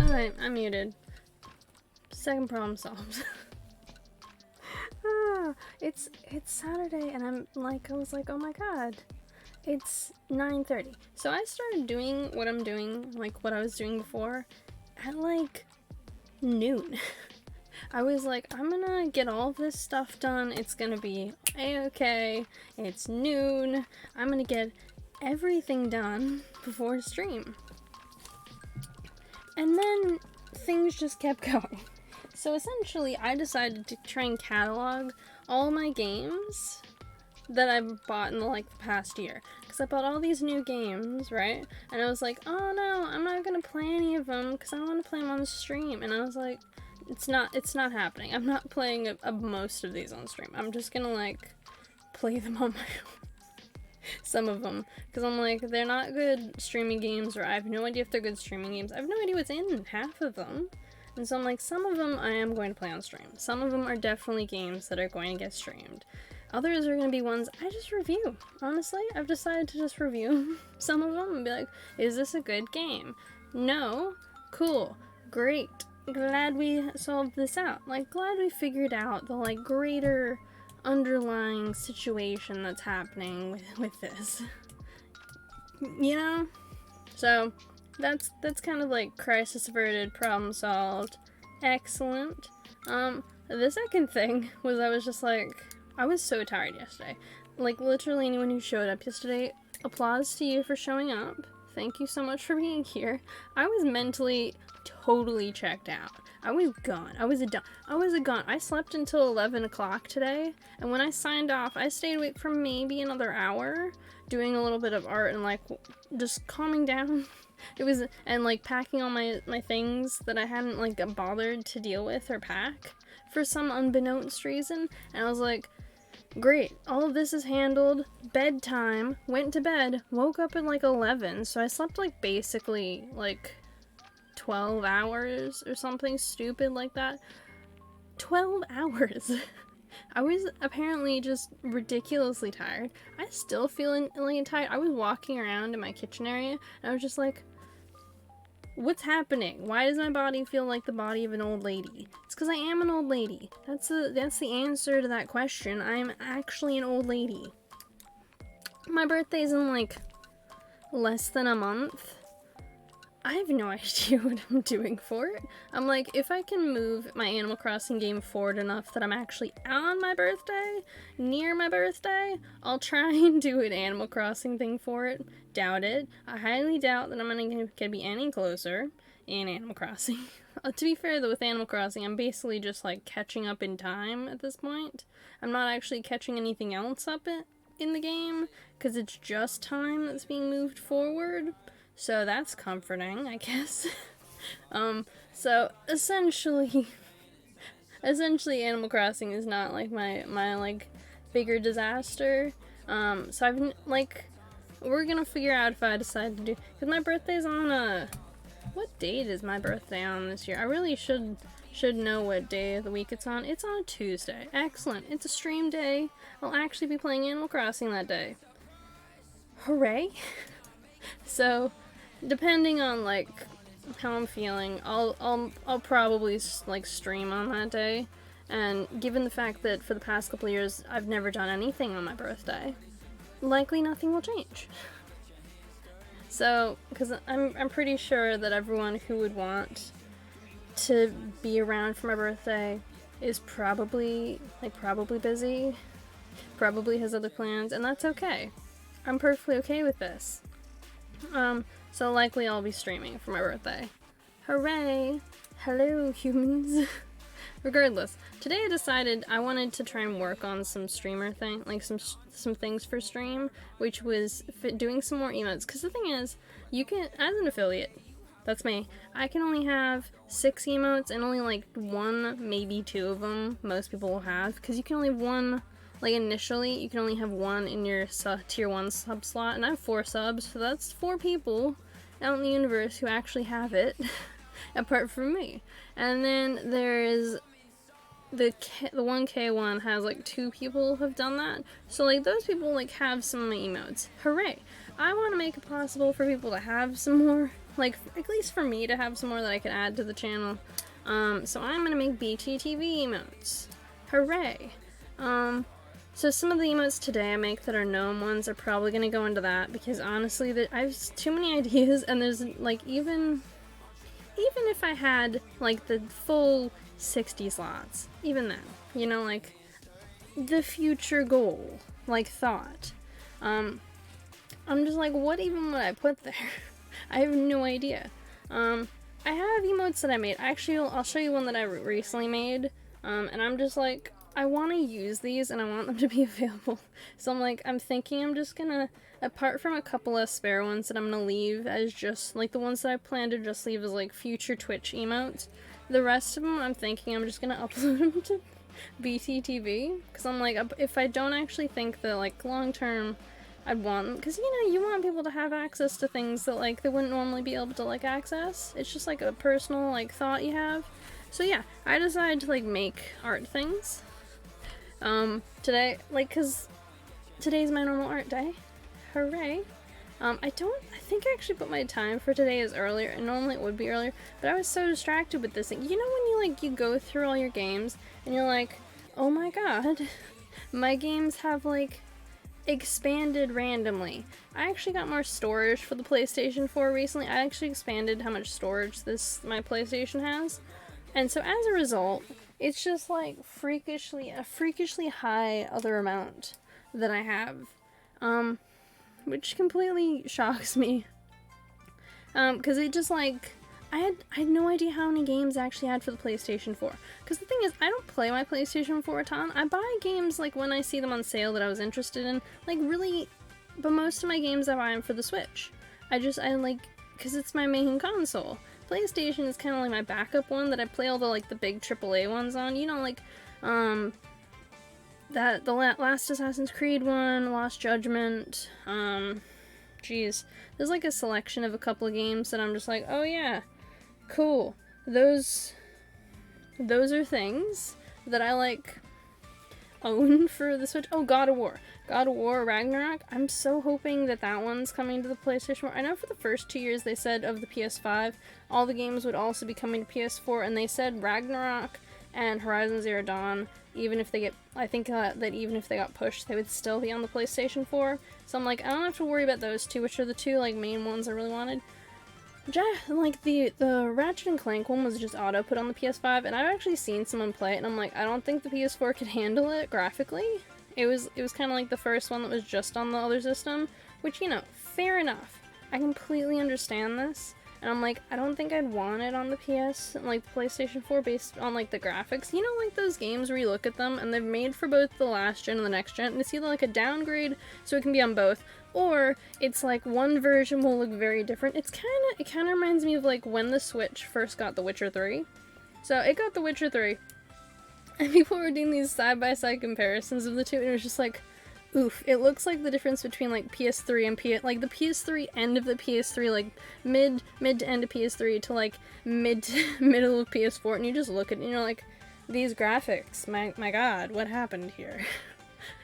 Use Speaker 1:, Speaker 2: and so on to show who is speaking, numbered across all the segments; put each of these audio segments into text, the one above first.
Speaker 1: Alright, I'm muted. Second problem solved. It's Saturday and I was like, oh my god. It's 9:30. So I started doing what I'm doing, like what I was doing before, at like noon. I was like, I'm gonna get all of this stuff done. It's gonna be a-okay. It's noon. I'm gonna get everything done before stream. And then things just kept going. So essentially, I decided to try and catalog all my games that I've bought in the past year. Because I bought all these new games, right? And I was like, oh no, I'm not gonna play any of them because I want to play them on stream. And I was like, it's not happening. I'm not playing most of these on stream. I'm just gonna play them on my own. Some of them, because I'm like, they're not good streaming games, or I have no idea if they're good streaming games. I have no idea what's in half of them. And so I'm like, some of them I am going to play on stream. Some of them are definitely games that are going to get streamed. Others are going to be ones I just review. Honestly, I've decided to just review some of them and be like, is this a good game? No? Cool. Great. Glad we solved this out. Glad we figured out the greater underlying situation that's happening with this. You know? So that's kind of crisis averted, problem solved. Excellent. The second thing was I was so tired yesterday. Literally anyone who showed up yesterday, applause to you for showing up. Thank you so much for being here. I was mentally totally checked out. I was gone. I was gone. I slept until 11 o'clock today, and when I signed off, I stayed awake for maybe another hour, doing a little bit of art and just calming down. It was, and packing all my things that I hadn't bothered to deal with or pack for some unbeknownst reason, and I was like, great, all of this is handled. Bedtime, went to bed, woke up at 11, so I slept basically 12 hours or something stupid like that. 12 hours! I was apparently just ridiculously tired. I still feel tired. I was walking around in my kitchen area and I was just like, what's happening? Why does my body feel like the body of an old lady? It's because I am an old lady. That's the answer to that question. I'm actually an old lady. My birthday's in less than a month. I have no idea what I'm doing for it. I'm like, if I can move my Animal Crossing game forward enough that I'm actually on my birthday, near my birthday, I'll try and do an Animal Crossing thing for it. Doubt it. I highly doubt that I'm gonna be any closer in Animal Crossing. To be fair though, with Animal Crossing, I'm basically just catching up in time at this point. I'm not actually catching anything else up in the game, because it's just time that's being moved forward. So that's comforting, I guess. So essentially Animal Crossing is not my bigger disaster. So I've we're gonna figure out if I decide to do, because my birthday's on what date is my birthday on this year? I really should know what day of the week it's on. It's on a Tuesday. Excellent. It's a stream day. I'll actually be playing Animal Crossing that day. Hooray! So, depending on how I'm feeling, I'll probably stream on that day. And given the fact that for the past couple of years I've never done anything on my birthday, likely nothing will change. So, because I'm pretty sure that everyone who would want to be around for my birthday is probably busy, probably has other plans, and that's okay. I'm perfectly okay with this. So likely I'll be streaming for my birthday. Hooray! Hello, humans! Regardless, today I decided I wanted to try and work on some streamer thing, some things for stream, which was doing some more emotes. Because the thing is, you can, as an affiliate, that's me, I can only have 6 emotes, and only 1, maybe 2 of them most people will have, because you can only have 1. Initially, you can only have 1 in your tier 1 sub slot, and I have 4 subs, so that's 4 people out in the universe who actually have it, apart from me. And then there is the 1K one has 2 people who have done that, so those people have some of my emotes. Hooray! I want to make it possible for people to have some more like, at least for me to have some more that I can add to the channel. So I'm gonna make BTTV emotes. Hooray! So some of the emotes today I make that are gnome ones are probably gonna go into that, because honestly, I have too many ideas, and there's, like, even if I had, like, the full 60 slots, even then, you know, like, the future goal, like, thought, I'm just like, what even would I put there? I have no idea. I have emotes that I made. Actually, I'll show you one that I recently made, and I'm just like, I want to use these and I want them to be available. So I'm like, I'm thinking I'm just gonna, apart from a couple of spare ones that I'm gonna leave as just, like, the ones that I plan to just leave as, like, future Twitch emotes, the rest of them I'm thinking I'm just gonna upload them to BTTV, because I'm like, if I don't actually think that, like, long term I'd want them, because, you know, you want people to have access to things that, like, they wouldn't normally be able to, like, access. It's just, like, a personal, like, thought you have. So yeah, I decided to, like, make art things. Today, like, cause today's my normal art day. Hooray. I think I actually put my time for today as earlier, and normally it would be earlier, but I was so distracted with this thing. You know when you, like, you go through all your games, and you're like, oh my god, my games have, like, expanded randomly. I actually got more storage for the PlayStation 4 recently. I actually expanded how much storage my PlayStation has. And so as a result, it's just like a freakishly high other amount that I have. Which completely shocks me. Because it just, like, I had no idea how many games I actually had for the PlayStation 4. Because the thing is, I don't play my PlayStation 4 a ton. I buy games, like, when I see them on sale that I was interested in. Like, really, but most of my games I buy them for the Switch. I like, because it's my main console. PlayStation is kind of like my backup one that I play all the, like, the big AAA ones on. You know, like, the last Assassin's Creed one, Lost Judgment, geez. There's, like, a selection of a couple of games that I'm just like, oh yeah, cool. Those are things that I, like, own for the Switch. Oh, God of War Ragnarok. I'm so hoping that one's coming to the PlayStation 4. I know for the first 2 years they said of the PS5, all the games would also be coming to PS4, and they said Ragnarok and Horizon Zero Dawn, even if they get, I think that even if they got pushed, they would still be on the PlayStation 4. So I'm like, I don't have to worry about those two, which are the two, like, main ones I really wanted. Like, the Ratchet and Clank one was just auto put on the PS5, and I've actually seen someone play it, and I'm like, I don't think the PS4 could handle it graphically. It was kind of like the first one that was just on the other system, which, you know, fair enough. I completely understand this, and I'm like, I don't think I'd want it on the like, the PlayStation 4 based on, like, the graphics. You know, like, those games where you look at them, and they've made for both the last gen and the next gen, and it's either, like, a downgrade, so it can be on both, or it's like one version will look very different. It kind of reminds me of, like, when the Switch first got The Witcher 3. So it got The Witcher 3, and people were doing these side-by-side comparisons of the two, and it was just like, oof, it looks like the difference between, like, PS3 and like, the PS3 end of the PS3, like, mid to end of PS3 to, like, mid to middle of PS4, and you just look at it and you're like, these graphics, my god, what happened here?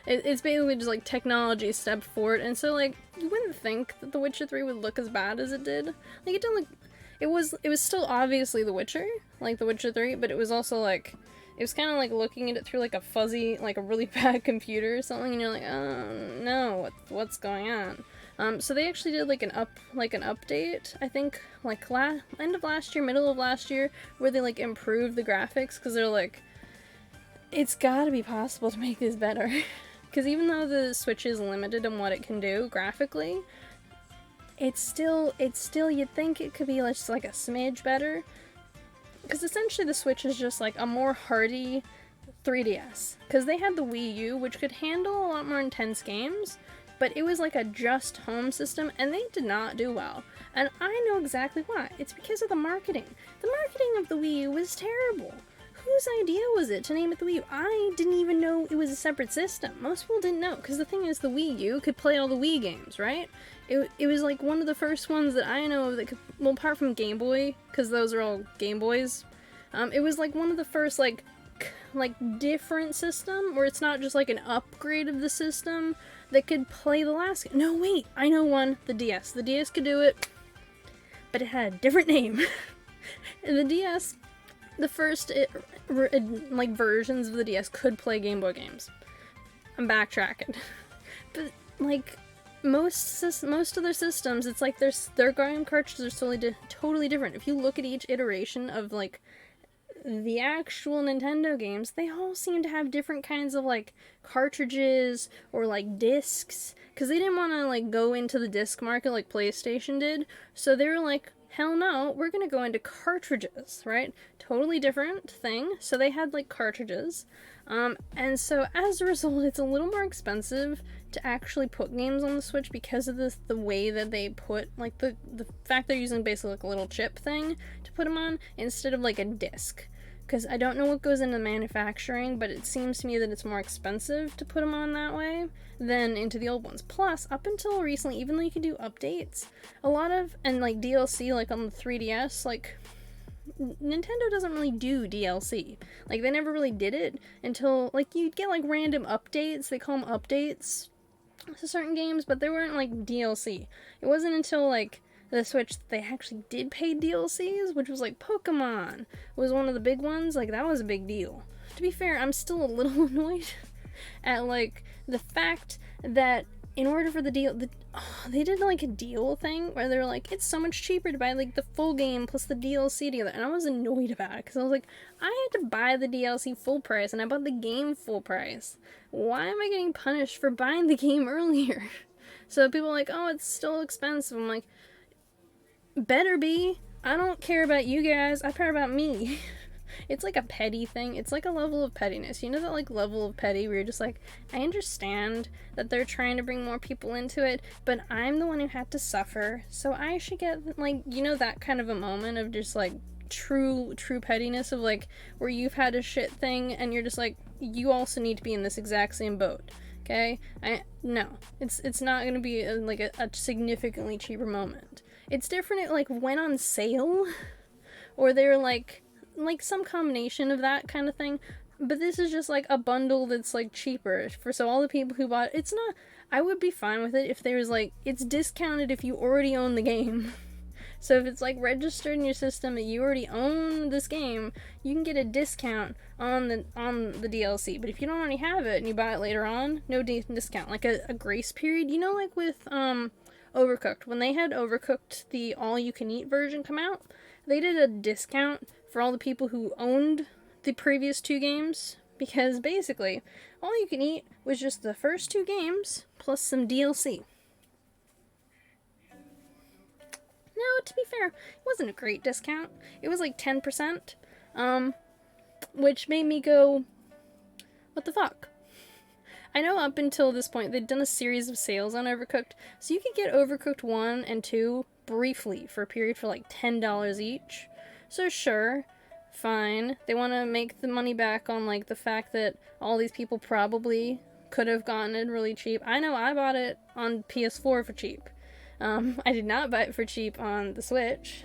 Speaker 1: It's basically just, like, technology stepped forward, and so, like, you wouldn't think that The Witcher 3 would look as bad as it did. Like, it didn't look, it was still obviously The Witcher, like The Witcher 3, but it was also, like, it was kind of like looking at it through, like, a fuzzy, like, a really bad computer or something, and you're like, oh, no, what's going on? So they actually did, like, an update, I think, like, end of last year, middle of last year, where they, like, improved the graphics, because they're like, it's gotta be possible to make this better. Because even though the Switch is limited in what it can do graphically, it's still, you'd think it could be just, like, a smidge better. Because essentially the Switch is just, like, a more hardy 3DS. Because they had the Wii U, which could handle a lot more intense games, but it was like a just home system, and they did not do well. And I know exactly why. It's because of the marketing. The marketing of the Wii U was terrible. Whose idea was it to name it the Wii U? I didn't even know it was a separate system. Most people didn't know, because the thing is, the Wii U could play all the Wii games, right? It was like one of the first ones that I know of that could, well, apart from Game Boy, because those are all Game Boys, it was like one of the first, like different system, where it's not just like an upgrade of the system that could play the last game. No, wait, I know one, the DS. The DS could do it. but it had a different name. And the DS, the first like versions of the DS could play Game Boy games. I'm backtracking, but like most of their systems, it's like their game cartridges are totally different. If you look at each iteration of like the actual Nintendo games, they all seem to have different kinds of like cartridges or like discs, because they didn't want to like go into the disc market like PlayStation did. So they were like, hell no, we're gonna go into cartridges, right? Totally different thing. So they had like cartridges, and so as a result, it's a little more expensive to actually put games on the Switch because of the way that they put, like, the fact they're using basically like a little chip thing to put them on instead of like a disc. Because I don't know what goes into manufacturing, but it seems to me that it's more expensive to put them on that way than into the old ones. Plus, up until recently, even though you can do updates, a lot of, and like DLC, like on the 3DS, like, Nintendo doesn't really do DLC. Like, they never really did it until, like, you'd get like random updates, they call them updates to certain games, but they weren't like DLC. It wasn't until like the Switch that they actually did paid DLCs, which was like Pokemon was one of the big ones. Like, that was a big deal. To be fair, I'm still a little annoyed at like the fact that in order for the deal, they did like a deal thing where they were like, it's so much cheaper to buy like the full game plus the DLC together, and I was annoyed about it because I was like, I had to buy the DLC full price and I bought the game full price. Why am I getting punished for buying the game earlier? So people are like, oh, it's still expensive. I'm like, better be. I don't care about you guys, I care about me. It's like a petty thing. It's like a level of pettiness. You know that like level of petty where you're just like, I understand that they're trying to bring more people into it, but I'm the one who had to suffer, so I should get, like, you know, that kind of a moment of just like true pettiness of like where you've had a shit thing and you're just like, you also need to be in this exact same boat. Okay? No. It's not gonna be a significantly cheaper moment. It's different. It like went on sale, or they're like some combination of that kind of thing. But this is just like a bundle that's like cheaper so all the people who bought it's not. I would be fine with it if there was like, it's discounted if you already own the game. So if it's like registered in your system that you already own this game, you can get a discount on the DLC. But if you don't already have it and you buy it later on, no discount. Like a grace period, you know, like with Overcooked. When they had Overcooked, the all-you-can-eat version come out, they did a discount for all the people who owned the previous two games, because basically, all-you-can-eat was just the first two games plus some DLC. No, to be fair, it wasn't a great discount. It was like 10%, which made me go, what the fuck? I know up until this point, they'd done a series of sales on Overcooked, so you could get Overcooked 1 and 2 briefly for a period for like $10 each. So sure, fine. They want to make the money back on like the fact that all these people probably could have gotten it really cheap. I know I bought it on PS4 for cheap. I did not buy it for cheap on the Switch,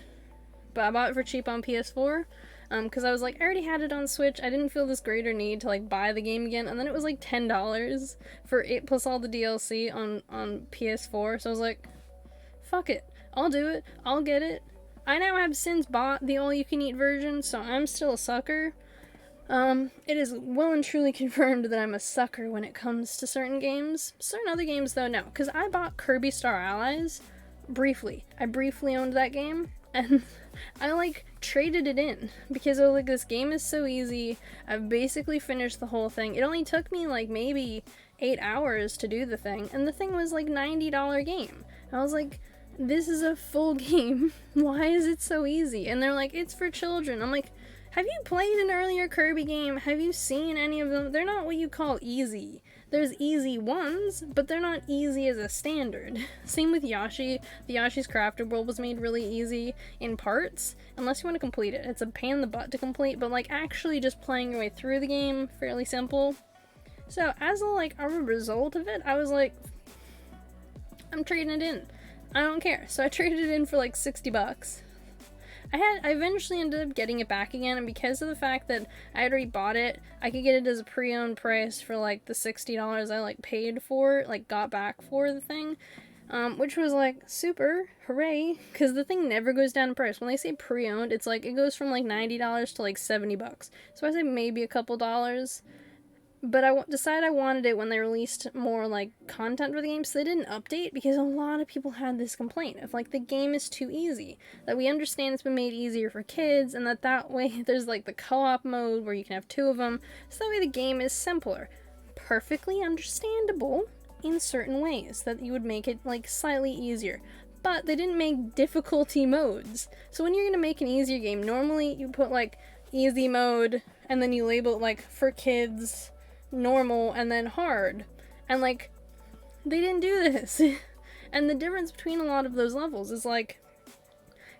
Speaker 1: but I bought it for cheap on PS4, because I was like, I already had it on Switch, I didn't feel this greater need to like buy the game again, and then it was like $10 for it plus all the DLC on PS4, so I was like, fuck it, I'll do it, I'll get it. I now have since bought the all-you-can-eat version, so I'm still a sucker. It is well and truly confirmed that I'm a sucker when it comes to certain games. Certain other games, though, no. Because I bought Kirby Star Allies briefly. I briefly owned that game, and I, like, traded it in. Because I was like, this game is so easy. I've basically finished the whole thing. It only took me, like, maybe 8 hours to do the thing, and the thing was, like, $90 game. And I was like, this is a full game. Why is it so easy? And they're like, it's for children. I'm like, have you played an earlier Kirby game? Have you seen any of them? They're not what you call easy. There's easy ones, but they're not easy as a standard. Same with Yoshi. The Yoshi's Crafted World was made really easy in parts, unless you want to complete it. It's a pain in the butt to complete, but like actually just playing your way through the game, fairly simple. So as a result of it, I was like, I'm trading it in. I don't care. So I traded it in for like $60. I eventually ended up getting it back again, and because of the fact that I had already bought it, I could get it as a pre-owned price for like the $60 I like paid for, like got back for the thing. which was like super hooray, because the thing never goes down in price. When they say pre-owned, it's like it goes from like $90 to like $70. So I say maybe a couple dollars. But I decided I wanted it when they released more like content for the game, so they didn't update, because a lot of people had this complaint of like the game is too easy. That we understand it's been made easier for kids, and that way there's like the co-op mode where you can have two of them, so that way the game is simpler. Perfectly understandable in certain ways, that you would make it like slightly easier. But they didn't make difficulty modes. So when you're gonna make an easier game, normally you put like easy mode, and then you label it like for kids, normal, and then hard. And like, they didn't do this. And the difference between a lot of those levels is like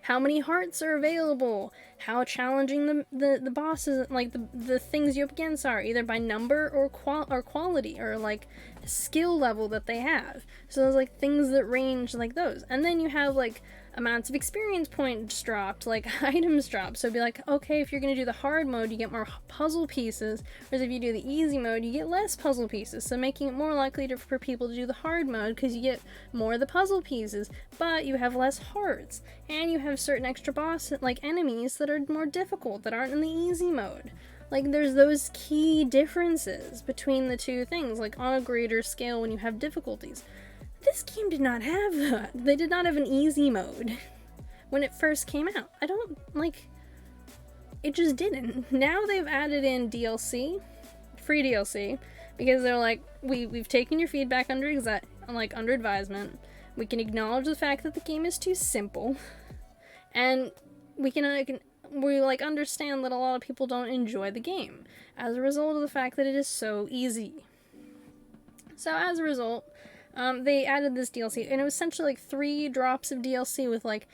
Speaker 1: how many hearts are available, how challenging the bosses, like the things you're up against are, either by number or quality, or like skill level that they have. So there's like things that range like those. And then you have like amounts of experience points dropped, like items dropped. So it'd be like, okay, if you're gonna do the hard mode, you get more puzzle pieces, whereas if you do the easy mode, you get less puzzle pieces. So making it more likely for people to do the hard mode, because you get more of the puzzle pieces, but you have less hearts, and you have certain extra boss like enemies that are more difficult, that aren't in the easy mode. Like, there's those key differences between the two things, like on a greater scale when you have difficulties. This game did not have that. They did not have an easy mode when it first came out. I don't, like, it just didn't. Now they've added in DLC, free DLC, because they're like, we've taken your feedback under advisement. We can acknowledge the fact that the game is too simple, and we understand that a lot of people don't enjoy the game as a result of the fact that it is so easy. So as a result, they added this DLC, and it was essentially like 3 drops of DLC with like,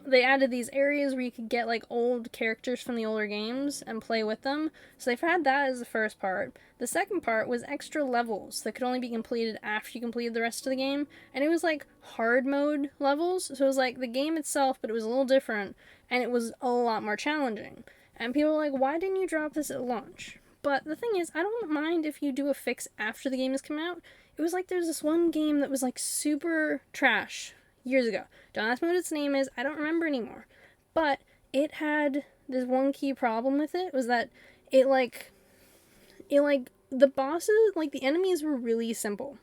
Speaker 1: they added these areas where you could get like old characters from the older games and play with them. So they've had that as the first part. The second part was extra levels that could only be completed after you completed the rest of the game, and it was like hard mode levels. So it was like the game itself, but it was a little different, and it was a lot more challenging. And people were like, why didn't you drop this at launch? But the thing is, I don't mind if you do a fix after the game has come out. It was like there's this one game that was like super trash years ago. Don't ask me what its name is, I don't remember anymore. But it had this one key problem with it, was that it the bosses, like the enemies were really simple.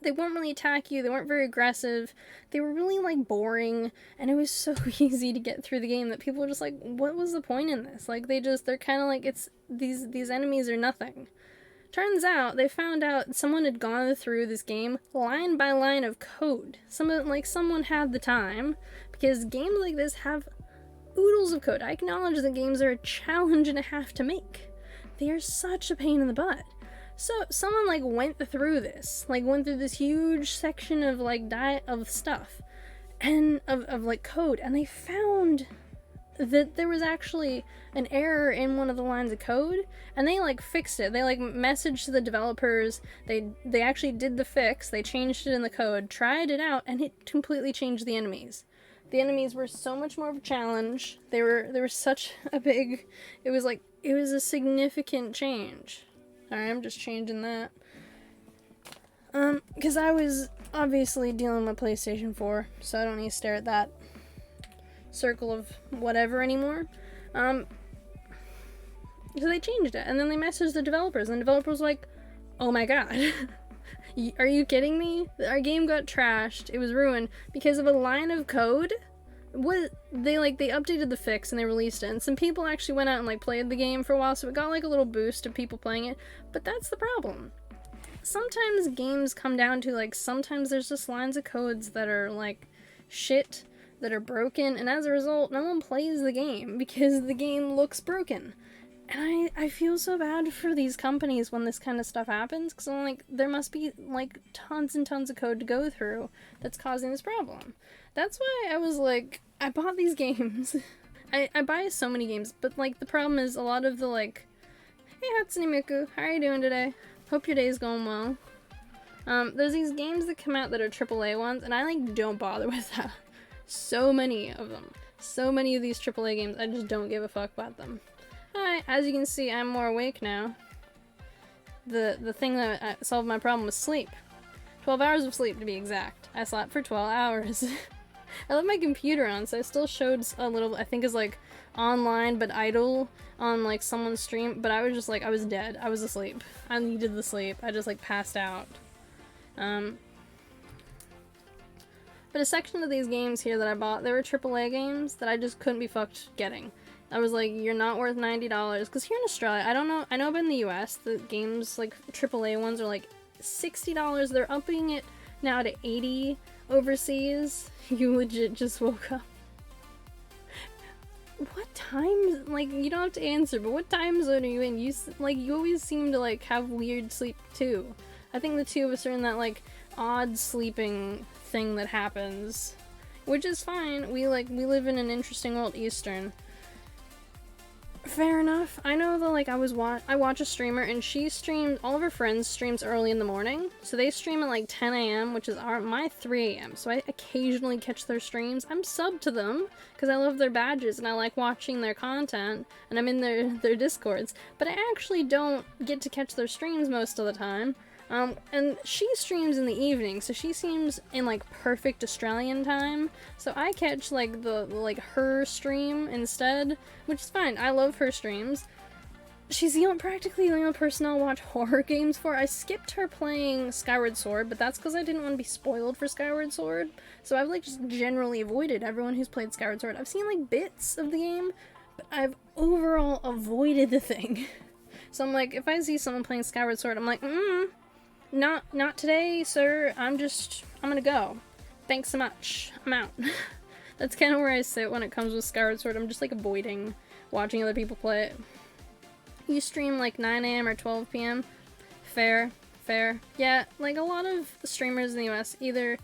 Speaker 1: They wouldn't really attack you, they weren't very aggressive, they were really like boring, and it was so easy to get through the game that people were just like, what was the point in this? Like they're kind of like, it's these enemies are nothing. Turns out, they found out someone had gone through this game line by line of code. Someone had the time, because games like this have oodles of code. I acknowledge that games are a challenge and a half to make. They are such a pain in the butt. So someone like went through this huge section of like of stuff, and of like code, and they found that there was actually an error in one of the lines of code, and they like fixed it. They like messaged the developers, they actually did the fix, they changed it in the code, tried it out, and it completely changed the enemies. The enemies were so much more of a challenge. They were such a big, it was a significant change. Alright, I'm just changing that. Because I was obviously dealing with PlayStation 4, so I don't need to stare at that circle of whatever anymore. So they changed it, and then they messaged the developers, and the developers were like, oh my god, are you kidding me? Our game got trashed, it was ruined because of a line of code? They updated the fix and they released it, and some people actually went out and like played the game for a while, so it got like a little boost of people playing it. But that's the problem. Sometimes games come down to like, sometimes there's just lines of codes that are like shit, that are broken, and as a result, no one plays the game because the game looks broken. And I feel so bad for these companies when this kind of stuff happens, because I'm like, there must be like tons and tons of code to go through that's causing this problem. That's why I was like, I bought these games. I buy so many games, but like the problem is a lot of the like, hey Hatsune Miku, how are you doing today? Hope your day's going well. There's these games that come out that are AAA ones, and I like don't bother with that. So many of them. So many of these AAA games, I just don't give a fuck about them. Alright, as you can see, I'm more awake now. The thing that solved my problem was sleep. 12 hours of sleep to be exact. I slept for 12 hours. I left my computer on, so I still showed a little, I think is like online but idle on like someone's stream, but I was just like, I was dead. I was asleep. I needed the sleep. I just like passed out. But a section of these games here that I bought, they were AAA games that I just couldn't be fucked getting. I was like, you're not worth $90, because here in Australia, I don't know, I know in the US, the games, like, AAA ones are like $60, they're upping it now to $80 overseas. You legit just woke up. What time, like, you don't have to answer, but what time zone are you in? You always seem to, like, have weird sleep, too. I think the two of us are in that, like, odd sleeping thing that happens, which is fine. We live in an interesting world, Eastern. Fair enough. I know that, like, I watch a streamer, and she streams, all of her friends streams early in the morning, so they stream at, like, 10 a.m., which is my 3 a.m., so I occasionally catch their streams. I'm subbed to them, because I love their badges, and I like watching their content, and I'm in their Discords, but I actually don't get to catch their streams most of the time. And she streams in the evening, so she seems in, like, perfect Australian time, so I catch, like, her stream instead, which is fine. I love her streams. She's practically the only person I'll watch horror games for. I skipped her playing Skyward Sword, but that's because I didn't want to be spoiled for Skyward Sword, so I've, like, just generally avoided everyone who's played Skyward Sword. I've seen, like, bits of the game, but I've overall avoided the thing. So I'm like, if I see someone playing Skyward Sword, I'm like, not today, sir. I'm gonna go. Thanks so much. I'm out. That's kind of where I sit when it comes with Skyward Sword. I'm just, like, avoiding watching other people play it. You stream, like, 9 a.m. or 12 p.m. Fair. Yeah, like, a lot of streamers in the US, they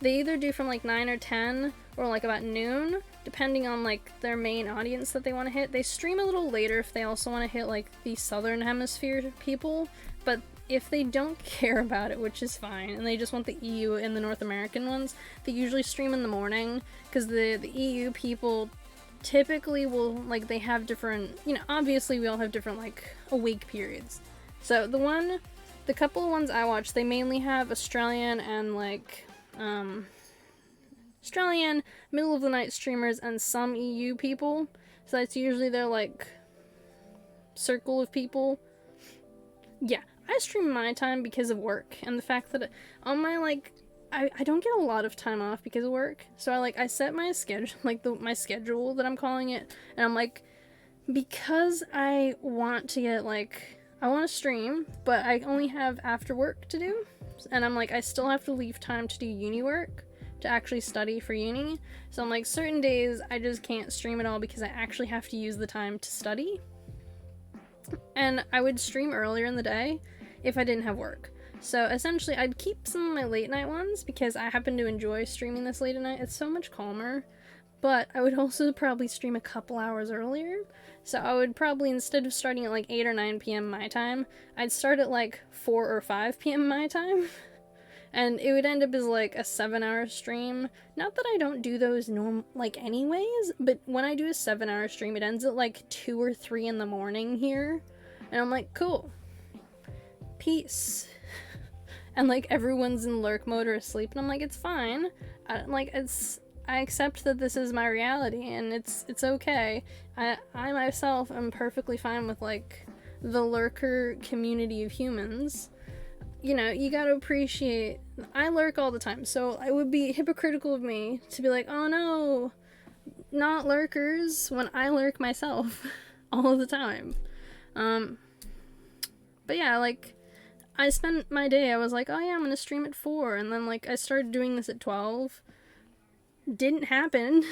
Speaker 1: either do from, like, 9 or 10, or, like, about noon, depending on, like, their main audience that they want to hit. They stream a little later if they also want to hit, like, the Southern Hemisphere people, but if they don't care about it, which is fine, and they just want the EU and the North American ones, they usually stream in the morning, because the EU people typically will, like, they have different, you know, obviously we all have different, like, awake periods. So the couple of ones I watch, they mainly have Australian and, like, Australian, middle of the night streamers, and some EU people. So that's usually their, like, circle of people. Yeah. I stream my time because of work, and the fact that on my, like, I don't get a lot of time off because of work, so I set my schedule, like, my schedule that I'm calling it, and I'm like, because I want to get, like, I want to stream, but I only have after work to do, and I'm like, I still have to leave time to do uni work, to actually study for uni, so I'm like, certain days I just can't stream at all because I actually have to use the time to study. And I would stream earlier in the day if I didn't have work. So essentially I'd keep some of my late night ones because I happen to enjoy streaming this late at night. It's so much calmer. But I would also probably stream a couple hours earlier. So I would probably, instead of starting at like 8 or 9 p.m. my time, I'd start at like 4 or 5 p.m. my time. And it would end up as like a 7-hour stream. Not that I don't do those anyways, but when I do a 7-hour stream, it ends at like 2 or 3 in the morning here. And I'm like, cool. Peace. And like everyone's in lurk mode or asleep, and I'm like, it's fine. I accept that this is my reality, and it's okay. I myself am perfectly fine with like the lurker community of humans. You know, you gotta appreciate, I lurk all the time, so it would be hypocritical of me to be like, oh no, not lurkers, when I lurk myself all of the time. But yeah, like, I spent my day, I was like, oh yeah, I'm gonna stream at 4, and then like I started doing this at 12. Didn't happen.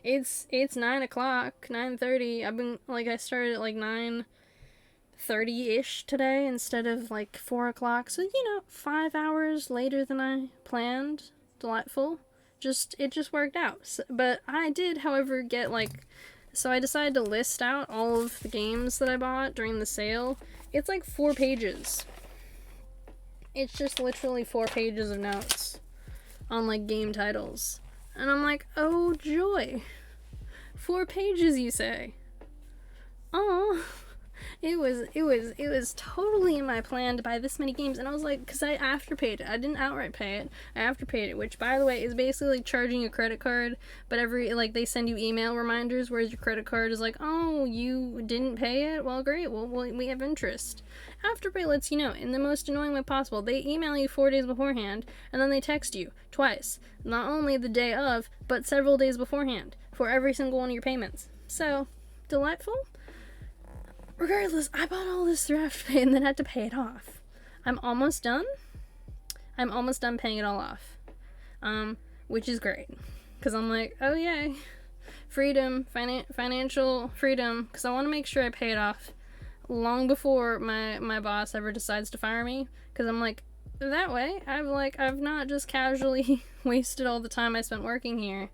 Speaker 1: It's 9 o'clock, 9:30. I've been, like, I started at like 9:30-ish today instead of like 4 o'clock, so, you know, 5 hours later than I planned. Delightful. It just worked out. So, but I did, however, get like, so I decided to list out all of the games that I bought during the sale. It's like 4 pages. It's just literally 4 pages of notes on like game titles. And I'm like, oh joy. 4 pages, you say? Oh, It was totally in my plan to buy this many games, and I was like, because I afterpaid it. I didn't outright pay it. I afterpaid it, which, by the way, is basically like charging a credit card, but like they send you email reminders, whereas your credit card is like, oh, you didn't pay it? Well, great. Well, we have interest. Afterpay lets you know in the most annoying way possible. They email you 4 days beforehand, and then they text you twice, not only the day of, but several days beforehand for every single one of your payments. So, delightful. Regardless, I bought all this through Afterpay and then had to pay it off. I'm almost done. I'm almost done paying it all off. Which is great. Because I'm like, oh yay. Freedom, financial freedom. Because I want to make sure I pay it off long before my boss ever decides to fire me. Because I'm like, that way, I've not just casually wasted all the time I spent working here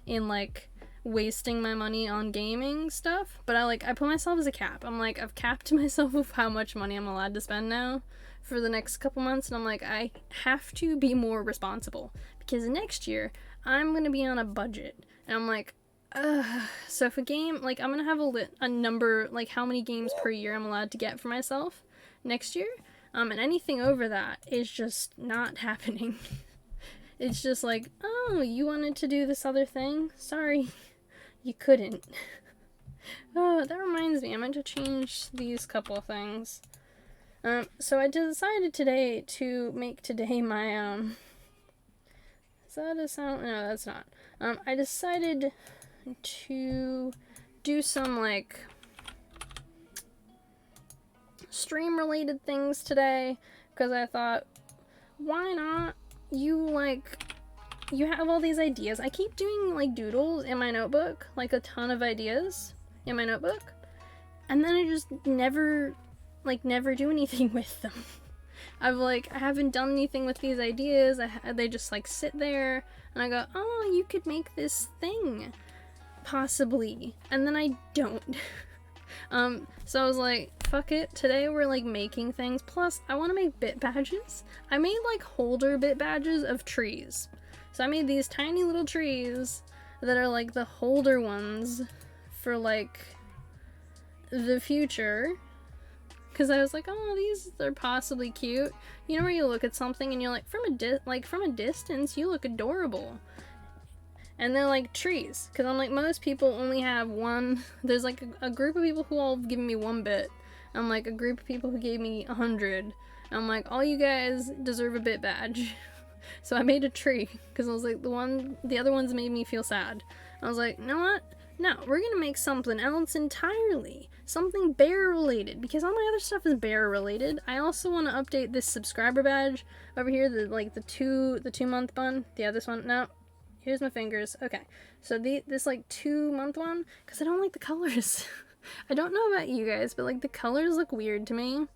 Speaker 1: in, like, wasting my money on gaming stuff, but I put myself as a cap. I'm like, I've capped myself of how much money I'm allowed to spend now for the next couple months, and I'm like, I have to be more responsible, because next year, I'm gonna be on a budget, and I'm like, so if a game, like, I'm gonna have a number, like, how many games per year I'm allowed to get for myself next year, and anything over that is just not happening. It's just like, oh, you wanted to do this other thing? Sorry. You couldn't. Oh, that reminds me, I meant to change these couple of things. So I decided today to make today my, is that a sound? No, that's not. I decided to do some, like, stream-related things today, because I thought, why not? You have all these ideas. I keep doing, like, doodles in my notebook, like a ton of ideas in my notebook, and then I just never do anything with them. I haven't done anything with these ideas. They just, like, sit there, and I go, oh, you could make this thing, possibly, and then I don't. So I was like, fuck it, today we're, like, making things, plus I want to make bit badges. I made, like, holder bit badges of trees. So I made these tiny little trees that are, like, the holder ones for, like, the future. Because I was like, oh, these are possibly cute. You know where you look at something and you're like, from a distance, you look adorable. And they're, like, trees. Because I'm like, most people only have one. There's, like, a group of people who all have given me 1 bit. I'm like, a group of people who gave me 100. I'm like, all you guys deserve a bit badge. So I made a tree, because I was like, the other ones made me feel sad. I was like, you know what? No, we're gonna make something else entirely. Something bear related, because all my other stuff is bear related. I also want to update this subscriber badge over here, the 2-month one. Yeah, this one. No, here's my fingers. Okay, so this, like, 2-month one, because I don't like the colors. I don't know about you guys, but, like, the colors look weird to me.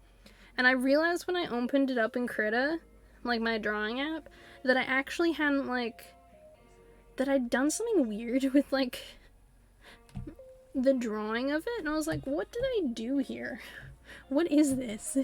Speaker 1: And I realized when I opened it up in Krita, like, my drawing app, that I actually hadn't, like, that I'd done something weird with, like, the drawing of it, and I was like, what did I do here? What is this?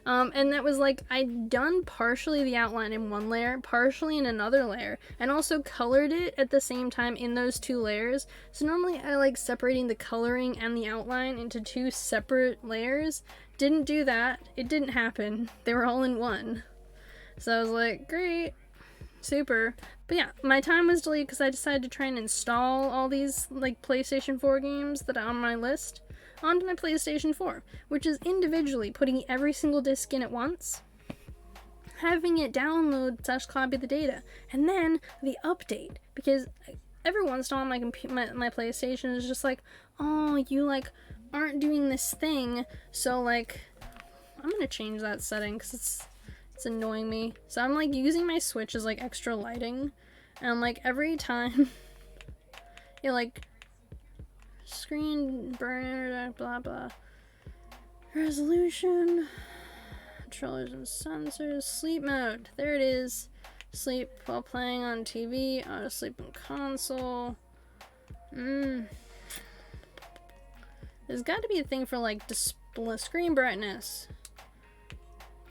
Speaker 1: And that was, like, I'd done partially the outline in one layer, partially in another layer, and also colored it at the same time in those 2 layers. So normally I like separating the coloring and the outline into 2 separate layers. Didn't do that. It didn't happen. They were all in one. So I was like, great. Super. But yeah, my time was delayed because I decided to try and install all these, like, PlayStation 4 games that are on my list onto my PlayStation 4, which is individually putting every single disc in at once, having it download / copy the data, and then the update, because every once in a while my PlayStation is just like, oh, you, like, aren't doing this thing, so, like, I'm gonna change that setting because it's annoying me. So I'm, like, using my Switch as, like, extra lighting, and, like, every time it, like, screen burner, blah blah, resolution, controllers and sensors, sleep mode, there it is, sleep while playing on TV, auto sleep in console. There's got to be a thing for, like, display screen brightness.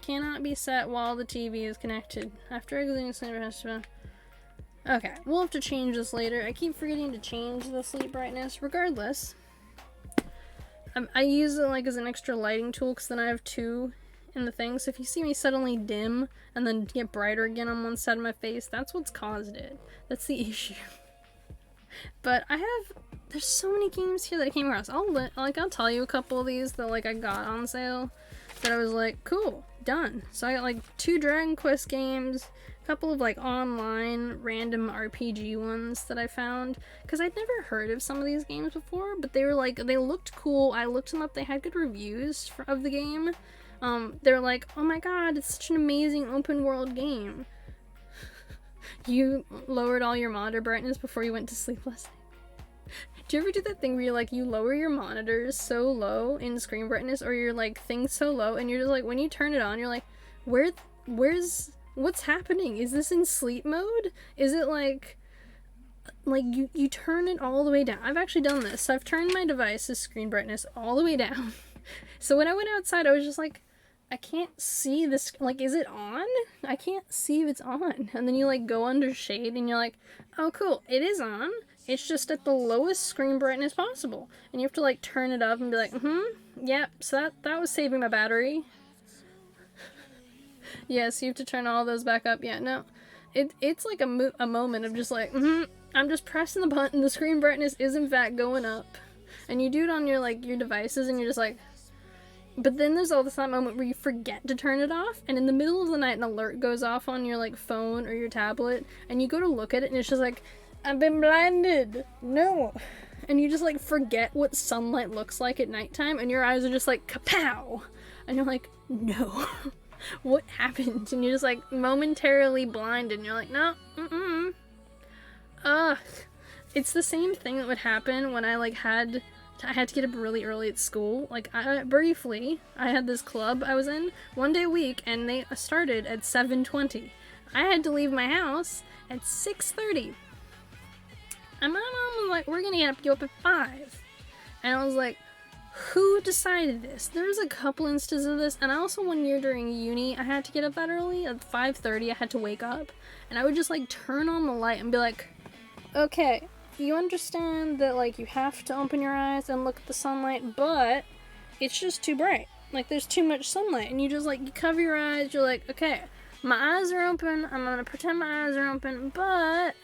Speaker 1: Cannot be set while the TV is connected. After exiting sleep brightness. Okay, we'll have to change this later. I keep forgetting to change the sleep brightness. Regardless, I use it like as an extra lighting tool because then I have two in the thing. So if you see me suddenly dim and then get brighter again on one side of my face, that's what's caused it. That's the issue. But there's so many games here that I came across. I'll tell you a couple of these that like I got on sale that I was like, cool, done. So I got like 2 Dragon Quest games, a couple of like online random RPG ones that I found, because I'd never heard of some of these games before, but they looked cool. I looked them up, they had good reviews of the game. They're like, oh my god, it's such an amazing open world game. You lowered all your monitor brightness before you went to sleep last night. Do you ever do that thing where you're like, you lower your monitors so low in screen brightness, or your like thing so low, and you're just like, when you turn it on, you're like, what's happening? Is this in sleep mode? Is it like you turn it all the way down? I've actually done this. So I've turned my device's screen brightness all the way down. So when I went outside, I was just like, I can't see this, like, is it on? I can't see if it's on. And then you like go under shade and you're like, oh cool, it is on. It's just at the lowest screen brightness possible. And you have to like turn it up and be like, yep, so that was saving my battery. Yes, you have to turn all those back up. Yeah, no. It's like a moment of just like, I'm just pressing the button, the screen brightness is in fact going up. And you do it on your like your devices and you're just like, but then there's all this that moment where you forget to turn it off, and in the middle of the night an alert goes off on your like phone or your tablet, and you go to look at it and it's just like, I've been blinded. No. And you just like forget what sunlight looks like at nighttime, and your eyes are just like kapow. And you're like, no. What happened? And you're just like momentarily blinded and you're like, no, Ugh. It's the same thing that would happen when I had to get up really early at school. Like, I had this club I was in one day a week, and they started at 7:20. I had to leave my house at 6:30. And my mom was like, we're gonna get you up at 5. And I was like, who decided this? There's a couple instances of this, and also one year during uni, I had to get up that early. At 5:30, I had to wake up, and I would just, like, turn on the light and be like, okay, you understand that, like, you have to open your eyes and look at the sunlight, but it's just too bright. Like, there's too much sunlight, and you just, like, you cover your eyes, you're like, okay, my eyes are open, I'm gonna pretend my eyes are open, but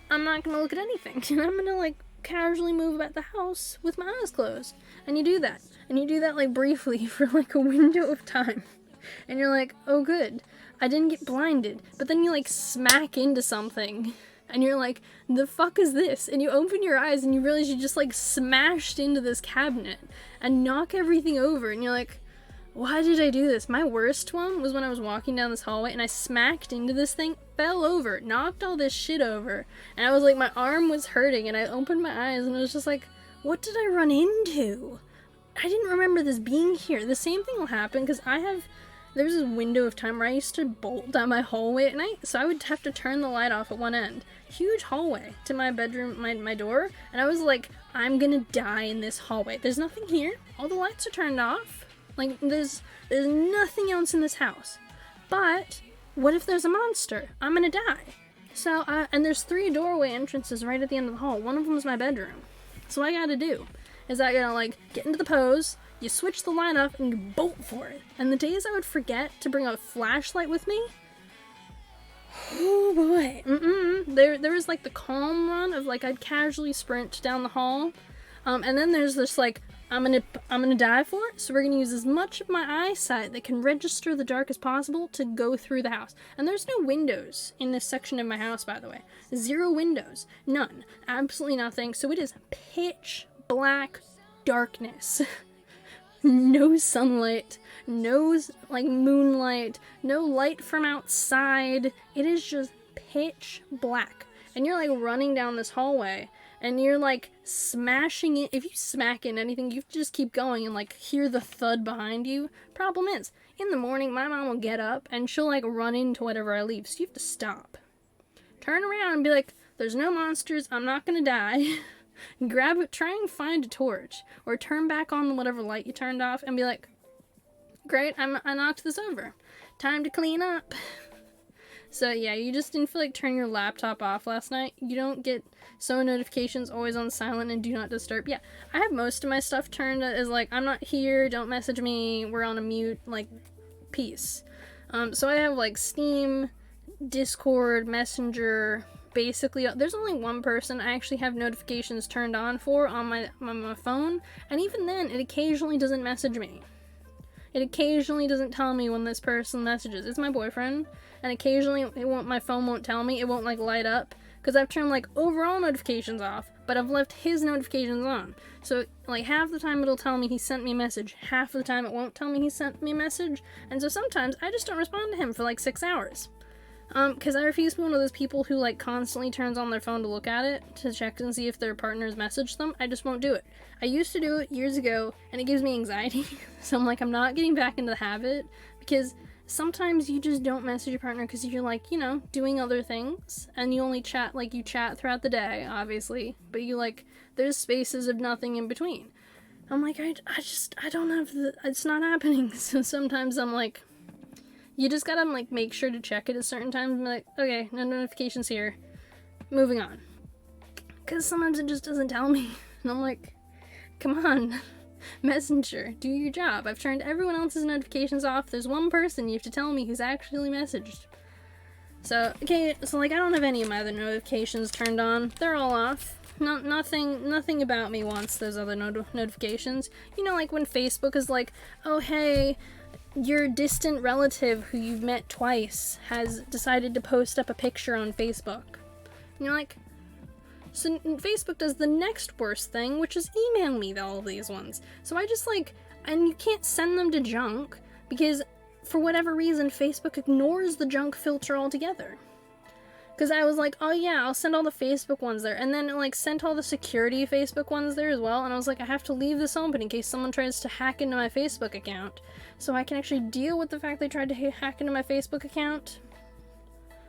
Speaker 1: I'm not gonna look at anything, and I'm gonna, like, casually move about the house with my eyes closed. And you do that, like, briefly for, like, a window of time, and you're like, oh, good, I didn't get blinded, but then you, like, smack into something, and you're like, the fuck is this? And you open your eyes and you realize you just like smashed into this cabinet and knock everything over, and you're like, why did I do this? My worst one was when I was walking down this hallway and I smacked into this thing, fell over, knocked all this shit over, and I was like, my arm was hurting, and I opened my eyes and I was just like, what did I run into? I didn't remember this being here. The same thing will happen because there was this window of time where I used to bolt down my hallway at night, so I would have to turn the light off at one end. Huge hallway to my bedroom, my door, and I was like, I'm gonna die in this hallway. There's nothing here. All the lights are turned off. Like, there's nothing else in this house. But what if there's a monster? I'm gonna die. So, and there's 3 doorway entrances right at the end of the hall. One of them is my bedroom. So what I gotta do is I gotta, like, get into the pose, you switch the light off, and you bolt for it. And the days I would forget to bring a flashlight with me, oh boy, there was, like, the calm run of, like, I'd casually sprint down the hall, and then there's this, like, I'm gonna die for it, so we're gonna use as much of my eyesight that can register the dark as possible to go through the house. And there's no windows in this section of my house, by the way. 0 windows. None. Absolutely nothing. So it is pitch black darkness. No sunlight, no, like, moonlight, no light from outside. It is just pitch black. And you're, like, running down this hallway, and you're, like, smashing it. If you smack in anything, you just keep going and, like, hear the thud behind you. Problem is, in the morning, my mom will get up, and she'll, like, run into whatever I leave, so you have to stop. Turn around and be like, there's no monsters, I'm not gonna die. Grab it, try and find a torch, or turn back on whatever light you turned off, and be like, great, I knocked this over. Time to clean up. So yeah, you just didn't feel like turning your laptop off last night. You don't get so notifications always on silent and do not disturb. Yeah, I have most of my stuff turned as like, I'm not here, don't message me, we're on a mute, like, peace. So I have like Steam, Discord, Messenger, basically there's only one person I actually have notifications turned on for on my phone, and even then it occasionally doesn't message me. It occasionally doesn't tell me when this person messages. It's my boyfriend, and occasionally my phone won't tell me, it won't like light up, because I've turned like overall notifications off, but I've left his notifications on. So like half the time it'll tell me he sent me a message, half the time it won't tell me he sent me a message, and so sometimes I just don't respond to him for like 6 hours. Because I refuse to be one of those people who like constantly turns on their phone to look at it, to check and see if their partner's messaged them. I just won't do it. I used to do it years ago, and it gives me anxiety, so I'm like, I'm not getting back into the habit, because sometimes you just don't message your partner because you're like, you know, doing other things, and you only chat, like, you chat throughout the day, obviously, but you like, there's spaces of nothing in between. I'm like, I don't have it's not happening, so sometimes I'm like, you just gotta, like, make sure to check it at certain times and be like, okay, no notifications here. Moving on. Because sometimes it just doesn't tell me. And I'm like, come on. Messenger, do your job. I've turned everyone else's notifications off. There's one person you have to tell me who's actually messaged. So, okay, so, like, I don't have any of my other notifications turned on. They're all off. Nothing about me wants those other notifications. You know, like, when Facebook is like, oh, hey, your distant relative who you've met twice has decided to post up a picture on Facebook. And you're like, so Facebook does the next worst thing, which is email me all of these ones. So I just like, and you can't send them to junk, because for whatever reason, Facebook ignores the junk filter altogether. Because I was like, oh yeah, I'll send all the Facebook ones there. And then it like sent all the security Facebook ones there as well. And I was like, I have to leave this open in case someone tries to hack into my Facebook account. So I can actually deal with the fact they tried to hack into my Facebook account.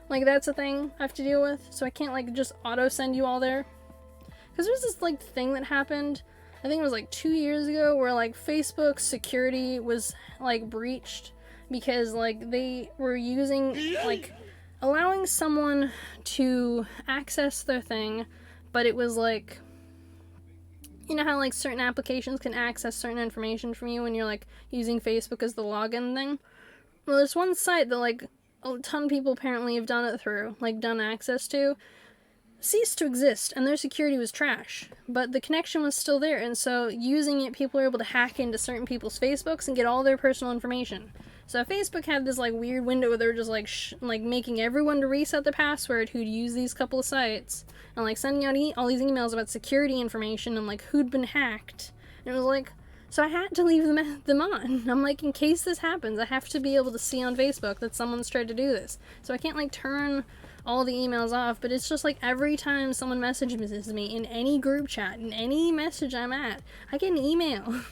Speaker 1: Like, that's a thing I have to deal with. So I can't like just auto send you all there. Because there's this like thing that happened, I think it was like 2 years ago, where like Facebook security was like breached. Because like they were using like allowing someone to access their thing, but it was like, you know how like certain applications can access certain information from you when you're like using Facebook as the login thing? Well, there's one site that like a ton of people apparently have done it through, like done access to, ceased to exist, and their security was trash, but the connection was still there, and so using it, people were able to hack into certain people's Facebooks and get all their personal information. So Facebook had this like weird window where they were just like like making everyone to reset the password who'd use these couple of sites, and like sending out all these emails about security information and like who'd been hacked. And it was like, so I had to leave them on. I'm like, in case this happens, I have to be able to see on Facebook that someone's tried to do this. So I can't like turn all the emails off, but it's just like every time someone messages me in any group chat, in any message I'm at, I get an email. And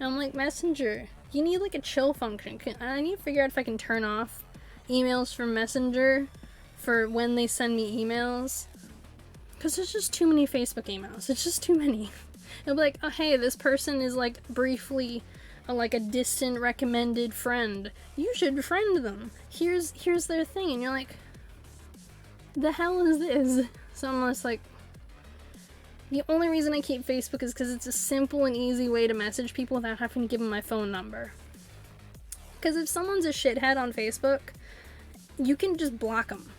Speaker 1: I'm like, Messenger, you need like a chill function. I need to figure out if I can turn off emails from Messenger for when they send me emails. Because there's just too many Facebook emails. It's just too many. It'll be like, oh hey, this person is like briefly like a distant recommended friend. You should friend them. Here's their thing. And you're like, the hell is this? So I'm just like, the only reason I keep Facebook is because it's a simple and easy way to message people without having to give them my phone number. Because if someone's a shithead on Facebook, you can just block them.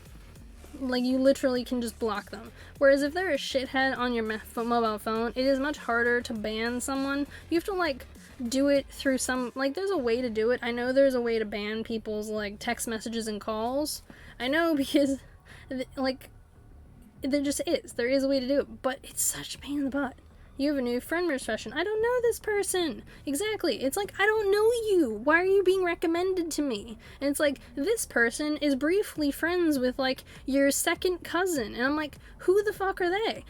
Speaker 1: Like, you literally can just block them. Whereas if they're a shithead on your mobile phone, it is much harder to ban someone. You have to, like, do it through some, like, there's a way to do it. I know there's a way to ban people's, like, text messages and calls. I know because, like, there just is. There is a way to do it, but it's such a pain in the butt. You have a new friend session. I don't know this person. Exactly. It's like, I don't know you. Why are you being recommended to me? And it's like, this person is briefly friends with, like, your second cousin. And I'm like, who the fuck are they?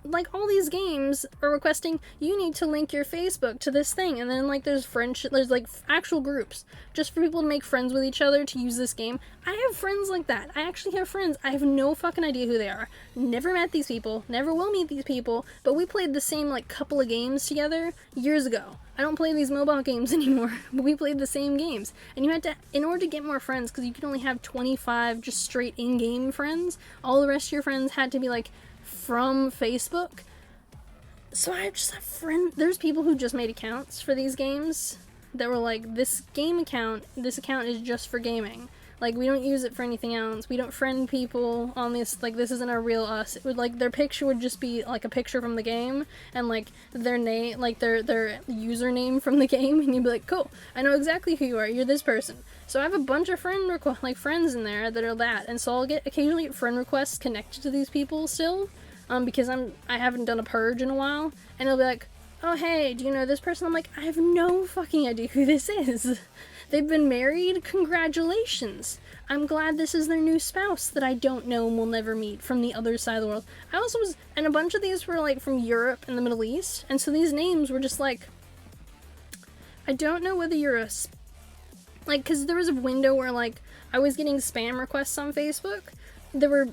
Speaker 1: Like, all these games are requesting, you need to link your Facebook to this thing. And then, like, there's friendship, there's, like, actual groups just for people to make friends with each other to use this game. I have friends like that. I actually have friends. I have no fucking idea who they are. Never met these people. Never will meet these people. But we play played the same, like, couple of games together years ago. I don't play these mobile games anymore, but we played the same games. And you had to, in order to get more friends, because you could only have 25 just straight in-game friends, all the rest of your friends had to be, like, from Facebook. So I just have friends, there's people who just made accounts for these games that were like, this account is just for gaming. Like, we don't use it for anything else. We don't friend people on this, like, this isn't our real us. It would, like, their picture would just be, like, a picture from the game, and, like, their name, like, their username from the game, and you'd be like, cool, I know exactly who you are, you're this person. So I have a bunch of friends in there that are that, and so I'll occasionally get friend requests connected to these people still, because I haven't done a purge in a while, and it'll be like, oh, hey, do you know this person? I'm like, I have no fucking idea who this is. They've been married? Congratulations. I'm glad this is their new spouse that I don't know and will never meet from the other side of the world. I also was, and a bunch of these were, like, from Europe and the Middle East, and so these names were just, like, I don't know whether you're like, because there was a window where, like, I was getting spam requests on Facebook. There were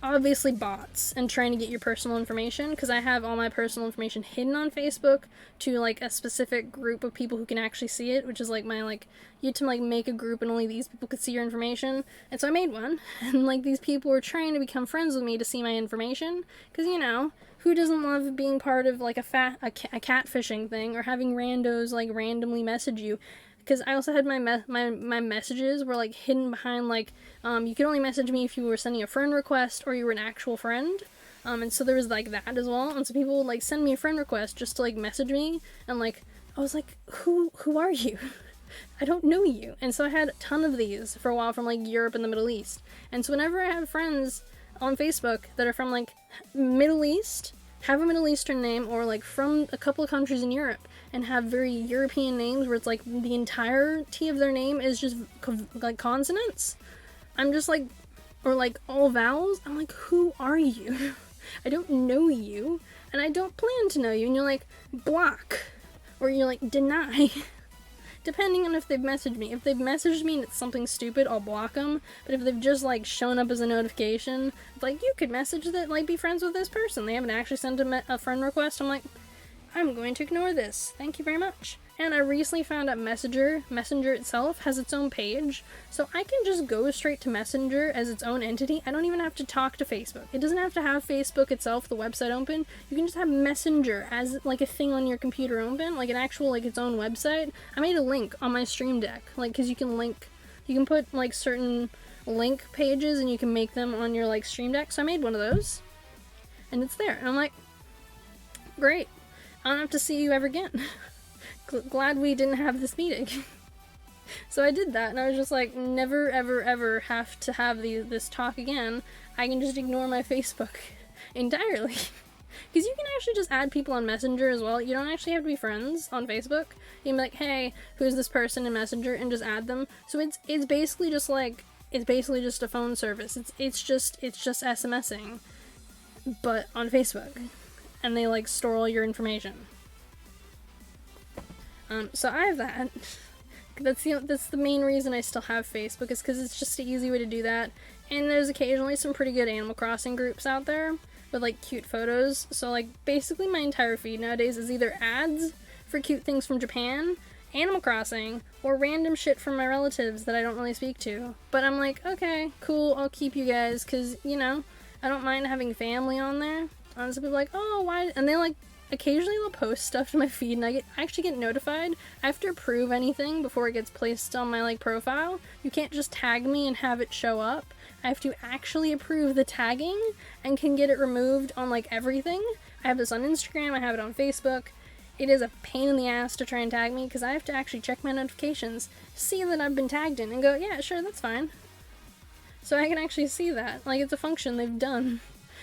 Speaker 1: obviously bots and trying to get your personal information, because I have all my personal information hidden on Facebook to, like, a specific group of people who can actually see it, which is, like, my, like, you had to, like, make a group and only these people could see your information, and so I made one, and, like, these people were trying to become friends with me to see my information, because, you know, who doesn't love being part of, like, a catfishing thing, or having randos, like, randomly message you? Because I also had my messages were, like, hidden behind, like, you could only message me if you were sending a friend request or you were an actual friend. And so there was, like, that as well. And so people would, like, send me a friend request just to, like, message me. And, like, I was like, who are you? I don't know you. And so I had a ton of these for a while from, like, Europe and the Middle East. And so whenever I have friends on Facebook that are from, like, Middle East, have a Middle Eastern name, or, like, from a couple of countries in Europe, and have very European names where it's, like, the entirety of their name is just, like, consonants, I'm just like, or, like, all vowels, I'm like, who are you? I don't know you, and I don't plan to know you, and you're like, block, or you're like, deny, depending on if they've messaged me. If they've messaged me and it's something stupid, I'll block them, but if they've just, like, shown up as a notification, like, you could message that, like, be friends with this person, they haven't actually sent a friend request, I'm like, I'm going to ignore this, thank you very much. And I recently found out Messenger itself has its own page, so I can just go straight to Messenger as its own entity. I don't even have to talk to Facebook. It doesn't have to have Facebook itself, the website open. You can just have Messenger as, like, a thing on your computer open, like an actual, like, its own website. I made a link on my Stream Deck, like, because you can put, like, certain link pages and you can make them on your, like, Stream Deck, so I made one of those. And it's there, and I'm like, great. I don't have to see you ever again. Glad we didn't have this meeting. So I did that, and I was just like, never, ever, ever have to have this talk again. I can just ignore my Facebook entirely. Because you can actually just add people on Messenger as well. You don't actually have to be friends on Facebook. You can be like, hey, who's this person in Messenger, and just add them. So it's basically just like, it's basically just a phone service. It's just SMSing, but on Facebook. And they, like, store all your information. So I have that. That's the main reason I still have Facebook, is because it's just an easy way to do that. And there's occasionally some pretty good Animal Crossing groups out there with, like, cute photos. So, like, basically my entire feed nowadays is either ads for cute things from Japan, Animal Crossing, or random shit from my relatives that I don't really speak to. But I'm like, okay, cool, I'll keep you guys, because, you know, I don't mind having family on there. And some people are like, oh, why? And they, like, occasionally they'll post stuff to my feed, and I actually get notified. I have to approve anything before it gets placed on my, like, profile. You can't just tag me and have it show up. I have to actually approve the tagging and can get it removed on, like, everything. I have this on Instagram, I have it on Facebook. It is a pain in the ass to try and tag me, because I have to actually check my notifications, see that I've been tagged in, and go, yeah, sure, that's fine. So I can actually see that. Like, it's a function they've done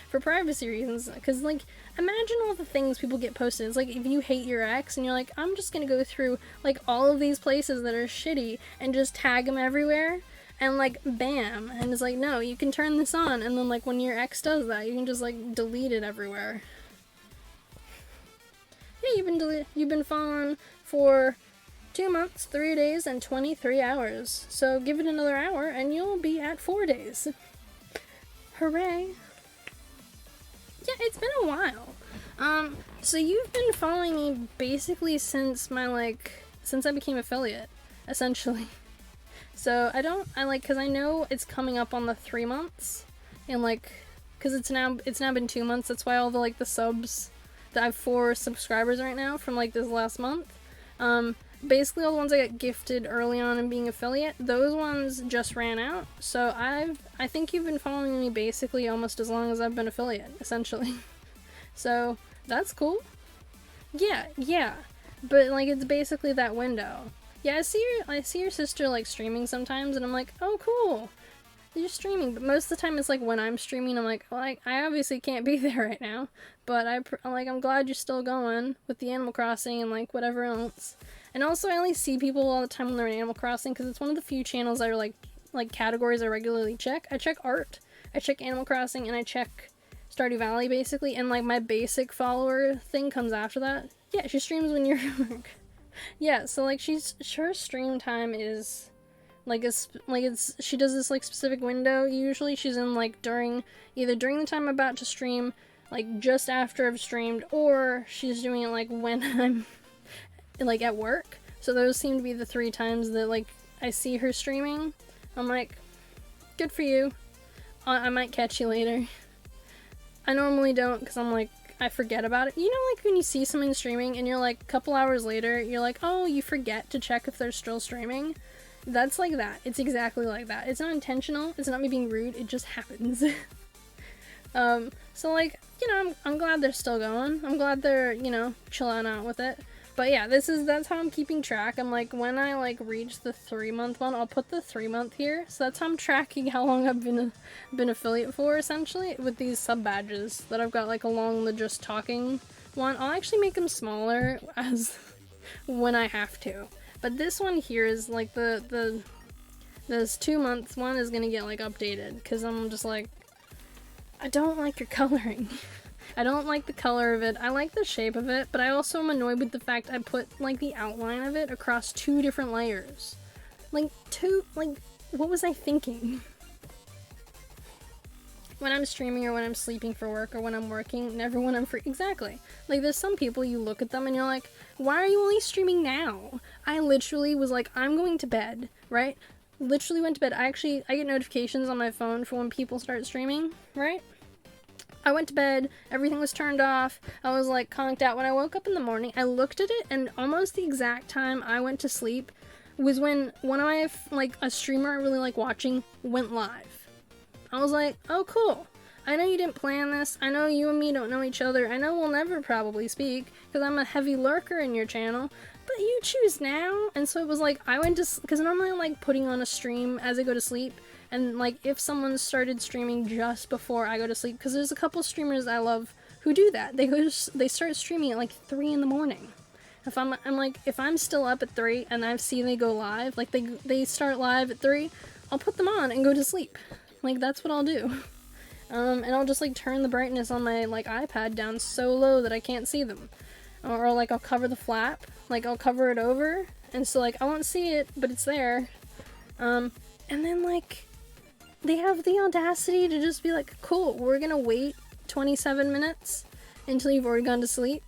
Speaker 1: for privacy reasons, because, like, imagine all the things people get posted. It's like, if you hate your ex and you're like, I'm just gonna go through, like, all of these places that are shitty and just tag them everywhere, and, like, bam, and it's like, no, you can turn this on, and then, like, when your ex does that, you can just, like, delete it everywhere. Yeah, you've been following for 2 months, 3 days, and 23 hours, so give it another hour and you'll be at 4 days. Hooray. Yeah, it's been a while. So you've been following me basically since since I became affiliate, essentially. So cause I know it's coming up on the 3 months, and cause it's now been 2 months, that's why all the subs, that I have 4 subscribers right now from this last month. Basically all the ones I got gifted early on in being affiliate, those ones just ran out. So I think you've been following me basically almost as long as I've been affiliate, essentially. So that's cool. Yeah. But it's basically that window. Yeah, I see your sister streaming sometimes, and I'm like, oh cool, you're streaming. But most of the time it's when I'm streaming, I'm like, well, I obviously can't be there right now, but I'm glad you're still going with the Animal Crossing and whatever else. And also I only see people all the time when they're in Animal Crossing because it's one of the few channels that are categories I regularly check. I check art, I check Animal Crossing, and I check Stardew Valley basically, and my basic follower thing comes after that. Yeah, she streams when you're at work. Yeah, so her stream time is she does this specific window. Usually she's in either during the time I'm about to stream, just after I've streamed, or she's doing it when I'm at work. So those seem to be the 3 times that I see her streaming. I'm like, good for you. I might catch you later. I normally don't, because I forget about it. You know, when you see someone streaming and you're a couple hours later, you're oh, you forget to check if they're still streaming. That's like that. It's exactly like that. It's not intentional. It's not me being rude. It just happens. So I'm glad they're still going. I'm glad they're, chilling out with it. But yeah, that's how I'm keeping track. I'm when I reach the 3-month one, I'll put the 3-month here. So that's how I'm tracking how long I've been affiliate for, essentially, with these sub badges that I've got along the just talking one. I'll actually make them smaller as when I have to. But this one here is this 2-month one is gonna get updated, because I'm just I don't like your coloring. I don't like the color of it. I like the shape of it, but I also am annoyed with the fact I put the outline of it across 2 different layers. What was I thinking? When I'm streaming, or when I'm sleeping for work, or when I'm working, never when I'm free. Exactly. There's some people, you look at them and you're why are you only streaming now? I literally was I'm going to bed, right? Literally went to bed. I get notifications on my phone for when people start streaming, right? I went to bed, everything was turned off, I was conked out. When I woke up in the morning, I looked at it, and almost the exact time I went to sleep was when one of my, a streamer I really watching went live. I was oh cool, I know you didn't plan this, I know you and me don't know each other, I know we'll never probably speak, because I'm a heavy lurker in your channel, but you choose now. And so it was I went to, because normally I'm putting on a stream as I go to sleep, and if someone started streaming just before I go to sleep, because there's a couple streamers I love who do that. They start streaming at 3 in the morning. If if I'm still up at 3 and I've seen they go live, they start live at 3, I'll put them on and go to sleep. That's what I'll do. And I'll just turn the brightness on my iPad down so low that I can't see them. Or I'll cover the flap, I'll cover it over, and so I won't see it, but it's there. And then they have the audacity to just be cool, we're gonna wait 27 minutes until you've already gone to sleep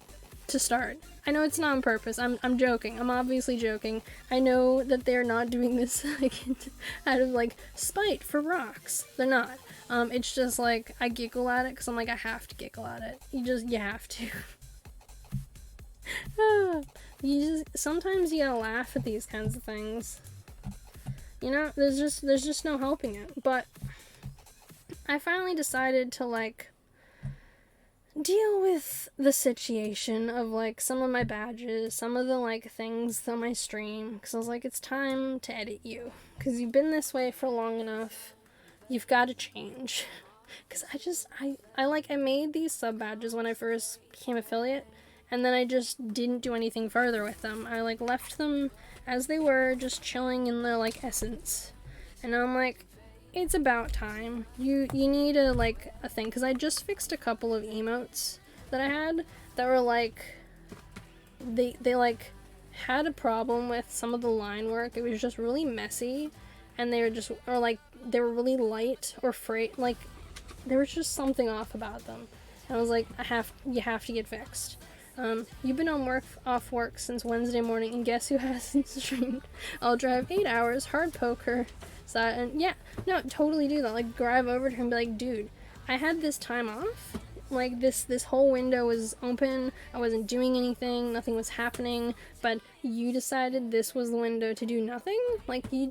Speaker 1: to start. I know it's not on purpose. I'm joking. I'm obviously joking. I know that they're not doing this out of spite for rocks. They're not. It's just I giggle at it because I'm I have to giggle at it. You have to. Sometimes you gotta laugh at these kinds of things. There's just no helping it. But I finally decided to deal with the situation of some of my badges, some of the things on my stream, because I was it's time to edit you, because you've been this way for long enough. You've got to change. Because I made these sub badges when I first became affiliate, and then I just didn't do anything further with them. I left them as they were, just chilling in their essence. And now I'm it's about time. You need a thing, because I just fixed a couple of emotes that I had that were they had a problem with some of the line work. It was just really messy, and they were just, or they were really light or frayed, there was just something off about them. And I was like, you have to get fixed. You've been off work since Wednesday morning, and guess who hasn't streamed? I'll drive 8 hours, hard poker. So, and yeah, no, totally do that. Like, drive over to her and be like, dude, I had this time off. Like, this whole window was open. I wasn't doing anything. Nothing was happening. But you decided this was the window to do nothing? Like, you need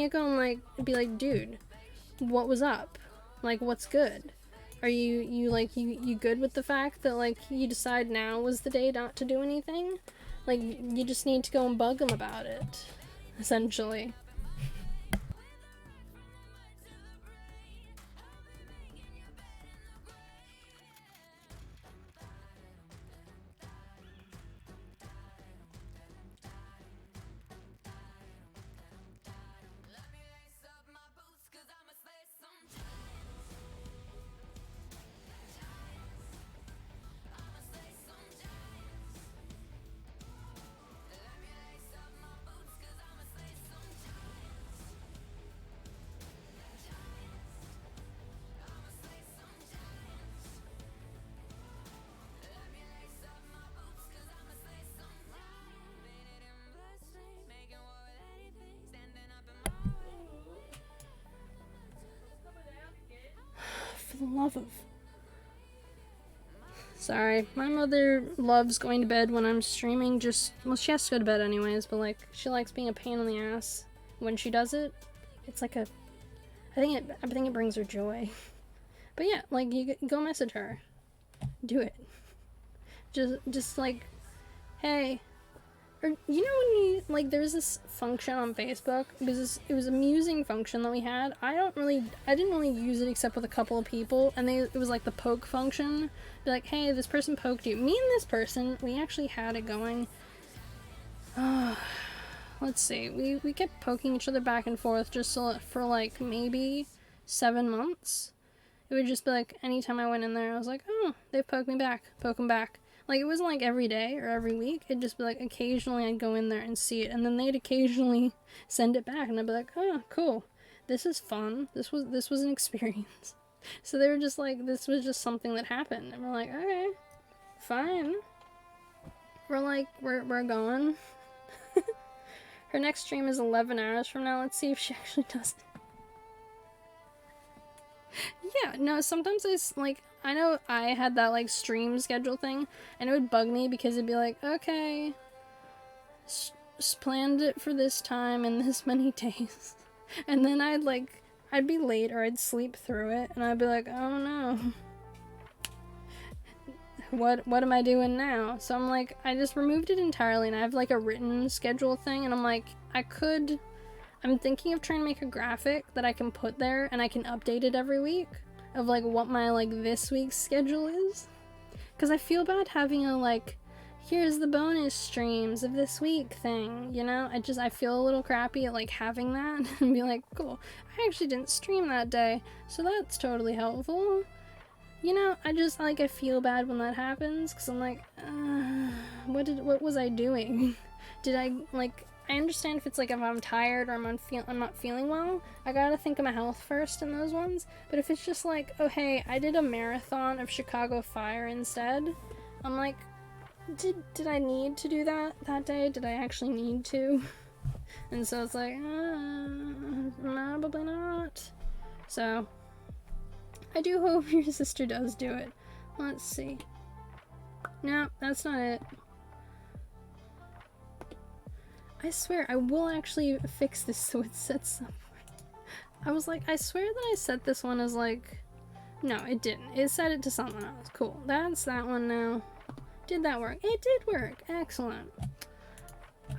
Speaker 1: to go and, like, be like, dude, what was up? Like, what's good? Are you good with the fact that, like, you decide now was the day not to do anything? Like, you just need to go and bug them about it, essentially. For the love of... Sorry, my mother loves going to bed when I'm streaming, well, she has to go to bed anyways, but, like, she likes being a pain in the ass when she does it. It's like I think it brings her joy. But yeah, like, you go message her. Do it. Just like, hey, or, you know, when you, like, there's this function on Facebook, it was a musing function that we had. I didn't really use it except with a couple of people, and it was like the poke function. Be like, hey, this person poked you. Me and this person, we actually had it going. Let's see, we kept poking each other back and forth just for like maybe 7 months. It would just be like, anytime I went in there, I was like, oh, they poked me back, poke them back. Like, it wasn't like every day or every week. It'd just be like, occasionally I'd go in there and see it, and then they'd occasionally send it back, and I'd be like, oh, cool. This is fun. This was an experience. So they were just like, this was just something that happened, and we're like, okay, fine. We're like, we're going. Her next stream is 11 hours from now. Let's see if she actually does it. Yeah, no, sometimes I know I had that, like, stream schedule thing, and it would bug me because it'd be like, okay, planned it for this time and this many days. And then I'd be late or I'd sleep through it, and I'd be like, oh no. What am I doing now? So I'm like, I just removed it entirely, and I have, like, a written schedule thing, and I'm like, I'm thinking of trying to make a graphic that I can put there, and I can update it every week of, like, what my, like, this week's schedule is. Because I feel bad having a, like, here's the bonus streams of this week thing, you know? I feel a little crappy at, like, having that and be like, cool, I actually didn't stream that day, so that's totally helpful. You know, I feel bad when that happens, because I'm like, what was I doing? Did I, like... I understand if it's like if I'm tired or I'm not feeling well, I gotta think of my health first in those ones. But if it's just like, oh hey, I did a marathon of Chicago Fire instead, I'm like, did I need to do that day? Did I actually need to? And so it's like, probably not. So, I do hope your sister does do it. Let's see. No, that's not it. I swear, I will actually fix this so it sets up. I was like, I swear that I set this one as like... No, it didn't. It set it to something else. Cool. That's that one now. Did that work? It did work. Excellent.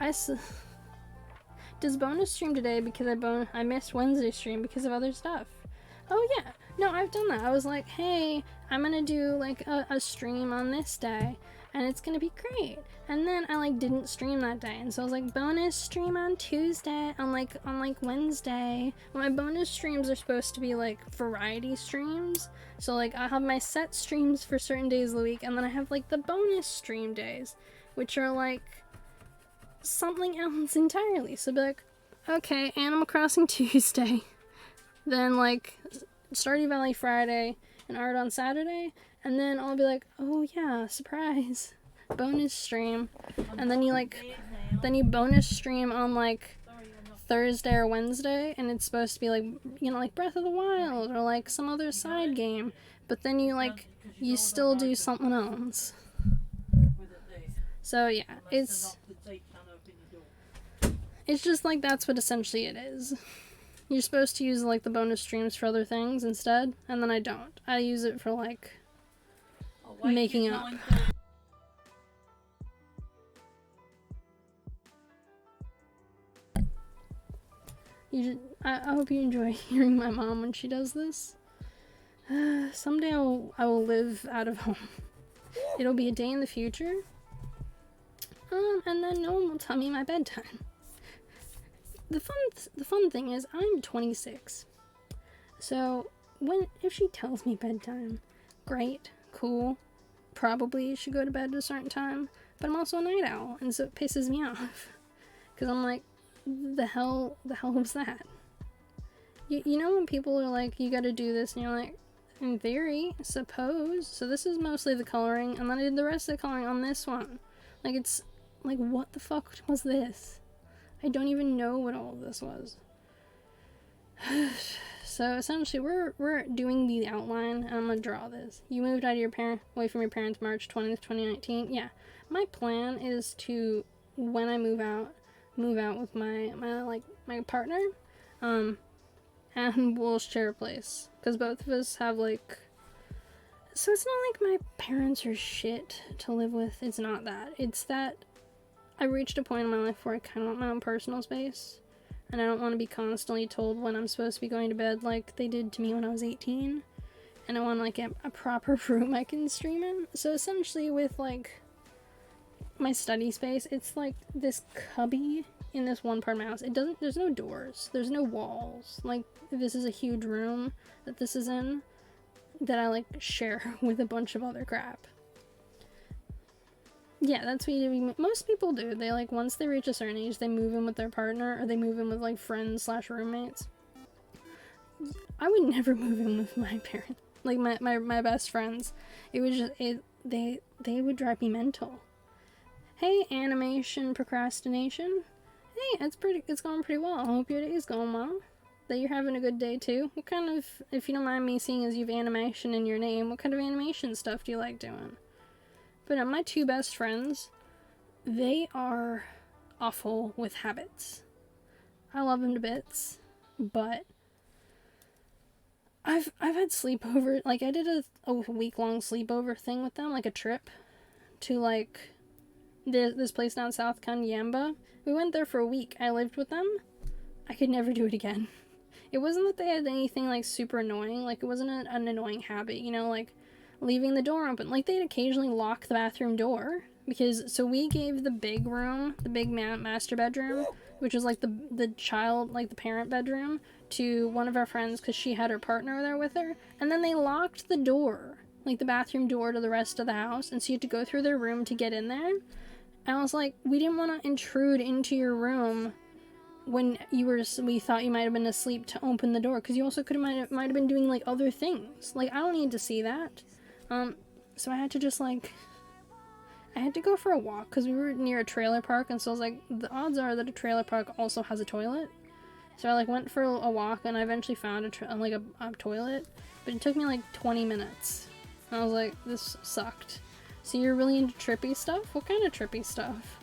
Speaker 1: Does bonus stream today because I missed Wednesday stream because of other stuff. Oh yeah. No, I've done that. I was like, hey, I'm gonna do like a stream on this day, and it's gonna be great. And then I like didn't stream that day, and so I was like, bonus stream on Tuesday, on like Wednesday. My bonus streams are supposed to be like variety streams, so like I have my set streams for certain days of the week, and then I have like the bonus stream days, which are like something else entirely. So be like, okay, Animal Crossing Tuesday, then like Stardew Valley Friday, an art on Saturday, and then I'll be like, oh yeah, surprise, bonus stream, and then you bonus stream on like Thursday or Wednesday, and it's supposed to be like, you know, like Breath of the Wild or like some other side game, but then you still do something else. So yeah, it's just like that's what essentially it is. You're supposed to use like the bonus streams for other things instead, and then I don't. I use it for like making up. I hope you enjoy hearing my mom when she does this. Someday I will live out of home. It'll be a day in the future. And then no one will tell me my bedtime. The fun thing is I'm 26. So if she tells me bedtime, great, cool. Probably should go to bed at a certain time, but I'm also a night owl, and so it pisses me off. Cause I'm like, the hell was that? You know when people are like, you gotta do this, and you're like, in theory, suppose. So this is mostly the coloring, and then I did the rest of the coloring on this one. Like, it's like, what the fuck was this? I don't even know what all of this was. So essentially, we're doing the outline, and I'm gonna draw this. You moved out of away from your parents March 20th, 2019. Yeah, my plan is to, when I move out with my partner, and we'll share a place, because both of us have like. So it's not like my parents are shit to live with. It's not that. It's that I reached a point in my life where I kind of want my own personal space, and I don't want to be constantly told when I'm supposed to be going to bed like they did to me when I was 18, and I want like a proper room I can stream in. So essentially with like my study space, it's like this cubby in this one part of my house. There's no doors, there's no walls. Like, this is a huge room that this is in that I like share with a bunch of other crap. Yeah, that's what most people do. They like, once they reach a certain age, they move in with their partner, or they move in with like friends / roommates. I would never move in with my parents, like my best friends. It was just they would drive me mental. Hey, animation procrastination. Hey, it's going pretty well. I hope your day is going well. That you're having a good day too. What kind of, if you don't mind me seeing as you have animation in your name, what kind of animation stuff do you like doing? But my two best friends, they are awful with habits. I love them to bits, but I've had sleepover, like I did a week-long sleepover thing with them, like a trip to like this place down south, Kanyamba. We went there for a week. I lived with them. I could never do it again. It wasn't that they had anything like super annoying, like it wasn't an annoying habit, you know, like leaving the door open. Like, they'd occasionally lock the bathroom door, because, so we gave the big room, the big master bedroom, which is like the child, like the parent bedroom, to one of our friends because she had her partner there with her, and then they locked the door, like the bathroom door, to the rest of the house, and so you had to go through their room to get in there. And I was like, we didn't want to intrude into your room when we thought you might have been asleep to open the door, because you also might have been doing like other things. Like, I don't need to see that. So I had to just like, I had to go for a walk because we were near a trailer park, and so I was like, the odds are that a trailer park also has a toilet. So I like went for a walk, and I eventually found a toilet, but it took me like 20 minutes. And I was like, this sucked. So you're really into trippy stuff? What kind of trippy stuff?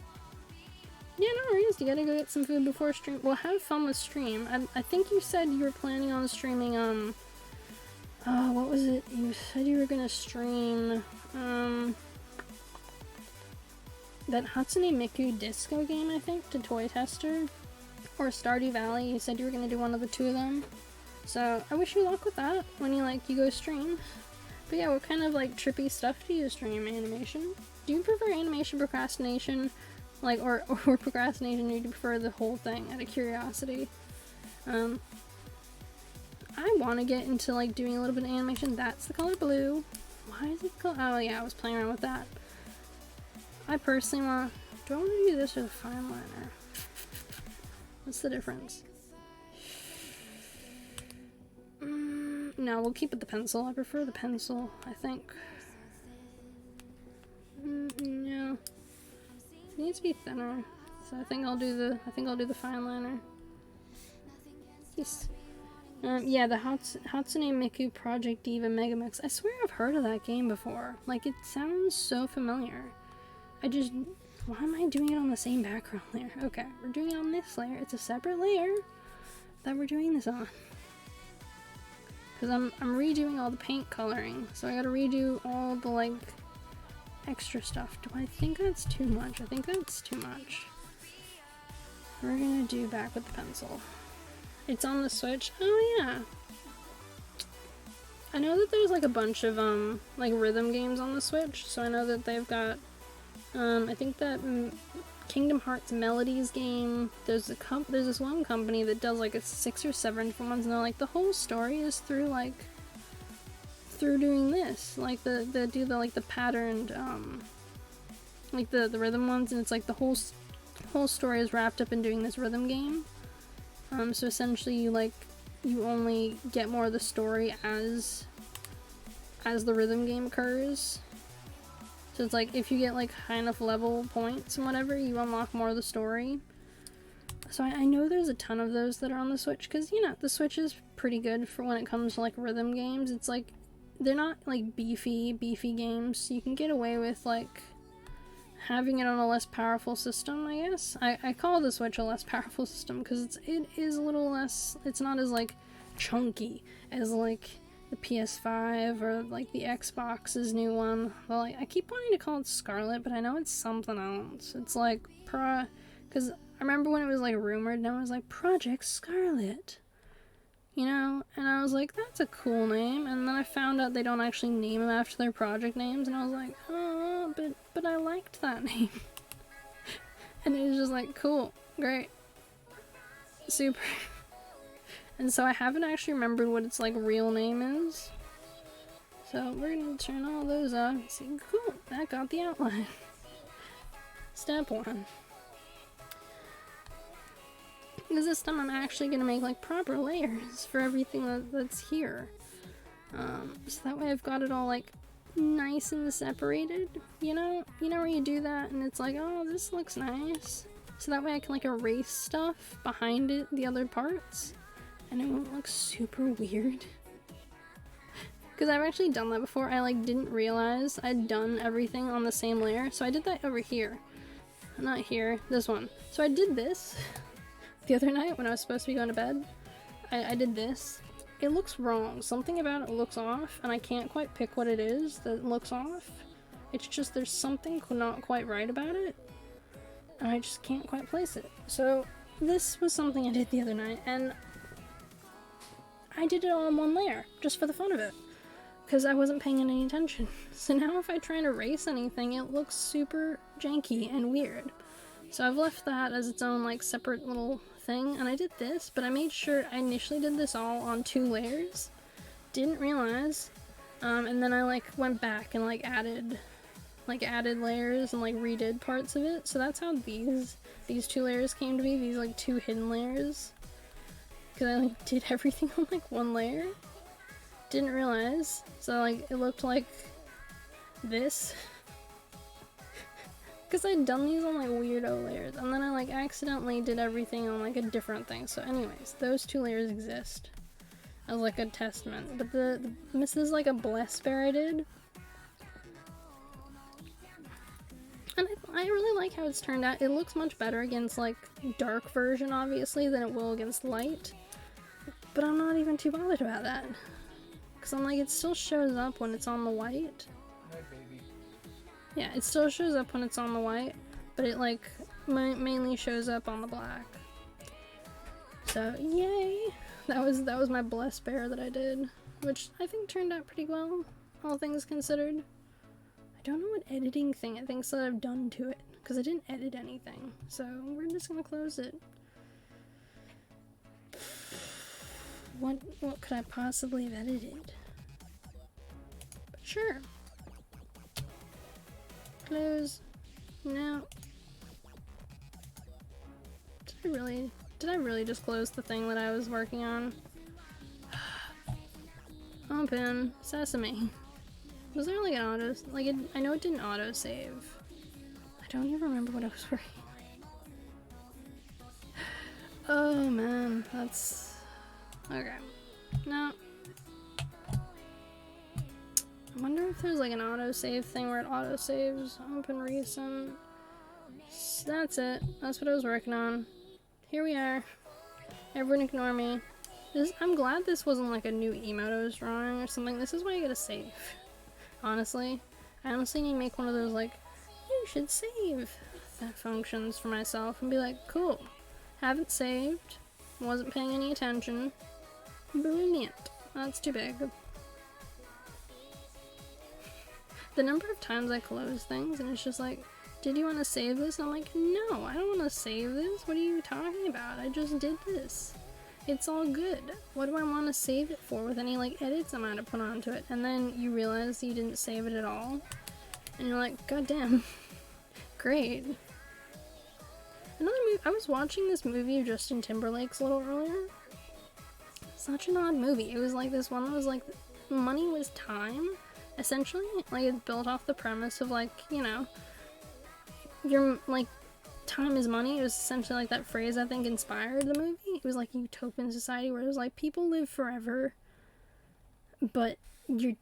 Speaker 1: Yeah, no worries. You gotta go get some food before stream. Well, have fun with stream. I think you said you were planning on streaming, what was it? You said you were gonna stream, that Hatsune Miku disco game, I think, to Toy Tester. Or Stardew Valley. You said you were gonna do one of the two of them. So, I wish you luck with that when you go stream. But yeah, what kind of, like, trippy stuff do you stream? Animation? Do you prefer animation procrastination? Like, or procrastination, or do you prefer the whole thing, out of curiosity? I want to get into, like, doing a little bit of animation. That's the color blue. Why is it oh yeah, I was playing around with that. I personally want, do I want to do this or the fine liner? What's the difference? No, we'll keep it the pencil. I prefer the pencil, I think. Yeah. It needs to be thinner. So I think I'll do the fine liner. Yes. Yeah, the Hatsune Miku Project Diva Megamix. I swear I've heard of that game before. Like, it sounds so familiar. Why am I doing it on the same background layer? Okay, we're doing it on this layer. It's a separate layer that we're doing this on. Because I'm redoing all the paint coloring. So I gotta redo all the, like, extra stuff. Do I think that's too much? I think that's too much. We're gonna do back with the pencil. It's on the Switch. Oh yeah. I know that there's like a bunch of like rhythm games on the Switch, so I know that they've got I think that Kingdom Hearts Melodies game. There's this one company that does like 6 or 7 different ones, and they're like the whole story is through doing this. Like the patterned like the rhythm ones, and it's like the whole story is wrapped up in doing this rhythm game. So essentially you only get more of the story as the rhythm game occurs. So it's like if you get like high enough level points and whatever, you unlock more of the story. So I know there's a ton of those that are on the Switch, because you know the Switch is pretty good for when it comes to like rhythm games. It's like they're not like beefy games, so you can get away with like having it on a less powerful system, I guess. I call the Switch a less powerful system because it is a little less, it's not as like chunky as like the PS5 or like the Xbox's new one. Well, I keep wanting to call it Scarlet, but I know it's something else. It's like because I remember when it was like rumored and I was like, Project Scarlet, you know, and I was like, that's a cool name, and then I found out they don't actually name them after their project names, and I was like, oh, but I liked that name. And it was just like, cool, great, super. And so I haven't actually remembered what its like real name is, so we're gonna turn all those off and see. Cool, that got the outline. Step 1. Because this time I'm actually going to make like proper layers for everything that's here. So that way I've got it all like nice and separated, you know where you do that and it's like, oh, this looks nice. So that way I can like erase stuff behind it, the other parts, and it won't look super weird. Because I've actually done that before. I like didn't realize I'd done everything on the same layer. So I did that over here. Not here, this one. So I did this the other night when I was supposed to be going to bed. I did this. It looks wrong. Something about it looks off, and I can't quite pick what it is that looks off. It's just there's something not quite right about it, and I just can't quite place it. So this was something I did the other night, and I did it all in one layer, just for the fun of it, because I wasn't paying any attention. So now if I try and erase anything, it looks super janky and weird. So I've left that as its own like separate little thing, and I did this, but I made sure I initially did this all on 2 layers. Didn't realize, and then I like went back and like added layers and like redid parts of it. So that's how these 2 layers came to be, these like 2 hidden layers. Because I like did everything on like 1 layer. Didn't realize, so like it looked like this. Because I'd done these on like weirdo layers, and then I like accidentally did everything on like a different thing. So anyways, those 2 layers exist as like a testament. But this is like a bless bear I did. And I really like how it's turned out. It looks much better against like dark version obviously than it will against light. But I'm not even too bothered about that. Because I'm like, it still shows up when it's on the white. Yeah, it still shows up when it's on the white, but it like mainly shows up on the black. So yay! That was my blessed bear that I did, which I think turned out pretty well, all things considered. I don't know what editing thing it thinks that I've done to it, because I didn't edit anything. So we're just gonna close it. What could I possibly have edited? But sure. Close. No. Did I really just close the thing that I was working on? Open. Sesame. Was there like an auto, like I know it didn't auto save. I don't even remember what I was working. Oh man, that's okay. No. I wonder if there's like an auto save thing where it auto saves. Open recent. That's it. That's what I was working on. Here we are. Everyone ignore me. I'm glad this wasn't like a new emote I was drawing or something. This is why I gotta save. Honestly. I honestly need to make one of those like, you should save that functions for myself and be like, cool. Haven't saved. Wasn't paying any attention. Brilliant. That's too big. The number of times I close things and it's just like, did you want to save this? And I'm like, no, I don't want to save this. What are you talking about? I just did this. It's all good. What do I want to save it for with any like edits I might have put onto it? And then you realize you didn't save it at all. And you're like, god damn. Great. Another movie, I was watching this movie of Justin Timberlake's a little earlier. Such an odd movie. It was like this one that was like, money was time, essentially. Like, it's built off the premise of like, you know, your, like, time is money. It was essentially like that phrase I think inspired the movie. It was like a utopian society where it was like, people live forever, but your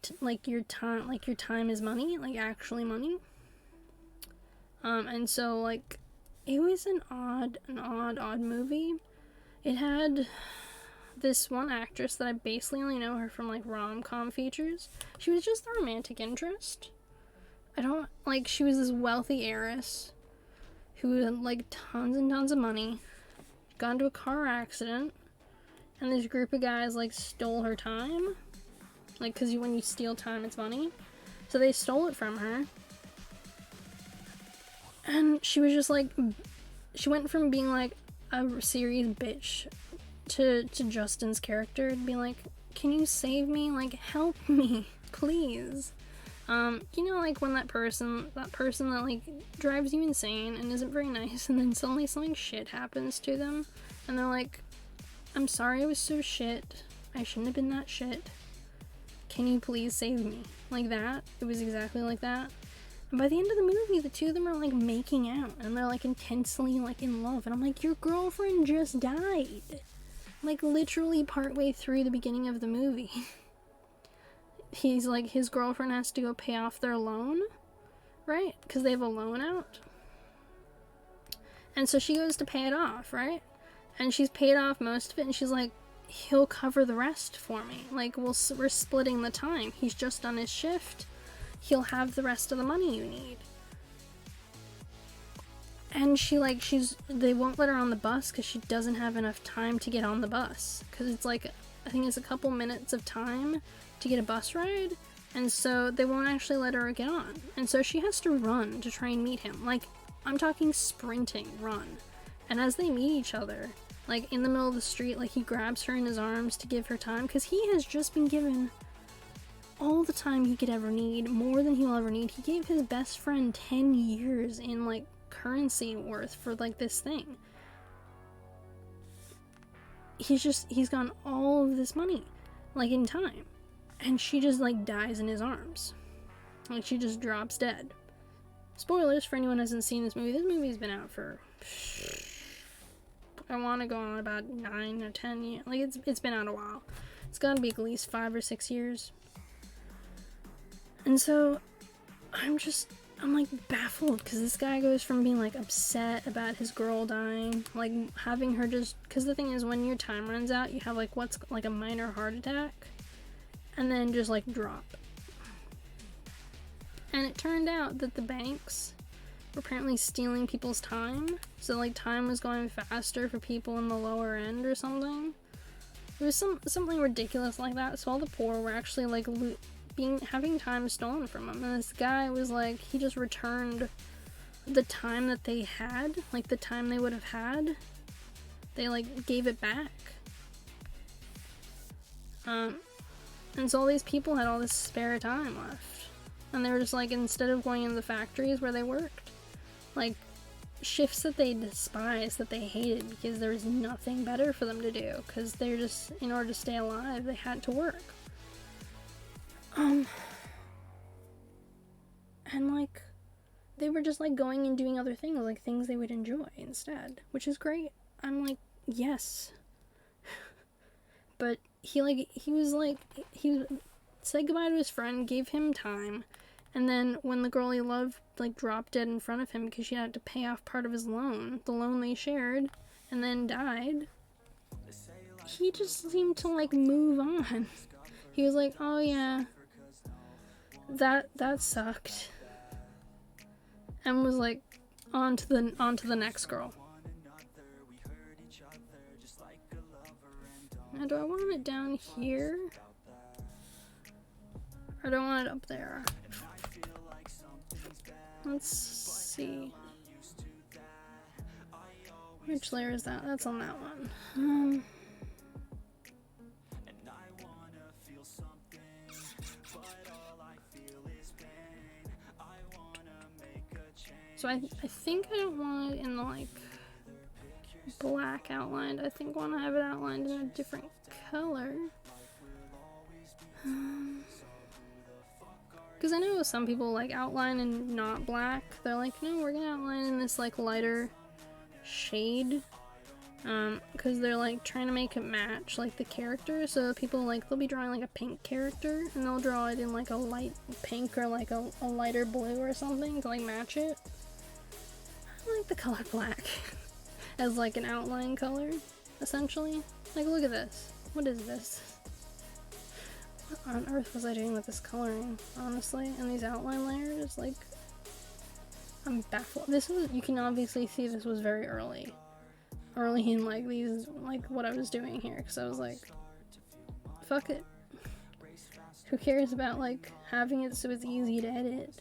Speaker 1: time is money, like actually money. And so like, it was an odd movie. It had this one actress that I basically only know her from like rom-com features. She was just the romantic interest. She was this wealthy heiress who had like tons and tons of money, got into a car accident, and this group of guys like stole her time. Like, cause when you steal time, it's money. So they stole it from her. And she was just like, she went from being like a serious bitch to Justin's character and being like, can you save me? Like, help me, please. You know, like when that person that like drives you insane and isn't very nice, and then suddenly something shit happens to them, and they're like, I'm sorry I was so shit. I shouldn't have been that shit. Can you please save me? Like that. It was exactly like that. And by the end of the movie, the two of them are like making out, and they're like intensely like in love, and I'm like, your girlfriend just died. Like literally partway through the beginning of the movie. He's like, his girlfriend has to go pay off their loan, right? Because they have a loan out. And so she goes to pay it off, right? And she's paid off most of it, and she's like, he'll cover the rest for me. Like, we're splitting the time. He's just done his shift. He'll have the rest of the money you need. And they won't let her on the bus because she doesn't have enough time to get on the bus. Because it's like, I think it's a couple minutes of time to get a bus ride, and so they won't actually let her get on. And so she has to run to try and meet him. Like, I'm talking sprinting, run. And as they meet each other, like in the middle of the street, like he grabs her in his arms to give her time, because he has just been given all the time he could ever need, more than he'll ever need. He gave his best friend 10 years in like currency worth for like this thing. He's gotten all of this money, like in time. And she just like dies in his arms. Like she just drops dead. Spoilers for anyone who hasn't seen this movie. This movie's been out for, I want to go on about 9 or 10 years. Like it's been out a while. It's gotta be at least 5 or 6 years. And so I'm like baffled, because this guy goes from being like upset about his girl dying, like having her just, because the thing is, when your time runs out, you have like what's like a minor heart attack, and then just like drop. And it turned out that the banks were apparently stealing people's time, so like time was going faster for people in the lower end or something. It was something ridiculous like that. So all the poor were actually like having time stolen from them, and this guy was like, he just returned the time that they had, like the time they would have had. They like gave it back. And so all these people had all this spare time left, and they were just like, instead of going into the factories where they worked, like shifts that they despised, that they hated, because there was nothing better for them to do, because they're just, in order to stay alive, they had to work. And like, they were just like going and doing other things, like things they would enjoy instead, which is great. I'm like, yes. But he said goodbye to his friend, gave him time, and then when the girl he loved like dropped dead in front of him because she had to pay off part of his loan, the loan they shared, and then died, he just seemed to like move on. He was like, oh yeah, that sucked, and was like on to the next girl. Now, do I want it down here? I don't want it up there. Let's see. Which layer is that? That's on that one. So I think I don't want it in the like black outlined. I think I want to have it outlined in a different color. Because I know some people like outline and not black. They're like, no, we're gonna outline in this like lighter shade. Because they're like trying to make it match like the character. So people like, they'll be drawing like a pink character and they'll draw it in like a light pink or like a lighter blue or something to like match it. I like the color black as like an outline color, essentially. Like, look at this. What is this? What on earth was I doing with this coloring, honestly? And these outline layers, like, I'm baffled. This was, you can obviously see this was very early in like these, like what I was doing here, because I was like, fuck it. Who cares about like having it so it's easy to edit?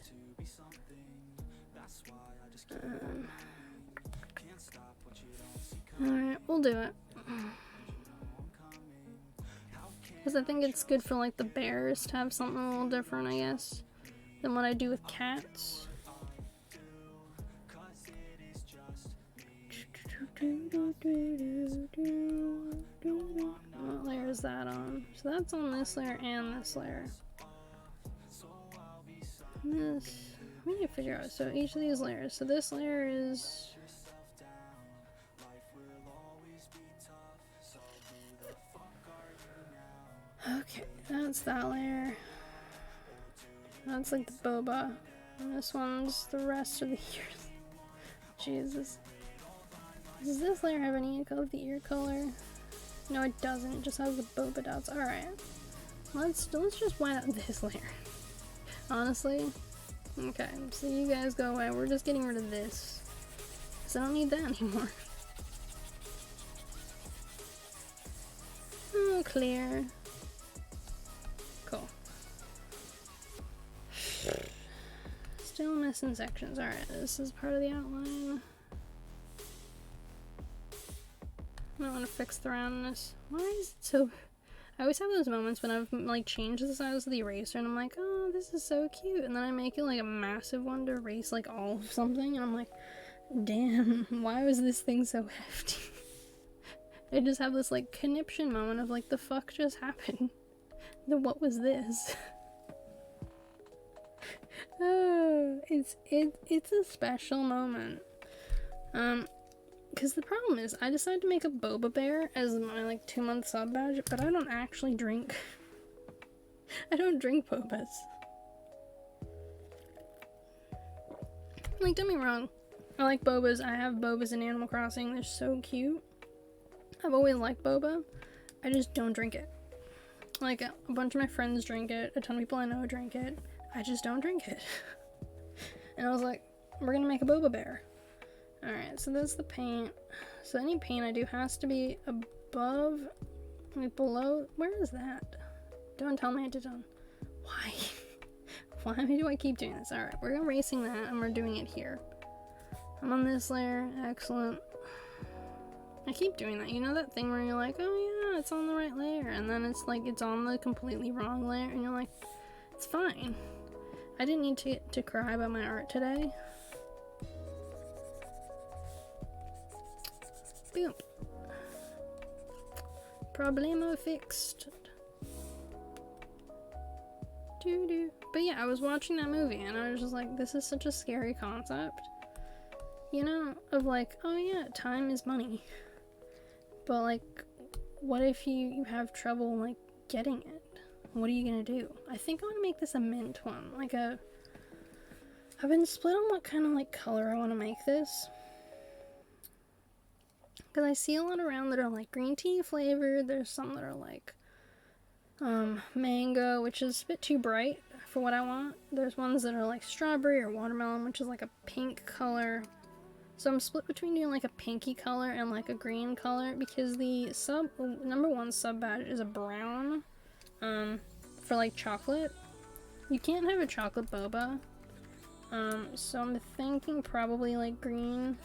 Speaker 1: Alright, we'll do it. Because I think it's good for like the bears to have something a little different, I guess, than what I do with cats. What layer is that on? So that's on this layer and this layer. And this, we need to figure out, so each of these layers, so this layer is, okay, that's that layer. That's like the boba. And this one's the rest of the ears. Jesus. Does this layer have any of the ear color? No, it doesn't. It just has the boba dots. Alright. Let's just white out this layer. Honestly. Okay, so you guys go away. We're just getting rid of this. Because I don't need that anymore. Oh, clear. Cool. Still missing sections. Alright, this is part of the outline. I want to fix the roundness. Why is it so... I always have those moments when I've like changed the size of the eraser and I'm like, oh, this is so cute. And then I make it like a massive one to erase like all of something. And I'm like, damn, why was this thing so hefty? I just have this like conniption moment of like, the fuck just happened? What was this? Oh, it's a special moment. Because the problem is, I decided to make a boba bear as my like 2-month sub badge, but I don't actually drink. I don't drink bobas. Like, don't get me wrong, I like bobas. I have bobas in Animal Crossing. They're so cute. I've always liked boba. I just don't drink it. Like, a bunch of my friends drink it. A ton of people I know drink it. I just don't drink it. And I was like, we're gonna make a boba bear. Alright, so that's the paint. So any paint I do has to be above, like below. Where is that? Don't tell me I did on. Why? Why do I keep doing this? Alright, we're erasing that and we're doing it here. I'm on this layer. Excellent. I keep doing that. You know that thing where you're like, oh yeah, it's on the right layer. And then it's like, it's on the completely wrong layer. And you're like, it's fine. I didn't need to cry about my art today. Boom. Problemo fixed. But yeah, I was watching that movie and I was just like, this is such a scary concept. You know, of like, oh yeah, time is money. But like, what if you have trouble like getting it? What are you gonna do? I think I want to make this a mint one. Like a... I've been split on what kind of like color I want to make this. Because I see a lot around that are like green tea flavored. There's some that are like mango, which is a bit too bright for what I want. There's ones that are like strawberry or watermelon, which is like a pink color. So I'm split between doing like a pinky color and like a green color because the number one sub badge is a brown for like chocolate. You can't have a chocolate boba. So I'm thinking probably like green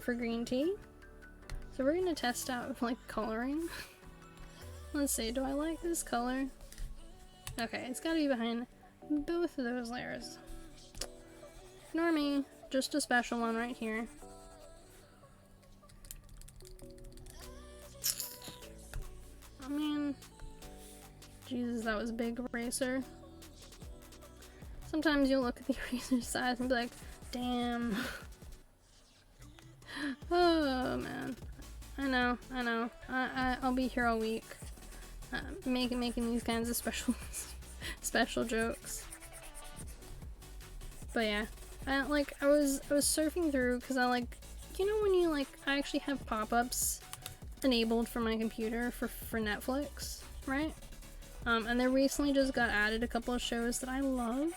Speaker 1: for green tea. So we're gonna test out like coloring. Let's see, do I like this color? Okay, it's gotta be behind both of those layers. Ignore me, just a special one right here. I mean, Jesus, that was a big eraser. Sometimes you'll look at the eraser size and be like, damn. Oh man. I know. I'll be here all week. Making these kinds of special jokes. But yeah. I was surfing through because I like, you know when you like, I actually have pop-ups enabled for my computer for Netflix, right? And they recently just got added a couple of shows that I love,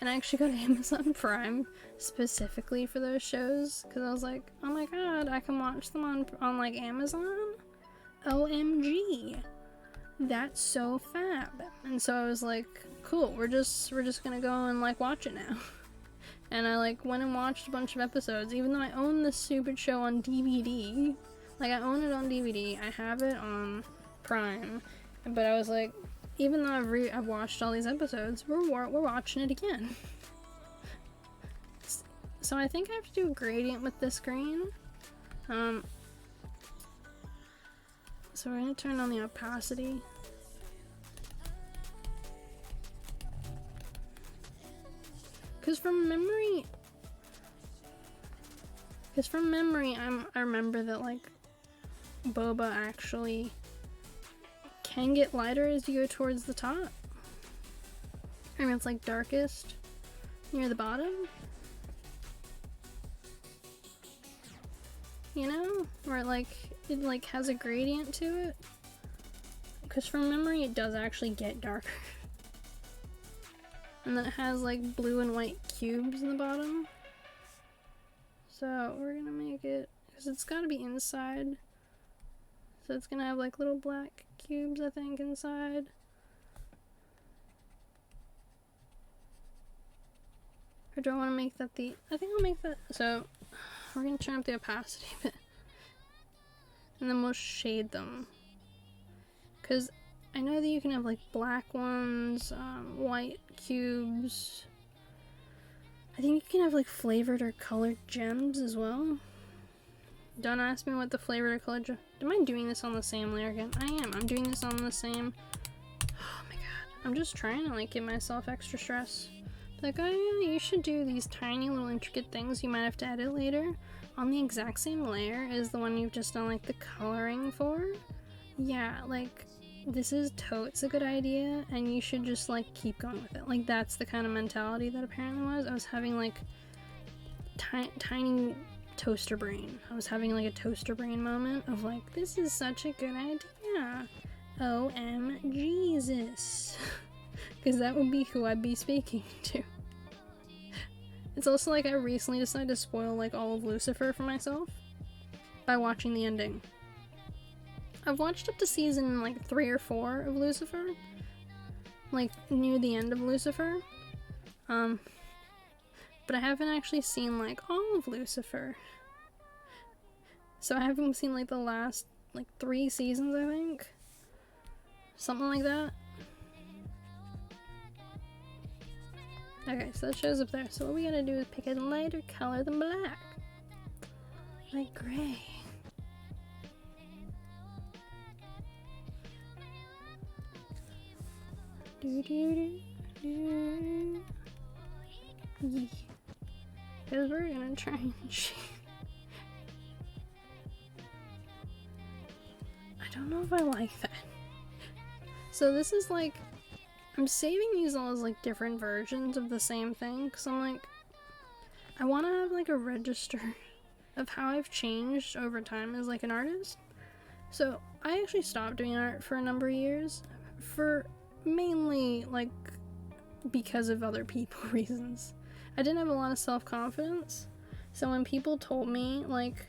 Speaker 1: and I actually got Amazon Prime specifically for those shows because I was like, oh my god, I can watch them on like Amazon? OMG, that's so fab. And so I was like, cool, we're just gonna go and like watch it now. And I like went and watched a bunch of episodes, even though I own this stupid show on DVD. Like I own it on DVD, I have it on Prime, but I was like, even though I've watched all these episodes, we're watching it again. So I think I have to do a gradient with this green. So we're gonna turn on the opacity. Because from memory, I remember that like boba actually can get lighter as you go towards the top. I mean, it's like darkest near the bottom. You know, where it like has a gradient to it. Because from memory, it does actually get darker. And then it has like blue and white cubes in the bottom. So we're gonna make it, because it's gotta be inside. So it's gonna have like little black cubes, I think, inside. Or do I want to make that I think I'll make that, so we're gonna turn up the opacity a bit. And then we'll shade them. Because I know that you can have like black ones, white cubes. I think you can have like flavored or colored gems as well. Don't ask me what the flavored or colored gem. Am I doing this on the same layer again? I am. I'm doing this on the same. Oh my god. I'm just trying to like give myself extra stress. Like, oh yeah, you should do these tiny little intricate things you might have to edit later on the exact same layer as the one you've just done like the coloring for. Yeah, like this is totes a good idea and you should just like keep going with it. Like that's the kind of mentality that apparently was. I was having like tiny toaster brain. I was having like a toaster brain moment of like, this is such a good idea. OMGesus. Because that would be who I'd be speaking to. It's also like I recently decided to spoil like all of Lucifer for myself by watching the ending. I've watched up to season like 3 or 4 of Lucifer, like near the end of Lucifer, but I haven't actually seen like all of Lucifer. So I haven't seen like the last like 3 seasons, I think, something like that. Okay, so that shows up there. So what we gotta do is pick a lighter color than black, like gray. Because we're gonna try and I don't know if I like that. So this is like, I'm saving these all as like different versions of the same thing, because I'm like, I want to have like a register of how I've changed over time as like an artist. So I actually stopped doing art for a number of years, for mainly like because of other people reasons. I didn't have a lot of self-confidence, so when people told me like,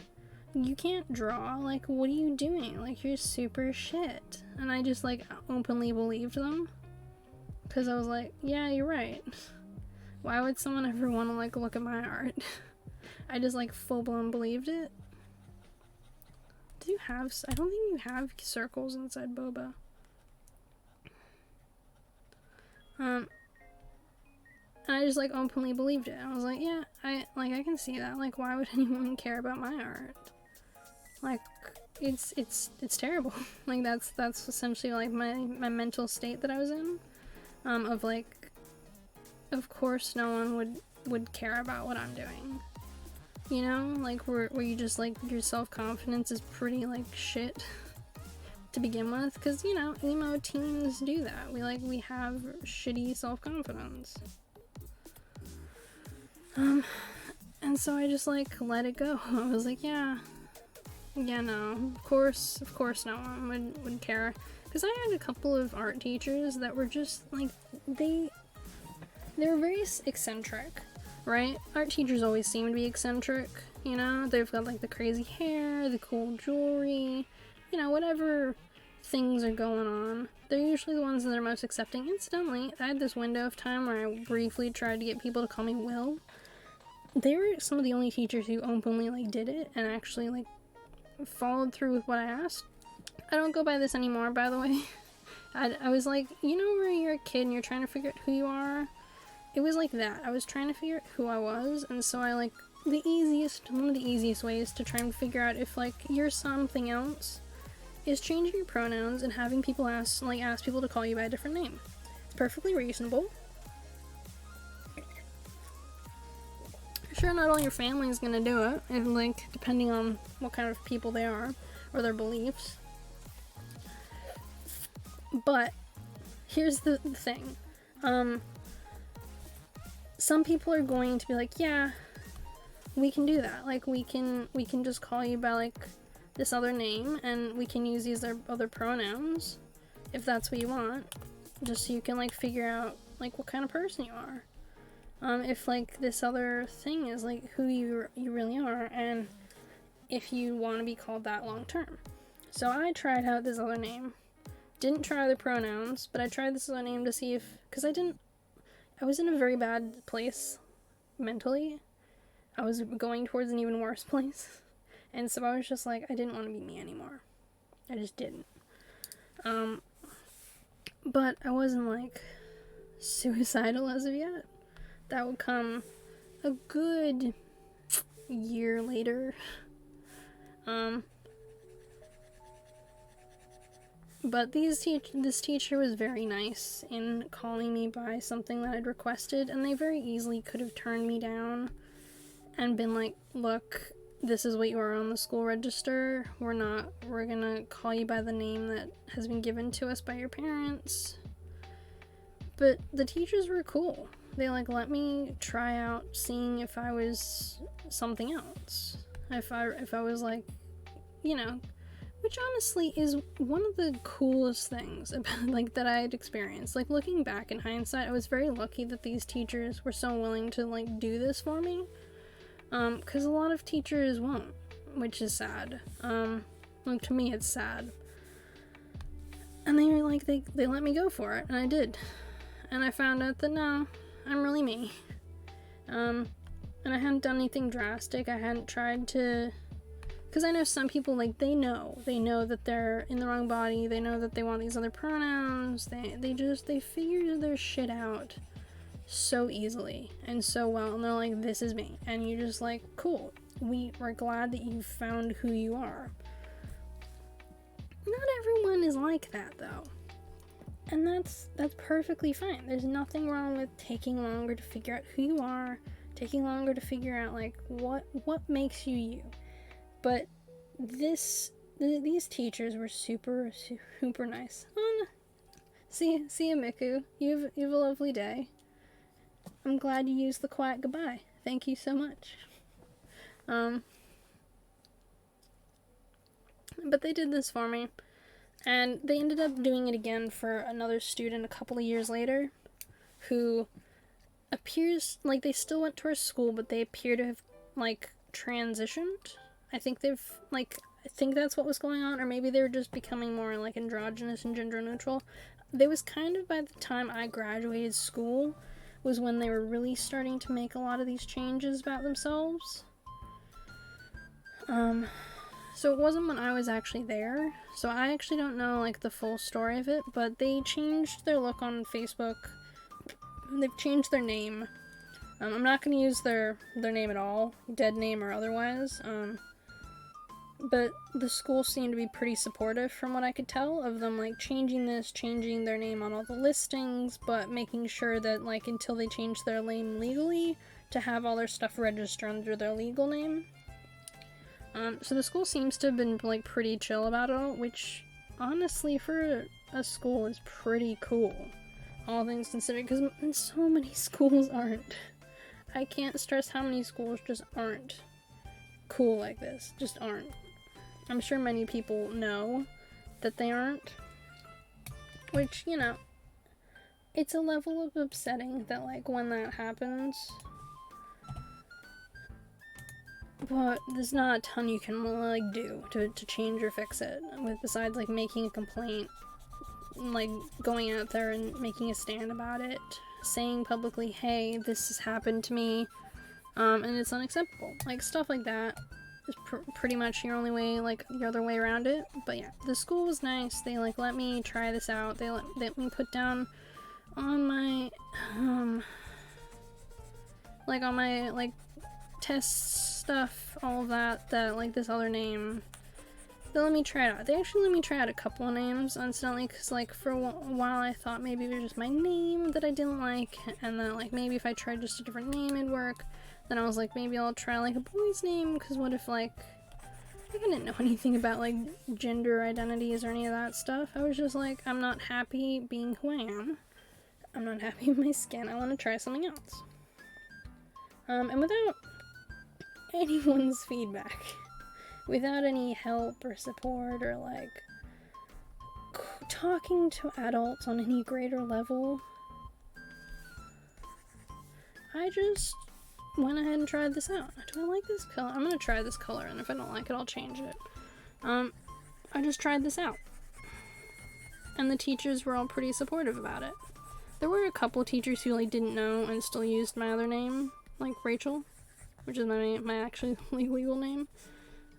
Speaker 1: you can't draw, like what are you doing, like you're super shit, and I just like openly believed them, because I was like, yeah, you're right. Why would someone ever want to like look at my art? I just like full-blown believed it. Do you have, I don't think you have circles inside boba. And I just like openly believed it. I was like, yeah, I can see that. Like, why would anyone care about my art? Like, it's terrible. Like that's essentially like my mental state that I was in. Of like, of course no one would care about what I'm doing. You know, like where you just like, your self-confidence is pretty like shit to begin with, because you know, emo teens do that. We have shitty self-confidence. And so I just like let it go. I was like, yeah, no, of course no one would care. Because I had a couple of art teachers that were just like, they were very eccentric, right? Art teachers always seem to be eccentric, you know? They've got like the crazy hair, the cool jewelry, you know, whatever things are going on. They're usually the ones that are most accepting. Incidentally, I had this window of time where I briefly tried to get people to call me Will. They were some of the only teachers who openly like did it and actually like followed through with what I asked. I don't go by this anymore, by the way. I was like, you know where you're a kid and you're trying to figure out who you are? It was like that. I was trying to figure out who I was, and so I like, one of the easiest ways to try and figure out if like you're something else is changing your pronouns and having people ask people to call you by a different name. It's perfectly reasonable. Sure, not all your family is gonna do it, and like, depending on what kind of people they are, or their beliefs. But, here's the thing. Some people are going to be like, yeah, we can do that. Like, we can just call you by, like, this other name, and we can use these other pronouns, if that's what you want, just so you can, like, figure out, like, what kind of person you are. If like this other thing is like who you really are, and if you want to be called that long term. So I tried out this other name. Didn't try the pronouns, but I tried this other name to see if, because I was in a very bad place mentally. I was going towards an even worse place. And so I was just like, I didn't want to be me anymore. I just didn't. But I wasn't like suicidal as of yet. That would come a good year later. But this teacher was very nice in calling me by something that I'd requested, and they very easily could have turned me down and been like, look, this is what you are on the school register. We're gonna call you by the name that has been given to us by your parents. But the teachers were cool. They like let me try out seeing if I was something else. If I was like, you know, which honestly is one of the coolest things about like that I had experienced. Like, looking back in hindsight, I was very lucky that these teachers were so willing to like do this for me. Cause a lot of teachers won't, which is sad. Like, to me it's sad. And they were like, they let me go for it, and I did. And I found out that no, I'm really me. And I hadn't done anything drastic. I hadn't tried to, because I know some people, like, they know that they're in the wrong body. They know that they want these other pronouns. They figure their shit out so easily and so well. And they're like, this is me. And you're just like, cool. We're glad that you found who you are. Not everyone is like that, though. And that's perfectly fine. There's nothing wrong with taking longer to figure out who you are, taking longer to figure out like what makes you you. But these teachers were super nice. See you, Miku. You've a lovely day. I'm glad you used the quiet goodbye. Thank you so much. But they did this for me, and they ended up doing it again for another student a couple of years later, who appears like they still went to our school, but they appear to have like transitioned. I think that's what was going on, or maybe they were just becoming more like androgynous and gender neutral. They was kind of by the time I graduated school was when they were really starting to make a lot of these changes about themselves. So it wasn't when I was actually there, so I actually don't know like the full story of it, but they changed their look on Facebook. They've changed their name. I'm not going to use their name at all, dead name or otherwise, but the school seemed to be pretty supportive from what I could tell of them like changing their name on all the listings, but making sure that like until they change their name legally to have all their stuff registered under their legal name. So the school seems to have been like pretty chill about it, which honestly for a school is pretty cool, all things considered, because so many schools aren't. I can't stress how many schools just aren't cool like this, just aren't. I'm sure many people know that they aren't, which, you know, it's a level of upsetting that like when that happens. But there's not a ton you can like do to change or fix it, besides like making a complaint, like going out there and making a stand about it, saying publicly, hey, this has happened to me, and it's unacceptable. Like stuff like that is pretty much your only way, like the other way around it. But yeah, the school was nice. They like let me try this out. They let me put down on my like test stuff, all of that like this other name. They let me try it out. They actually let me try out a couple of names incidentally, because like for a while I thought maybe it was just my name that I didn't like, and that like maybe if I tried just a different name it'd work. Then I was like, maybe I'll try like a boy's name, because what if like I didn't know anything about like gender identities or any of that stuff. I was just like, I'm not happy being who I am. I'm not happy with my skin. I want to try something else. And without anyone's feedback, without any help or support or like talking to adults on any greater level, I just went ahead and tried this out. Do I like this color? I'm gonna try this color, and if I don't like it, I'll change it. I just tried this out, and the teachers were all pretty supportive about it. There were a couple of teachers who like didn't know and still used my other name, like Rachel, which is my actually legal name.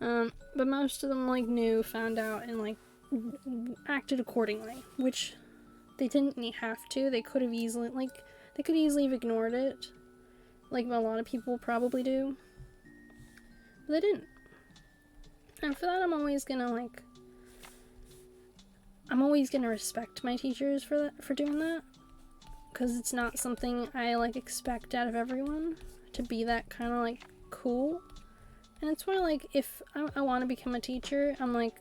Speaker 1: But most of them like knew, found out, and like acted accordingly, which they didn't have to. They could have easily have ignored it, like a lot of people probably do. But they didn't. And for that, I'm always gonna respect my teachers for doing that, because it's not something I like expect out of everyone, to be that kind of like cool. And it's why like if I want to become a teacher, I'm like,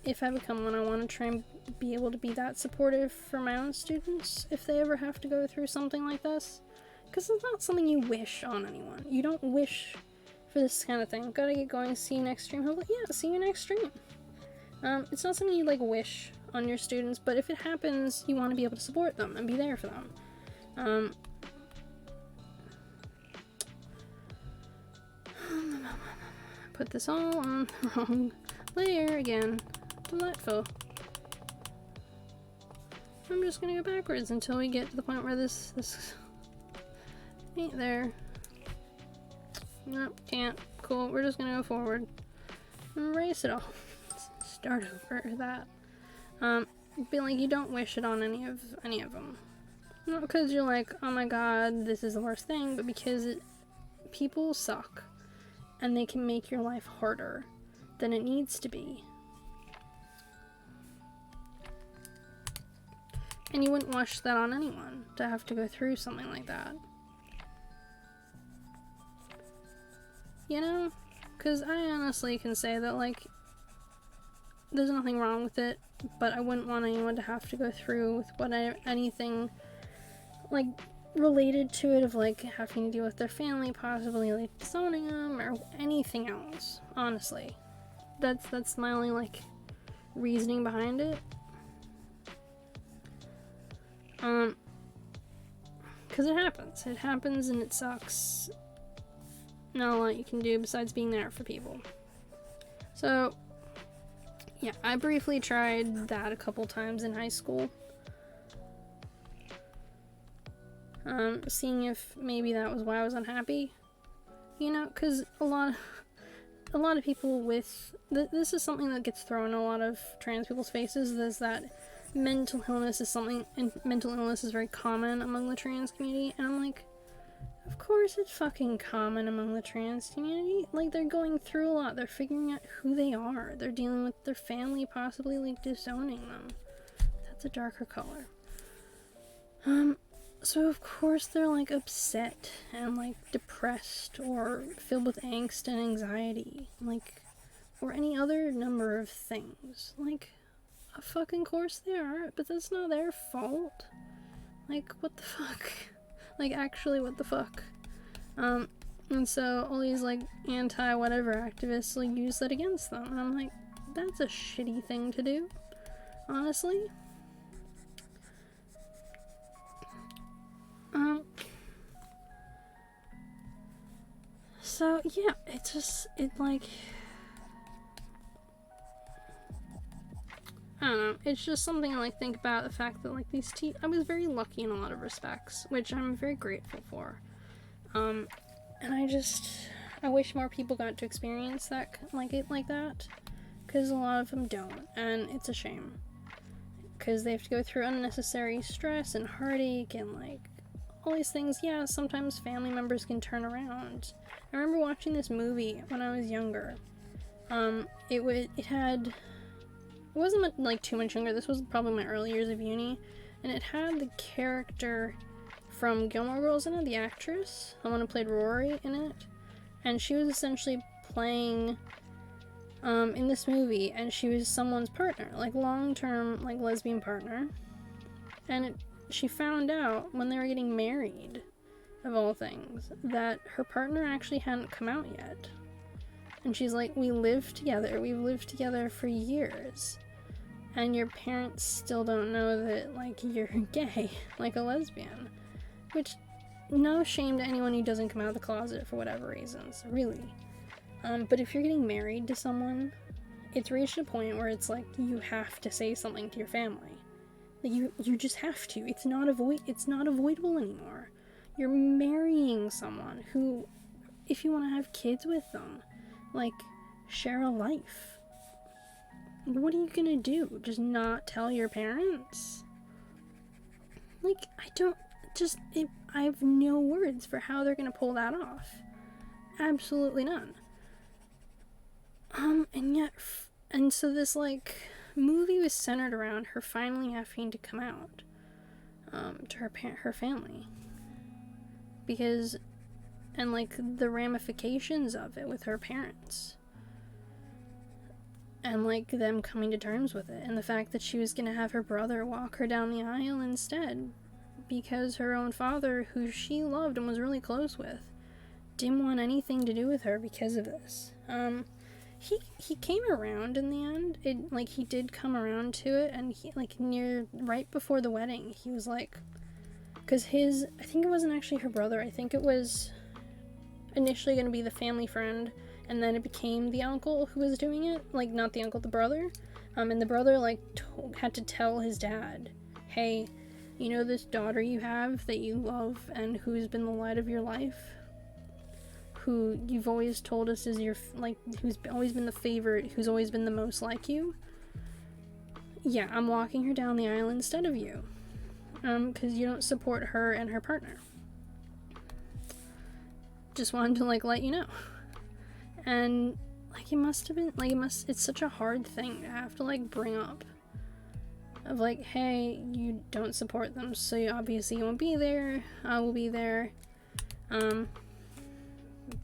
Speaker 1: if I become one, I want to try and be able to be that supportive for my own students if they ever have to go through something like this, because it's not something you wish on anyone. You don't wish for this kind of thing. Gotta get going. See you next stream. Hopefully, yeah, see you next stream. It's not something you like wish on your students, but if it happens, you want to be able to support them and be there for them. Put this all on the wrong layer again. Delightful. I'm just gonna go backwards until we get to the point where this ain't there. Nope, can't. Cool, we're just gonna go forward. Erase it all. Start over that. Be like, you don't wish it on any of them. Not because you're like, oh my god, this is the worst thing, but because people suck. And they can make your life harder than it needs to be. And you wouldn't wish that on anyone, to have to go through something like that. You know? Because I honestly can say that, like, there's nothing wrong with it, but I wouldn't want anyone to have to go through with anything, like, related to it, of, like, having to deal with their family, possibly, like, disowning them, or anything else, honestly. That's my only, like, reasoning behind it. Because it happens and it sucks. Not a lot you can do besides being there for people. So, yeah, I briefly tried that a couple times in high school. Seeing if maybe that was why I was unhappy. You know, because a lot of people with... this is something that gets thrown in a lot of trans people's faces, is that mental illness is something... and mental illness is very common among the trans community, and I'm like, of course it's fucking common among the trans community. Like, they're going through a lot, they're figuring out who they are, they're dealing with their family possibly, like, disowning them. That's a darker color. So of course they're, like, upset and, like, depressed or filled with angst and anxiety, like, or any other number of things. Like, of fucking course they are, but that's not their fault. Like, what the fuck? Like, actually, what the fuck? And so all these, like, anti-whatever activists, like, use that against them, and I'm like, that's a shitty thing to do, honestly. So, yeah, like, I don't know, it's just something I, like, think about, the fact that, like, I was very lucky in a lot of respects, which I'm very grateful for, and I wish more people got to experience that, like that, because a lot of them don't, and it's a shame, because they have to go through unnecessary stress and heartache and, like, all these things. Yeah, sometimes family members can turn around. I remember watching this movie when I was younger. It wasn't like too much younger. This was probably my early years of uni, and it had the character from Gilmore Girls in it, the actress, the one who played Rory in it, and she was essentially playing in this movie, and she was someone's partner, like long-term, like lesbian partner, and she found out when they were getting married, of all things, that her partner actually hadn't come out yet. And she's like, we've lived together for years, and your parents still don't know that, like, you're gay, like a lesbian. Which, no shame to anyone who doesn't come out of the closet for whatever reasons, really. But if you're getting married to someone, it's reached a point where it's like, you have to say something to your family. Like, you just have to. It's not avoidable anymore. You're marrying someone who, if you want to have kids with them, like, share a life. What are you gonna do? Just not tell your parents? Like, I have no words for how they're gonna pull that off. Absolutely none. And so this, like, movie was centered around her finally having to come out to her family, because, and, like, the ramifications of it with her parents, and, like, them coming to terms with it, and the fact that she was gonna have her brother walk her down the aisle instead, because her own father, who she loved and was really close with, didn't want anything to do with her because of this. He came around in the end. He did come around to it, and he, like, right before the wedding, he was like, because I think it wasn't actually her brother, I think it was initially going to be the family friend, and then it became the uncle who was doing it, like, not the uncle, the brother, and the brother, like, had to tell his dad, hey, you know this daughter you have that you love, and who's been the light of your life? Who you've always told us is your, like, who's always been the favorite, who's always been the most like you? Yeah, I'm walking her down the aisle instead of you. Because you don't support her and her partner. Just wanted to, like, let you know. And, like, it's such a hard thing to have to, like, bring up. of like, hey, you don't support them, so you obviously won't be there. I will be there.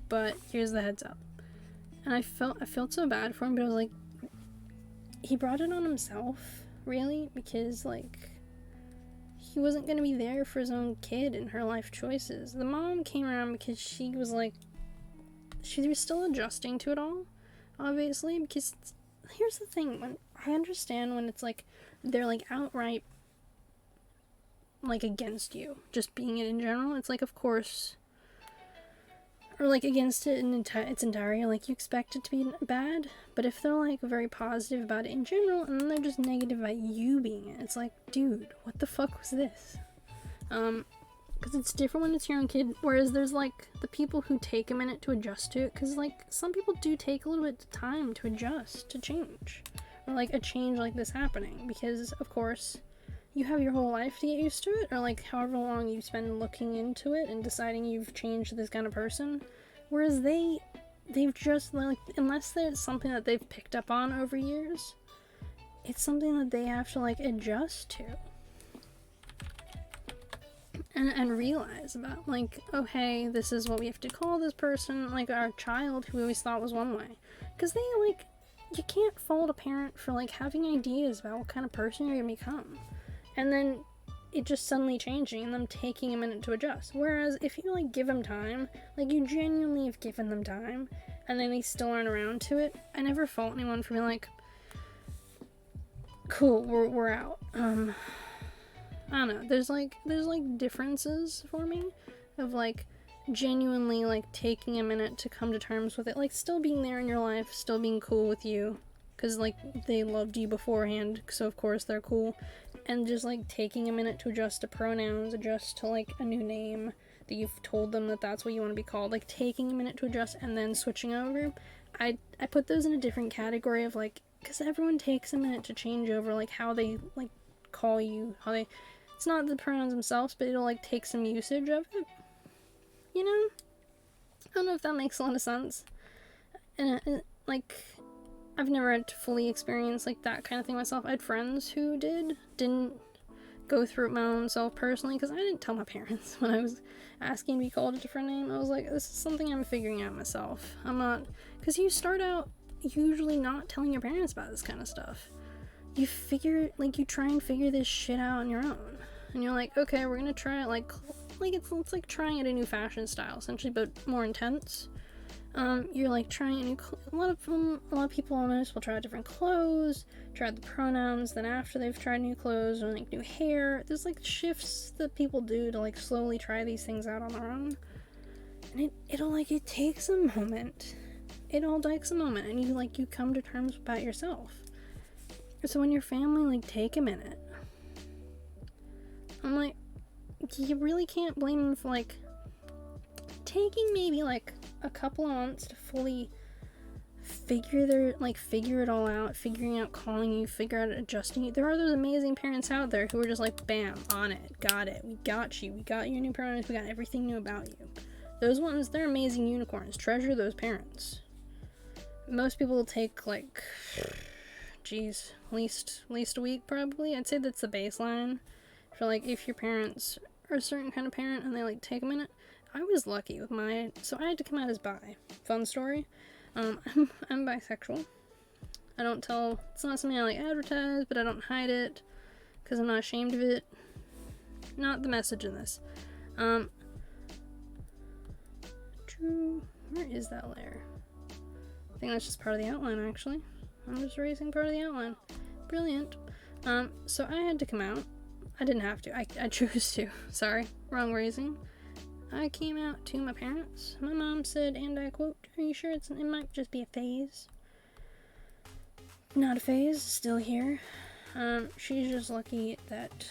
Speaker 1: But here's the heads up. And I felt so bad for him, but I was like, he brought it on himself, really, because like he wasn't gonna be there for his own kid and her life choices. The mom came around because she was like, she was still adjusting to it all, obviously, because here's the thing, when I understand when it's like they're like outright like against you just being it in general. It's like, of course, or like against it in its entirety, like you expect it to be bad. But if they're like very positive about it in general and then they're just negative about you being it, it's like, dude, what the fuck was this? Because it's different when it's your own kid, whereas there's like the people who take a minute to adjust to it, because like some people do take a little bit of time to adjust to change, or like a change like this happening, because of course you have your whole life to get used to it, or like however long you spend looking into it and deciding you've changed this kind of person, whereas they've just like, unless there's something that they've picked up on over years, it's something that they have to like adjust to and realize about, like, oh hey, this is what we have to call this person, like our child who we always thought was one way, because they like, you can't fault a parent for like having ideas about what kind of person you're gonna become, and then it just suddenly changing and them taking a minute to adjust. Whereas if you like give them time, like you genuinely have given them time, and then they still aren't around to it, I never fault anyone for being like, cool, we're out. I don't know, there's like differences for me of like genuinely like taking a minute to come to terms with it, like still being there in your life, still being cool with you, because like they loved you beforehand, so of course they're cool, and just like taking a minute to adjust to pronouns, adjust to like a new name that you've told them that that's what you want to be called, like taking a minute to adjust and then switching over. I put those in a different category of like, because everyone takes a minute to change over like how they like call you, how they, it's not the pronouns themselves, but it'll like take some usage of it, you know? I don't know if that makes a lot of sense. And like, I've never had to fully experience like that kind of thing myself. I had friends who didn't go through it my own self personally, because I didn't tell my parents when I was asking to be called a different name. I was like, this is something I'm figuring out myself. I'm not, because you start out usually not telling your parents about this kind of stuff. You figure, like, you try and figure this shit out on your own. And you're like, okay, we're gonna try it, like it's like trying out a new fashion style, essentially, but more intense. You're like trying a new, a lot of people almost will try different clothes, try the pronouns, then after they've tried new clothes or like new hair, there's like shifts that people do to like slowly try these things out on their own. And it takes a moment. It all takes a moment, and you come to terms about yourself. So when your family like take a minute, I'm like, you really can't blame them for like taking maybe like a couple of months to fully figure it all out, figuring out calling you, figure out adjusting you. There are those amazing parents out there who are just like, bam, on it, got it, we got you, we got your new pronouns, we got everything new about you. Those ones, they're amazing unicorns. Treasure those parents. Most people will take like, geez, at least a week probably. I'd say that's the baseline for like if your parents are a certain kind of parent and they like take a minute. I was lucky with so I had to come out as bi. Fun story. I'm bisexual. I don't tell, it's not something I like advertise, but I don't hide it because I'm not ashamed of it. Not the message in this. Where is that layer? I think that's just part of the outline, actually. I'm just erasing part of the outline. Brilliant. So I had to come out. I didn't have to. I chose to. Sorry. Wrong raising. I came out to my parents. My mom said, and I quote, "Are you sure it might just be a phase?" Not a phase. Still here. She's just lucky that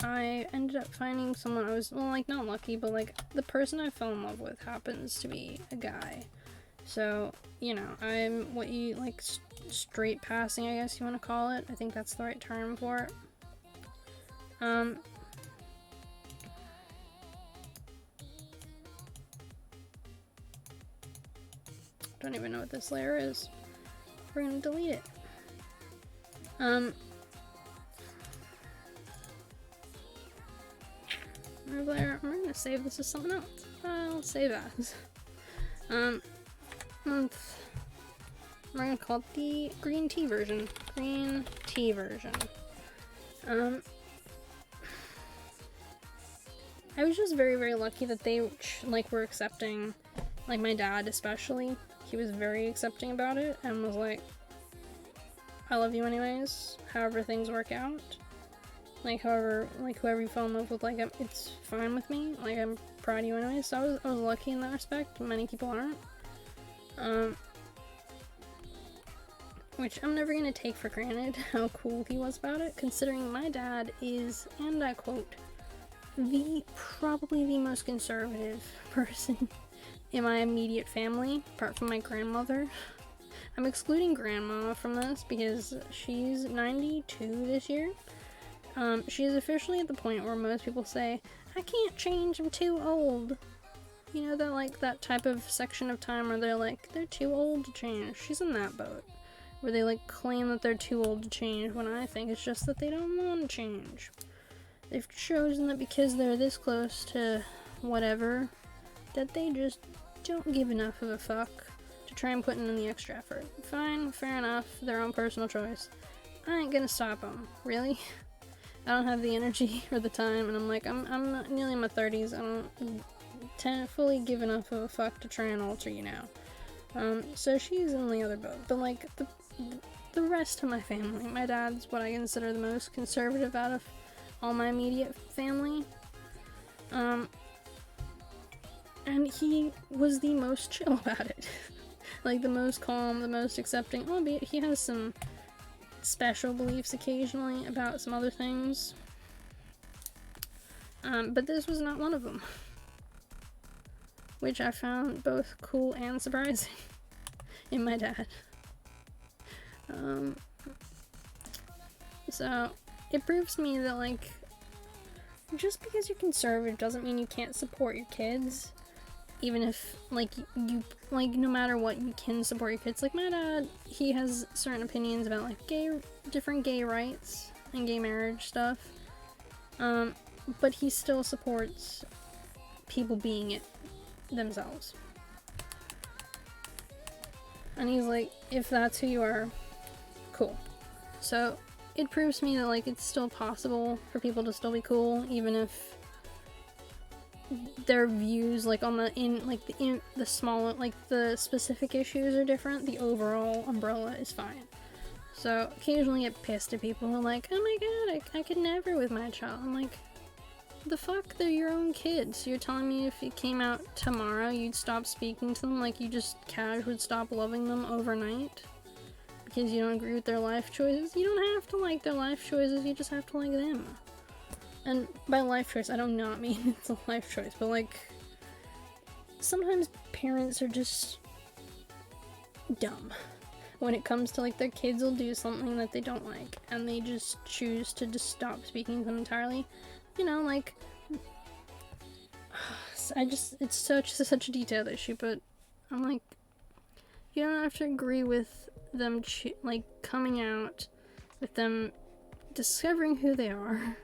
Speaker 1: I ended up finding someone I was, well, like, not lucky, but, like, the person I fell in love with happens to be a guy. So, you know, I'm what you, like, straight passing, I guess you want to call it. I think that's the right term for it. Don't even know what this layer is. We're gonna delete it. over there. I'm gonna save this as something else. I'll save as. We're gonna call it the green tea version. Green tea version. I was just very, very lucky that they, like, were accepting, like, my dad especially. He was very accepting about it and was like, I love you anyways, however things work out. Like, however, like, whoever you fall in love with, like, it's fine with me. Like, I'm proud of you anyways. So I was lucky in that respect. Many people aren't. Which I'm never gonna take for granted how cool he was about it, considering my dad is, and I quote, probably the most conservative person in my immediate family, apart from my grandmother. I'm excluding grandma from this because she's 92 this year. She is officially at the point where most people say, I can't change, I'm too old. You know, that, like, that type of section of time where they're like, they're too old to change. She's in that boat, where they, like, claim that they're too old to change, when I think it's just that they don't want to change. They've chosen that because they're this close to whatever, that they just don't give enough of a fuck to try and put in the extra effort. Fine, fair enough, their own personal choice. I ain't gonna stop them, really. I don't have the energy or the time, and I'm like, I'm not nearly in my 30s, I don't fully give enough of a fuck to try and alter you now. So she's in the other boat, but, like, the rest of my family, my dad's what I consider the most conservative out of all my immediate family, and he was the most chill about it. Like, the most calm, the most accepting, albeit he has some special beliefs occasionally about some other things, but this was not one of them, which I found both cool and surprising in my dad. So it proves to me that, like, just because you're conservative doesn't mean you can't support your kids, even if, like, you, like, no matter what, you can support your kids. Like, my dad, he has certain opinions about, like, different gay rights and gay marriage stuff, but he still supports people being it themselves. And he's like, if that's who you are, cool. So it proves to me that, like, it's still possible for people to still be cool, even if their views, like, on the small, like, the specific issues are different. The overall umbrella is fine. So occasionally I get pissed at people who are like, oh my god, I could never with my child. I'm like, the fuck, they're your own kids. You're telling me if it came out tomorrow you'd stop speaking to them, like you just would stop loving them overnight because you don't agree with their life choices? You don't have to like their life choices, you just have to like them. And by life choice, I do not mean it's a life choice, but, like, sometimes parents are just dumb when it comes to, like, their kids will do something that they don't like, and they just choose to just stop speaking to them entirely. You know, like, it's such a detailed issue, but I'm like, you don't have to agree with them, like, coming out, with them discovering who they are.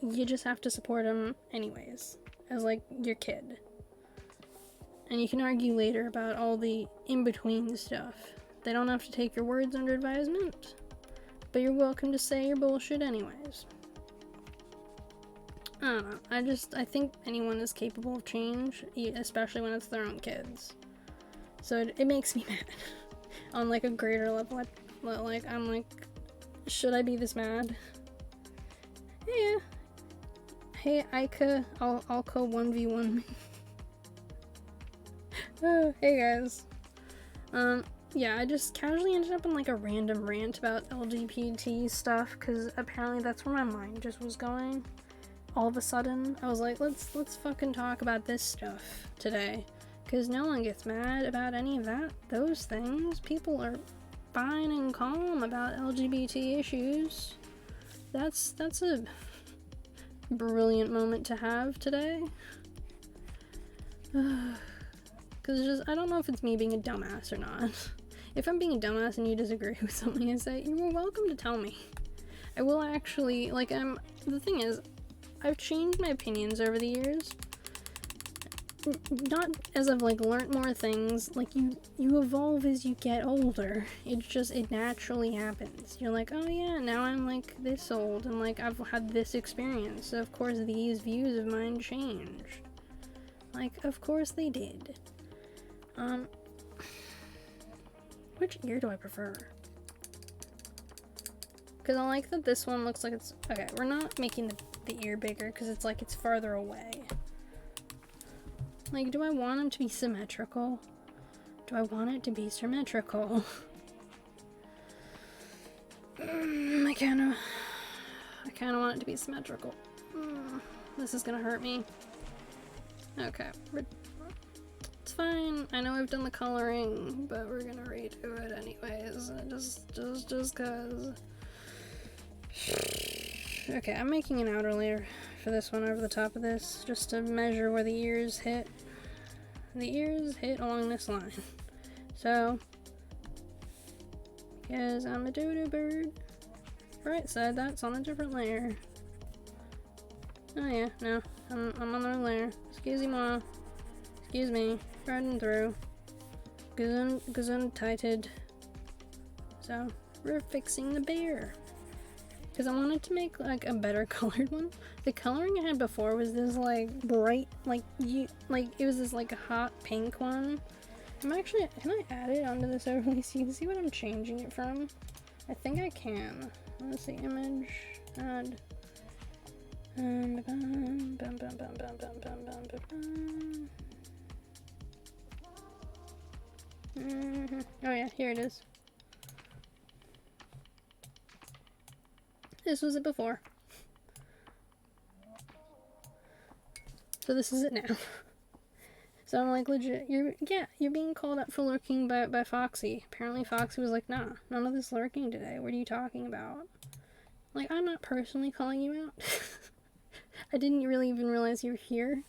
Speaker 1: You just have to support them anyways, as, like, your kid. And you can argue later about all the in-between stuff. They don't have to take your words under advisement, but you're welcome to say your bullshit anyways. I don't know, I think anyone is capable of change, especially when it's their own kids. So it makes me mad. On, like, a greater level, like, I'm like, should I be this mad? Yeah. Hey, Ika, I'll 1v1 me. Oh, hey guys. Yeah, I just casually ended up in, like, a random rant about LGBT stuff, because apparently that's where my mind just was going. All of a sudden, I was like, let's fucking talk about this stuff today, because no one gets mad about any of those things. People are fine and calm about LGBT issues. That's a brilliant moment to have today. Because I don't know if it's me being a dumbass or not. If I'm being a dumbass and you disagree with something I say, you're welcome to tell me. I will actually, like, the thing is, I've changed my opinions over the years. Not as I've like learned more things. Like you evolve as you get older. It naturally happens. You're like, oh yeah, now I'm like this old and like I've had this experience, so of course these views of mine changed. Like, of course they did. Which ear do I prefer? Because I like that this one looks like it's... Okay, we're not making the ear bigger because it's like it's farther away. Like, do I want them to be symmetrical? Do I want it to be symmetrical? I kinda want it to be symmetrical. This is gonna hurt me. Okay, it's fine. I know I've done the coloring, but we're gonna redo it anyways. Just cause. Okay, I'm making an outer layer for this one over the top of this, just to measure where the ears hit. The ears hit along this line. So, because I'm a dodo bird. Right side, that's on a different layer. Oh yeah, no, I'm on the wrong layer. Excuse me, riding through. Gesundheiten. So, we're fixing the bear. Because I wanted to make like a better colored one. The coloring I had before was this like bright, it was this like a hot pink one. Can I add it onto this overlay so you can see what I'm changing it from? I think I can. Let's see, image, add. Oh yeah, here it is. This was it before. So this is it now. So I'm like, legit, you're being called up for lurking by Foxy. Apparently Foxy was like, nah, none of this lurking today. What are you talking about? Like, I'm not personally calling you out. I didn't really even realize you were here.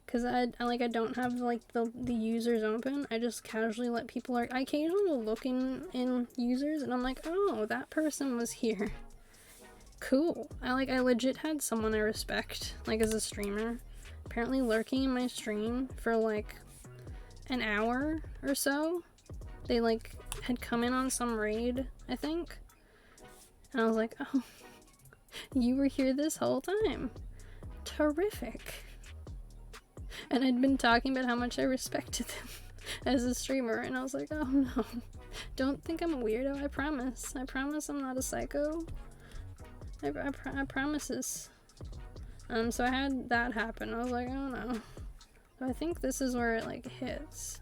Speaker 1: Cause I don't have like the users open. I just casually let people I occasionally will look in users and I'm like, oh, that person was here. Cool. I legit had someone I respect, like as a streamer, apparently lurking in my stream for like an hour or so. They like had come in on some raid, I think. And I was like, oh, you were here this whole time. Terrific. And I'd been talking about how much I respected them as a streamer, and I was like, oh no, don't think I'm a weirdo, I promise. I promise I'm not a psycho. I promises. So I had that happen. I was like, oh no. So I think this is where it like hits.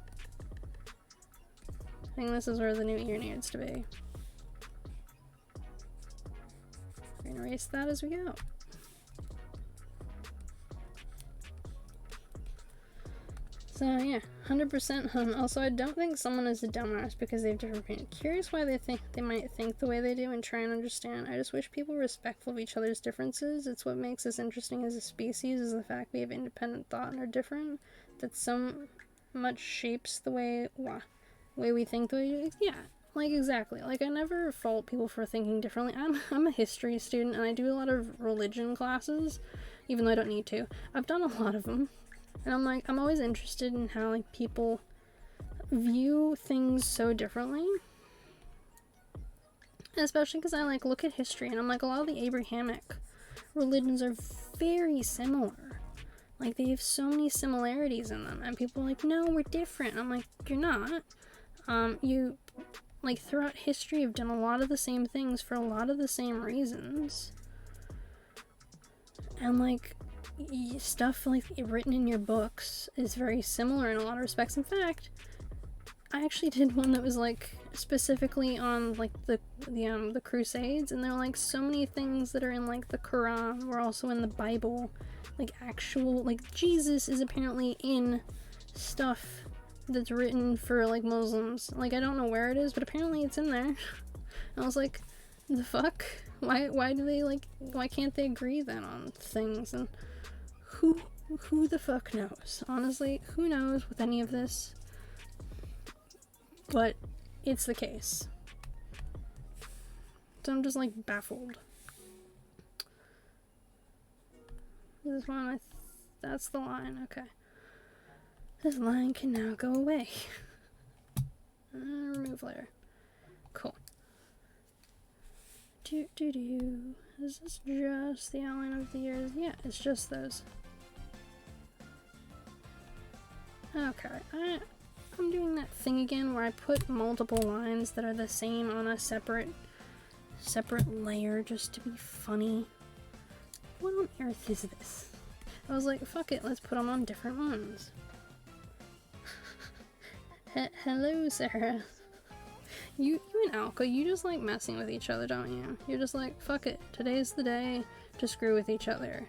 Speaker 1: I think this is where the new ear needs to be. We're gonna erase that as we go. So yeah, 100% Also, I don't think someone is a dumbass because they have different opinions. Curious why they might think the way they do and try and understand. I just wish people were respectful of each other's differences. It's what makes us interesting as a species, is the fact we have independent thought and are different. That so much shapes the way we think the way we do. Yeah, like exactly. Like I never fault people for thinking differently. I'm a history student and I do a lot of religion classes, even though I don't need to. I've done a lot of them. And I'm like, I'm always interested in how like people view things so differently. And especially because I like look at history and I'm like, a lot of the Abrahamic religions are very similar. Like they have so many similarities in them. And people are like, no, we're different. I'm like, you're not. You like throughout history have done a lot of the same things for a lot of the same reasons. And like stuff like written in your books is very similar in a lot of respects. In fact, I actually did one that was like specifically on like the Crusades, and there are like so many things that are in like the Quran were also in the Bible. Like actual like Jesus is apparently in stuff that's written for like Muslims. Like I don't know where it is, but apparently it's in there. And I was like, the fuck? Why do they like why can't they agree then on things? And who the fuck knows? Honestly, who knows with any of this? But it's the case. So I'm just like baffled. This one, that's the line, okay. This line can now go away. Remove layer. Cool. Is this just the outline of the ears? Yeah, it's just those. Okay, I'm doing that thing again where I put multiple lines that are the same on a separate layer just to be funny. What on earth is this? I was like, fuck it, let's put them on different ones. Hello, Sarah. You and Alka, you just like messing with each other, don't you? You're just like, fuck it, today's the day to screw with each other.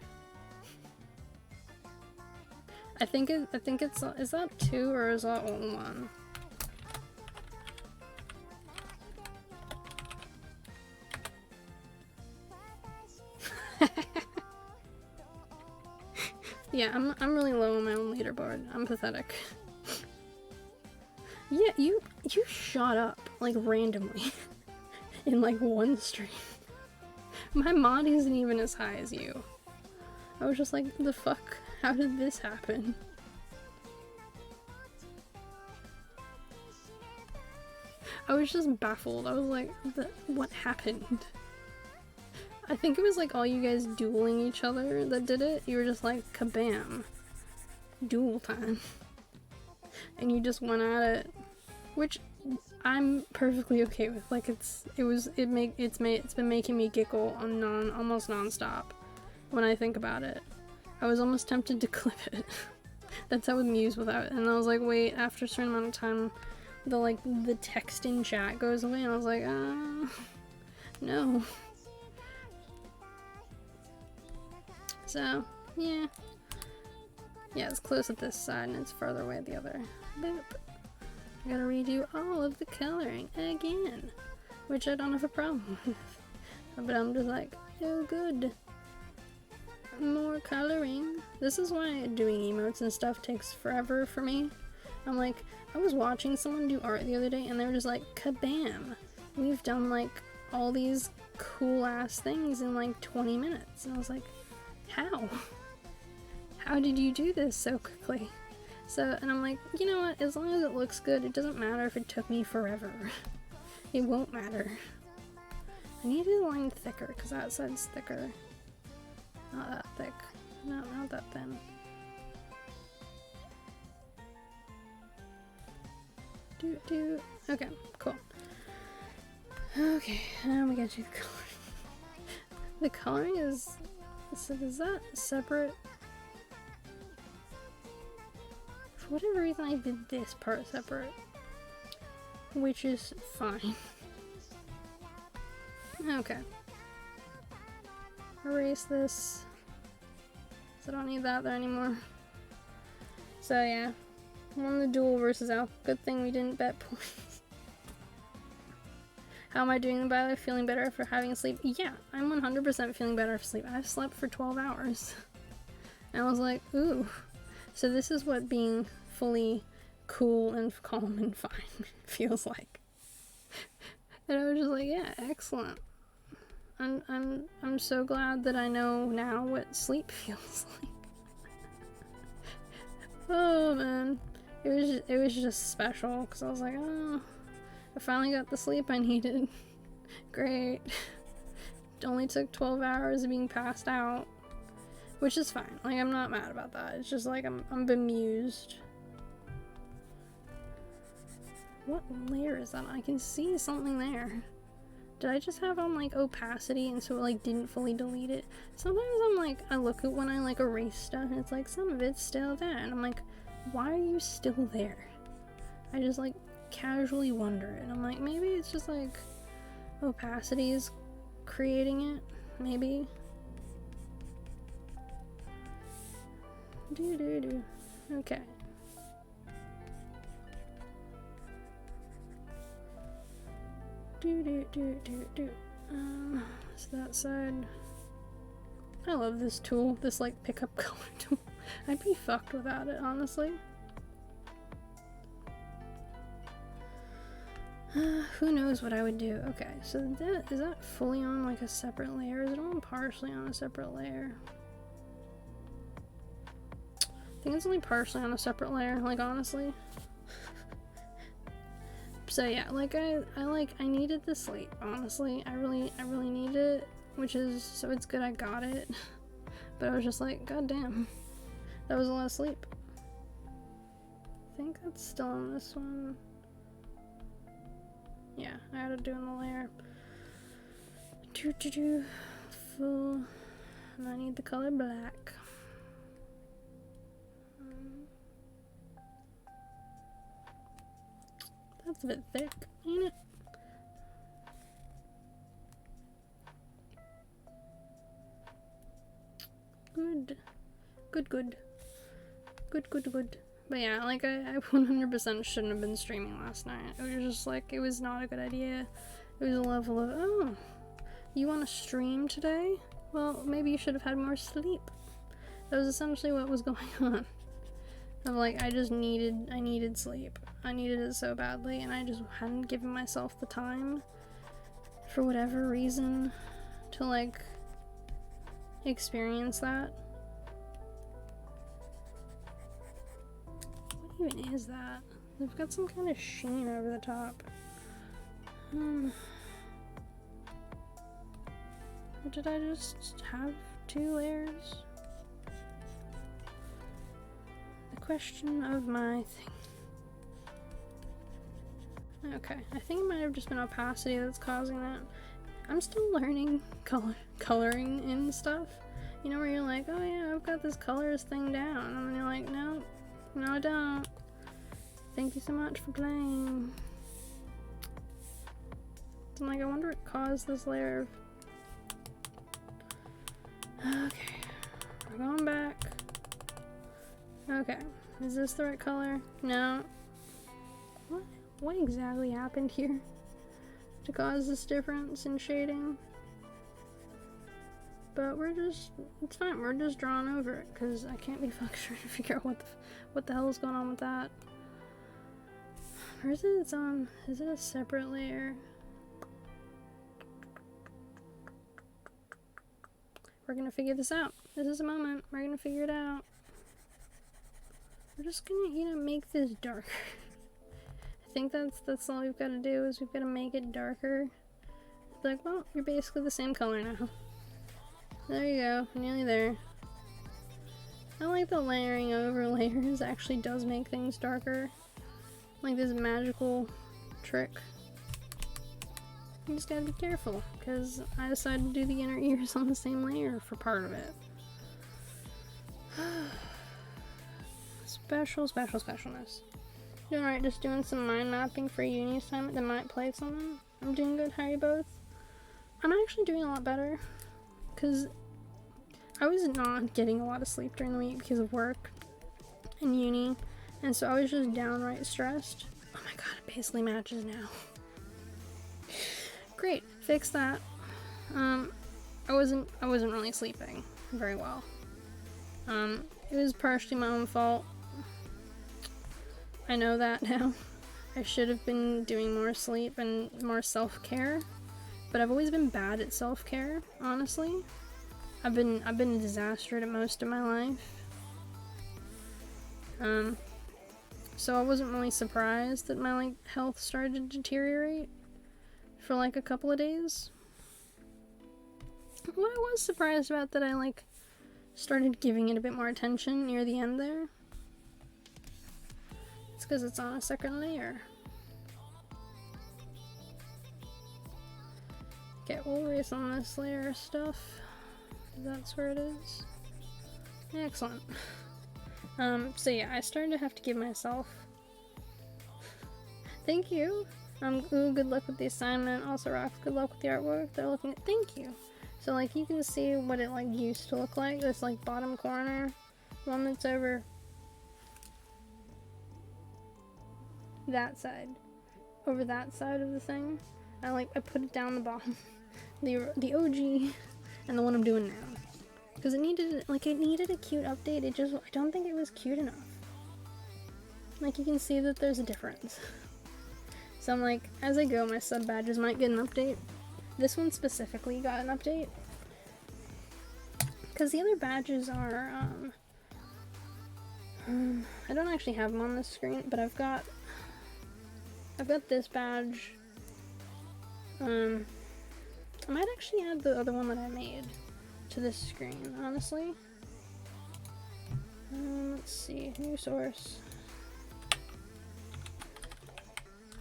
Speaker 1: I think it's, is that 2 or is that only 1? Yeah, I'm really low on my own leaderboard. I'm pathetic. Yeah, you shot up, like, randomly. In, like, one stream. My mod isn't even as high as you. I was just like, the fuck? How did this happen? I was just baffled. I was like, what happened? I think it was like all you guys dueling each other that did it. You were just like, kabam. Duel time. And you just went at it. Which I'm perfectly okay with. Like it's been making me giggle on almost non-stop when I think about it. I was almost tempted to clip it. That's how amused without it. And I was like, wait, after a certain amount of time the text in chat goes away, and I was like, no. So, yeah. Yeah, it's close at this side and it's farther away at the other. Boop. I gotta redo all of the coloring again, which I don't have a problem with. But I'm just like, oh good. More coloring. This is why doing emotes and stuff takes forever for me. I'm like, I was watching someone do art the other day and they were just like, kabam! We've done like all these cool ass things in like 20 minutes. And I was like, how? How did you do this so quickly? So, and I'm like, you know what, as long as it looks good, it doesn't matter if it took me forever. It won't matter. I need to line thicker, because that side's thicker. Not that thick. No, not that thin. Okay, cool. Okay, and we gotta do the coloring. The coloring is... So is that separate? For whatever reason I did this part separate. Which is fine. Okay. Erase this. So I don't need that there anymore. So yeah. Won the duel versus Al. Good thing we didn't bet points. How am I doing, by the way? Feeling better after having sleep? Yeah, I'm 100% feeling better after sleep. I've slept for 12 hours. And I was like, ooh. So this is what being fully cool and calm and fine feels like. And I was just like, yeah, excellent. I'm so glad that I know now what sleep feels like. Oh man. It was just special because I was like, oh, I finally got the sleep I needed. Great. It only took 12 hours of being passed out. Which is fine. Like, I'm not mad about that. It's just like, I'm bemused. What layer is that? I can see something there. Did I just have on, like, opacity and so it, like, didn't fully delete it? Sometimes I'm like, I look at when I, like, erase stuff and it's like, some of it's still there. And I'm like, why are you still there? I just, like, casually wonder it. And I'm like, maybe it's just, like, opacity is creating it? Maybe? Okay. So that side. I love this tool, this like pickup color tool. I'd be fucked without it, honestly. Who knows what I would do? Okay, so is that fully on like a separate layer? Is it on partially on a separate layer? I think it's only partially on a separate layer, like, honestly. So yeah, like, I needed the sleep, honestly. I really need it, which is, so it's good I got it. But I was just like, god damn, that was a lot of sleep. I think that's still on this one. Yeah, I had to do in the layer. Full, and I need the color black. That's a bit thick, ain't it? Good. Good. But yeah, like, I 100% shouldn't have been streaming last night. It was just like, it was not a good idea. It was a level of, oh, you want to stream today? Well, maybe you should have had more sleep. That was essentially what was going on. I'm like, I needed sleep. I needed it so badly, and I just hadn't given myself the time, for whatever reason, to, like, experience that. What even is that? They've got some kind of sheen over the top. Or did I just have 2 layers? The question of my thing. Okay, I think it might have just been opacity that's causing that. I'm still learning coloring in stuff. You know, where you're like, oh yeah, I've got this colors thing down. And then you're like, no, I don't. Thank you so much for playing. So I'm like, I wonder what caused this layer of... Okay, we're going back. Okay, is this the right color? No. What exactly happened here to cause this difference in shading? But it's fine, we're just drawing over it, because I can't be fucking trying to figure out what the hell is going on with that. Or is it is it a separate layer? We're gonna figure this out. This is a moment, we're gonna figure it out. We're just gonna, you know, make this darker. I think that's all we've got to do, is we've got to make it darker. It's like, well, you're basically the same color now. There you go, nearly there. I like the layering over layers actually does make things darker. Like this magical trick. You just gotta be careful, because I decided to do the inner ears on the same layer for part of it. Specialness. Doing alright, just doing some mind mapping for uni assignment that might play something. I'm doing good, how are you both? I'm actually doing a lot better, because I was not getting a lot of sleep during the week because of work and uni, and so I was just downright stressed. Oh my god, it basically matches now. Great, fix that. I wasn't really sleeping very well. It was partially my own fault. I know that now. I should have been doing more sleep and more self-care, but I've always been bad at self-care, honestly. I've been a disaster at most of my life. So I wasn't really surprised that my, like, health started to deteriorate for, like, a couple of days. What I was surprised about that I, like, started giving it a bit more attention near the end there. It's because it's on a second layer. Okay, we'll erase on this layer of stuff. That's where it is. Excellent. So yeah, I started to have to give myself... Thank you! Ooh, good luck with the assignment. Also, Rox, good luck with the artwork. They're looking at... Thank you! So, like, you can see what it, like, used to look like. This, like, bottom corner. One that's over... that side. Over that side of the thing. I put it down the bottom. The OG and the one I'm doing now. Because it needed a cute update. I don't think it was cute enough. Like, you can see that there's a difference. So I'm like, as I go, my sub badges might get an update. This one specifically got an update. Because the other badges are, I don't actually have them on this screen, but I've got this badge. I might actually add the other one that I made to this screen, honestly. Let's see, new source.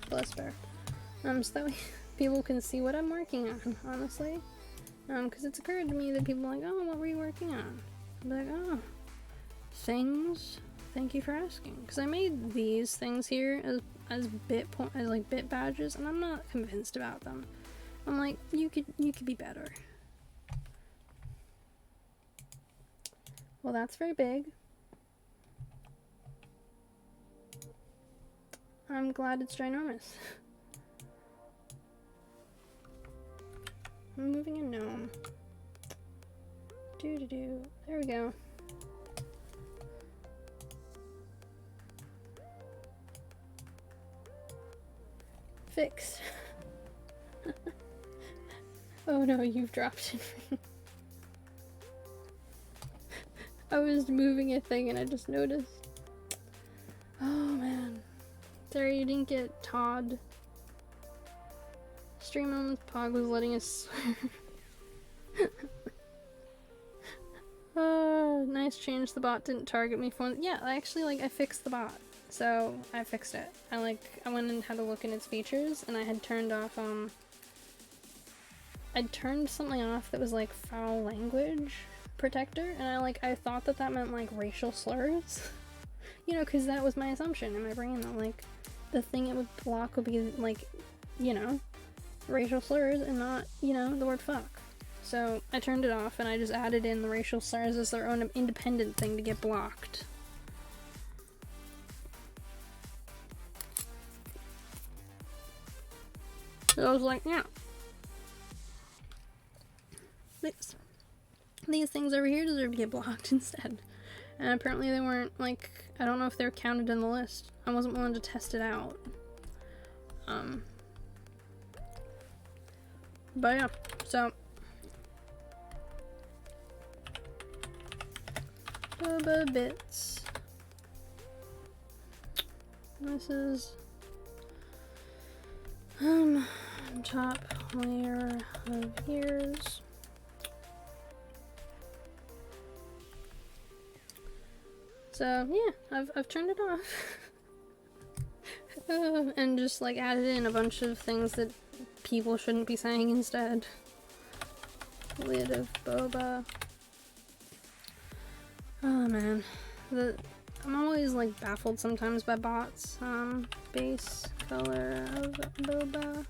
Speaker 1: Bless bear. So that way people can see what I'm working on, honestly. Because it's occurred to me that people are like, oh, what were you working on? I'm like, oh, things. Thank you for asking. Because I made these things here as bit badges, and I'm not convinced about them. I'm like, you could be better. Well, that's very big. I'm glad it's ginormous. I'm moving a gnome. There we go. Fixed. Oh no, you've dropped it. I was moving a thing and I just noticed. Oh man. Sorry you didn't get Todd. Stream on Pog was letting us. Nice change. The bot didn't target me for. Yeah, actually, I fixed the bot. So I fixed it. I went and had a look in its features, and I had turned off I'd turned something off that was like foul language protector, and I thought that meant like racial slurs. You know, because that was my assumption in my brain that like the thing it would block would be like, you know, racial slurs and not, you know, the word fuck. So I turned it off and I just added in the racial slurs as their own independent thing to get blocked. So I was like, yeah. These things over here deserve to get blocked instead. And apparently they weren't, like, I don't know if they're counted in the list. I wasn't willing to test it out. But yeah, so Boba bits. This is top layer of ears. So yeah, I've turned it off. And just like added in a bunch of things that people shouldn't be saying instead. Lid of boba. Oh man, I'm always like baffled sometimes by bots. Base color of boba.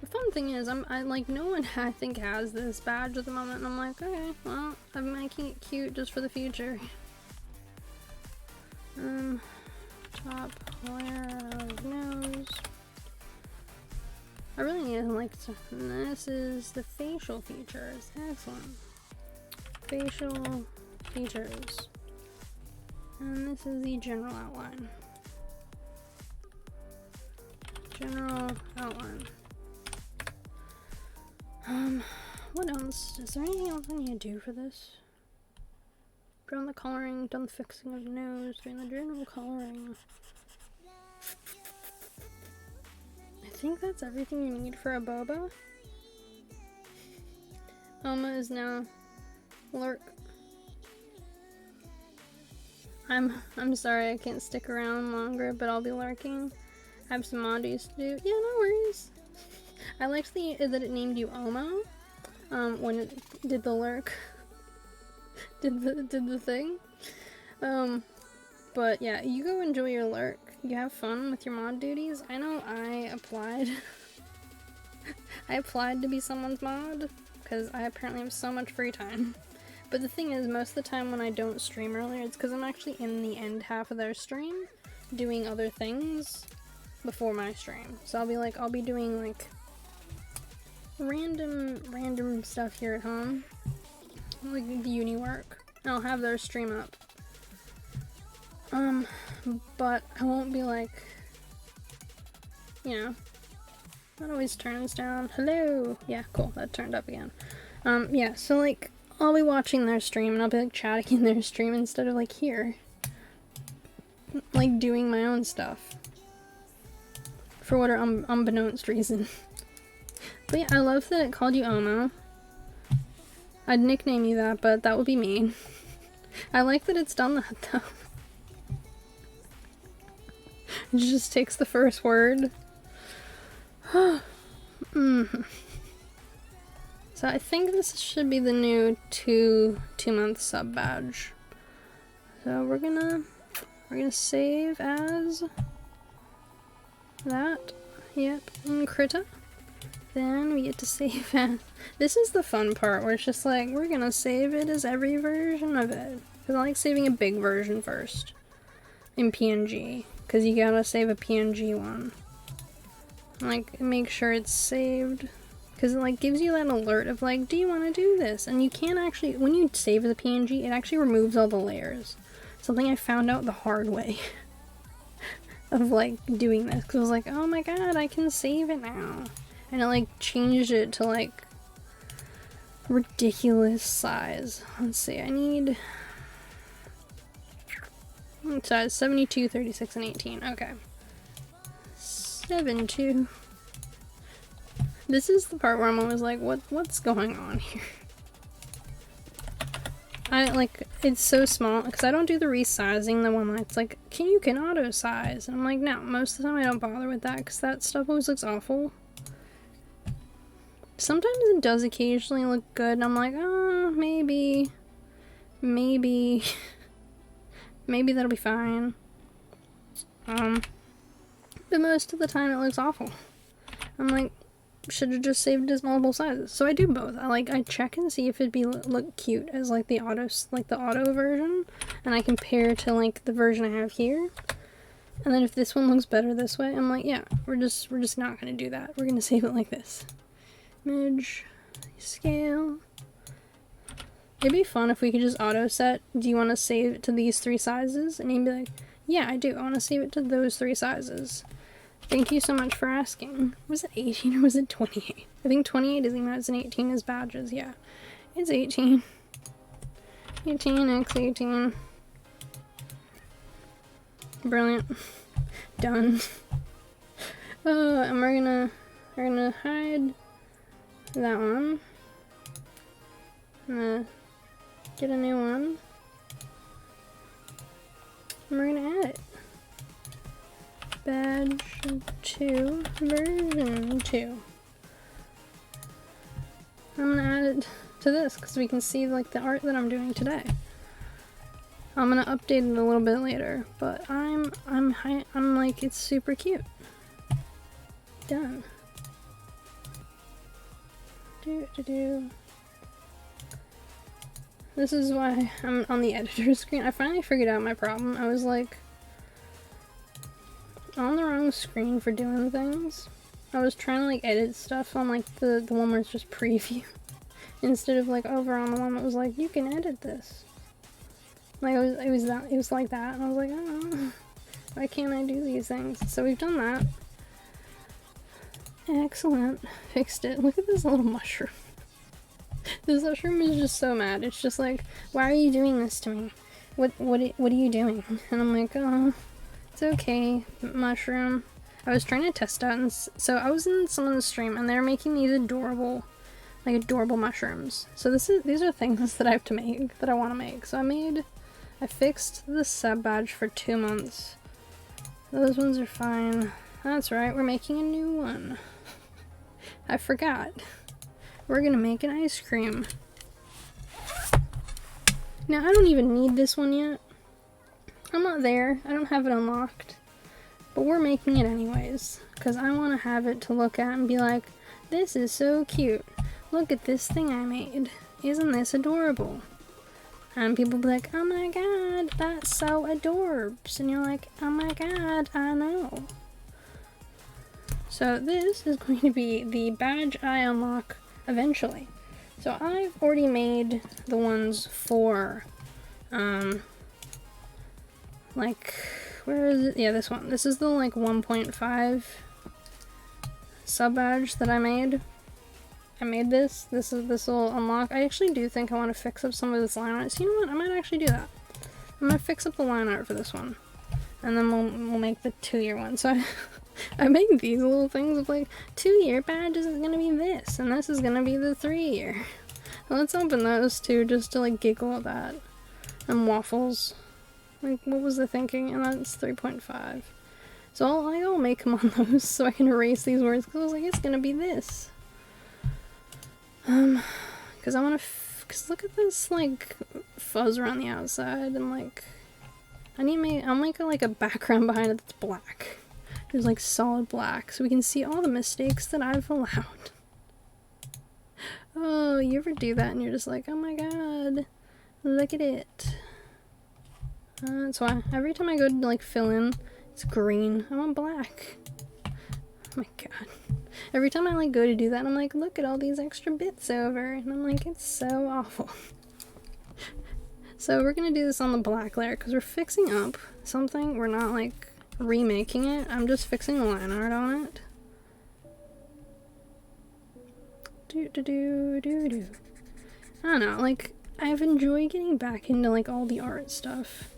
Speaker 1: The fun thing is, I like no one I think has this badge at the moment, and I'm like, okay, well, I'm making it cute just for the future. Top layer of nose. I really need to like. This is the facial features. Excellent. Facial features. And this is the general outline. General outline. What else? Is there anything else I need to do for this? Done the coloring, done the fixing of the nose, doing the general coloring. I think that's everything you need for a boba. Oma is now lurk. I'm sorry I can't stick around longer, but I'll be lurking. I have some moddies to do. Yeah, no worries. I liked that it named you Oma when it did the lurk. did the thing. But yeah, you go enjoy your lurk. You have fun with your mod duties. I know I applied. I applied to be someone's mod because I apparently have so much free time. But the thing is, most of the time when I don't stream earlier, it's because I'm actually in the end half of their stream doing other things before my stream. So I'll be doing like random stuff here at home, like the uni work, and I'll have their stream up. But I won't be like, you know, that always turns down. Hello! Yeah, cool, that turned up again. Yeah, so like, I'll be watching their stream and I'll be like chatting in their stream instead of like here. Like doing my own stuff. For what are unbeknownst reason. But yeah, I love that it called you Omo. I'd nickname you that, but that would be mean. I like that it's done that though. It just takes the first word. So I think this should be the new two-month sub badge. So we're gonna save as that. Yep, and Krita. Then we get to save as. This is the fun part where it's just like we're gonna save it as every version of it. Cause I like saving a big version first in PNG. Cause you gotta save a PNG one. Like make sure it's saved. Because it like gives you that alert of like, do you want to do this? And you can't actually, when you save the PNG, it actually removes all the layers. Something I found out the hard way of like doing this. Because I was like, oh my god, I can save it now. And it like changed it to like ridiculous size. Let's see, I need size 72, 36, and 18. Okay. 72. This is the part where I'm always like, what's going on here? I like, it's so small, because I don't do the resizing, the one that's like, you can auto size. And I'm like, no, most of the time I don't bother with that, because that stuff always looks awful. Sometimes it does occasionally look good, and I'm like, oh, maybe that'll be fine. But most of the time it looks awful. I'm like, should have just saved as multiple sizes. So I do both. I check and see if it'd be look cute as like the auto version, and I compare to like the version I have here. And then if this one looks better this way, I'm like, yeah, we're just not gonna do that. We're gonna save it like this. Image, scale. It'd be fun if we could just auto set. Do you want to save it to these 3 sizes? And he'd be like, yeah, I do. I want to save it to those 3 sizes. Thank you so much for asking. Was it 18 or was it 28? I think 28 is emotes and 18 is badges. Yeah, it's 18. 18x18. Brilliant. Done. And we're gonna hide that one. I'm gonna get a new one. And we're gonna add it. Badge 2, version 2. I'm gonna add it to this because we can see like the art that I'm doing today. I'm gonna update it a little bit later, but I'm like, it's super cute. Done. This is why I'm on the editor screen. I finally figured out my problem. I was like on the wrong screen for doing things. I was trying to like edit stuff on like the one where it's just preview instead of like over on the one that was like, you can edit this. Like it was like that, and I was like, oh, why can't I do these things? So we've done that. Excellent. Fixed it. Look at this little mushroom. This mushroom is just so mad. It's just like, why are you doing this to me? What are you doing? And I'm like, oh, it's okay, mushroom. I was trying to test out, and so I was in someone's stream, and they're making these adorable mushrooms. So these are things that I have to make, that I want to make. So I fixed the sub badge for 2 months. Those ones are fine. That's right, we're making a new one. I forgot. We're gonna make an ice cream. Now, I don't even need this one yet. I'm not there. I don't have it unlocked. But we're making it anyways, because I want to have it to look at and be like, this is so cute. Look at this thing I made. Isn't this adorable? And people be like, oh my god, that's so adorbs. And you're like, oh my god, I know. So this is going to be the badge I unlock eventually. So I've already made the ones for, like, where is it? Yeah, this one. This is the, like, 1.5 sub badge that I made. I made this. This will unlock. I actually do think I want to fix up some of this line art. So you know what? I might actually do that. I'm gonna fix up the line art for this one, and then we'll make the 2-year one. So I made these little things of like 2-year badges is gonna be this, and this is gonna be the 3-year. So let's open those two just to like giggle at that. And waffles. Like, what was the thinking? And that's 3.5. So I'll make them on those so I can erase these words, because I was like, it's gonna be this. Because I want to, because look at this, like, fuzz around the outside, and like, I'll make like a background behind it that's black. There's like solid black, so we can see all the mistakes that I've allowed. Oh, you ever do that and you're just like, oh my god, look at it. That's why every time I go to like fill in, it's green. I want black. Oh my god. Every time I like go to do that, I'm like, look at all these extra bits over, and I'm like, it's so awful. So we're gonna do this on the black layer because we're fixing up something. We're not like remaking it. I'm just fixing the line art on it. I don't know, like, I've enjoyed getting back into like all the art stuff.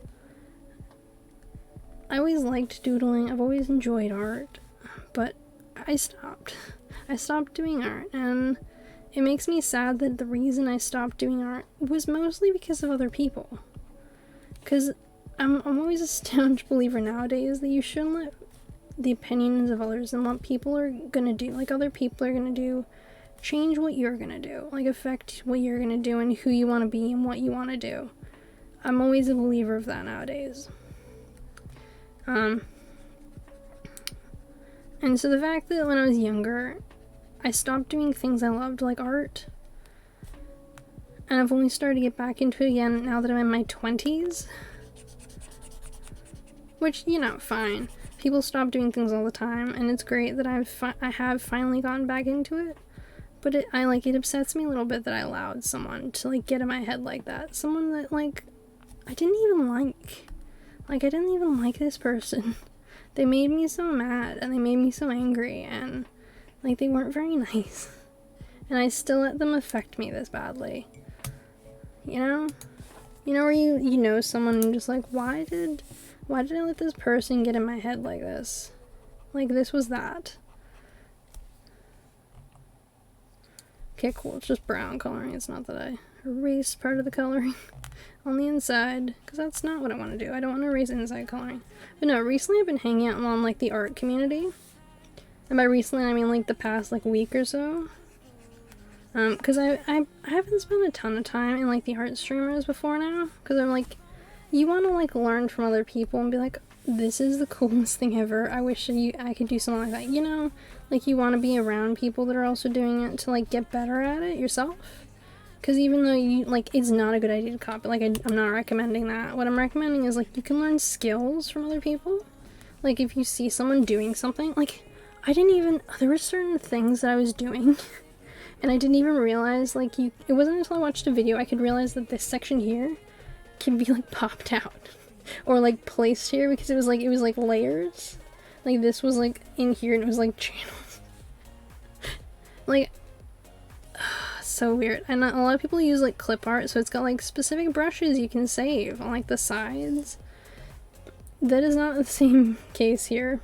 Speaker 1: I always liked doodling. I've always enjoyed art, but I stopped. I stopped doing art, and it makes me sad that the reason I stopped doing art was mostly because of other people. Because I'm always a staunch believer nowadays that you shouldn't let the opinions of others and what people are gonna do, like other people are gonna do, change what you're gonna do, like affect what you're gonna do and who you want to be and what you want to do. I'm always a believer of that nowadays. And so the fact that when I was younger, I stopped doing things I loved, like art, and I've only started to get back into it again now that I'm in my 20s. Which, you know, fine. People stop doing things all the time, and it's great that I have finally gotten back into it. But it upsets me a little bit that I allowed someone to, like, get in my head like that. Someone that, like, I didn't even like. Like, I didn't even like this person. They made me so mad, and they made me so angry, and, like, they weren't very nice. And I still let them affect me this badly. You know? You know where you know someone and you're just like, why did I let this person get in my head like this? Like, this was that. Okay, cool, it's just brown coloring. It's not that I erased part of the coloring on the inside, because that's not what I want to do. I don't want to erase inside coloring. But no, recently I've been hanging out on, like, the art community. And by recently, I mean, like, the past, like, week or so. Because I haven't spent a ton of time in, like, the art streamers before now. Because I'm, like, you want to, like, learn from other people and be like, this is the coolest thing ever. I wish I could do something like that, you know? Like, you want to be around people that are also doing it to, like, get better at it yourself. Because even though you, like, it's not a good idea to copy, like, I'm not recommending that. What I'm recommending is, like, you can learn skills from other people. Like, if you see someone doing something, like, there were certain things that I was doing, and I didn't even realize, like, it wasn't until I watched a video I could realize that this section here can be, like, popped out. Or, like, placed here, because it was, like, layers. Like, this was, like, in here, and it was, like, channels. Like, so weird. And a lot of people use, like, clip art, so it's got, like, specific brushes you can save on, like, the sides. That is not the same case here.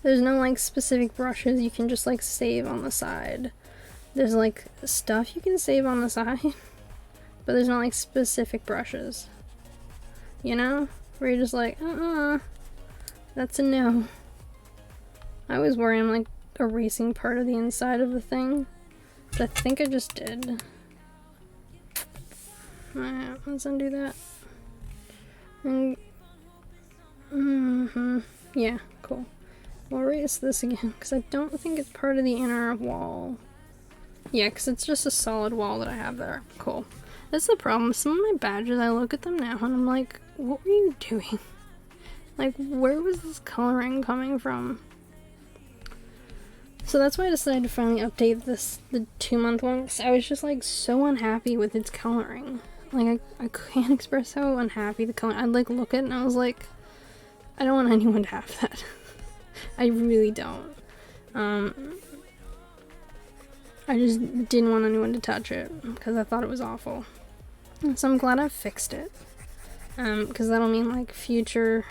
Speaker 1: There's no, like, specific brushes you can just, like, save on the side. There's, like, stuff you can save on the side, but there's not, like, specific brushes. You know? Where you're just like, that's a no. I always worry I'm, like, erasing part of the inside of the thing, but I think I just did. Alright, let's undo that. Yeah, cool. We'll erase this again, because I don't think it's part of the inner wall. Yeah, because it's just a solid wall that I have there. Cool. That's the problem. Some of my badges, I look at them now and I'm like, what were you doing? Like, where was this coloring coming from? So that's why I decided to finally update the 2-month one, because I was just, like, so unhappy with its coloring. Like, I can't express how unhappy the color. I'd, like, look at it and I was like, I don't want anyone to have that. I really don't. I just didn't want anyone to touch it because I thought it was awful. So I'm glad I fixed it. Because that'll mean like future,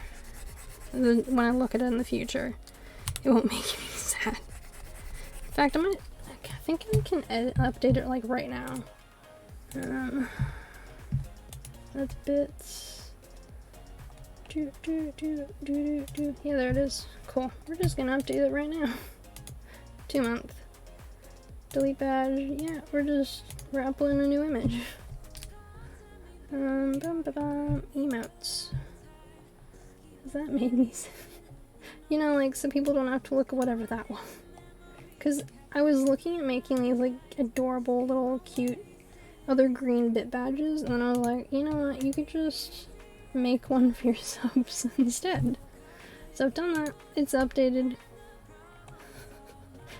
Speaker 1: when I look at it in the future, it won't make me sad. In fact, I think I can update it like right now. That's bits. Yeah, there it is. Cool. We're just gonna update it right now. 2 month. Delete badge. Yeah, we're uploading a new image. Emotes. Does that make me sad? You know, like, so people don't have to look at whatever that was. Because I was looking at making these, like, adorable little cute other green bit badges, and then I was like, you know what, you could just make one for your subs instead. So I've done that. It's updated.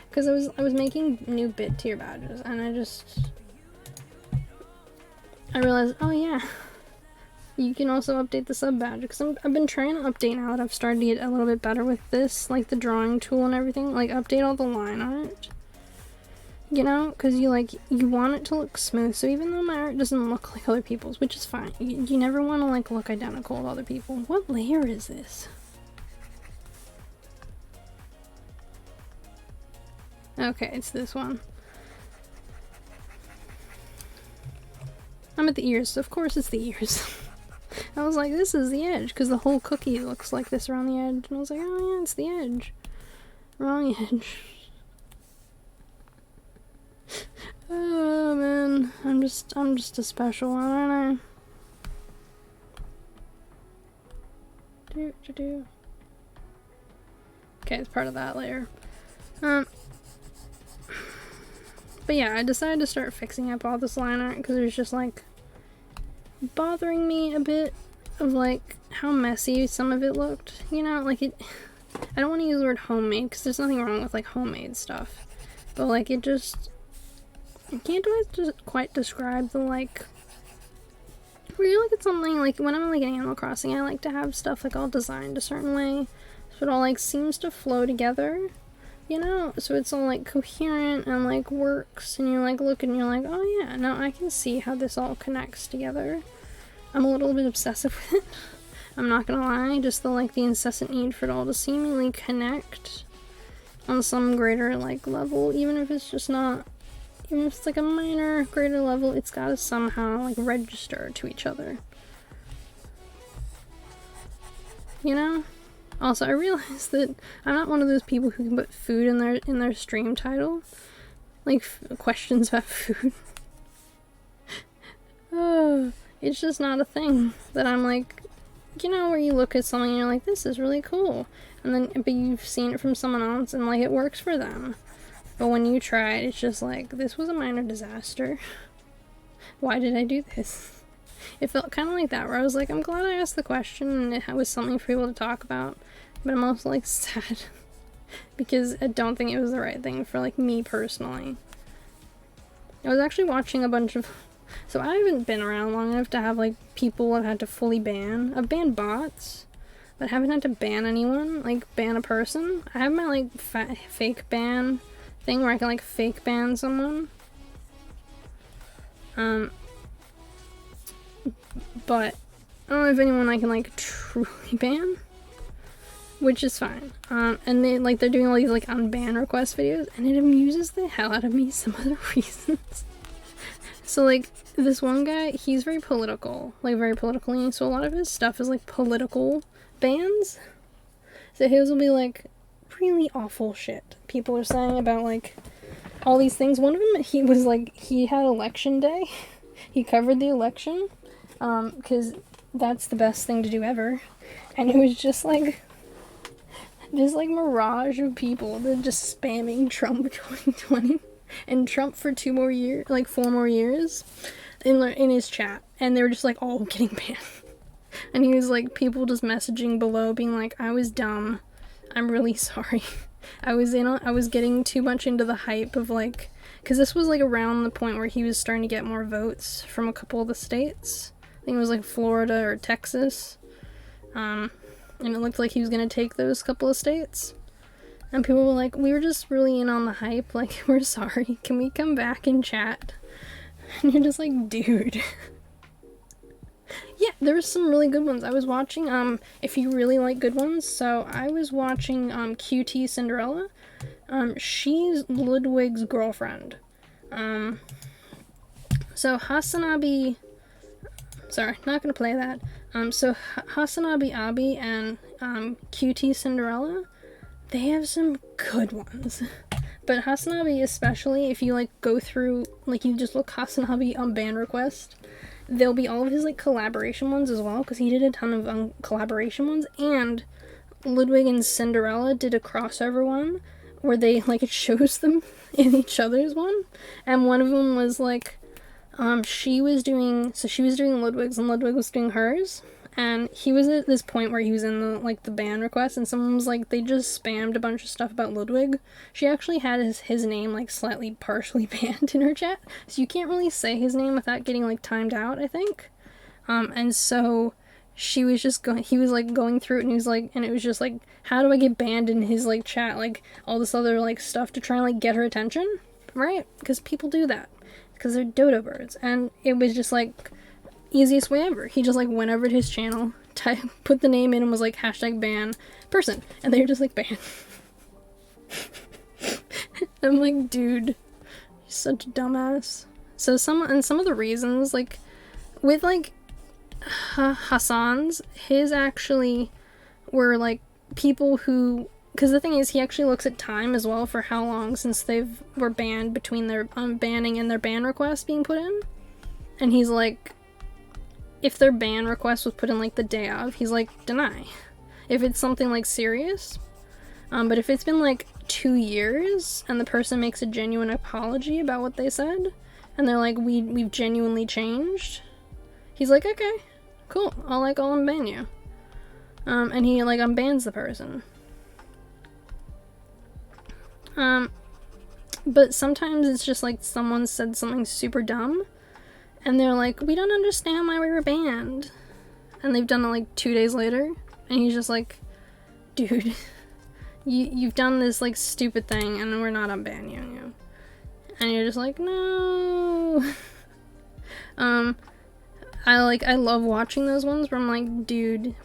Speaker 1: Because I was making new bit tier badges, and I realized, oh yeah, you can also update the sub badge, because I've been trying to update now that I've started to get a little bit better with this, like the drawing tool and everything, like update all the line art, you know, because you want it to look smooth, so even though my art doesn't look like other people's, which is fine, you never want to like look identical to other people. What layer is this? Okay, it's this one. I'm at the ears, so of course it's the ears. I was like, this is the edge, because the whole cookie looks like this around the edge. And I was like, oh yeah, it's the edge. Wrong edge. Oh man, I'm just a special one, aren't I? Okay, it's part of that layer. But yeah, I decided to start fixing up all this line art because it was just like bothering me a bit of like how messy some of it looked, you know, like I don't want to use the word homemade because there's nothing wrong with like homemade stuff, but like I can't quite describe the like, where you look at something like when I'm like in Animal Crossing, I like to have stuff like all designed a certain way so it all like seems to flow together. You know, so it's all like coherent and like works, and you like look and you're like, oh yeah, now I can see how this all connects together. I'm a little bit obsessive with it. I'm not gonna lie, just the incessant need for it all to seemingly connect on some greater like level, even if it's like a minor greater level, it's gotta somehow like register to each other. You know? Also, I realized that I'm not one of those people who can put food in their stream title, like questions about food. It's just not a thing that I'm like, you know, where you look at something and you're like, this is really cool, but you've seen it from someone else and like it works for them, but when you try it, it's just like, this was a minor disaster. Why did I do this? It felt kind of like that, where I was like, I'm glad I asked the question and it was something for people to talk about, but I'm also like sad because I don't think it was the right thing for like me personally. I was actually watching a bunch of, so I haven't been around long enough to have like people I've had to fully ban. I've banned bots, but I haven't had to ban anyone, like ban a person. I have my like fake ban thing where I can like fake ban someone. But I don't know if anyone I can like truly ban, which is fine. And they're doing all these like unban request videos, and it amuses the hell out of me some other reasons. So like this one guy, he's very political, like very politically, so a lot of his stuff is like political bans. So his will be like really awful shit people are saying about like all these things. One of them, he had election day. He covered the election. Because that's the best thing to do ever, and it was just like this like mirage of people that just spamming Trump 2020 and Trump for 4 more years in his chat, and they were just like all getting banned. And he was like, people just messaging below being like, I was dumb, I'm really sorry, I was getting too much into the hype of like, because this was like around the point where he was starting to get more votes from a couple of the states. I think it was like Florida or Texas, and it looked like he was gonna take those couple of states, And people were like, we were just really in on the hype, like, we're sorry, can we come back and chat? And you're just like, dude. Yeah, there was some really good ones. I was watching, if you really like good ones, so I was watching, QT Cinderella. She's Ludwig's girlfriend. So Hasanabi, sorry, not gonna play that. So Hasanabi Abi and, QT Cinderella, they have some good ones. But Hasanabi especially, if you, like, go through, like, you just look Hasanabi on band request, there'll be all of his, like, collaboration ones as well, because he did a ton of collaboration ones, and Ludwig and Cinderella did a crossover one, where they, like, it shows them in each other's one, and one of them was, like, she was doing Ludwig's, and Ludwig was doing hers, and he was at this point where he was in the, like, the ban request, and someone was like, they just spammed a bunch of stuff about Ludwig. She actually had his name, like, slightly partially banned in her chat, so you can't really say his name without getting, like, timed out, I think. And so he was like going through it, and he was like, and it was just like, how do I get banned in his, like, chat, like, all this other, like, stuff to try and, like, get her attention, right? Because people do that, because they're dodo birds, and it was just like, easiest way ever. He just, like, went over to his channel, put the name in, and was like, hashtag ban person, and they were just like, ban. I'm like, dude, you're such a dumbass. So some of the reasons, like, with, like, Hassan's, his actually were, like, people who, because the thing is, he actually looks at time as well for how long since were banned between their banning and their ban request being put in, and he's like, if their ban request was put in, like, the day of, he's like, deny. If it's something, like, serious. But if it's been, like, 2 years, and the person makes a genuine apology about what they said, and they're like, we've genuinely changed, he's like, okay, cool, I'll unban you. And he, like, unbans the person. But sometimes it's just, like, someone said something super dumb, and they're like, we don't understand why we were banned. And they've done it, like, 2 days later. And he's just like, dude, you've done this, like, stupid thing, and we're not unbanning you. And you're just like, no. I love watching those ones where I'm like, dude,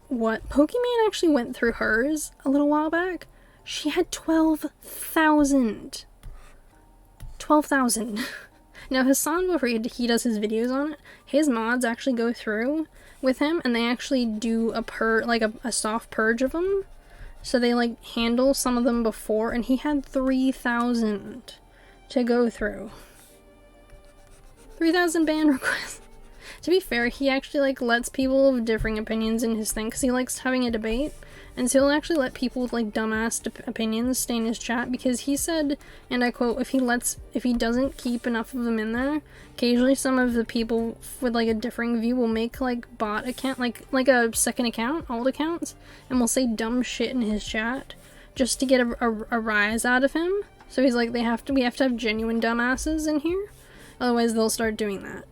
Speaker 1: what? Pokemon actually went through hers a little while back. She had 12,000. 12,000. Now, Hassan, before he does his videos on it, his mods actually go through with him, and they actually do a soft purge of them. So they, like, handle some of them before, and he had 3,000 to go through. 3,000 ban requests. To be fair, he actually, like, lets people of differing opinions in his thing, because he likes having a debate. And so he'll actually let people with, like, dumbass opinions stay in his chat, because he said, and I quote, if he doesn't keep enough of them in there, occasionally some of the people with, like, a differing view will make, like, bot account, like a second account, old accounts, and will say dumb shit in his chat, just to get a rise out of him. So he's like, we have to have genuine dumbasses in here, otherwise they'll start doing that.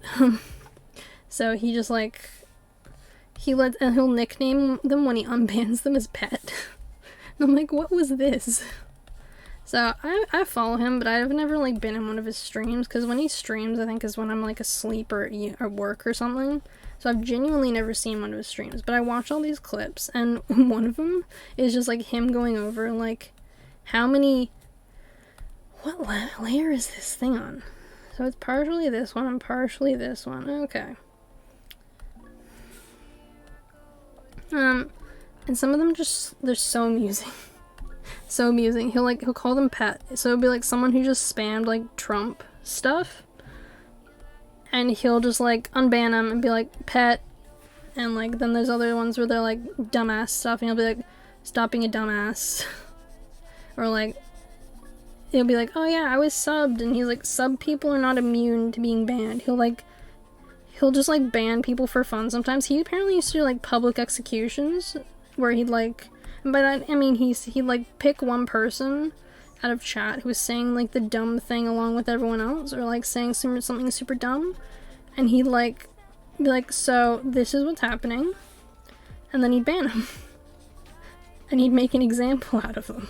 Speaker 1: So he just, like, and he'll nickname them when he unbans them as pet. And I'm like, what was this? So I follow him, but I've never, like, been in one of his streams, because when he streams, I think is when I'm, like, asleep or work or something. So I've genuinely never seen one of his streams, but I watch all these clips, and one of them is just, like, him going over, like, what layer is this thing on? So it's partially this one and partially this one. Okay. And some of them they're so amusing. So amusing. He'll call them pet. So it'll be, like, someone who just spammed, like, Trump stuff. And he'll just, like, unban them and be like, pet. And, like, then there's other ones where they're, like, dumbass stuff, and he'll be like, stop being a dumbass. Or, like, he'll be like, oh yeah, I was subbed. And he's like, sub people are not immune to being banned. He'll just, like, ban people for fun sometimes. He apparently used to do, like, public executions, where he'd, like, and by that, I mean, he'd, like, pick one person out of chat who was saying, like, the dumb thing along with everyone else, or, like, saying something super dumb, and he'd, like, be like, so, this is what's happening, and then he'd ban him. and he'd make an example out of them.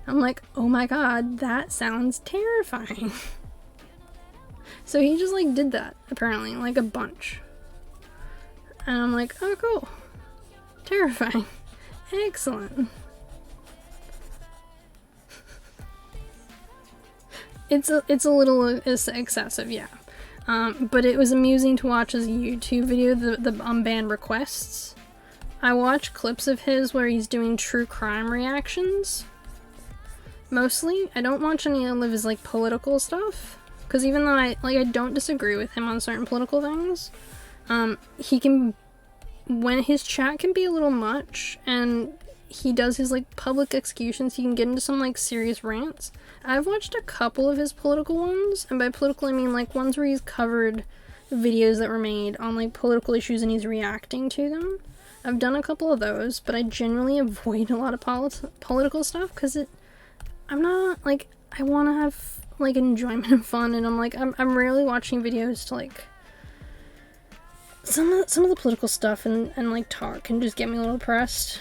Speaker 1: I'm like, oh my god, that sounds terrifying. So he just like did that, apparently, like a bunch. And I'm like, oh cool. Terrifying. Excellent. It's a little excessive, yeah. But it was amusing to watch his YouTube video, the unbanned requests. I watch clips of his where he's doing true crime reactions. Mostly. I don't watch any of his like political stuff. Because even though I don't disagree with him on certain political things, he can, when his chat can be a little much, and he does his like public executions, he can get into some like serious rants. I've watched a couple of his political ones, and by political I mean like ones where he's covered videos that were made on like political issues and he's reacting to them. I've done a couple of those, but I generally avoid a lot of political stuff because I'm not like, I want to have like enjoyment and fun, and I'm like, I'm rarely watching videos to like some of the political stuff and like talk can just get me a little depressed.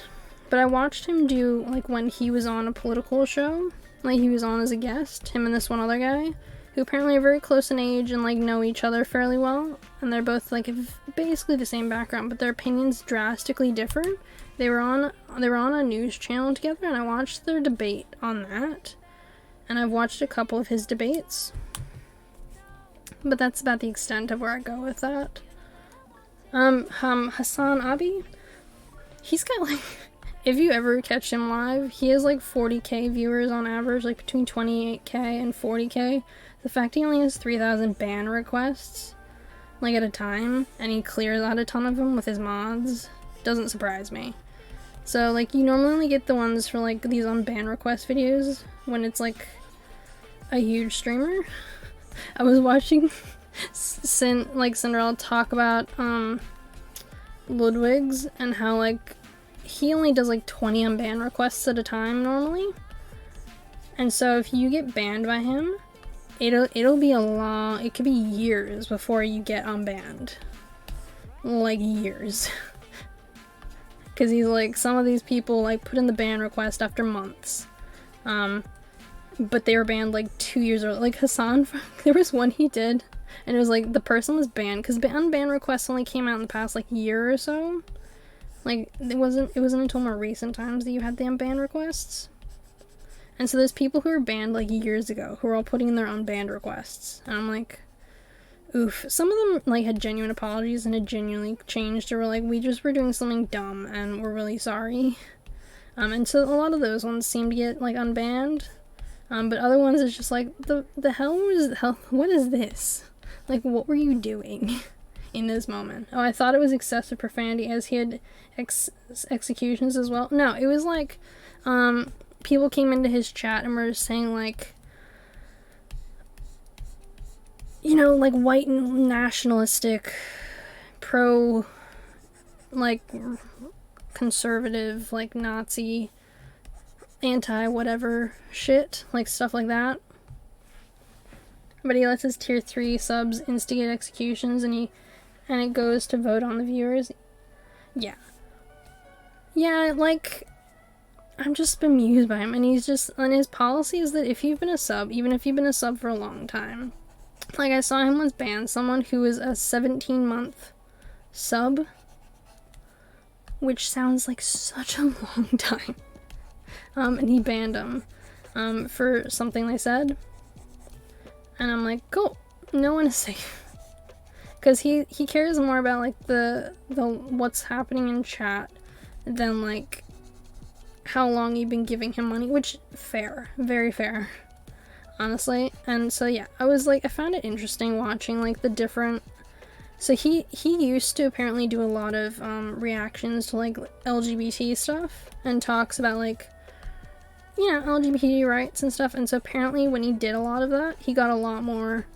Speaker 1: But I watched him do like when he was on a political show, like he was on as a guest, him and this one other guy who apparently are very close in age and like know each other fairly well, and they're both like basically the same background, but their opinions drastically different. They were on a news channel together, and I watched their debate on that, and I've watched a couple of his debates, but that's about the extent of where I go with that. Hassan Abi, he's got like, if you ever catch him live, he has like 40k viewers on average, like between 28k and 40k. The fact he only has 3,000 ban requests, like at a time, and he clears out a ton of them with his mods, doesn't surprise me. So like, you normally only get the ones for like these unban request videos when it's like a huge streamer. I was watching Cinderella talk about Ludwig's and how like he only does like 20 unban requests at a time normally, and so if you get banned by him, it'll be it could be years before you get unbanned, like years. Because he's like, some of these people like put in the ban request after months, but they were banned like 2 years early. Like Hassan, there was one he did, and it was like the person was banned because unban requests only came out in the past like year or so. Like it wasn't until more recent times that you had the unban requests. And so there's people who were banned like years ago who were all putting in their unbanned requests, and I'm like, oof. Some of them like had genuine apologies and had genuinely changed, or were like, we just were doing something dumb and we're really sorry. And so a lot of those ones seem to get like unbanned, but other ones it's just like, what is this? Like, what were you doing in this moment? Oh, I thought it was excessive profanity as he had executions as well. No, it was like, people came into his chat and were just saying like, you know, like white and nationalistic, pro, like conservative, like Nazi, anti-whatever shit, like stuff like that. But he lets his tier 3 subs instigate executions, and it goes to vote on the viewers. Yeah. Yeah, like, I'm just bemused by him, and his policy is that if you've been a sub, even if you've been a sub for a long time, like I saw him once ban someone who was a 17-month sub, which sounds like such a long time, and he banned him, for something they said, and I'm like, cool, no one is safe, because he cares more about like the what's happening in chat than like how long you've been giving him money, which fair, very fair, honestly. And so yeah, I found it interesting watching like the different, so he used to apparently do a lot of reactions to like LGBT stuff and talks about like, you know, LGBT rights and stuff, and so apparently when he did a lot of that, he got a lot more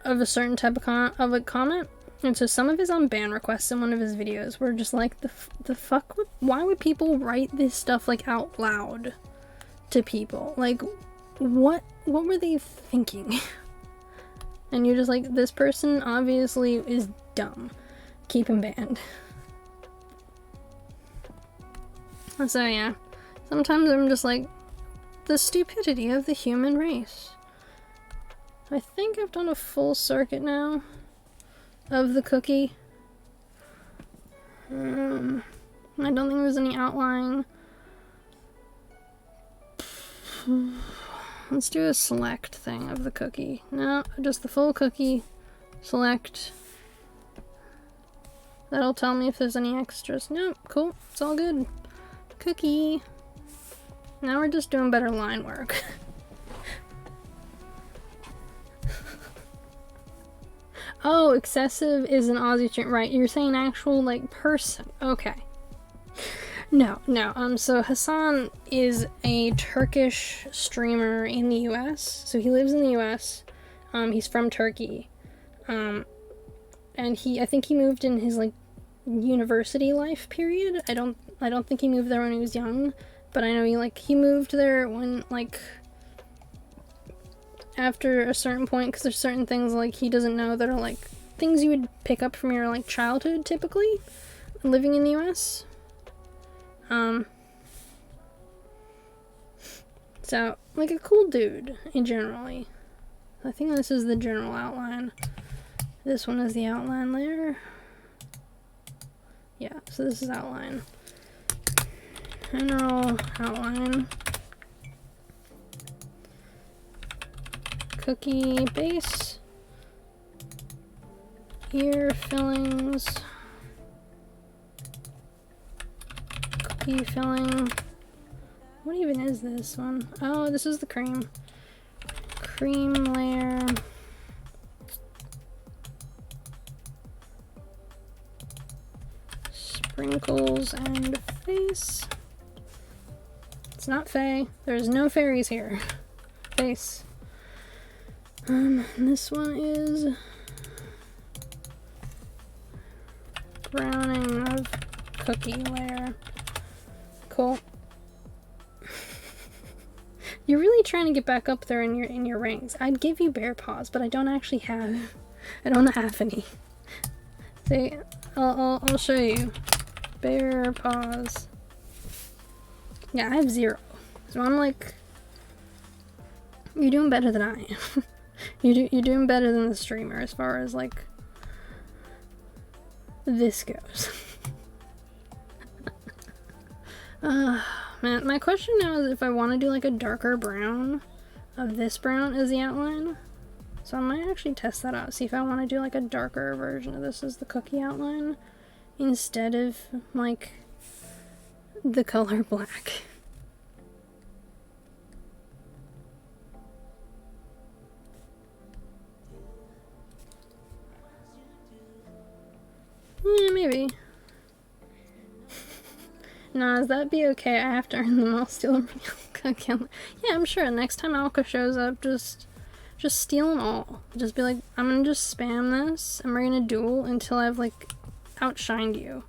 Speaker 1: of a certain type of a comment. And so some of his unban requests in one of his videos were just like, the fuck, why would people write this stuff like out loud to people? Like, what were they thinking? And you're just like, this person obviously is dumb. Keep him banned. So yeah, sometimes I'm just like, the stupidity of the human race. I think I've done a full circuit now of the cookie. I don't think there's any outlying. Let's do a select thing of the cookie. No, just the full cookie. Select. That'll tell me if there's any extras. Nope, cool. It's all good. Cookie. Now we're just doing better line work. Oh, excessive is an Aussie term. Right, you're saying actual, like, person. Okay. No. So Hassan is a Turkish streamer in the US. So he lives in the US. He's from Turkey. And I think he moved in his, like, university life period. I don't think he moved there when he was young, but I know he moved there when, like, after a certain point, because there's certain things, like, he doesn't know that are, like, things you would pick up from your, like, childhood, typically, living in the US. So, like, a cool dude, generally. I think this is the general outline. This one is the outline layer. Yeah, so this is outline. General outline. Cookie base. Ear fillings. Cookie filling. What even is this one? Oh, this is the cream. Cream layer. Sprinkles and face. It's not fae. There's no fairies here. Face. This one is browning of cookie layer. Cool. You're really trying to get back up there in your rings. I'd give you bear paws, but I don't actually have. I don't have any. See, I'll show you. Bear paws. Yeah, I have 0. So I'm like, you're doing better than I am. You're doing better than the streamer as far as, like, this goes. Man, my question now is if I want to do, like, a darker brown of this brown as the outline. So I might actually test that out, see if I want to do, like, a darker version of this as the cookie outline instead of, like, the color black. Yeah, maybe. Nah, does that be okay? I have to earn them all, steal them from Alka. Yeah, I'm sure next time Alka shows up, just steal them all. Just be like, I'm gonna just spam this, and we're gonna duel until I've, like, outshined you.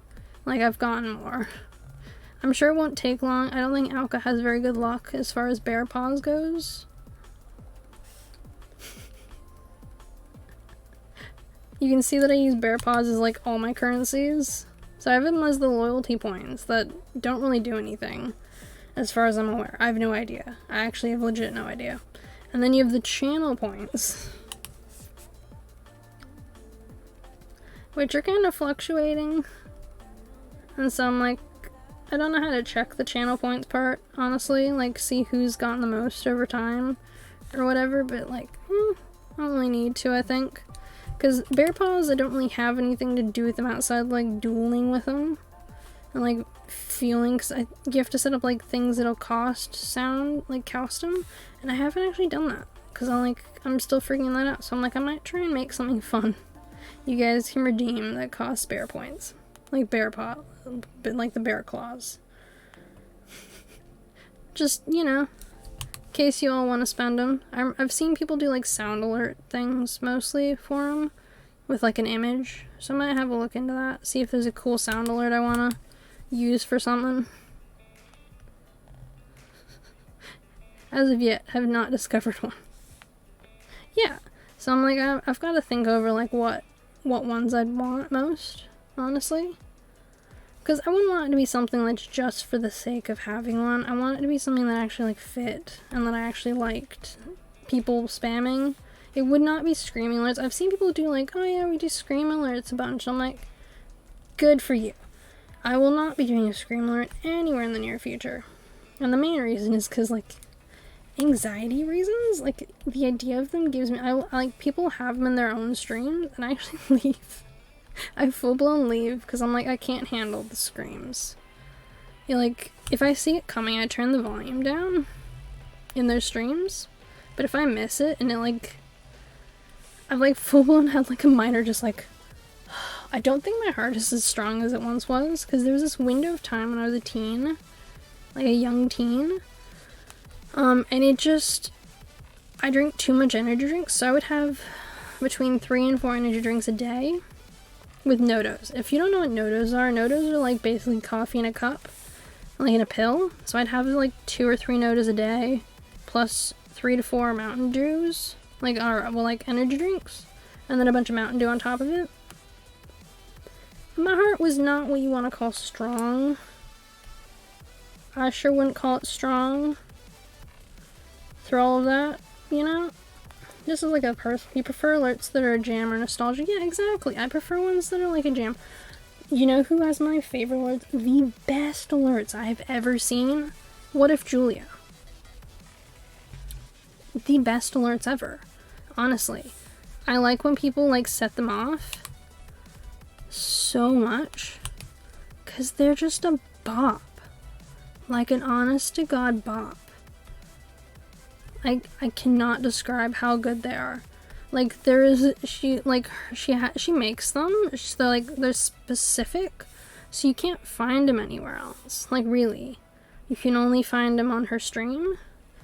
Speaker 1: Like, I've gotten more. I'm sure it won't take long. I don't think Alka has very good luck as far as bear paws goes. You can see that I use bear paws as, like, all my currencies. So I have them as the loyalty points that don't really do anything, as far as I'm aware. I have no idea. I actually have legit no idea. And then you have the channel points, which are kind of fluctuating. And so I'm like, I don't know how to check the channel points part, honestly. Like, see who's gotten the most over time, or whatever, but, like, I don't really need to, I think. Because bear paws, I don't really have anything to do with them outside, like, dueling with them. And, like, feeling, because you have to set up, like, things that'll sound, like, custom. And I haven't actually done that. Because I'm still figuring that out. So I'm like, I might try and make something fun you guys can redeem that costs bear points. Like bear paw, but like the bear claws. Just, you know, in case you all want to spend them. I've seen people do, like, sound alert things mostly for them with, like, an image. So I might have a look into that. See if there's a cool sound alert I want to use for something. As of yet, have not discovered one. Yeah. So I'm like, I've got to think over, like, what ones I'd want most, honestly. Because I wouldn't want it to be something that's just for the sake of having one. I want it to be something that actually like fit and that I actually liked. People spamming. It would not be screaming alerts. I've seen people do like, oh yeah, we do scream alerts a bunch. I'm like, good for you. I will not be doing a scream alert anywhere in the near future. And the main reason is because like anxiety reasons. Like the idea of them gives me, I like people have them in their own streams and I actually leave. I full blown leave because I'm like, I can't handle the screams. Yeah, like if I see it coming, I turn the volume down in their streams. But if I miss it and it like, I've like full blown had like a minor just like, I don't think my heart is as strong as it once was, because there was this window of time when I was a teen, like a young teen, and it just, I drink too much energy drinks, so I would have between 3 and 4 energy drinks a day with no-dos. If you don't know what no-dos are like basically coffee in a cup, like in a pill, so I'd have like 2 or 3 no-dos a day, plus 3 to 4 Mountain Dews, like, like energy drinks, and then a bunch of Mountain Dew on top of it. My heart was not what you want to call strong. I sure wouldn't call it strong through all of that, you know? This is like a person. You prefer alerts that are a jam or nostalgia? Yeah, exactly. I prefer ones that are like a jam. You know who has my favorite alerts? The best alerts I've ever seen? What If Julia? The best alerts ever. Honestly. I like when people like set them off so much because they're just a bop, like an honest to god bop. I cannot describe how good they are. Like there is she makes them, so like they're specific, so you can't find them anywhere else. Like really, you can only find them on her stream.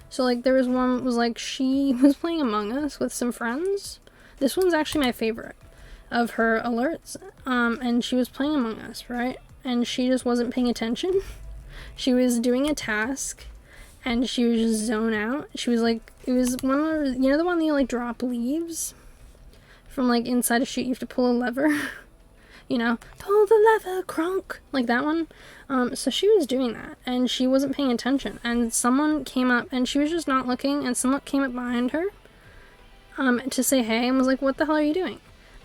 Speaker 1: So like there was one was like she was playing Among Us with some friends. This one's actually my favorite of her alerts, and she was playing Among Us, right? And she just wasn't paying attention. She was doing a task, and she was just zone out. She was like, it was one of, you know the one that you like drop leaves from like inside a chute, you have to pull a lever, you know, pull the lever, Kronk, like that one. So she was doing that, and she wasn't paying attention, and someone came up, and she was just not looking, and someone came up behind her, to say hey, and was like, what the hell are you doing?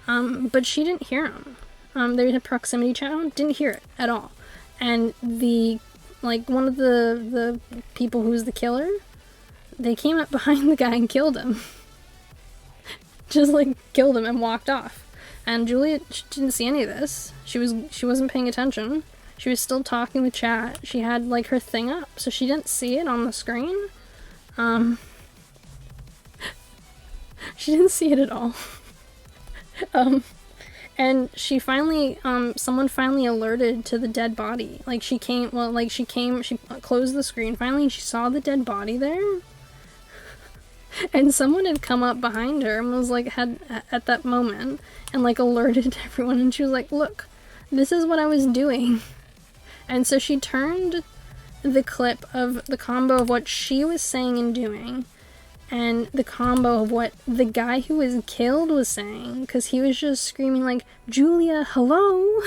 Speaker 1: But she didn't hear him. They had proximity chat on, didn't hear it at all. And the, like, one of the people who was the killer, they came up behind the guy and killed him. Just, like, killed him and walked off. And Juliet, she didn't see any of this. She wasn't paying attention. She was still talking to chat. She had, like, her thing up, so she didn't see it on the screen. She didn't see it at all. And she finally, someone finally alerted to the dead body. Like, she closed the screen finally, and she saw the dead body there. And someone had come up behind her and was like, at that moment, and like alerted everyone, and she was like, look, this is what I was doing. And so she turned the clip of the combo of what she was saying and doing, and the combo of what the guy who was killed was saying, because he was just screaming like, Julia, hello?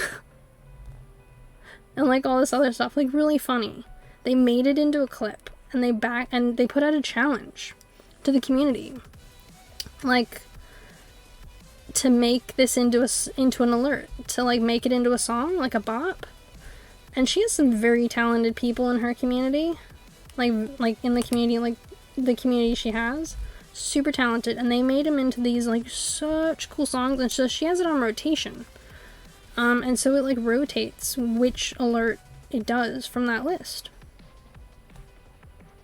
Speaker 1: And like all this other stuff, like really funny. They made it into a clip, and they put out a challenge to the community, like, to make this into an alert, to like make it into a song, like a bop. And she has some very talented people in her community, like in the community, like the community she has, super talented, and they made them into these like such cool songs. And so she has it on rotation, and so it like rotates which alert it does from that list.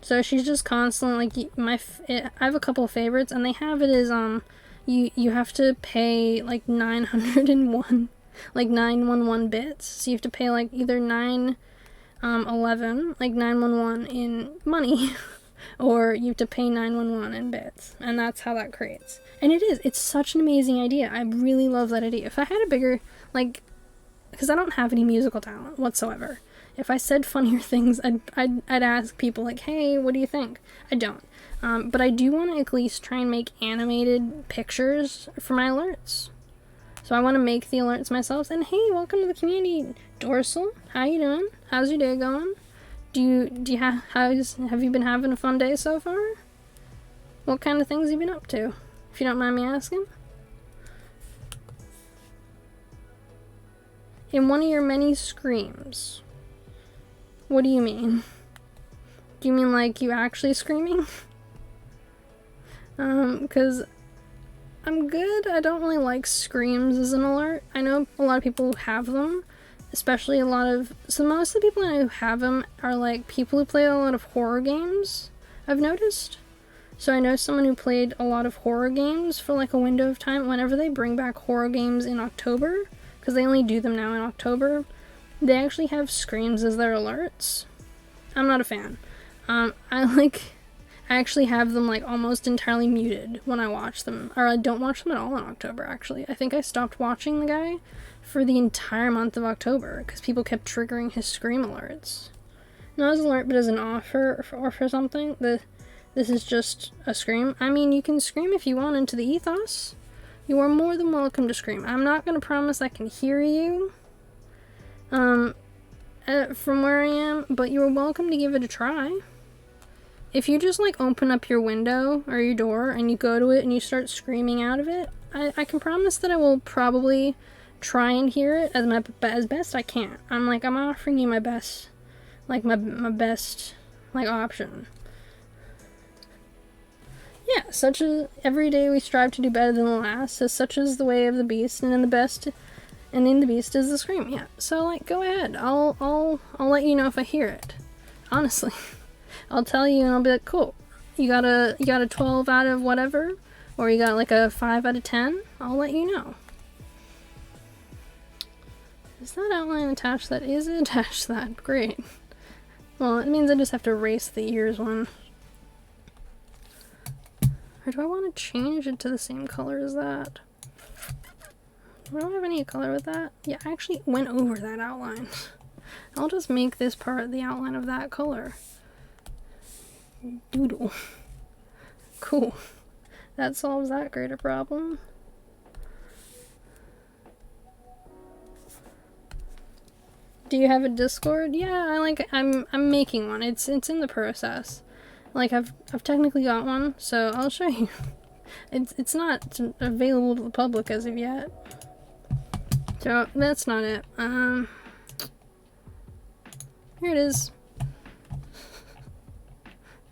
Speaker 1: So she's just constantly like, I have a couple of favorites, and they have it as you have to pay like 901 like 911 bits, so you have to pay like either 911 like 911 in money or you have to pay 911 in bits, and that's how that creates. And it's such an amazing idea. I really love that idea. If I had a bigger, like, because I don't have any musical talent whatsoever, if I said funnier things, I'd ask people like, hey, what do you think? I don't, but I do want to at least try and make animated pictures for my alerts. So I want to make the alerts myself. And hey, welcome to the community, Dorsal. How you doing? How's your day going? Have you been having a fun day so far? What kind of things have you been up to, if you don't mind me asking? In one of your many screams. What do you mean? Do you mean like you actually screaming? Because I'm good. I don't really like screams as an alert. I know a lot of people who have them, especially so most of the people I know who have them are like people who play a lot of horror games, I've noticed. So I know someone who played a lot of horror games for like a window of time. Whenever they bring back horror games in October, because they only do them now in October, they actually have screams as their alerts. I'm not a fan. I actually have them like almost entirely muted when I watch them, or I don't watch them at all in October. Actually, I think I stopped watching the guy for the entire month of October because people kept triggering his scream alerts. Not as an alert, but as an offer or for something. This is just a scream. I mean, you can scream if you want into the ethos. You are more than welcome to scream. I'm not gonna promise I can hear you from where I am, but you're welcome to give it a try. If you just like open up your window or your door and you go to it and you start screaming out of it, I can promise that I will probably try and hear it as best I can. I'm offering you my best, like my best like option. Yeah, such as every day we strive to do better than the last, as such as the way of the beast, and in the beast is the scream. Yeah, so like go ahead. I'll let you know if I hear it. Honestly. I'll tell you and I'll be like, cool. You got a 12 out of whatever, or you got like a 5 out of 10. I'll let you know. Is that outline attached to that? Is it attached to that? Great. Well, it means I just have to erase the ears one. Or do I want to change it to the same color as that? Do I have any color with that? Yeah, I actually went over that outline. I'll just make this part the outline of that color. Doodle. Cool. That solves that greater problem. Do you have a Discord? Yeah, I'm making one. It's in the process. Like I've technically got one, so I'll show you. It's not available to the public as of yet. So that's not it. Here it is.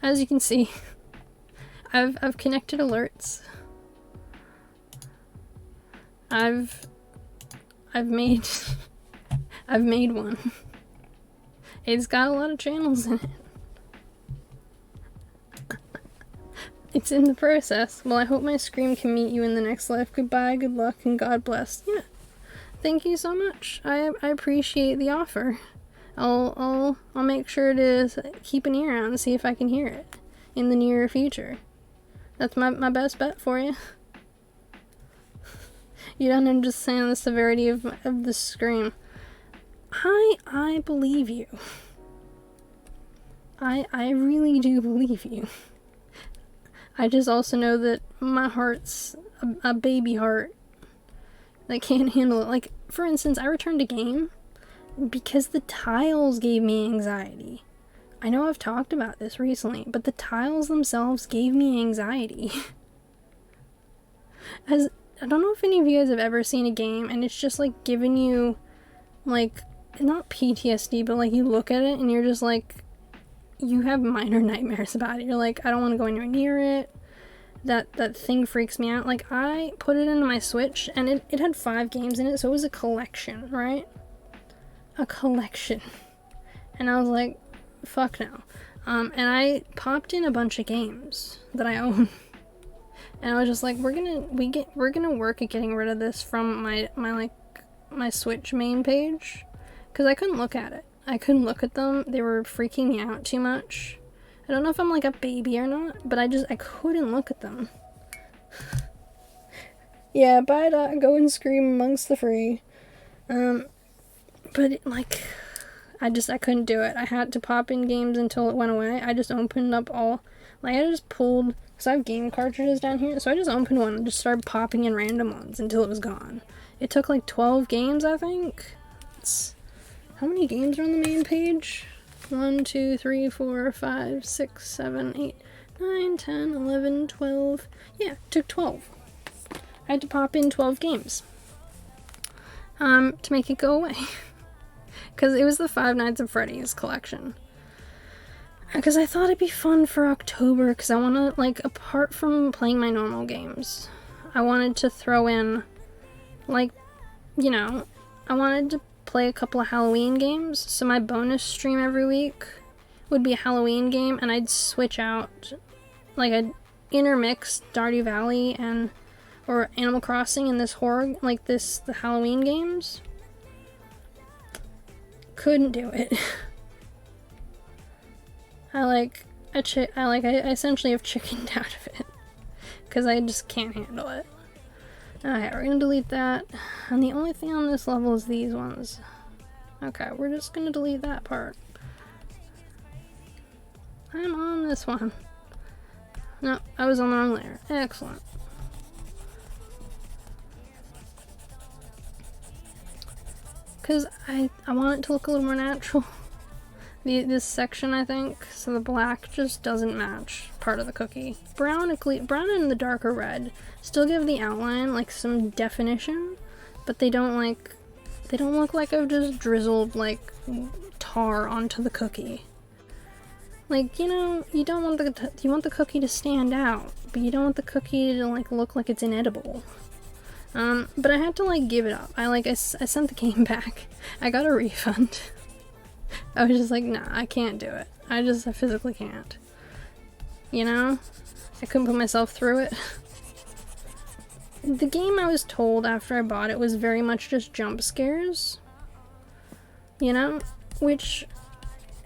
Speaker 1: As you can see, I've connected alerts. I've made I've made one. It's got a lot of channels in it. It's in the process. Well, I hope my scream can meet you in the next life. Goodbye, good luck, and God bless. Yeah. Thank you so much. I appreciate the offer. I'll make sure to keep an ear out and see if I can hear it in the near future. That's my best bet for you. You don't understand the severity of the scream. I believe you. I really do believe you. I just also know that my heart's a baby heart that can't handle it. Like, for instance, I returned a game because the tiles gave me anxiety. I know I've talked about this recently, but the tiles themselves gave me anxiety. I don't know if any of you guys have ever seen a game and it's just like giving you like, not PTSD, but like you look at it and you're just like, you have minor nightmares about it. You're like, I don't want to go anywhere near it. That thing freaks me out. Like, I put it into my Switch and it had 5 games in it, so it was a collection, right? A collection. And I was like, fuck no. And I popped in a bunch of games that I own. And I was just like, we're gonna work at getting rid of this from my Switch main page. Because I couldn't look at it. I couldn't look at them. They were freaking me out too much. I don't know if I'm like a baby or not, but I couldn't look at them. Yeah, bye dot, go and scream amongst the free. But like, I couldn't do it. I had to pop in games until it went away. I just opened up I just pulled because I have game cartridges down here, so I just opened one and just started popping in random ones until it was gone. It took like 12 games, I think. How many games are on the main page? 1, 2, 3, 4, 5, 6, 7, 8, 9, 10, 11, 12. Yeah, it took 12. I had to pop in 12 games to make it go away. Because it was the Five Nights at Freddy's collection. Because I thought it'd be fun for October, because I want to, like, apart from playing my normal games, I wanted to throw in, like, you know, I wanted to play a couple of Halloween games, so my bonus stream every week would be a Halloween game, and I'd switch out, like, I'd intermix Stardew Valley or Animal Crossing and this horror, like the Halloween games. Couldn't do it. I essentially have chickened out of it, because I just can't handle it. Alright, we're gonna delete that, and the only thing on this level is these ones. Okay, we're just gonna delete that part. I'm on this one. No, I was on the wrong layer. Excellent. Because I want it to look a little more natural. This section, I think, so the black just doesn't match part of the cookie. Brown and the darker red still give the outline, like, some definition, but they don't look like I've just drizzled, like, tar onto the cookie. Like, you know, you want the cookie to stand out, but you don't want the cookie to, like, look like it's inedible. But I had to, like, give it up. I sent the game back. I got a refund. I was just like, nah, I can't do it. I physically can't. You know? I couldn't put myself through it. The game, I was told after I bought it, was very much just jump scares. You know? Which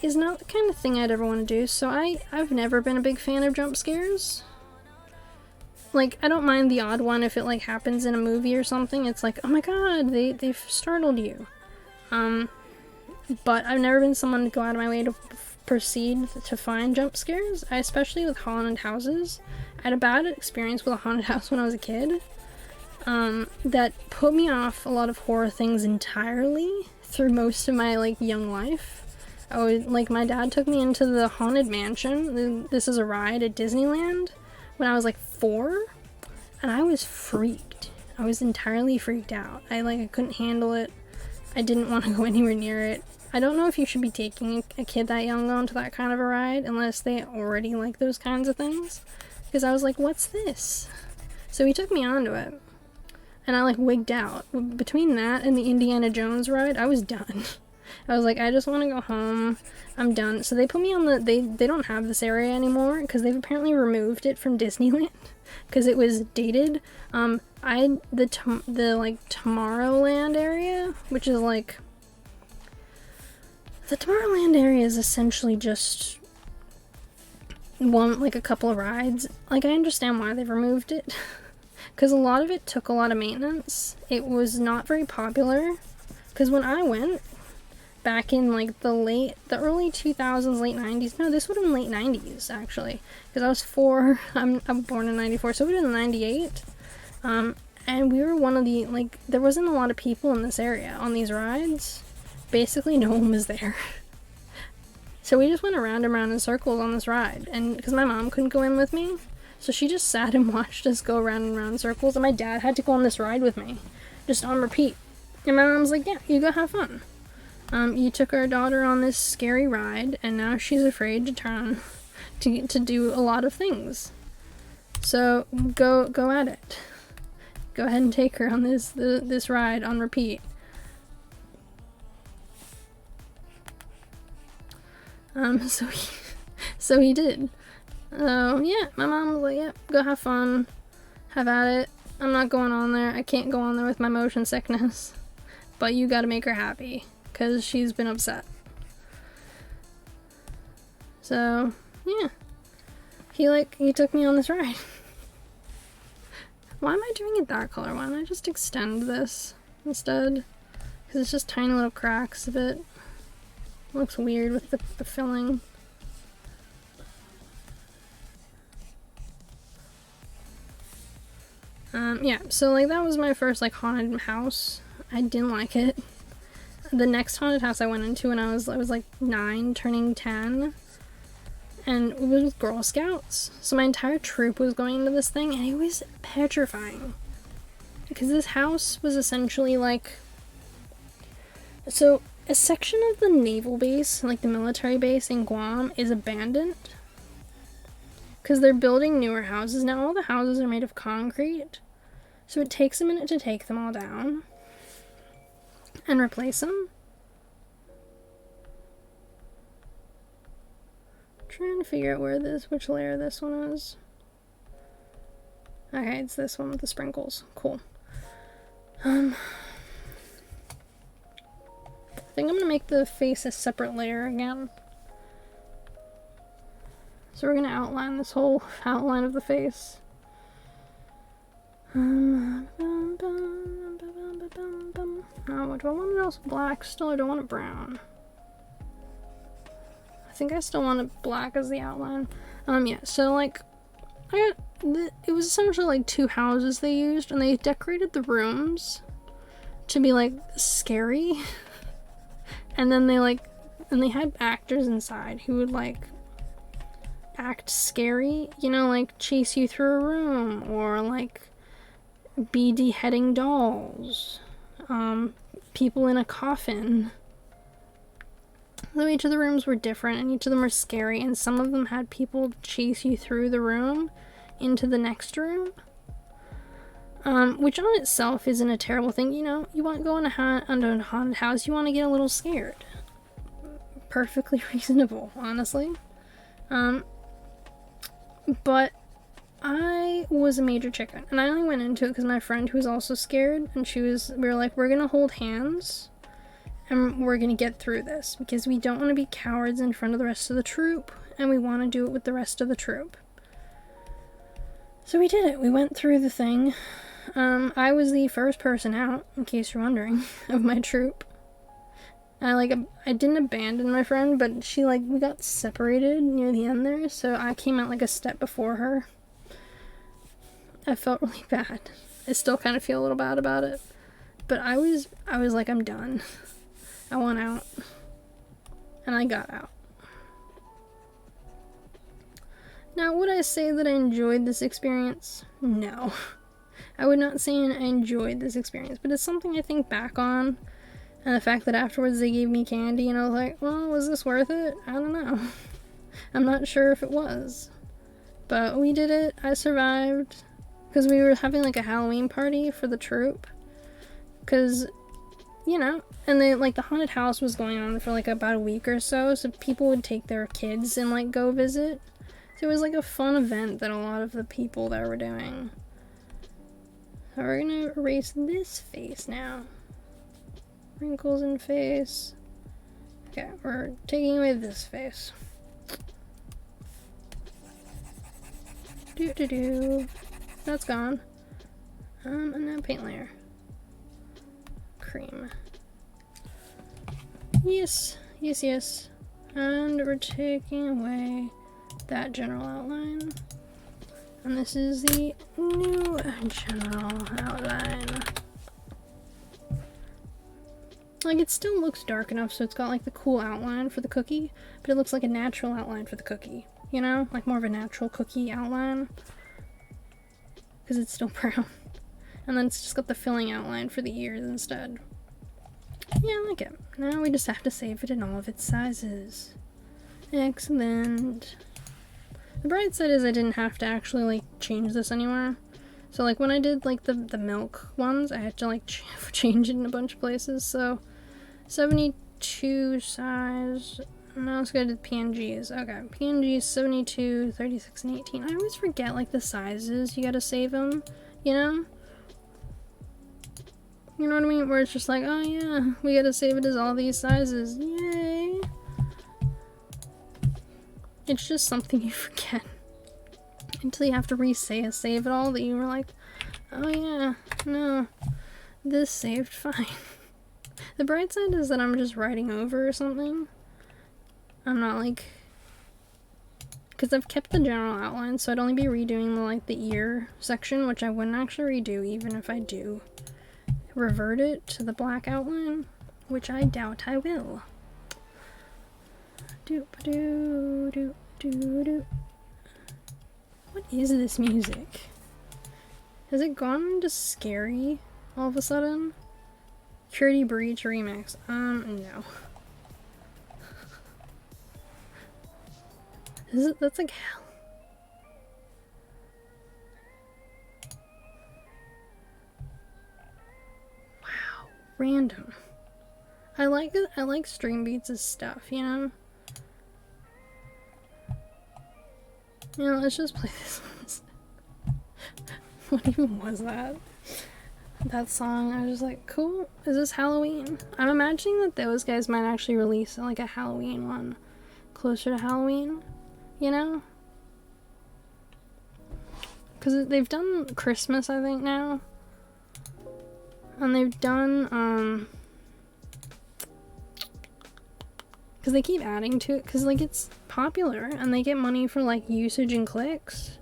Speaker 1: is not the kind of thing I'd ever want to do, so I've never been a big fan of jump scares. Like, I don't mind the odd one if it, like, happens in a movie or something. It's like, oh my god, they've startled you. But I've never been someone to go out of my way to proceed to find jump scares, especially with haunted houses. I had a bad experience with a haunted house when I was a kid, that put me off a lot of horror things entirely through most of my, like, young life. My dad took me into the Haunted Mansion. This is a ride at Disneyland when I was, like, 4, and I was freaked. I was entirely freaked out. I couldn't handle it. I didn't want to go anywhere near it. I don't know if you should be taking a kid that young onto that kind of a ride unless they already like those kinds of things. Because I was like, what's this? So he took me onto it. And I, like, wigged out. Between that and the Indiana Jones ride, I was done. I was like, I just want to go home. I'm done. So they put me on they don't have this area anymore because they've apparently removed it from Disneyland because it was dated. The Tomorrowland area, which is like, the Tomorrowland area is essentially just a couple of rides. Like, I understand why they've removed it because a lot of it took a lot of maintenance. It was not very popular because when I went back in, like, the early 2000s, late 90s. No, this would have been late 90s, actually. Because I was 4. I'm born in 94, so it would have been 98. And we were one of the, like, there wasn't a lot of people in this area on these rides. Basically, no one was there. So we just went around and around in circles on this ride. And because my mom couldn't go in with me, so she just sat and watched us go around and around in circles. And my dad had to go on this ride with me, just on repeat. And my mom's like, yeah, you go have fun. You took our daughter on this scary ride, and now she's afraid to turn to do a lot of things. So go at it. Go ahead and take her on this ride on repeat. So he did. Yeah, my mom was like, yeah, go have fun, have at it. I'm not going on there. I can't go on there with my motion sickness. But you gotta make her happy, because she's been upset. So, yeah. He took me on this ride. Why am I doing it that color? Why don't I just extend this instead? Because it's just tiny little cracks of it. It looks weird with the filling. Yeah, so like that was my first like haunted house. I didn't like it. The next haunted house I went into when I was like 9, turning 10, and it was with Girl Scouts. So my entire troop was going into this thing, and it was petrifying. Because this house was essentially like, so a section of the naval base, like the military base in Guam, is abandoned. Because they're building newer houses. Now all the houses are made of concrete. So it takes a minute to take them all down and replace them. I'm trying to figure out which layer this one is. Okay, it's this one with the sprinkles. Cool. I think I'm gonna make the face a separate layer again. So we're gonna outline this whole outline of the face. Oh, do I want it also black still, or do I want it brown? I think I still want it black as the outline. Yeah, so like, it was essentially like 2 houses they used, and they decorated the rooms to be like scary. And then they had actors inside who would like act scary, you know, like chase you through a room, or like be beheading dolls, people in a coffin. So each of the rooms were different, and each of them were scary, and some of them had people chase you through the room into the next room, which on itself isn't a terrible thing. You know, you want to go into a haunted house, you want to get a little scared. Perfectly reasonable, honestly. But I was a major chicken, and I only went into it because my friend, who was also scared, and we were like, we're gonna hold hands and we're gonna get through this, because we don't want to be cowards in front of the rest of the troop, and we want to do it with the rest of the troop. So we did it. We went through the thing. I was the first person out, in case you're wondering, of my troop. I didn't abandon my friend, but we got separated near the end there, so I came out like a step before her. I felt really bad. I still kind of feel a little bad about it. But I was like, I'm done. I want out. And I got out. Now, would I say that I enjoyed this experience? No. I would not say I enjoyed this experience, but it's something I think back on. And the fact that afterwards they gave me candy, and I was like, well, was this worth it? I don't know. I'm not sure if it was. But we did it. I survived. Because we were having like a Halloween party for the troop. Because, you know, and they, like, the haunted house was going on for like about a week or so people would take their kids and like go visit. So it was like a fun event that a lot of the people there were doing. So we're gonna erase this face now. Wrinkles in face. Okay, we're taking away this face. That's gone. And now paint layer. Cream. Yes. And we're taking away that general outline. And this is the new general outline. Like, it still looks dark enough, so it's got like the cool outline for the cookie, but it looks like a natural outline for the cookie. You know? Like more of a natural cookie outline. Because it's still brown. And then it's just got the filling outline for the ears instead. Yeah, I like it. Now we just have to save it in all of its sizes. Excellent. The bright side is I didn't have to actually like change this anywhere. So like when I did like the milk ones, I had to like change it in a bunch of places. So 72 size. Now let's go to the PNGs. Okay, PNGs 72, 36, and 18. I always forget like the sizes you gotta save them, you know? You know what I mean? Where it's just like, oh yeah, we gotta save it as all these sizes. Yay! It's just something you forget. Until you have to save it all, that you were like, oh yeah, no, this saved fine. The bright side is that I'm just writing over or something. I'm not like because I've kept the general outline, so I'd only be redoing the ear section, which I wouldn't actually redo even if I do revert it to the black outline, which I doubt I will. What is this music? Has it gone into scary all of a sudden? Purity Breach remix. No. That's like hell. Wow, random. I like it. I like Stream Beats' stuff, you know? You know, let's just play this one. What even was that? That song, I was just like, cool. Is this Halloween? I'm imagining that those guys might actually release like a Halloween one. Closer to Halloween, you know? Because they've done Christmas, I think, now. And they've done, because they keep adding to it, because, like, it's popular, and they get money for, like, usage and clicks.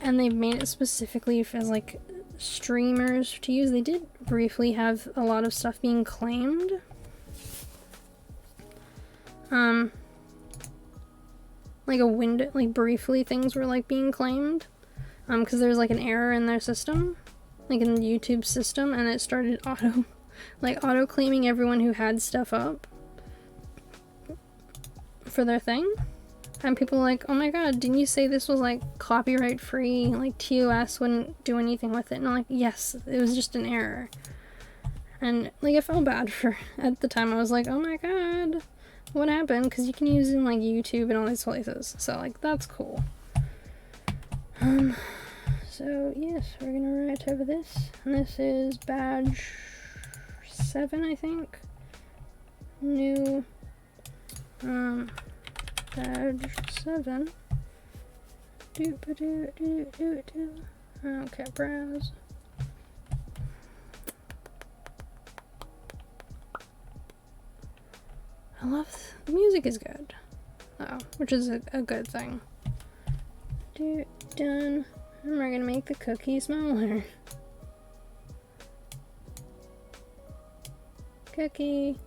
Speaker 1: And they've made it specifically for, like, streamers to use. They did briefly have a lot of stuff being claimed. Like a window, like briefly things were like being claimed. Because there was like an error in their system, like in the YouTube system, and it started auto claiming everyone who had stuff up for their thing. And people were like, oh my god, didn't you say this was like copyright free? Like TOS wouldn't do anything with it. And I'm like, yes, it was just an error. And like I felt bad for, at the time I was like, oh my god, what happened? Because you can use it in like YouTube and all these places. So like that's cool. So yes, we're gonna write over this. And this is badge 7, I think. New badge 7. Okay, browse. I love the music is good. Oh, which is a good thing. Done. And we're gonna make the cookie smaller. Cookie.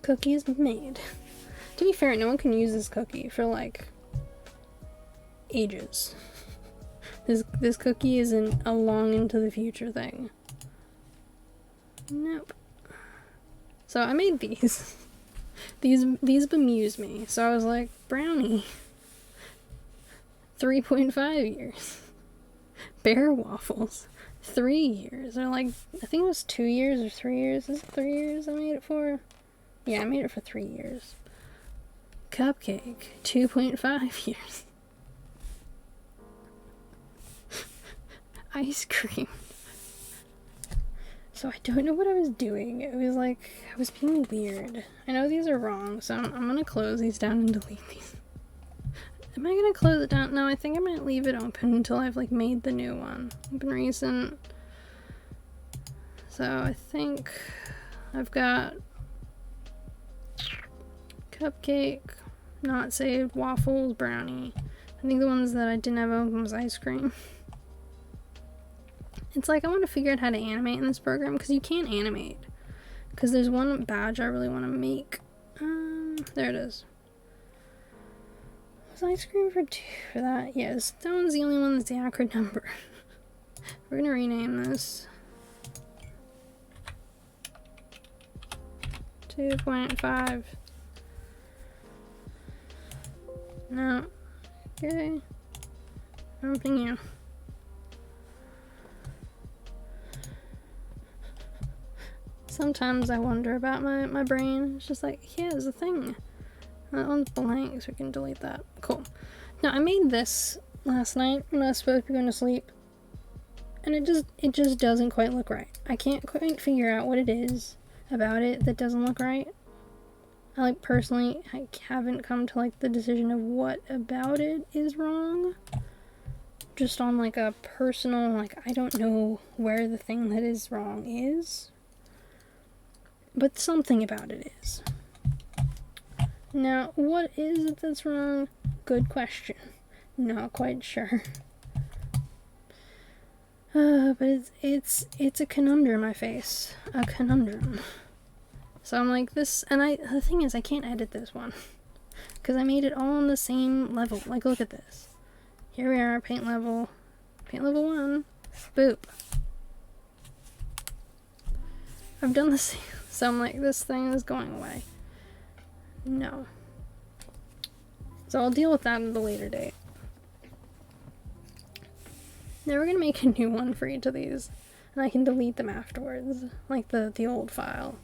Speaker 1: Cookie is made. To be fair, no one can use this cookie for like ages. This cookie isn't a long into the future thing. Nope. So I made these. These bemused me. So I was like, brownie. 3.5 years. Bear waffles. 3 years. Or like, I think it was 2 years or 3 years. Is it 3 years I made it for? Yeah, I made it for 3 years. Cupcake. 2.5 years. Ice cream. So I don't know what I was doing. It was like, I was being weird. I know these are wrong, so I'm gonna close these down and delete these. Am I gonna close it down? No, I think I might leave it open until I've like made the new one. Open recent. So I think I've got cupcake, not saved, waffles, brownie. I think the ones that I didn't have open was ice cream. It's like I want to figure out how to animate in this program because you can't animate. Because there's one badge I really want to make. There it is. Was ice cream for 2 for that? Yes, that one's the only one that's the accurate number. We're gonna rename this 2.5. No. Okay. Something new. Sometimes I wonder about my brain. It's just like, here's the thing. That one's blank, so we can delete that. Cool. Now, I made this last night when I was supposed to be going to sleep. And it just doesn't quite look right. I can't quite figure out what it is about it that doesn't look right. I personally, I haven't come to like the decision of what about it is wrong. Just on like a personal, like I don't know where the thing that is wrong is. But something about it is. Now, what is it that's wrong? Good question. Not quite sure. But it's a conundrum I face. A conundrum. So I'm like this, and the thing is I can't edit this one. Because I made it all on the same level. Like, look at this. Here we are, paint level 1. Boop. I've done the same. So I'm like, this thing is going away. No. So I'll deal with that at a later date. Now we're gonna make a new one for each of these. And I can delete them afterwards. Like the old file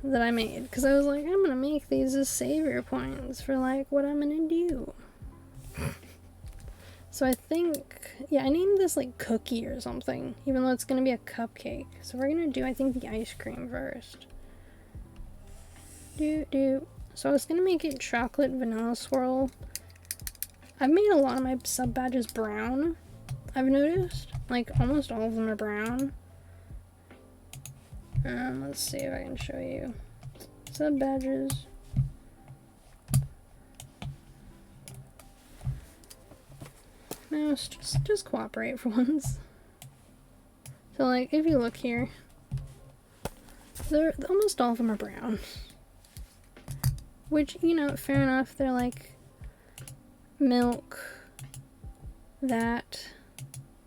Speaker 1: that I made. Because I was like, I'm gonna make these as savior points for like what I'm gonna do. So I think, yeah, I named this like cookie or something, even though it's gonna be a cupcake. So we're gonna do, I think, the ice cream first. So I was gonna make it chocolate vanilla swirl. I've made a lot of my sub badges brown, I've noticed. Like, almost all of them are brown. Let's see if I can show you. Sub badges. Mouse, just cooperate for once. So, like, if you look here, almost all of them are brown. Which, you know, fair enough, they're like milk, that,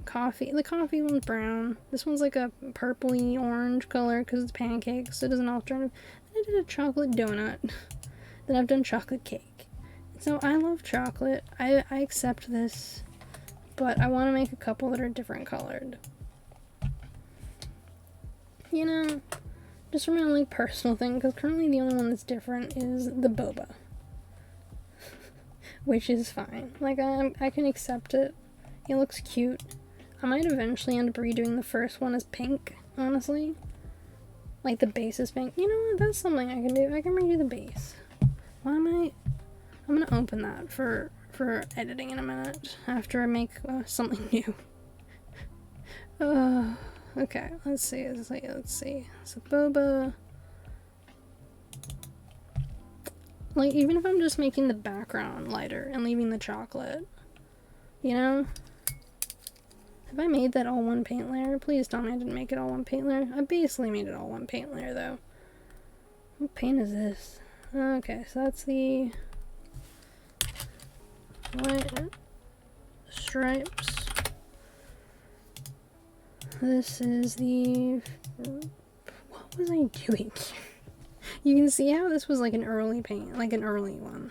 Speaker 1: coffee. The coffee one's brown. This one's like a purpley orange color because it's pancakes, so it is an alternative. Then I did a chocolate donut. Then I've done chocolate cake. So I love chocolate. I accept this, but I want to make a couple that are different colored. You know, just from my like personal thing, because currently the only one that's different is the boba. Which is fine. Like, I can accept it. It looks cute. I might eventually end up redoing the first one as pink, honestly. Like, the base is pink. You know what? That's something I can do. I can redo the base. Why am I... I'm gonna open that for editing in a minute after I make something new. Okay, let's see. So, boba... Like, even if I'm just making the background lighter and leaving the chocolate, you know? Have I made that all one paint layer? Please tell me I didn't make it all one paint layer. I basically made it all one paint layer, though. What paint is this? Okay, so that's the white stripes. This is the... What was I doing? You can see how this was like an early paint, like an early one.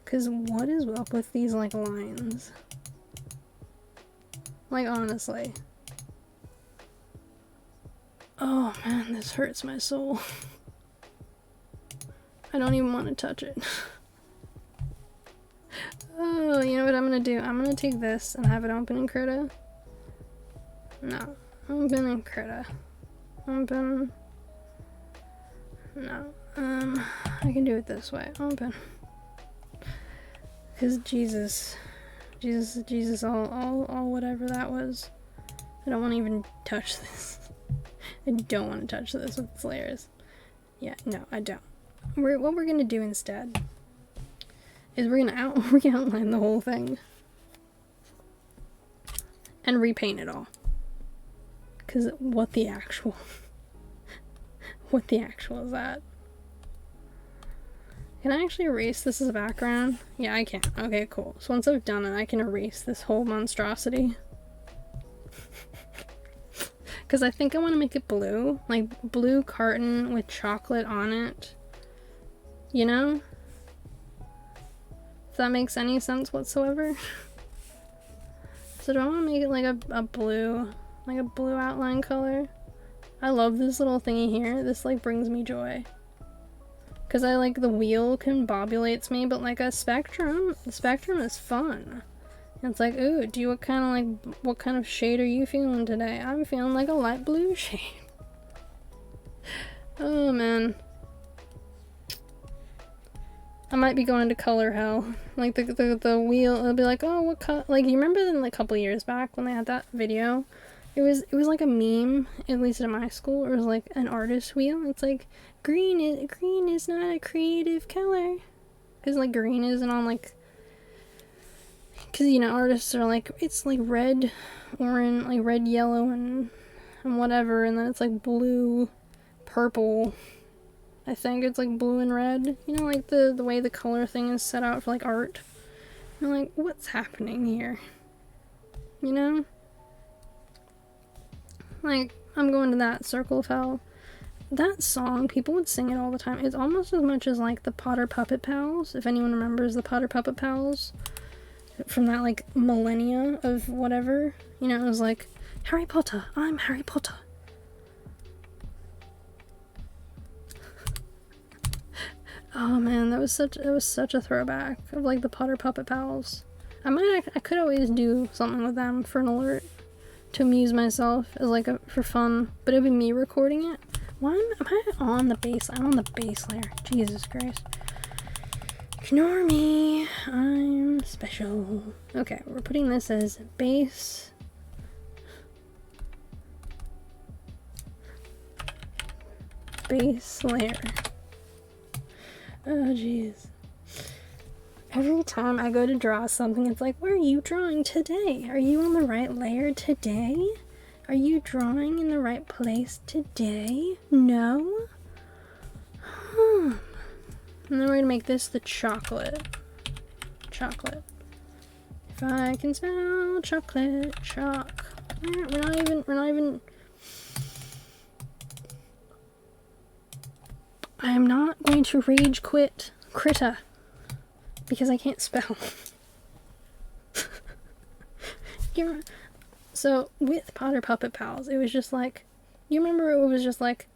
Speaker 1: Because what is up with these like lines? Like, honestly. Oh man, this hurts my soul. I don't even want to touch it. Oh, you know what I'm gonna do? I'm gonna take this and have it open in Krita. No. Open in Krita. Open. No. I can do it this way. Open. Because Jesus, all whatever that was. I don't want to even touch this. I don't want to touch this with its layers. Yeah, no, I don't. What we're gonna do instead is we're gonna outline the whole thing and repaint it all. Because what the actual is that? Can I actually erase this as a background? Yeah, I can. Okay, cool. So once I've done it, I can erase this whole monstrosity. Because I think I want to make it blue. Like, blue carton with chocolate on it. You know? If that makes any sense whatsoever. So do I want to make it like a blue outline color? I love this little thingy here. This like brings me joy. Because I like the wheel combobulates me, but like a spectrum, the spectrum is fun. And it's like, ooh, what kind of shade are you feeling today? I'm feeling like a light blue shade. Oh man. I might be going to color hell. Like the wheel, it'll be like, oh, what color? Like, you remember in like a couple years back when they had that video? it was like a meme, at least at my school. It was like an artist wheel. It's like green is not a creative color, because like green isn't on like, because you know artists are like, it's like red, orange, like red, yellow, and whatever, and then it's like blue, purple. I think it's like blue and red. You know, like the way the color thing is set out for like art. I'm like, what's happening here? You know? Like, I'm going to that Circle of Hell. That song, people would sing it all the time. It's almost as much as like the Potter Puppet Pals, if anyone remembers the Potter Puppet Pals from that like millennia of whatever. You know, it was like, Harry Potter, I'm Harry Potter. Oh man, that was such a throwback of like the Potter Puppet Pals. I could always do something with them for an alert to amuse myself as like for fun, but it'd be me recording it. Why am I on the base? I'm on the base layer. Jesus Christ. Ignore me. I'm special. Okay, we're putting this as base. Base layer. Oh jeez. Every time I go to draw something, it's like, what are you drawing today? Are you on the right layer today? Are you drawing in the right place today? No? And then we're gonna make this the chocolate. Chocolate. If I can smell chocolate, chalk. We're not even. I am not going to rage quit Krita because I can't spell. So with Potter Puppet Pals, it was just like, you remember it was just like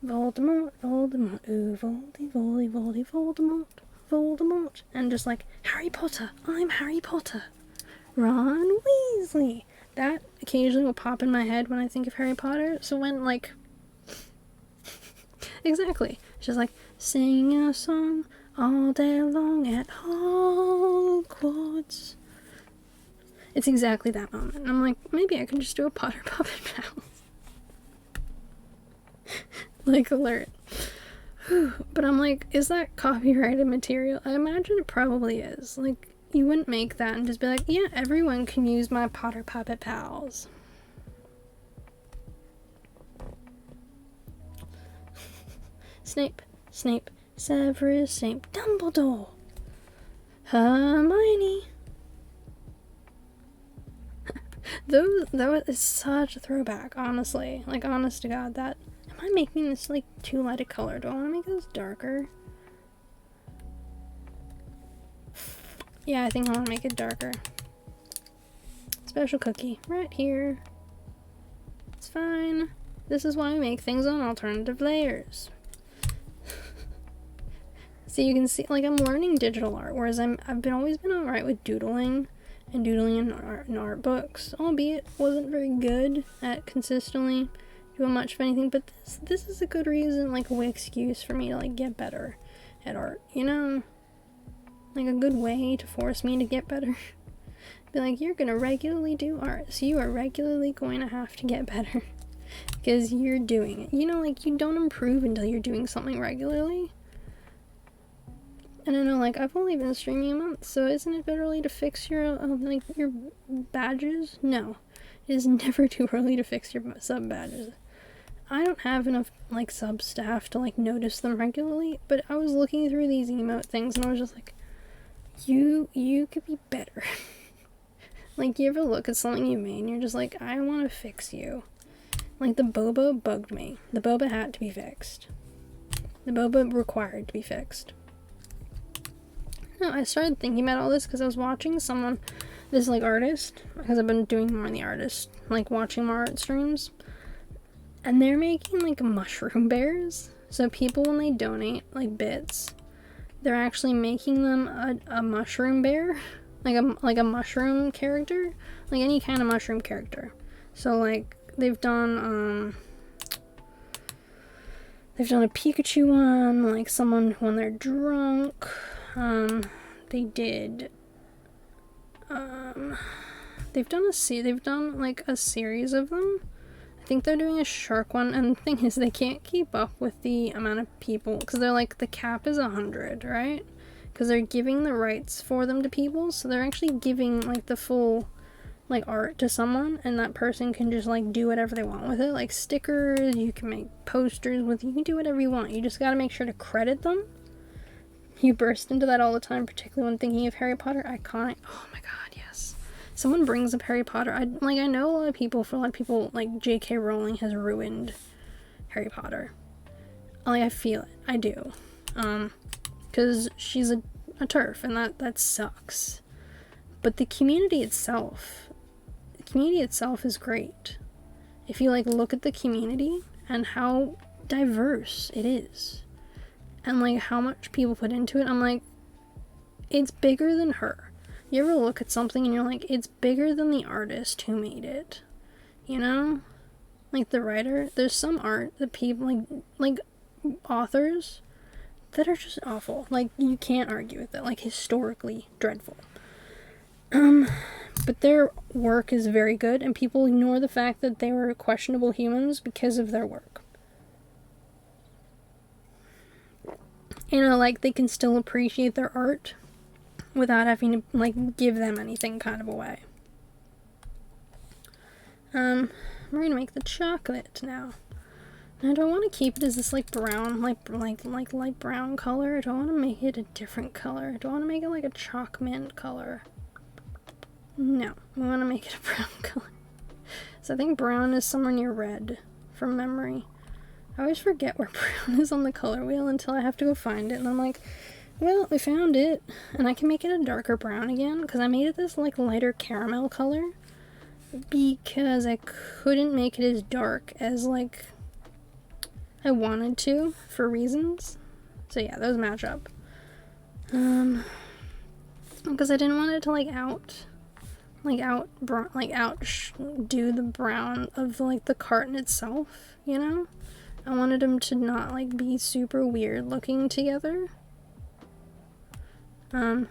Speaker 1: Voldemort, Voldemort, ooh, Voldy, Voldy, Voldy, Voldemort, Voldemort, and just like Harry Potter, I'm Harry Potter, Ron Weasley. That occasionally will pop in my head when I think of Harry Potter. So when like, exactly, it's just like sing a song all day long at Hogwarts. It's exactly that moment. And I'm like, maybe I can just do a Potter Puppet Pals. Like, alert. But I'm like, is that copyrighted material? I imagine it probably is. Like, you wouldn't make that and just be like, yeah, everyone can use my Potter Puppet Pals. Snape, Snape, Severus Snape, Dumbledore, Hermione. That was such a throwback, honestly. Like, honest to God, that... Am I making this, like, too light a color? Do I want to make this darker? Yeah, I think I want to make it darker. Special cookie. Right here. It's fine. This is why I make things on alternative layers. So you can see, like, I'm learning digital art, whereas I've always been alright with doodling. And doodling in art books, albeit wasn't very good at consistently doing much of anything, but this is a good reason, like a way excuse for me to like get better at art, you know? Like a good way to force me to get better. Be like, you're gonna regularly do art, so you are regularly going to have to get better. Because you're doing it. You know, like you don't improve until you're doing something regularly. And I know, like, I've only been streaming a month, so isn't it better early to fix your, like, your badges? No. It is never too early to fix your sub badges. I don't have enough, like, sub staff to, like, notice them regularly, but I was looking through these emote things, and I was just like, you could be better. Like, you ever look at something you made, and you're just like, I want to fix you. Like, the boba bugged me. The boba had to be fixed. The boba required to be fixed. No, I started thinking about all this because I was watching someone, this like artist, because I've been doing more on the artist, like watching more art streams, and they're making like mushroom bears. So people, when they donate like bits, they're actually making them a mushroom bear, like a mushroom character, like any kind of mushroom character. So like they've done a Pikachu one, like someone when they're drunk. They they've done like a series of them. I think they're doing a shark one, and the thing is, they can't keep up with the amount of people, because they're like, the cap is 100, right? Because they're giving the rights for them to people, so they're actually giving like the full like art to someone, and that person can just like do whatever they want with it, like stickers, you can make posters with, you can do whatever you want. You just got to make sure to credit them. You burst into that all the time, particularly when thinking of Harry Potter. Iconic. Oh my god, yes. Someone brings up Harry Potter. I know a lot of people, like J.K. Rowling has ruined Harry Potter. Like, I feel it. I do. Because she's a TERF, and that sucks. But the community itself is great. If you, like, look at the community and how diverse it is, and, like, how much people put into it, I'm like, it's bigger than her. You ever look at something and you're like, it's bigger than the artist who made it, you know? Like, the writer, there's some art that people, like authors, that are just awful. Like, you can't argue with it. Like, historically dreadful. But their work is very good, and people ignore the fact that they were questionable humans because of their work. You know, like, they can still appreciate their art without having to, like, give them anything kind of away. We're gonna make the chocolate now. And I don't want to keep it as this, like, brown, like light brown color. I don't want to make it a different color. I don't want to make it, like, a chalk mint color. No, we want to make it a brown color. So I think brown is somewhere near red, from memory. I always forget where brown is on the color wheel until I have to go find it, and I'm like, well, we found it, and I can make it a darker brown again, because I made it this, like, lighter caramel color, because I couldn't make it as dark as, like, I wanted to, for reasons. So yeah, those match up. Because I didn't want it to, like, do the brown of, like, the carton itself, you know? I wanted them to not, like, be super weird looking together. You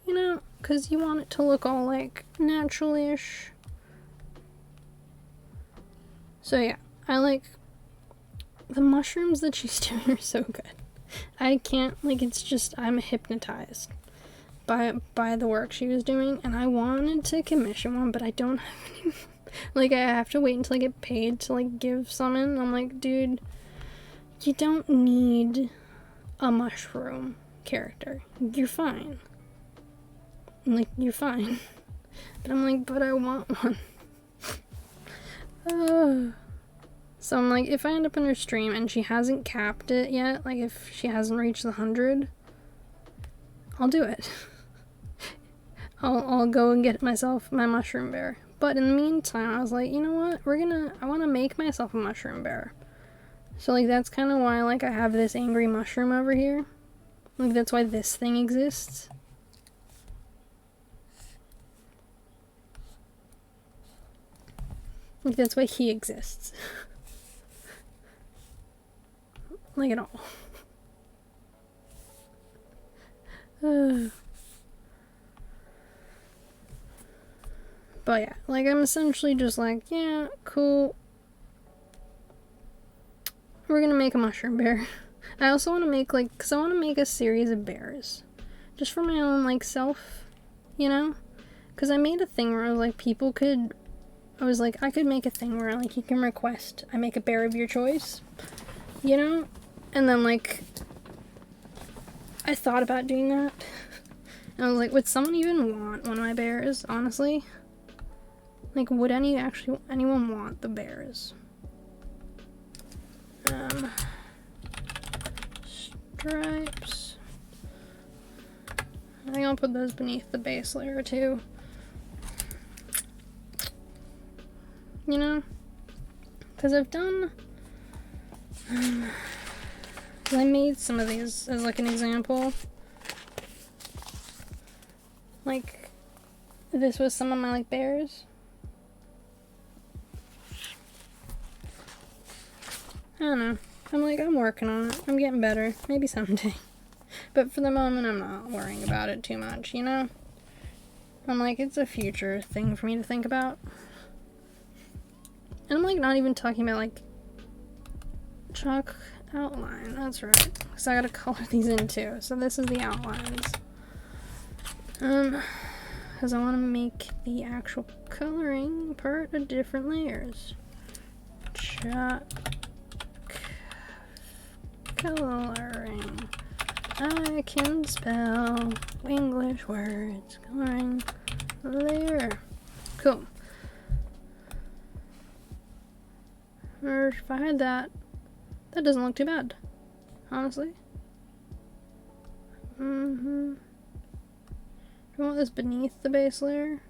Speaker 1: know, because you want it to look all, like, natural-ish. So yeah, I like the mushrooms that she's doing are so good. I can't, like, it's just, I'm hypnotized by the work she was doing, and I wanted to commission one, but I don't have any. Like, I have to wait until I get paid to, like, give some in. I'm like, dude, you don't need a mushroom character. You're fine. Like, you're fine. But I'm like, but I want one. So I'm like, if I end up in her stream and she hasn't capped it yet, like, if she hasn't reached the 100, I'll do it. I'll go and get myself my mushroom bear. But in the meantime, I was like, you know what? I want to make myself a mushroom bear. So, like, that's kind of why, like, I have this angry mushroom over here. Like, that's why this thing exists. Like, that's why he exists. Like, at all. But yeah, like, I'm essentially just like, yeah, cool. We're gonna make a mushroom bear. I also want to make, like, because I want to make a series of bears. Just for my own, like, self, you know? Because I made a thing where I was like, I could make a thing where, like, you can request, I make a bear of your choice, you know? And then, like, I thought about doing that. And I was like, would someone even want one of my bears, honestly? Like, would anyone want the bears? Stripes. I think I'll put those beneath the base layer too. You know? Because I've done... I made some of these as, like, an example. Like, this was some of my, like, bears. I don't know. I'm working on it. I'm getting better. Maybe someday. But for the moment, I'm not worrying about it too much, you know? I'm like, it's a future thing for me to think about. And I'm like not even talking about like chalk outline, that's right. Because I gotta color these in too. So this is the outlines. Because I want to make the actual coloring part of different layers. Chalk coloring. I can spell English words. Coloring layer. Cool. Or if I had that, that doesn't look too bad, honestly. Do you want this beneath the base layer?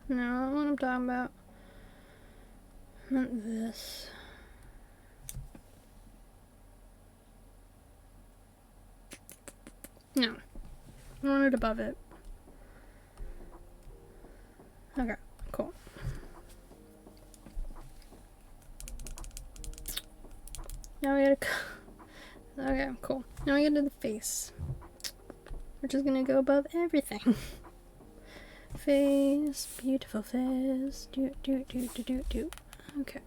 Speaker 1: No, not what I'm talking about. I meant this. No. I want it above it. Okay, cool. Now we gotta... Okay, cool. Now we gotta do the face. We're just gonna go above everything. Face, beautiful face. Do. Okay.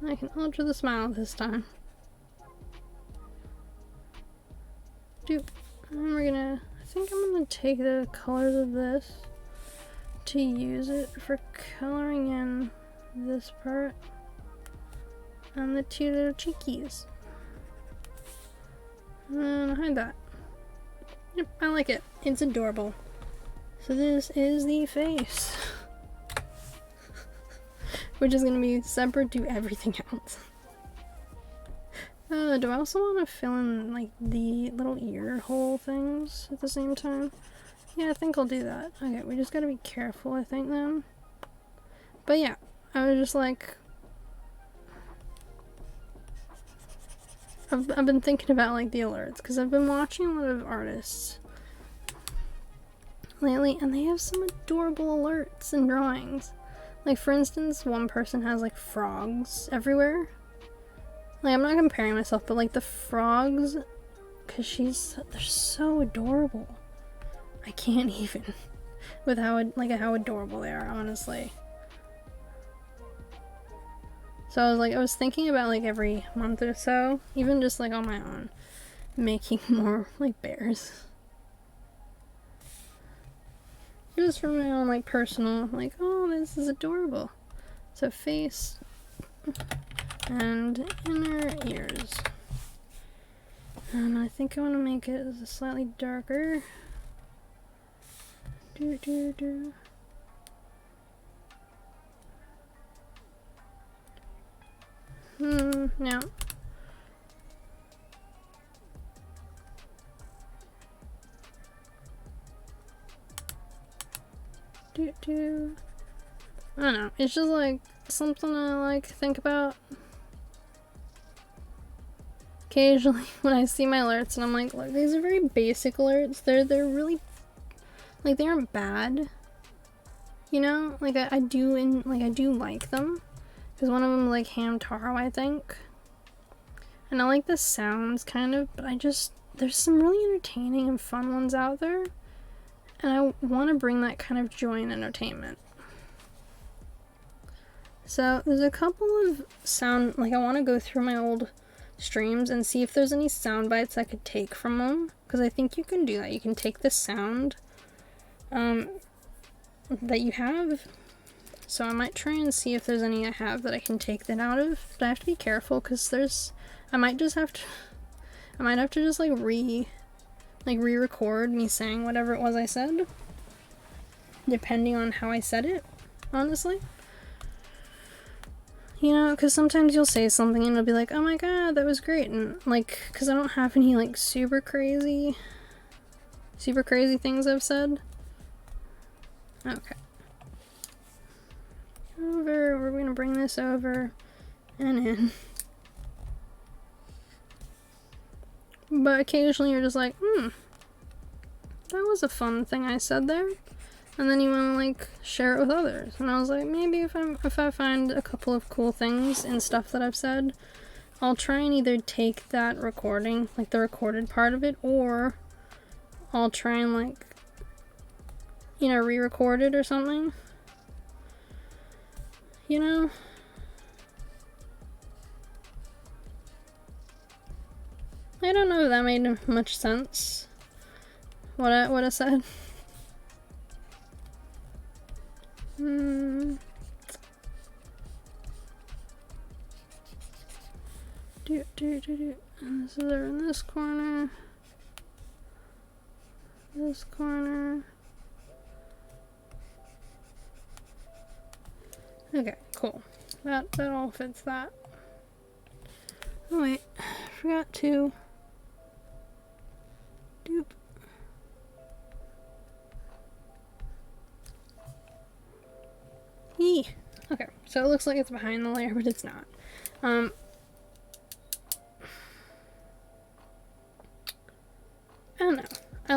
Speaker 1: I can alter the smile this time. And we're gonna, I think I'm gonna take the colors of this to use it for coloring in this part and the two little cheekies. And hide that. Yep, I like it. It's adorable. So this is the face. Which is gonna be separate to everything else. Do I also want to fill in like the little ear hole things at the same time? Yeah, I think I'll do that. Okay, we just gotta be careful, I think, then. But yeah, I was just like... I've been thinking about like the alerts, because I've been watching a lot of artists lately, and they have some adorable alerts and drawings. Like, for instance, one person has like frogs everywhere. Like, I'm not comparing myself, but like the frogs, because they're so adorable. I can't even with how adorable they are, honestly. So I was thinking about like every month or so, even just like on my own, making more like bears. Just for my own like personal, like, oh, this is adorable. So face and inner ears. I think I want to make it slightly darker. No. I don't know, it's just like something I like think about occasionally when I see my alerts, and I'm like, look, these are very basic alerts. They're really, like, they aren't bad, you know? Like, I do like them, because one of them is like ham taro, I think, and I like the sounds kind of, but there's some really entertaining and fun ones out there, and I want to bring that kind of joy and entertainment. So there's a couple of I want to go through my old streams and see if there's any sound bites I could take from them, because I think you can do that. You can take the sound that you have, so I might try and see if there's any I have that I can take that out of, but I have to be careful, because I might have to just like re-record me saying whatever it was I said, depending on how I said it, honestly. You know, because sometimes you'll say something and it'll be like, oh my god, that was great, and like, because I don't have any like super crazy things I've said. Okay. We're gonna bring this over and in. But occasionally you're just like, that was a fun thing I said there. And then you want to like share it with others. And I was like, maybe if I find a couple of cool things and stuff that I've said, I'll try and either take that recording, like the recorded part of it, or I'll try and like, you know, re-record it or something. You know? I don't know if that made much sense. What I said. And so they're in this corner. This corner. Okay, cool. That all fits that. Oh wait, I forgot to. Doop. Yee. Okay, so it looks like it's behind the layer, but it's not. I don't know. I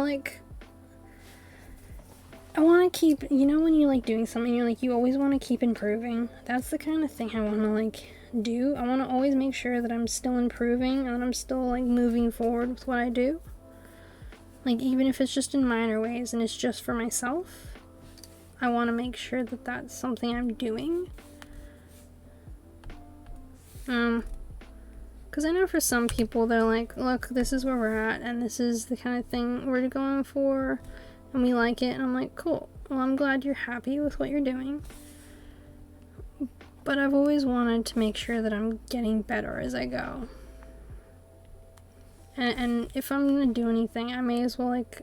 Speaker 1: want to keep, you know when you like doing something, you're like, you always want to keep improving. That's the kind of thing I want to like do. I want to always make sure that I'm still improving and that I'm still like moving forward with what I do. Like even if it's just in minor ways and it's just for myself, I want to make sure that that's something I'm doing. Because I know for some people, they're like, look, this is where we're at, and this is the kind of thing we're going for, and we like it, and I'm like, cool. Well, I'm glad you're happy with what you're doing. But I've always wanted to make sure that I'm getting better as I go. And if I'm going to do anything, I may as well, like,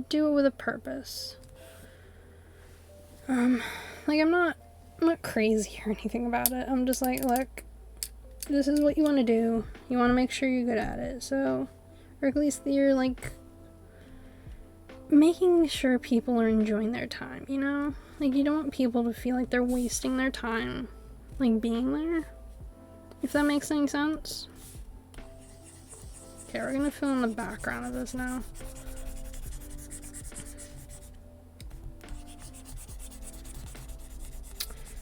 Speaker 1: do it with a purpose. Like, I'm not crazy or anything about it. I'm just like, look, this is what you want to do. You want to make sure you're good at it. So, or at least you're like making sure people are enjoying their time, you know? Like you don't want people to feel like they're wasting their time like being there. If that makes any sense. Okay, we're gonna fill in the background of this now.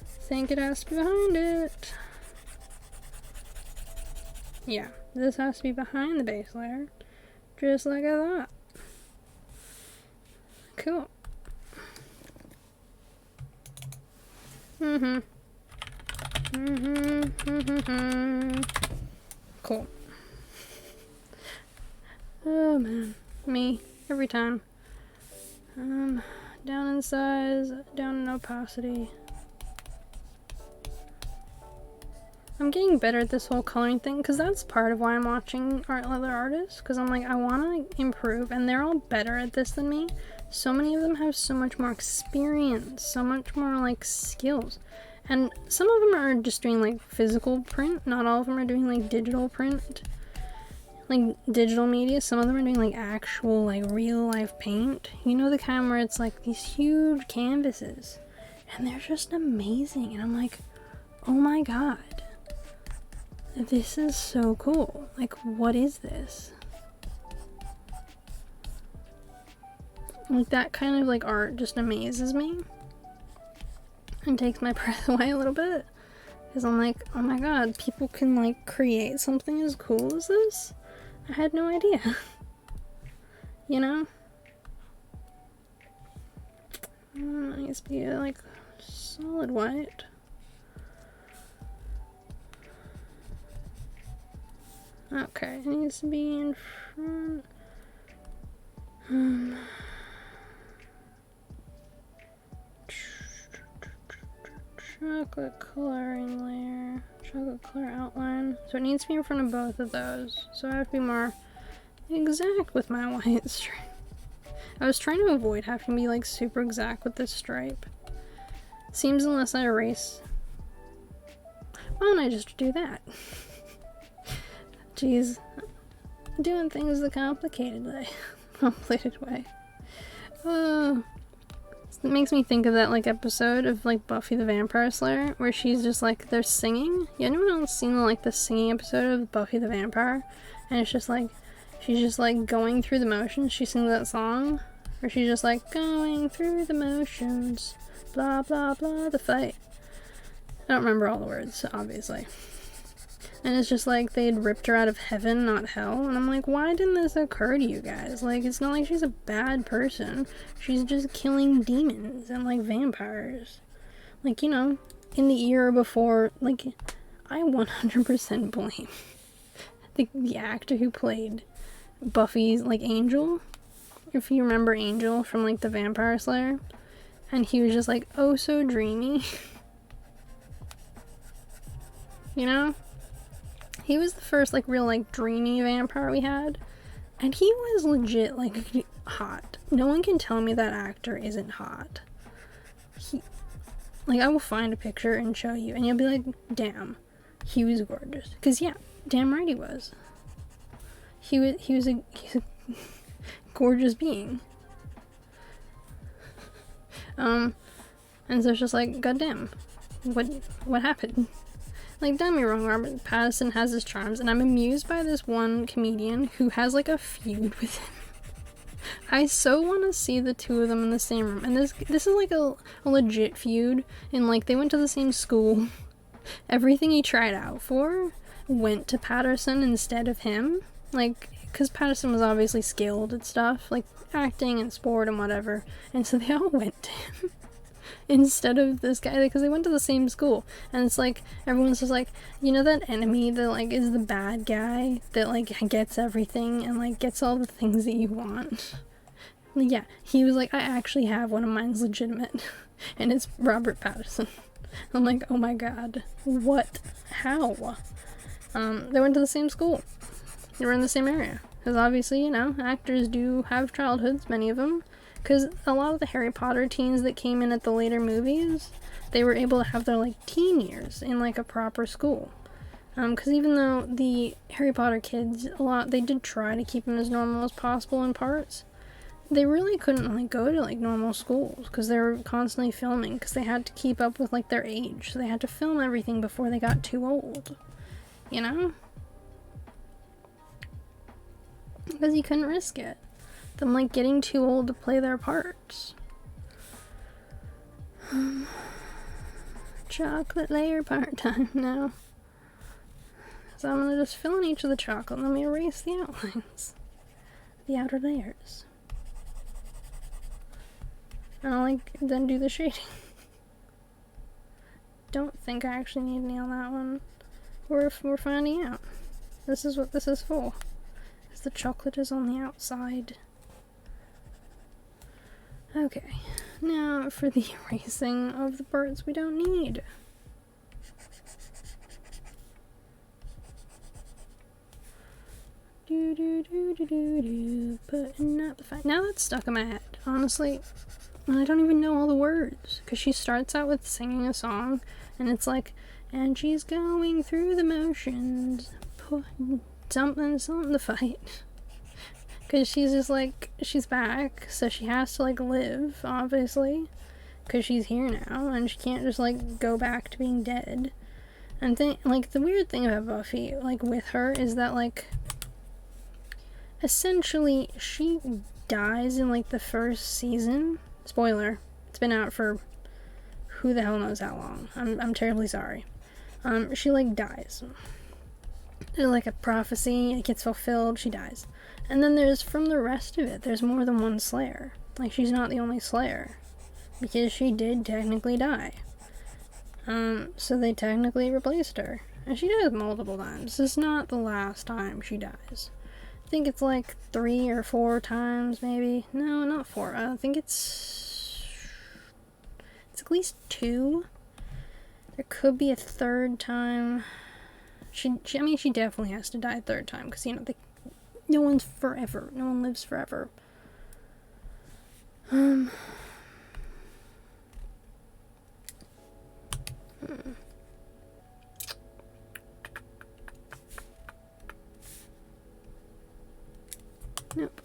Speaker 1: I think it has to be behind it. Yeah, this has to be behind the base layer, just like I thought. Cool. Cool. Oh man, me every time. Down in size, down in opacity. I'm getting better at this whole coloring thing because that's part of why I'm watching other artists, because I'm like, I want to improve, and they're all better at this than me. So many of them have so much more experience, so much more like skills, and some of them are just doing like physical print. Not all of them are doing like digital print, like digital media. Some of them are doing like actual like real life paint, you know, the kind where it's like these huge canvases, and they're just amazing. And I'm like, oh my god, this is so cool. Like, what is this? Like, that kind of, like, art just amazes me. And takes my breath away a little bit. Because I'm like, oh my god, people can, like, create something as cool as this? I had no idea. You know? It needs to be, like, solid white. Okay, it needs to be in front. Chocolate coloring layer. Chocolate color outline. So it needs to be in front of both of those. So I have to be more exact with my white stripe. I was trying to avoid having to be like super exact with this stripe. Seems unless I erase. Why don't I just do that? Jeez, doing things the complicated way. It makes me think of that like episode of like Buffy the Vampire Slayer where she's just like, they're singing. Yeah, anyone else seen like the singing episode of Buffy the Vampire? And it's just like, She's just like going through the motions. She sings that song where she's just like going through the motions, blah blah blah, the fight. I don't remember all the words, obviously. And it's just like they'd ripped her out of heaven, not hell. And I'm like, why didn't this occur to you guys? Like, it's not like she's a bad person. She's just killing demons and like vampires. Like, you know, in the era before, like, I 100% blame the actor who played Buffy's, like, Angel. If you remember Angel from, like, the Vampire Slayer. And he was just, like, oh so dreamy. You know? He was the first, like, real, like, dreamy vampire we had. And he was legit, like, hot. No one can tell me that actor isn't hot. Like, I will find a picture and show you, and you'll be like, damn, he was gorgeous. Because, yeah, damn right he was. He's a gorgeous being. And so it's just like, goddamn, what happened? Like, don't get me wrong, Robert Pattinson has his charms, and I'm amused by this one comedian who has, like, a feud with him. I so want to see the two of them in the same room. And this is like a legit feud. And like they went to the same school. Everything he tried out for went to Patterson instead of him. Like, because Patterson was obviously skilled at stuff. Like acting and sport and whatever. And so they all went to him. Instead of this guy, because they went to the same school. And it's like, everyone's just like, you know that enemy that like is the bad guy that like gets everything and like gets all the things that you want? Yeah, he was like, I actually have one of mine's legitimate. And it's Robert Pattinson. I'm like, oh my god, what? How? They went to the same school. They were in the same area. Because obviously, you know, actors do have childhoods, many of them. Because a lot of the Harry Potter teens that came in at the later movies, they were able to have their, like, teen years in, like, a proper school. Because even though the Harry Potter kids, they did try to keep them as normal as possible in parts, they really couldn't, like, go to, like, normal schools. Because they were constantly filming, because they had to keep up with, like, their age. So they had to film everything before they got too old. You know? Because you couldn't risk it. Them, like, getting too old to play their parts. Chocolate layer part time now. So I'm gonna just fill in each of the chocolate and let me erase the outlines. The outer layers. And I'll, like, then do the shading. Don't think I actually need any on that one. We're finding out. This is what this is for. Because the chocolate is on the outside. Okay, now for the erasing of the parts we don't need. Putting up the fight. Now that's stuck in my head, honestly. I don't even know all the words. Because she starts out with singing a song, and it's like, and she's going through the motions, putting something to fight. Because she's just like, she's back, so she has to like live, obviously. Because she's here now, and she can't just like go back to being dead. And like, the weird thing about Buffy, like with her, is that like, essentially, she dies in like the first season. Spoiler, it's been out for who the hell knows how long. I'm terribly sorry. She like dies. There's like a prophecy, it gets fulfilled, she dies. And then there's, from the rest of it, there's more than one Slayer. Like, she's not the only Slayer. Because she did technically die. So they technically replaced her. And she dies multiple times. This is not the last time she dies. I think it's like 3 or 4 times, maybe. No, not 4. I think it's at least 2. There could be a 3rd time. I mean, she definitely has to die a 3rd time. Because, you know, no one's forever. No one lives forever. Nope.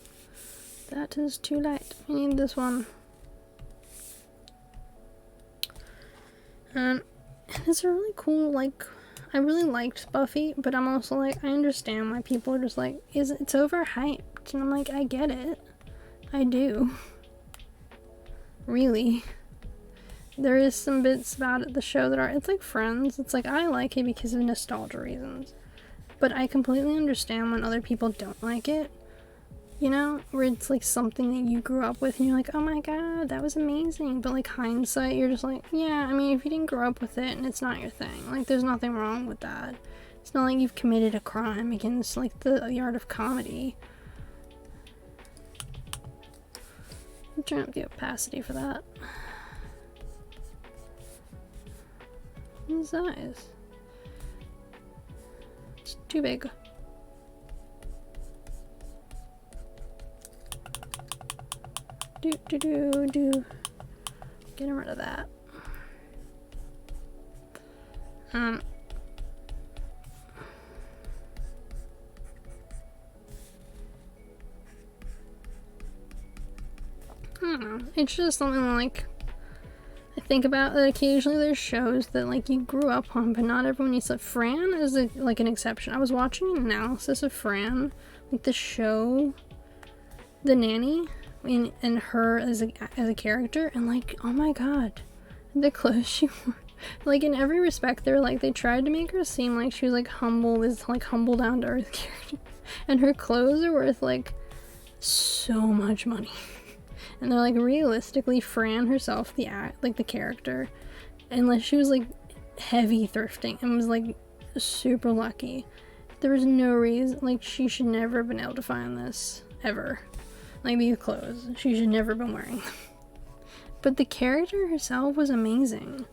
Speaker 1: That is too light. We need this one. And it's a really cool, like, I really liked Buffy, but I'm also like, I understand why people are just like, it's overhyped. And I'm like, I get it. I do. Really. There is some bits about it, the show that are, it's like Friends. It's like, I like it because of nostalgia reasons. But I completely understand when other people don't like it. You know, where it's like something that you grew up with and you're like, oh my god, that was amazing. But like hindsight, you're just like, yeah, I mean, if you didn't grow up with it and it's not your thing, like there's nothing wrong with that. It's not like you've committed a crime against like the art of comedy. I'm turning up the opacity for that. His eyes. It's too big. Do. Getting rid of that. I don't know. It's just something like I think about that occasionally there's shows that like you grew up on, but not everyone needs to. Fran is like an exception. I was watching an analysis of Fran, like the show, The Nanny. And her as a character, and like, oh my god, the clothes she wore, like in every respect, they're like, they tried to make her seem like she was like humble, this like humble down to earth character, and her clothes are worth like so much money, and they're like, realistically, Fran herself, the character, unless she was like heavy thrifting and was like super lucky, there was no reason, like she should never have been able to find this ever. Like these clothes, she should never have been wearing them. But the character herself was amazing,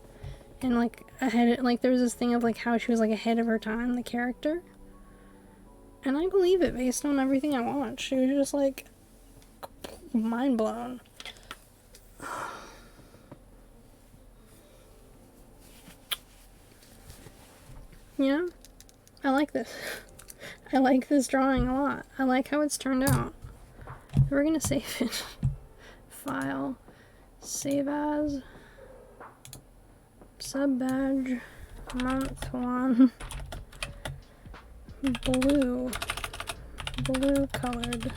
Speaker 1: and like there was this thing of like how she was like ahead of her time, the character, and I believe it based on everything I watched. She was just like mind blown. You know, I like this. I like this drawing a lot. I like how it's turned out. We're gonna save it. File, save as, sub badge, month 1, blue colored.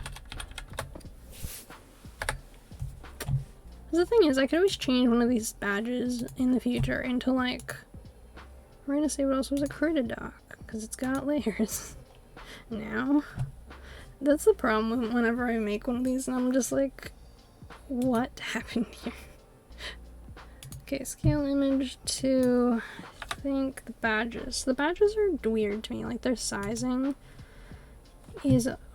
Speaker 1: The thing is, I could always change one of these badges in the future into like, we're gonna say what else was a critter doc, because it's got layers. Now. That's the problem whenever I make one of these and I'm just like, what happened here? Okay, scale image to, I think, the badges. The badges are weird to me, like their sizing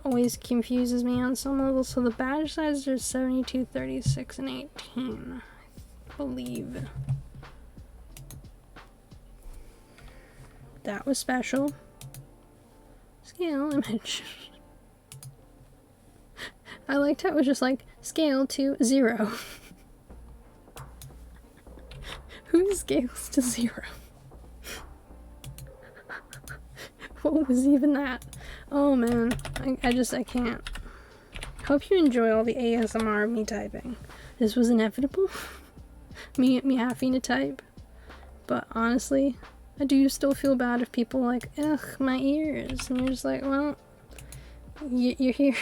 Speaker 1: always confuses me on some levels. So the badge sizes are 72, 36, and 18, I believe. That was special. Scale image. I liked how it was just like, scale to 0. Who scales to 0? What was even that? Oh man, I can't. Hope you enjoy all the ASMR of me typing. This was inevitable. me having to type. But honestly, I do still feel bad if people are like, ugh, my ears. And you're just like, well, you're here.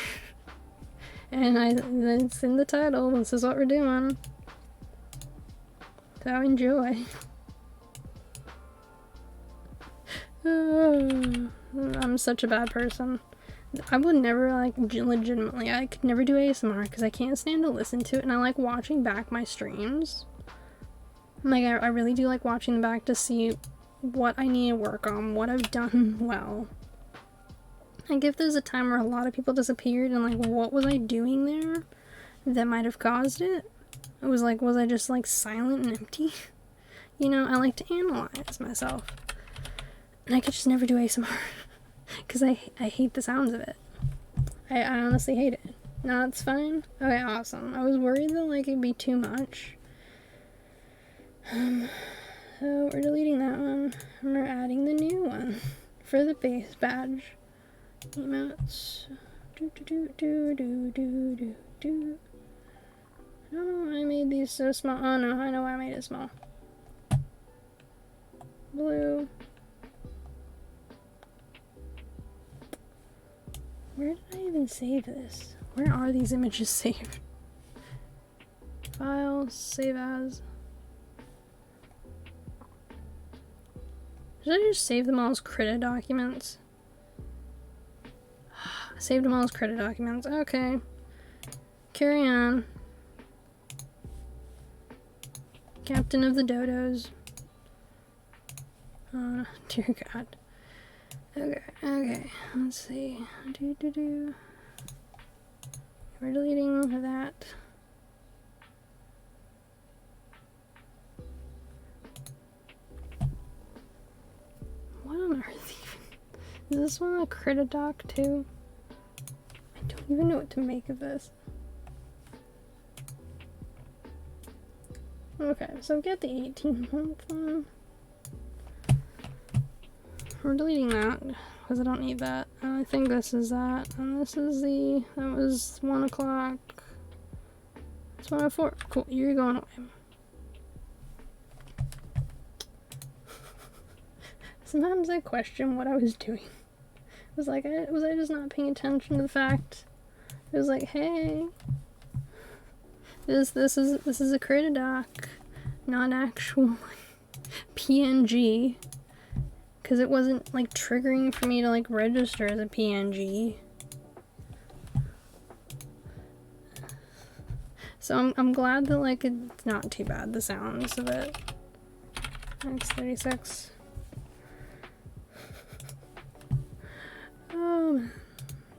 Speaker 1: And it's in the title, this is what we're doing. So enjoy. I'm such a bad person. I would never, like, legitimately, I could never do ASMR because I can't stand to listen to it, and I like watching back my streams. Like, I really do like watching them back to see what I need to work on, what I've done well. Like, if there's a time where a lot of people disappeared and, like, what was I doing there that might have caused it? It was like, was I just, like, silent and empty? You know, I like to analyze myself. And I could just never do ASMR. Because I hate the sounds of it. I honestly hate it. No, it's fine. Okay, awesome. I was worried that, like, it'd be too much. So, we're deleting that one. And we're adding the new one. For the base badge. Emotes. I don't know why I made these so small. Oh no, I know why I made it small. Blue. Where did I even save this? Where are these images saved? Files, save as. Did I just save them all as Krita documents? I saved them all as Krita documents. Okay. Carry on. Captain of the Dodos. Dear God. Okay. Let's see. We're deleting that. What on earth even? Is this one a Krita doc too? I don't even know what to make of this. Okay, so get the 18-month one. We're deleting that because I don't need that. And I think this is that. And this is that was 1 o'clock. It's 1:04. Cool, you're going away. Sometimes I question what I was doing. It was like, was I just not paying attention to the fact? It was like, hey, this is a Krita doc, not actual PNG, because it wasn't like triggering for me to like register as a PNG. So I'm glad that like it's not too bad, the sounds of it. X36.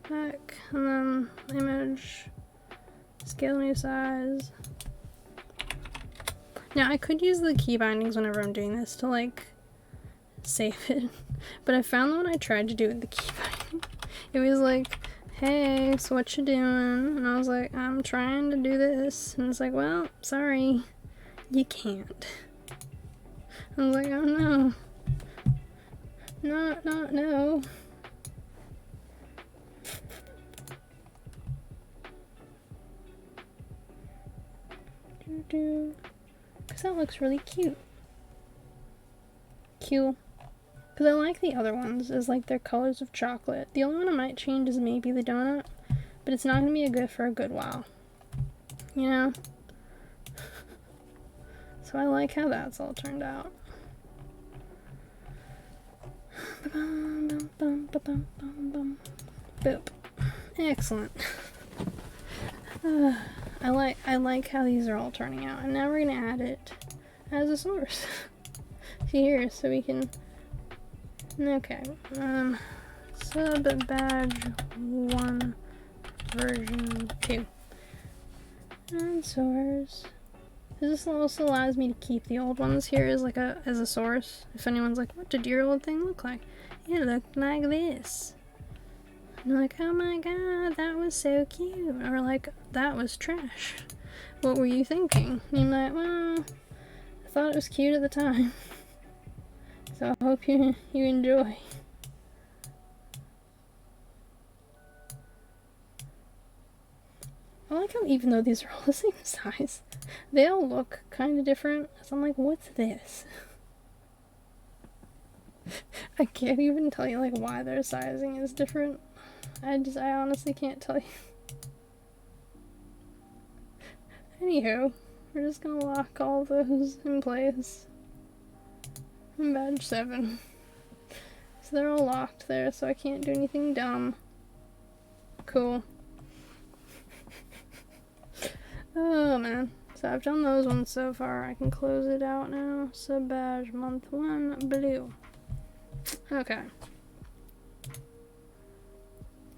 Speaker 1: Back, and then image, scale new size. Now I could use the key bindings whenever I'm doing this to like save it, but I found that when I tried to do it with the key binding, it was like, hey, so what you doing? And I was like, I'm trying to do this, and it's like, well, sorry, you can't. I was like, oh no, no. Because that looks really cute. Because I like the other ones as like their colors of chocolate. The only one I might change is maybe the donut, but it's not gonna be a good for a good while, you know. So I like how that's all turned out. Boop. Excellent. I like how these are all turning out, and now we're gonna add it as a source here, so we can. Okay, sub badge 1 version 2 and source. This also allows me to keep the old ones here as like as a source. If anyone's like, what did your old thing look like? It looked like this. And like, oh my god, that was so cute. Or like, that was trash. What were you thinking? And you're like, well, I thought it was cute at the time. So I hope you enjoy. I like how even though these are all the same size, they all look kind of different. So I'm like, what's this? I can't even tell you like why their sizing is different. I honestly can't tell you. Anywho, we're just gonna lock all those in place. And badge 7. So they're all locked there, so I can't do anything dumb. Cool. Oh man. So I've done those ones so far. I can close it out now. Sub badge month 1 blue. Okay.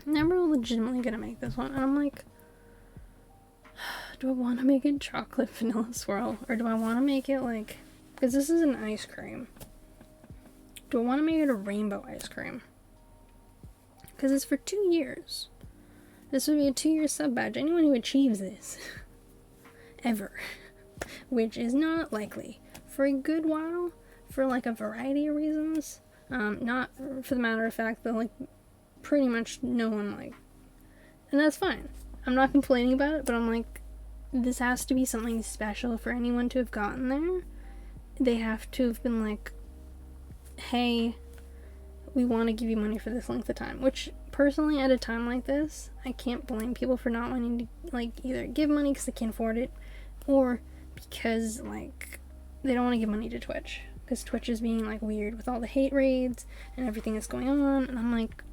Speaker 1: Now we're legitimately gonna make this one, and I'm like, do I want to make it chocolate vanilla swirl, or do I want to make it like, because this is an ice cream, do I want to make it a rainbow ice cream? Because it's for 2 years. This would be a 2-year sub badge. Anyone who achieves this ever, which is not likely, for a good while, for like a variety of reasons, not for the matter of fact that like pretty much no one like, and that's fine. I'm not complaining about it, but I'm like, this has to be something special for anyone to have gotten there. They have to have been like, hey, we want to give you money for this length of time, which personally, at a time like this, I can't blame people for not wanting to, like, either give money because they can't afford it, or because, like, they don't want to give money to Twitch. Because Twitch is being, like, weird with all the hate raids and everything that's going on. And I'm like,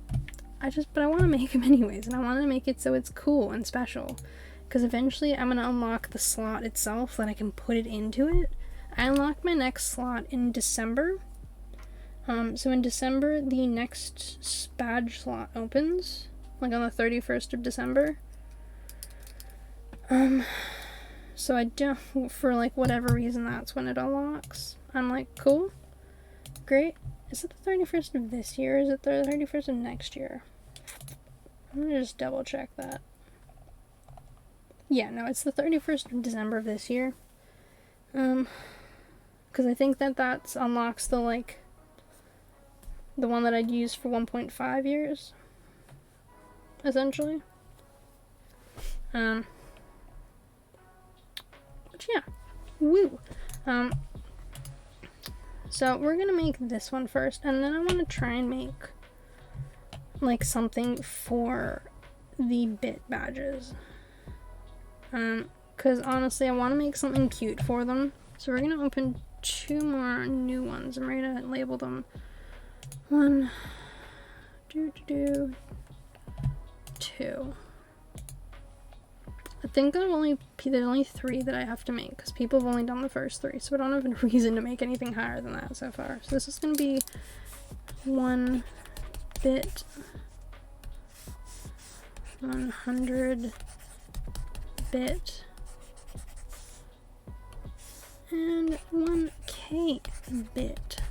Speaker 1: but I want to make them anyways. And I want to make it so it's cool and special. Because eventually I'm going to unlock the slot itself that I can put it into it. I unlocked my next slot in December. So in December, the next badge slot opens. Like on the 31st of December. So I don't, for like whatever reason, that's when it unlocks. I'm like, cool, great. Is it the 31st of this year? Or is it the 31st of next year? I'm gonna just double check that. Yeah, no, it's the 31st of December of this year. Because I think that unlocks the, like, the one that I'd use for 1.5 years, essentially. Which, yeah, woo. So we're gonna make this one first, and then I want to try and make, like, something for the bit badges. Because honestly, I want to make something cute for them. So we're gonna open 2 more new ones, and we're gonna label them 1, 2. I think there's only 3 that I have to make, because people have only done the first 3, so I don't have any reason to make anything higher than that so far. So this is going to be 1 bit, 100 bit, and 1K bit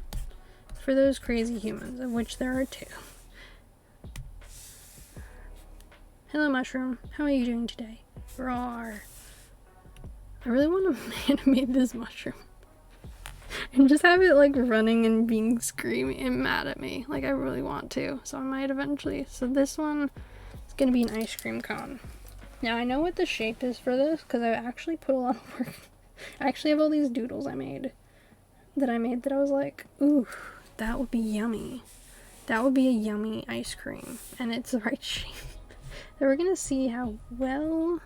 Speaker 1: for those crazy humans, of which there are 2. Hello, Mushroom. How are you doing today? Roar. I really want to animate this mushroom and just have it, like, running and being screaming and mad at me. Like, I really want to, so I might eventually. So this one is gonna be an ice cream cone. Now I know what the shape is for this because I actually put a lot of work. I actually have all these doodles I made that I was like, ooh, that would be yummy. That would be a yummy ice cream, and it's the right shape. So we're gonna see how well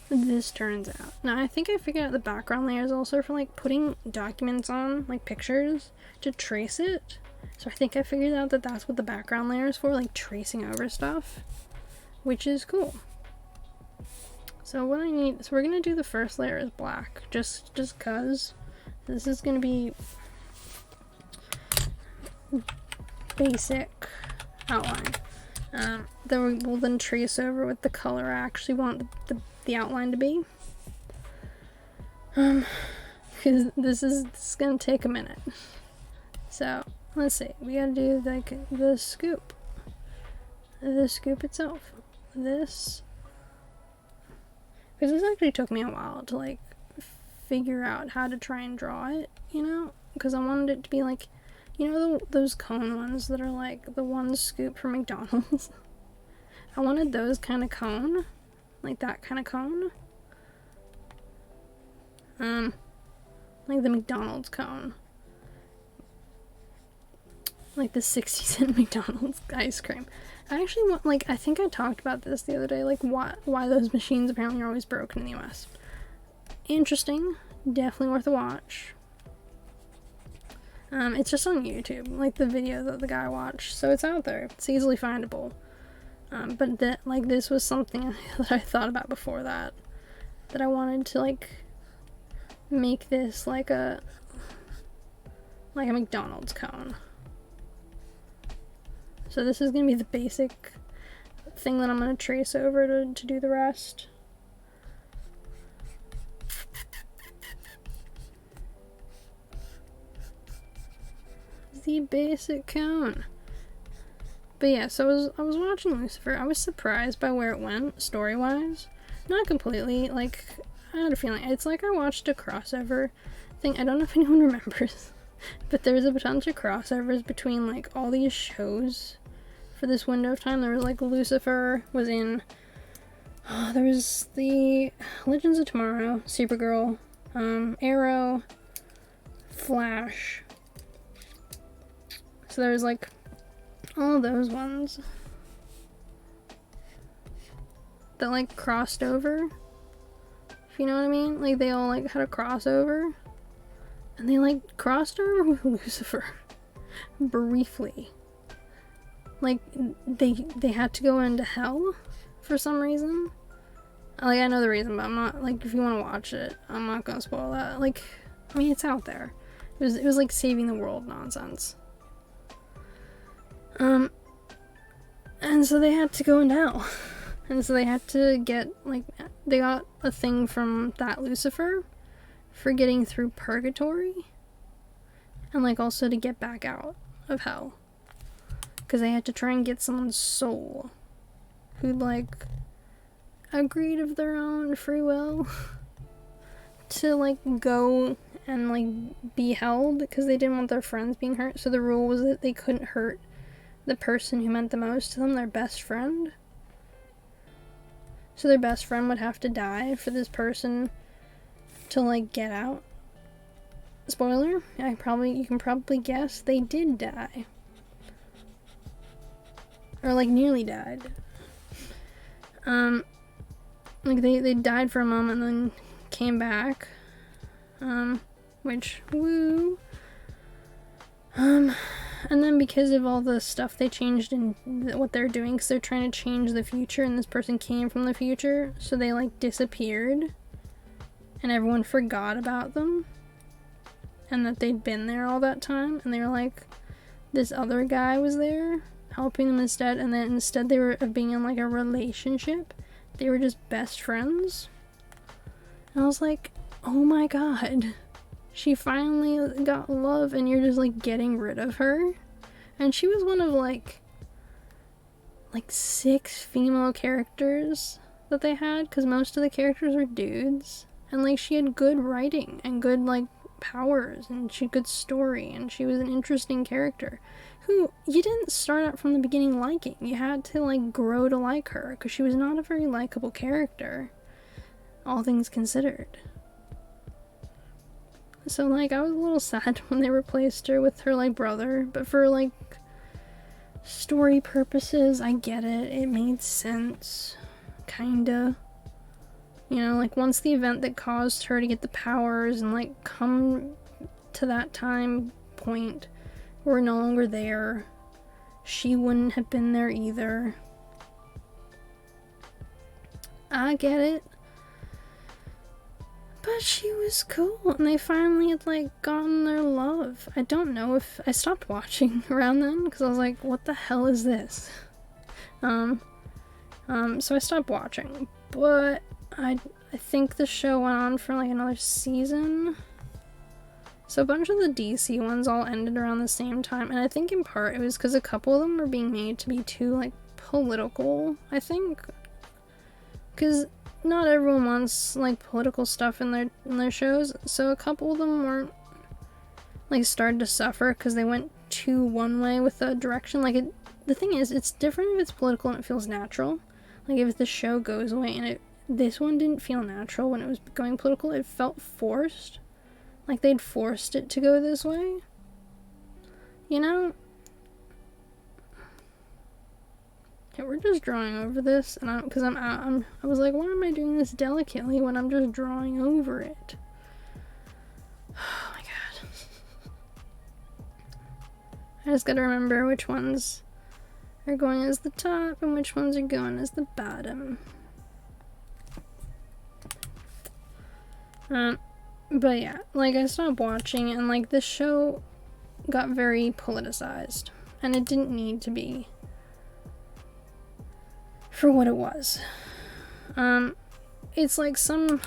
Speaker 1: this turns out. Now I think I figured out the background layers also for, like, putting documents on, like pictures, to trace it. So I think I figured out that that's what the background layer is for, like tracing over stuff, which is cool. So what I need, so we're gonna do the first layer as black, just cause this is gonna be basic outline. Then we'll then trace over with the color I actually want the outline to be. Because this is gonna take a minute. So let's see, we gotta do, like, the scoop itself. This, because this actually took me a while to, like, figure out how to try and draw it, you know, because I wanted it to be like, you know, those cone ones that are like the one scoop from McDonald's. I wanted those kind of cone, like that kind of cone. Like the McDonald's cone. Like the 60-cent McDonald's ice cream. I actually want, like, I think I talked about this the other day, like why those machines apparently are always broken in the US. Interesting. Definitely worth a watch. It's just on YouTube, like the video that the guy watched, so it's out there. It's easily findable. But this was something that I thought about before that I wanted to, like, make this like a McDonald's cone. So this is gonna be the basic thing that I'm gonna trace over to do the rest. The basic cone. But yeah, so I was watching Lucifer. I was surprised by where it went story-wise. Not completely. Like, I had a feeling. It's like I watched a crossover thing. I don't know if anyone remembers, but there was a bunch of crossovers between, like, all these shows for this window of time. There was, like, Lucifer was in. There was the Legends of Tomorrow, Supergirl, Arrow, Flash. So there was, like, all those ones. that like crossed over. If you know what I mean? Like they all like had a crossover. And they like crossed over with Lucifer. Briefly. Like they had to go into hell for some reason. Like I know the reason, but I'm not like if you want to watch it, I'm not gonna spoil that. Like I mean it's out there. It was like saving the world nonsense. And so they had to go into hell. And so they had to get, like, they got a thing from that Lucifer for getting through purgatory. And, like, also to get back out of hell. Because they had to try and get someone's soul who'd, like, agreed of their own free will to, like, go and, like, be held. Because they didn't want their friends being hurt. So the rule was that they couldn't hurt the person who meant the most to them, their best friend. So their best friend would have to die for this person to, like, get out. Spoiler, you can probably guess they did die. Or, like, nearly died. Like, they died for a moment and then came back. Which, woo. And then because of all the stuff they changed in what they're doing, because they're trying to change the future, and this person came from the future, so they, like, disappeared. And everyone forgot about them. And that they'd been there all that time. And they were like, this other guy was there, helping them instead. And then instead they were of being in, like, a relationship, they were just best friends. And I was like, oh my god. She finally got love and you're just, like, getting rid of her. And she was one of, like 6 female characters that they had. Because most of the characters were dudes. And, like, she had good writing and good, like, powers. And she had good story. And she was an interesting character. Who you didn't start out from the beginning liking. You had to, like, grow to like her. Because she was not a very likable character. All things considered. So, like, I was a little sad when they replaced her with her, like, brother. But for, like, story purposes, I get it. It made sense. Kinda. You know, like, once the event that caused her to get the powers and, like, come to that time point were no longer there, she wouldn't have been there either. I get it. But she was cool, and they finally had, like, gotten their love. I don't know if... I stopped watching around then, because I was like, what the hell is this? So I stopped watching. But I think the show went on for, like, another season. So a bunch of the DC ones all ended around the same time, and I think in part it was because a couple of them were being made to be too, like, political, I think. Because... not everyone wants, like, political stuff in their shows, so a couple of them weren't, like, started to suffer because they went too one way with the direction. Like, the thing is, it's different if it's political and it feels natural. Like, if the show goes away and this one didn't feel natural when it was going political, it felt forced. Like, they'd forced it to go this way. You know? Yeah, we're just drawing over this, and I was like, why am I doing this delicately when I'm just drawing over it? Oh my god. I just gotta remember which ones are going as the top and which ones are going as the bottom. But yeah, like, I stopped watching, and, like, this show got very politicized, and it didn't need to be. For what it was. It's like some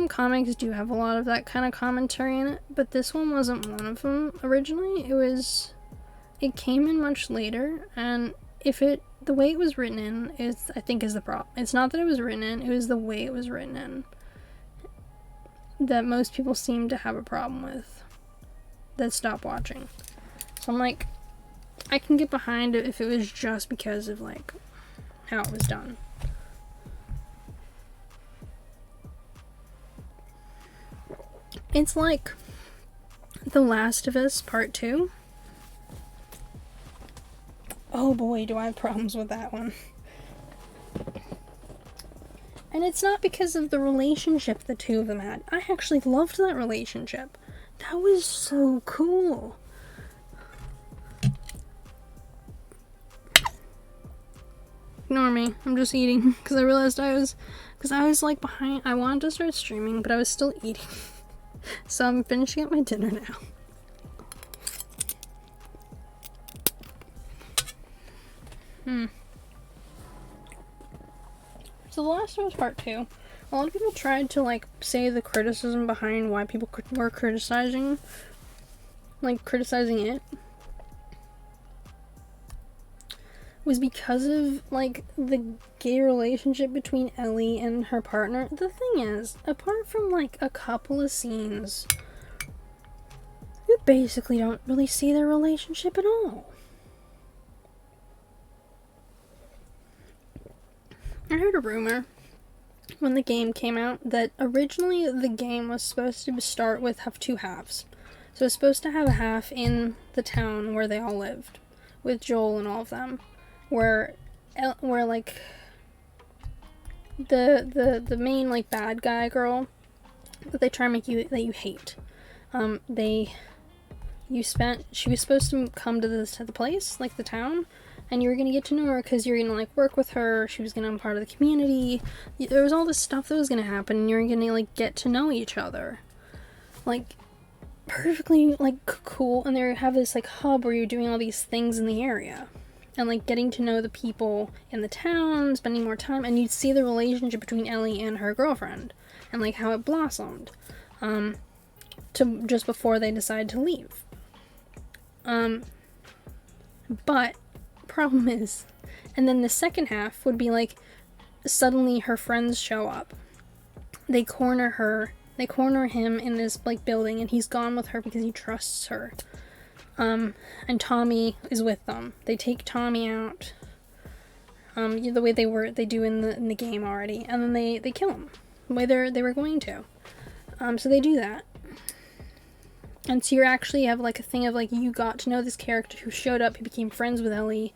Speaker 1: comics do have a lot of that kind of commentary in it, but this one wasn't one of them originally. It came in much later, and the way it was written in I think is the problem. It's not that it was written in, it was the way it was written in that most people seem to have a problem with that stop watching. So I'm like, I can get behind it if it was just because of, like, how it was done. It's like The Last of Us Part 2. Oh boy, do I have problems with that one. And it's not because of the relationship the two of them had. I actually loved that relationship. That was so cool. Ignore me. I'm just eating because I realized because I was like behind. I wanted to start streaming, but I was still eating. So I'm finishing up my dinner now. So The Last of Us Part 2. A lot of people tried to like say the criticism behind why people were criticizing it was because of like the gay relationship between Ellie and her partner. The thing is, apart from like a couple of scenes, you basically don't really see their relationship at all. I heard a rumor when the game came out that originally the game was supposed to start with have two halves. So it's supposed to have a half in the town where they all lived, with Joel and all of them, where like the main like bad guy girl that they try to make you that you hate. She was supposed to come to the place, like the town, and you were gonna get to know her because you're gonna like work with her. She was gonna be part of the community. There was all this stuff that was gonna happen, and you're gonna like get to know each other, like perfectly like cool. And they have this like hub where you're doing all these things in the area, and like getting to know the people in the town, spending more time, and you'd see the relationship between Ellie and her girlfriend, and like how it blossomed, to just before they decided to leave. But problem is, and then the second half would be like suddenly her friends show up, they corner him in this like building, and he's gone with her because he trusts her, and Tommy is with them. They take Tommy out, the way they do in the game already, and then they kill him the way they were going to. So they do that. And so you actually have like a thing of like you got to know this character who showed up, who became friends with Ellie,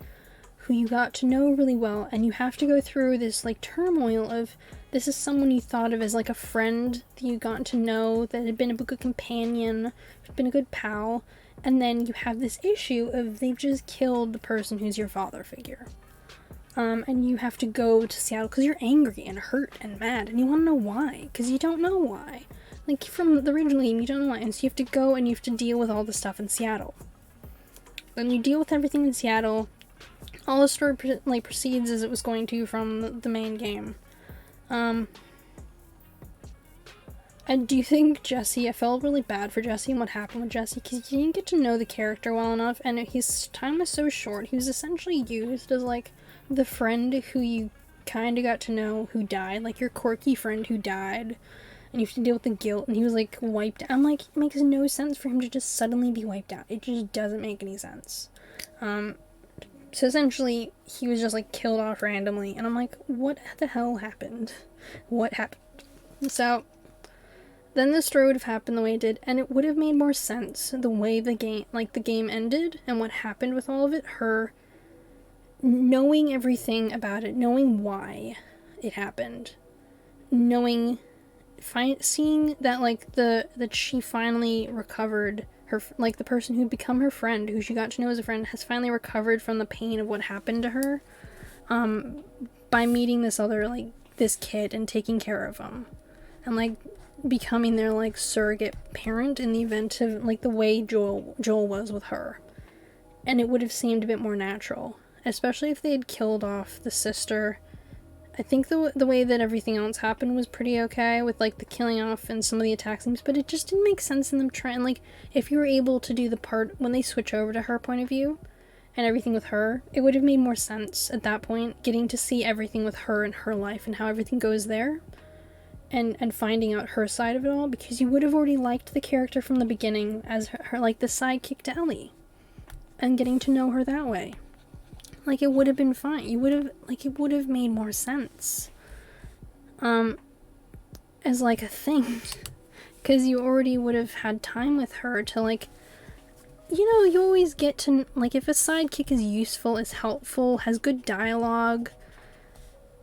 Speaker 1: who you got to know really well, and you have to go through this like turmoil of this is someone you thought of as like a friend that you got to know, that had been a good companion, been a good pal, and then you have this issue of they've just killed the person who's your father figure. And you have to go to Seattle because you're angry and hurt and mad, and you want to know why, because you don't know why. Like, from the original game, you don't know why, and so you have to go and you have to deal with all the stuff in Seattle. Then you deal with everything in Seattle. All the story proceeds as it was going to from the main game. And do you think Jesse, I felt really bad for Jesse and what happened with Jesse, because you didn't get to know the character well enough, and his time was so short. He was essentially used as, like, the friend who you kind of got to know who died, like your quirky friend who died, and you have to deal with the guilt, and he was, like, wiped out. I'm like, it makes no sense for him to just suddenly be wiped out. It just doesn't make any sense. So essentially, he was just, like, killed off randomly, and I'm like, what the hell happened? What happened? So, then the story would have happened the way it did, and it would have made more sense the way the game ended, and what happened with all of it, her knowing everything about it, knowing why it happened, seeing that, like, that she finally recovered her, like, the person who'd become her friend, who she got to know as a friend, has finally recovered from the pain of what happened to her, by meeting this other, like, this kid and taking care of him, and, like, becoming their, like, surrogate parent in the event of, like, the way Joel was with her. And it would have seemed a bit more natural, especially if they had killed off the sister. I think the way that everything else happened was pretty okay, with, like, the killing off and some of the attack scenes, but it just didn't make sense in them trying, like, if you were able to do the part when they switch over to her point of view and everything with her, it would have made more sense at that point, getting to see everything with her and her life and how everything goes there, and finding out her side of it all, because you would have already liked the character from the beginning as her like, the sidekick to Ellie, and getting to know her that way. Like, it would have been fine. It would have made more sense. As, like, a thing. Because you already would have had time with her to, like, you know, you always get to, like, if a sidekick is useful, is helpful, has good dialogue,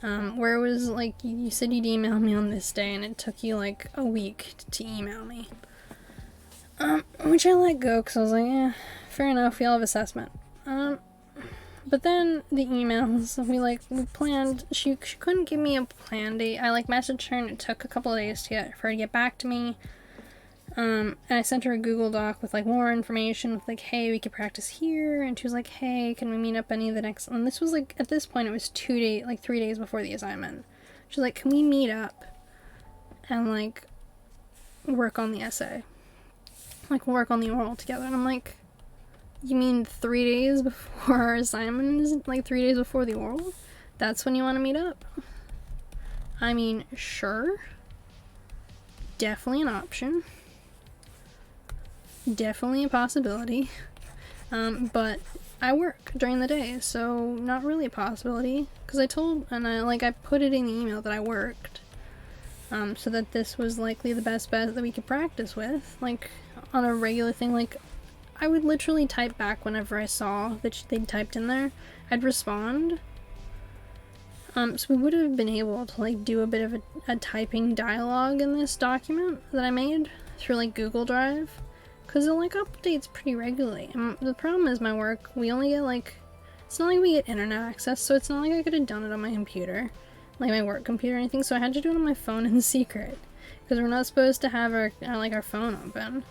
Speaker 1: where it was like, you said you'd email me on this day and it took you like a week to email me. Which I let go because I was like, yeah, fair enough, we all have assessment. But then the emails, we planned, she couldn't give me a plan date. I messaged her and it took a couple of days for her to get back to me. And I sent her a Google Doc with more information with hey, we could practice here. And she was like, hey, can we meet up any of the next, and this was at this point it was 3 days before the assignment. She's like, can we meet up and work on the essay? Work on the oral together. And I'm like, you mean 3 days before our assignment is 3 days before the oral? That's when you want to meet up? I mean, sure. Definitely an option. Definitely a possibility. But I work during the day, so not really a possibility. Because I put it in the email that I worked. So that this was likely the best bet that we could practice with. On a regular thing, I would literally type back whenever I saw that they'd typed in there. I'd respond. So we would have been able to do a bit of a typing dialogue in this document that I made through Google Drive. Because it updates pretty regularly. And the problem is my work, we only get it's not like we get internet access, so it's not like I could have done it on my computer. My work computer or anything, so I had to do it on my phone in secret. Because we're not supposed to have our phone open.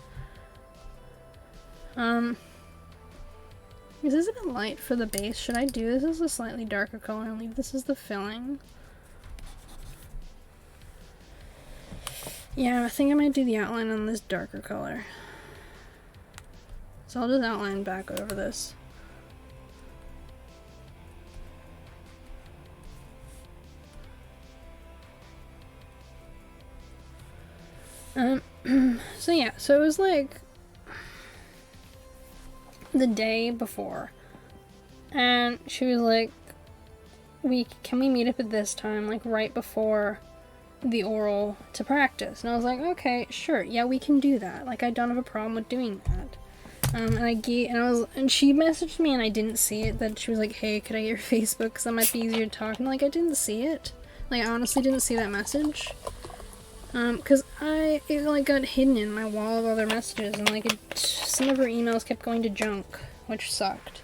Speaker 1: Is this a bit light for the base? Should I do this as a slightly darker color and leave this as the filling? Yeah, I think I might do the outline on this darker color. So I'll just outline back over this. So yeah, so it was the day before, and she was like, can we meet up at this time, right before the oral to practice? And I was like, okay, sure, yeah, we can do that. I don't have a problem with doing that. And she messaged me and I didn't see it, that she was like, hey, could I get your Facebook, because that might be easier to talk. And I didn't see it. I honestly didn't see that message. Because it got hidden in my wall of other messages, and some of her emails kept going to junk, which sucked.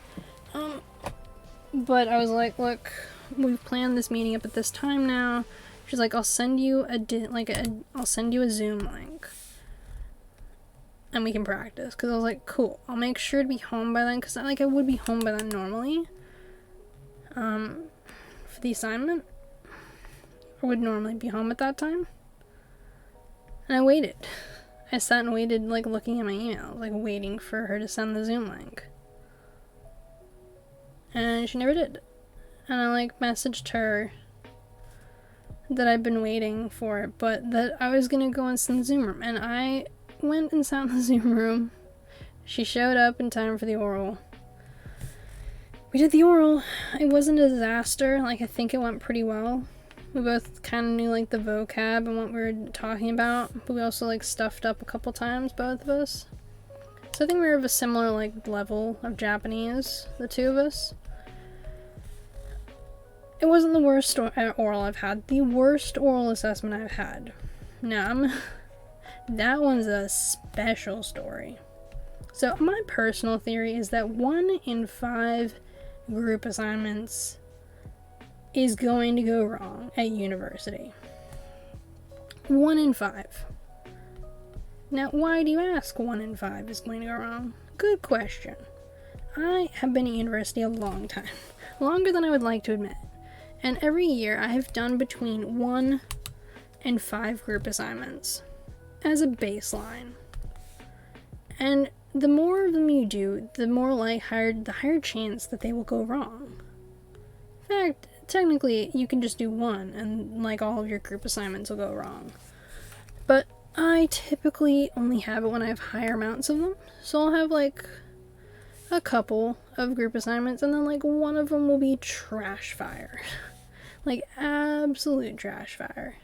Speaker 1: But I was like, look, we've planned this meeting up at this time now. She's like, I'll send you I'll send you a Zoom link, and we can practice. Because I was like, cool, I'll make sure to be home by then, because I would be home by then normally. For the assignment, I would normally be home at that time. And I waited. I sat and waited, looking at my emails, waiting for her to send the Zoom link. And she never did. And I, messaged her that I'd been waiting for it, but that I was gonna go and sit in the Zoom room. And I went and sat in the Zoom room. She showed up in time for the oral. We did the oral. It wasn't a disaster. I think it went pretty well. We both kind of knew, the vocab and what we were talking about, but we also, stuffed up a couple times, both of us. So I think we were of a similar, level of Japanese, the two of us. It wasn't the worst oral I've had. The worst oral assessment I've had. Now, that one's a special story. So, my personal theory is that 1 in 5 group assignments is going to go wrong at university. 1 in 5. Now, why do you ask 1 in 5 is going to go wrong? Good question. I have been at university a long time. Longer than I would like to admit. And every year I have done between 1 and 5 group assignments as a baseline. And the more of them you do, the higher chance that they will go wrong. In fact, technically, you can just do 1 and all of your group assignments will go wrong. But I typically only have it when I have higher amounts of them. So I'll have a couple of group assignments, and then one of them will be trash fire. Absolute trash fire.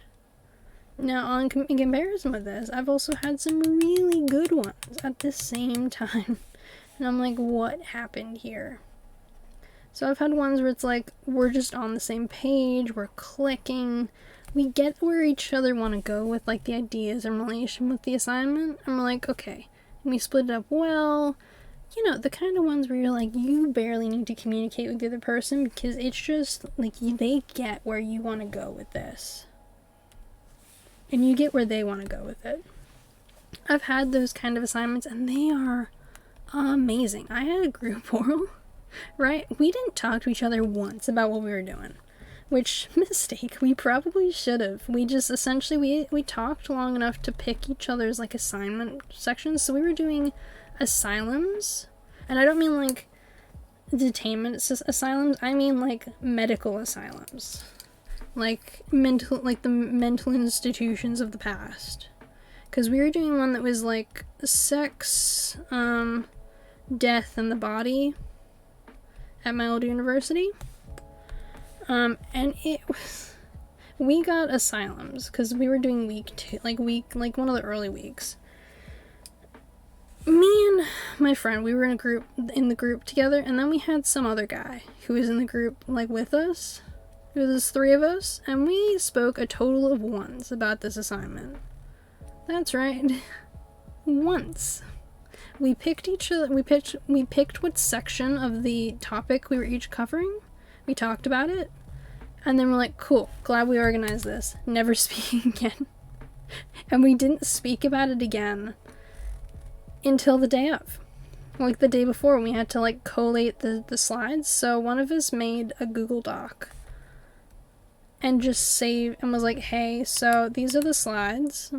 Speaker 1: Now, in comparison with this, I've also had some really good ones at the same time. And I'm like, what happened here? So I've had ones where it's like, we're just on the same page, we're clicking, we get where each other want to go with like the ideas in relation with the assignment, and we're like, okay, and we split it up well. You know, the kind of ones where you're like, you barely need to communicate with the other person because it's just like they get where you want to go with this. And you get where they want to go with it. I've had those kind of assignments and they are amazing. I had a group oral, right? We didn't talk to each other once about what we were doing. Which, mistake, we probably should have. We just essentially, we talked long enough to pick each other's like assignment sections. So we were doing asylums, and I don't mean like detainment asylums, I mean like medical asylums, like the mental institutions of the past, because we were doing one that was like sex, death, and the body at my old university, and it was, we got asylums because we were doing week 2, like one of the early weeks. Me and my friend, we were in the group together, and then we had some other guy who was in the group like with us. It was 3 of us, and we spoke a total of once about this assignment. That's right. Once. We picked we picked what section of the topic we were each covering. We talked about it, and then we're like, cool, glad we organized this. Never speaking again. And we didn't speak about it again until the day of. Like the day before, when we had to like collate the slides. So one of us made a Google Doc and just saved and was like, hey, so these are the slides.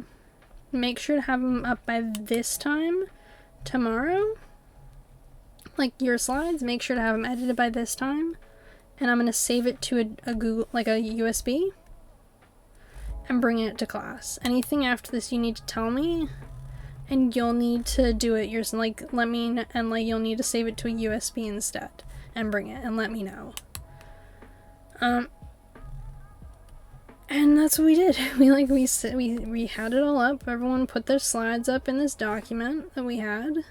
Speaker 1: Make sure to have them up by this time tomorrow. Like your slides, make sure to have them edited by this time. And I'm going to save it to a Google, like a USB, and bring it to class. Anything after this you need to tell me. And you'll need to do it yourself, like, let me know, and, like, you'll need to save it to a USB instead, and bring it, and let me know. And that's what we did. We had it all up, everyone put their slides up in this document that we had,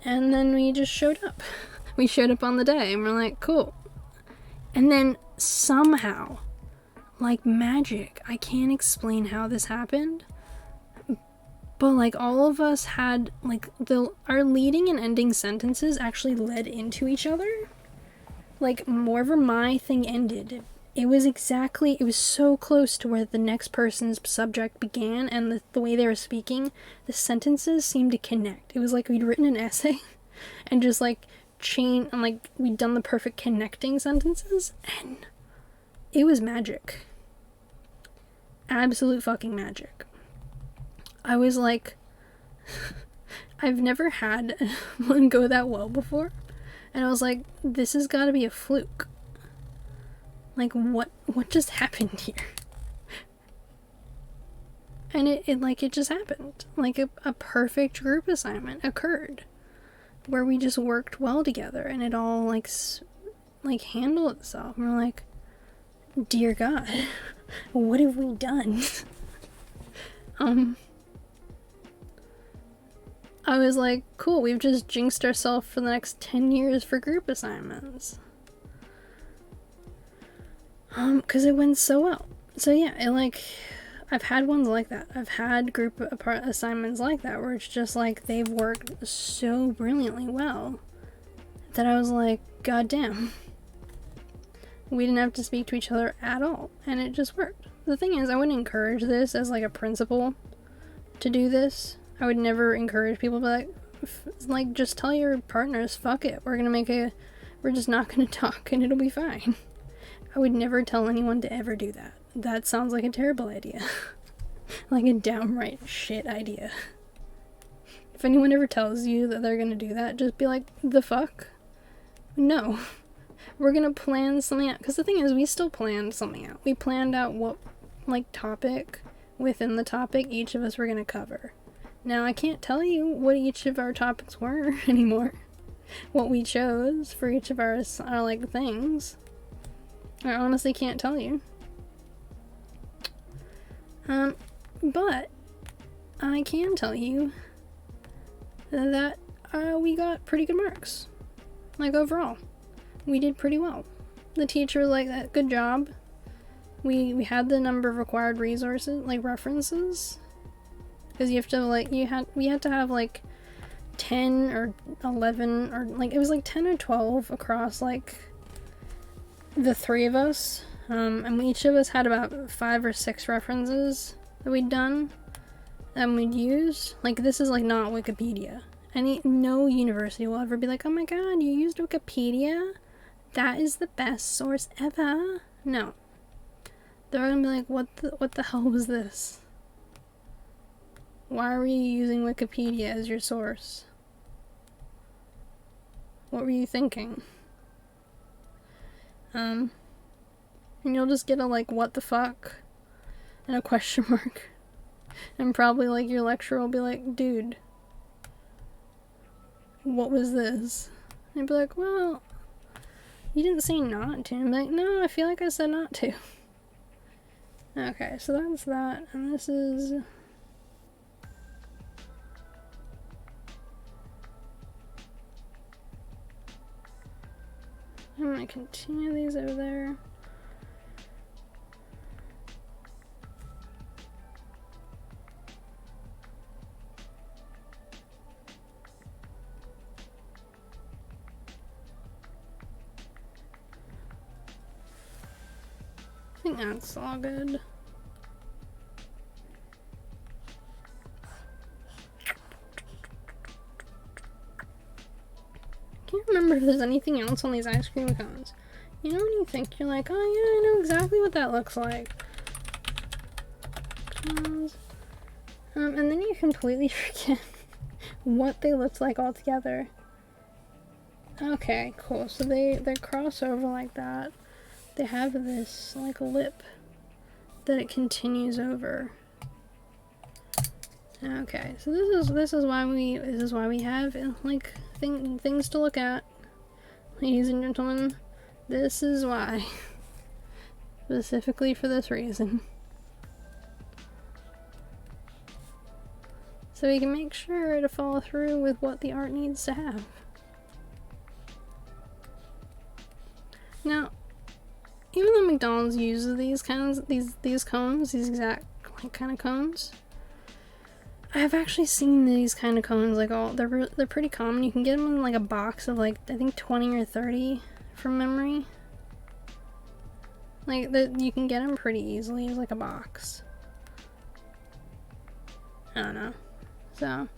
Speaker 1: and then we just showed up. We showed up on the day, and we're like, cool. And then, somehow, like magic, I can't explain how this happened, but like all of us had like our leading and ending sentences actually led into each other. Like wherever my thing ended, it was so close to where the next person's subject began, and the way they were speaking, the sentences seemed to connect. It was like we'd written an essay and just like and like we'd done the perfect connecting sentences, and it was magic. Absolute fucking magic. I was like, I've never had one go that well before. And I was like, this has got to be a fluke. Like, what just happened here? And it just happened. Like, a perfect group assignment occurred. Where we just worked well together. And it all, like handled itself. And we're like, dear God, what have we done? I was like, cool, we've just jinxed ourselves for the next 10 years for group assignments. Because it went so well. So yeah, I've had ones like that. I've had group assignments like that where it's just like they've worked so brilliantly well that I was like, God damn. We didn't have to speak to each other at all, and it just worked. The thing is, I wouldn't encourage this as like a principle to do this. I would never encourage people to be like, just tell your partners, fuck it, we're just not gonna talk and it'll be fine. I would never tell anyone to ever do that. That sounds like a terrible idea. Like a downright shit idea. If anyone ever tells you that they're gonna do that, just be like, the fuck? No. We're gonna plan something out. Because the thing is, we still planned something out. We planned out what, topic within the topic each of us were gonna cover. Now, I can't tell you what each of our topics were anymore. What we chose for each of our things. I honestly can't tell you. But I can tell you that we got pretty good marks. Overall. we did pretty well. The teacher was like, good job. We had the number of required resources, like references, because you have to we had to have like 10 or 11 or like it was like 10 or 12 across like the three of us, and each of us had about 5 or 6 references that we'd done and we'd use. Like, this is like not Wikipedia. No university will ever be like, oh my god, you used Wikipedia? That is the best source ever. No. They're gonna be like, what the hell was this? Why are you using Wikipedia as your source? What were you thinking? And you'll just get a like, what the fuck? And a question mark. And probably like your lecturer will be like, dude, what was this? And you'd be like, well, you didn't say not to. And I'm like, no, I feel like I said not to. Okay, so that's that, and this is... I'm gonna continue these over there. I think that's all good. I can't remember if there's anything else on these ice cream cones. You know when you think, you're like, oh yeah, I know exactly what that looks like. Cones. And then you completely forget what they looked like altogether. Okay, cool. So they cross over like that. They have this like lip that it continues over. Okay, so this is why we have like things to look at, ladies and gentlemen. This is why, specifically for this reason, so we can make sure to follow through with what the art needs to have. Now, even though McDonald's uses these cones, these exact like kind of cones, I have actually seen these kind of cones like they're pretty common. You can get them in like a box of like I think 20 or 30 from memory. Like you can get them pretty easily as like a box. I don't know. So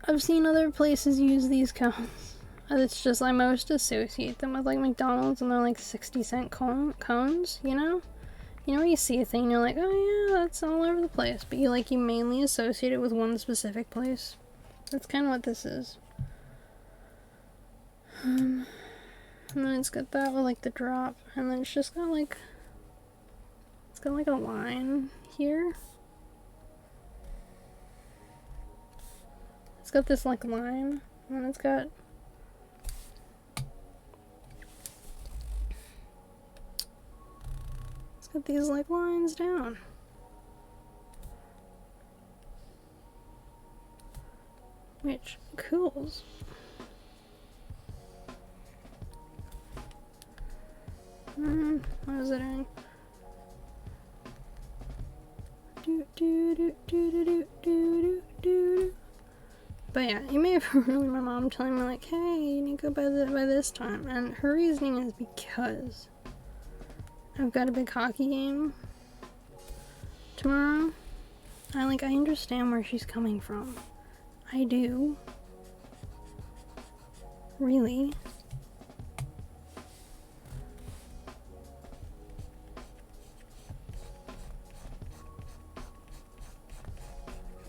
Speaker 1: I've seen other places use these cones. It's just I most associate them with like McDonald's, and they're like 60-cent cones, you know? You know where you see a thing and you're like, oh yeah, that's all over the place, but you mainly associate it with one specific place. That's kind of what this is. And then it's got that with like the drop, and then it's just got like, it's got like a line here. It's got this like line, and it's got these like lines down. Which cools. What is it doing? But yeah, you may have heard my mom telling me like, hey, you need to go by this time, and her reasoning is because I've got a big hockey game tomorrow. I understand where she's coming from. I do. Really.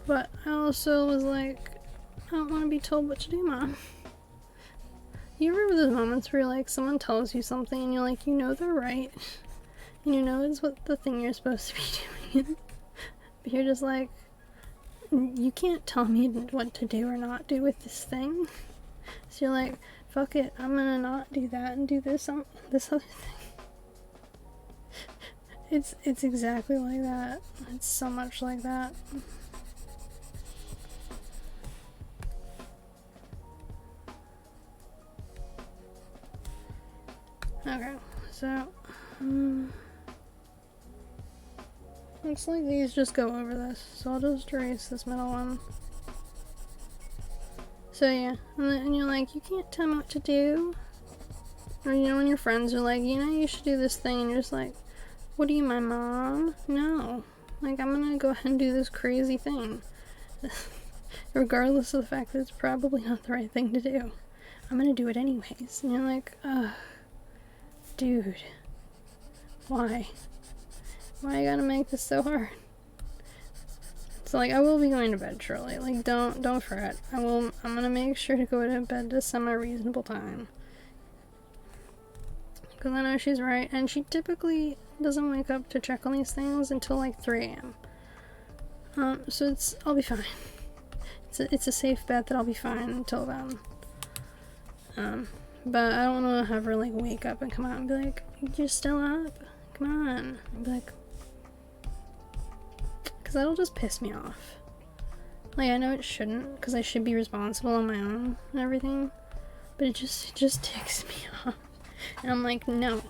Speaker 1: But I also was like, I don't want to be told what to do, Mom. You remember those moments where like someone tells you something and you're like, you know they're right. And you know it's what the thing you're supposed to be doing. But you're just like, you can't tell me what to do or not do with this thing. So you're like, fuck it, I'm gonna not do that and do this other thing. It's exactly like that. It's so much like that. Okay, so looks like these just go over this, so I'll just erase this middle one. So yeah, and you're like, you can't tell me what to do. Or you know, when your friends are like, you know, you should do this thing, and you're just like, what are you, my mom? No. Like, I'm gonna go ahead and do this crazy thing. Regardless of the fact that it's probably not the right thing to do. I'm gonna do it anyways. And you're like, ugh, dude. Why? Why you gotta make this so hard? So like, I will be going to bed shortly. Like, don't fret. I'm gonna make sure to go to bed at a semi-reasonable time. Because I know she's right, and she typically doesn't wake up to check on these things until like 3 a.m. So I'll be fine. It's a safe bet that I'll be fine until then. But I don't want to have her like wake up and come out and be like, you're still up? Come on. And be like, because that'll just piss me off. Like, I know it shouldn't, because I should be responsible on my own and everything, but it just ticks me off. And I'm like, no,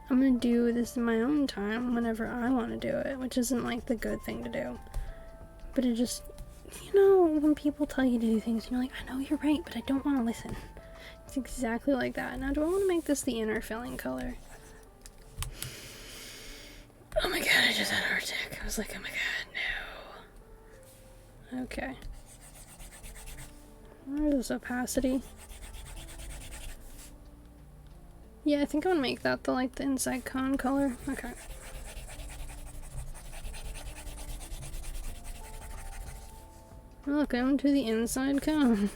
Speaker 1: I'm gonna do this in my own time whenever I want to do it, which isn't like the good thing to do. But it just, you know, when people tell you to do things, and you're like, I know you're right, but I don't want to listen. It's exactly like that. Now, do I want to make this the inner filling color? Oh my god, I just had a heart attack. I was like, oh my god, no. Okay. Where's this opacity? Yeah, I think I want to make that the inside cone color. Okay. Welcome to the inside cone,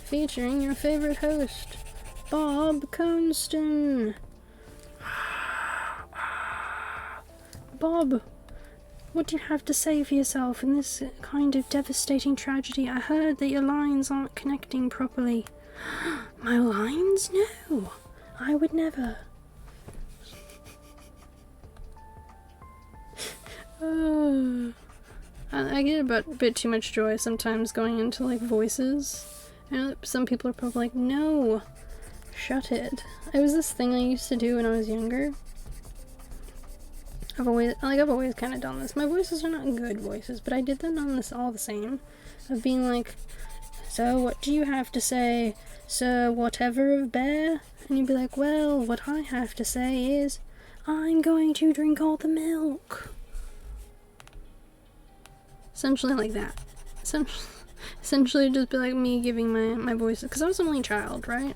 Speaker 1: featuring your favorite host, Bob Conston. Bob, what do you have to say for yourself in this kind of devastating tragedy? I heard that your lines aren't connecting properly. My lines? No, I would never. I get a bit too much joy sometimes going into like voices. And some people are probably like, no, shut it. It was this thing I used to do when I was younger. I've always kind of done this. My voices are not good voices, but I did them on this all the same. Of being like, so what do you have to say, sir, whatever of bear? And you'd be like, well, what I have to say is, I'm going to drink all the milk. Essentially like that. Essentially just be like me giving my voice, because I was an only child, right?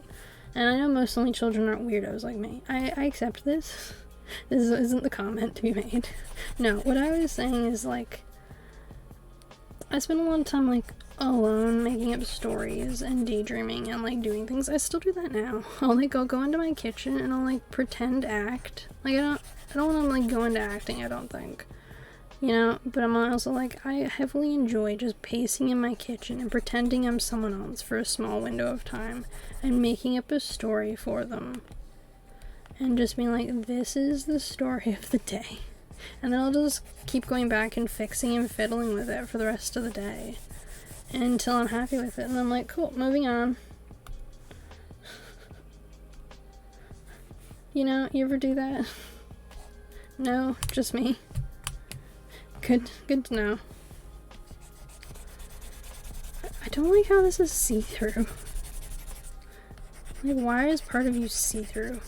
Speaker 1: And I know most only children aren't weirdos like me. I accept this. This isn't the comment to be made. No, what I was saying is like, I spend a lot of time like alone making up stories and daydreaming and like doing things. I still do that now. I'll go into my kitchen and I'll like pretend act. Like I don't want to like go into acting, I don't think. You know, but I'm also like, I heavily enjoy just pacing in my kitchen and pretending I'm someone else for a small window of time and making up a story for them. And just being like, this is the story of the day. And then I'll just keep going back and fixing and fiddling with it for the rest of the day. Until I'm happy with it. And I'm like, cool, moving on. You know, you ever do that? No, just me. Good to know. I don't like how this is see-through. Like, why is part of you see-through?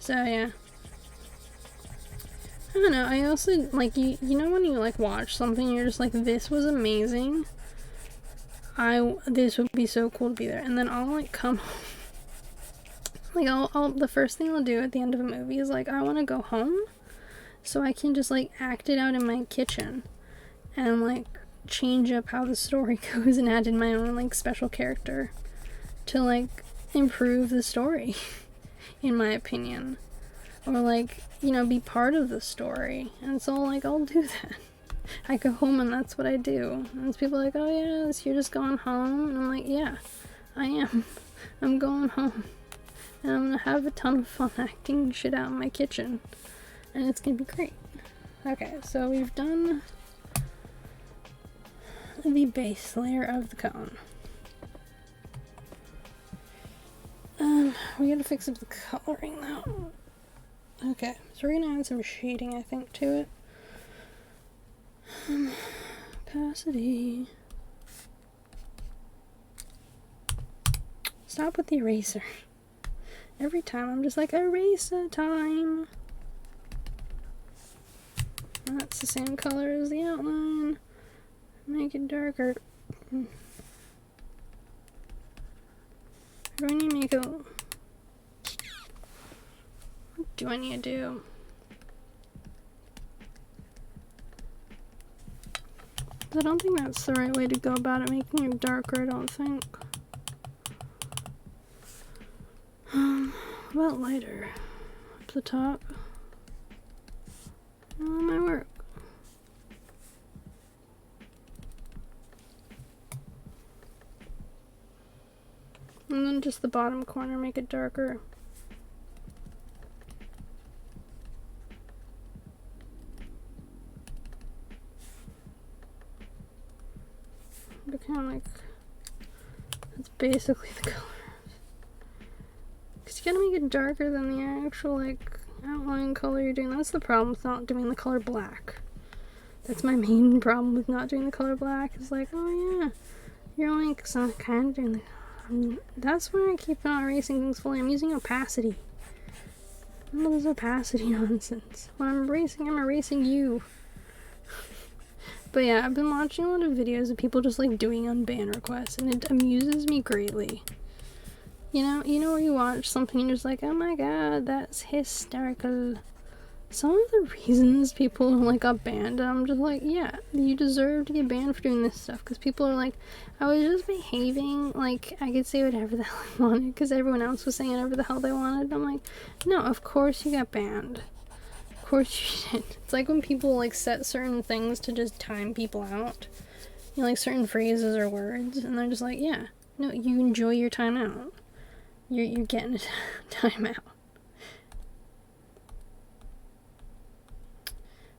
Speaker 1: So, yeah. I don't know, I also, like, you know when you, like, watch something, you're just like, this was amazing. This would be so cool to be there. And then I'll, like, come home. Like, the first thing I'll do at the end of a movie is, like, I want to go home so I can just, like, act it out in my kitchen and, like, change up how the story goes and add in my own, like, special character to, like, improve the story, in my opinion. Or, like, you know, be part of the story. And so, like, I'll do that. I go home and that's what I do. And people are like, oh, yeah, so you're just going home? And I'm like, yeah, I am. I'm going home. And I'm gonna have a ton of fun acting shit out in my kitchen. And it's gonna be great. Okay, so we've done the base layer of the cone. We gotta fix up the coloring though. Okay, so we're gonna add some shading, I think, to it. Opacity. Stop with the eraser. Every time I'm just like, eraser time. That's the same color as the outline. Make it darker. Do I need to make it... What do I need to do? I don't think that's the right way to go about it, making it darker, I don't think. What about lighter? Up the top? That might work. And then just the bottom corner, make it darker. But kind of like, that's basically the color. Because you gotta make it darker than the actual, like, outline color you're doing. That's the problem with not doing the color black. That's my main problem with not doing the color black. It's like, oh yeah, you're only kind of doing the... that's why I keep not erasing things fully. I'm using opacity. What is opacity nonsense? When I'm erasing you. But yeah, I've been watching a lot of videos of people just like doing unban requests, and it amuses me greatly. You know where you watch something and you're just like, oh my god, that's hysterical. Some of the reasons people like got banned, I'm just like, yeah, you deserve to get banned for doing this stuff, because people are like, I was just behaving like I could say whatever the hell I wanted because everyone else was saying whatever the hell they wanted. I'm like, no, of course you got banned. Of course you did. It's like when people like set certain things to just time people out, you know, like certain phrases or words, and they're just like, yeah, no, you enjoy your time out. You're getting a time out.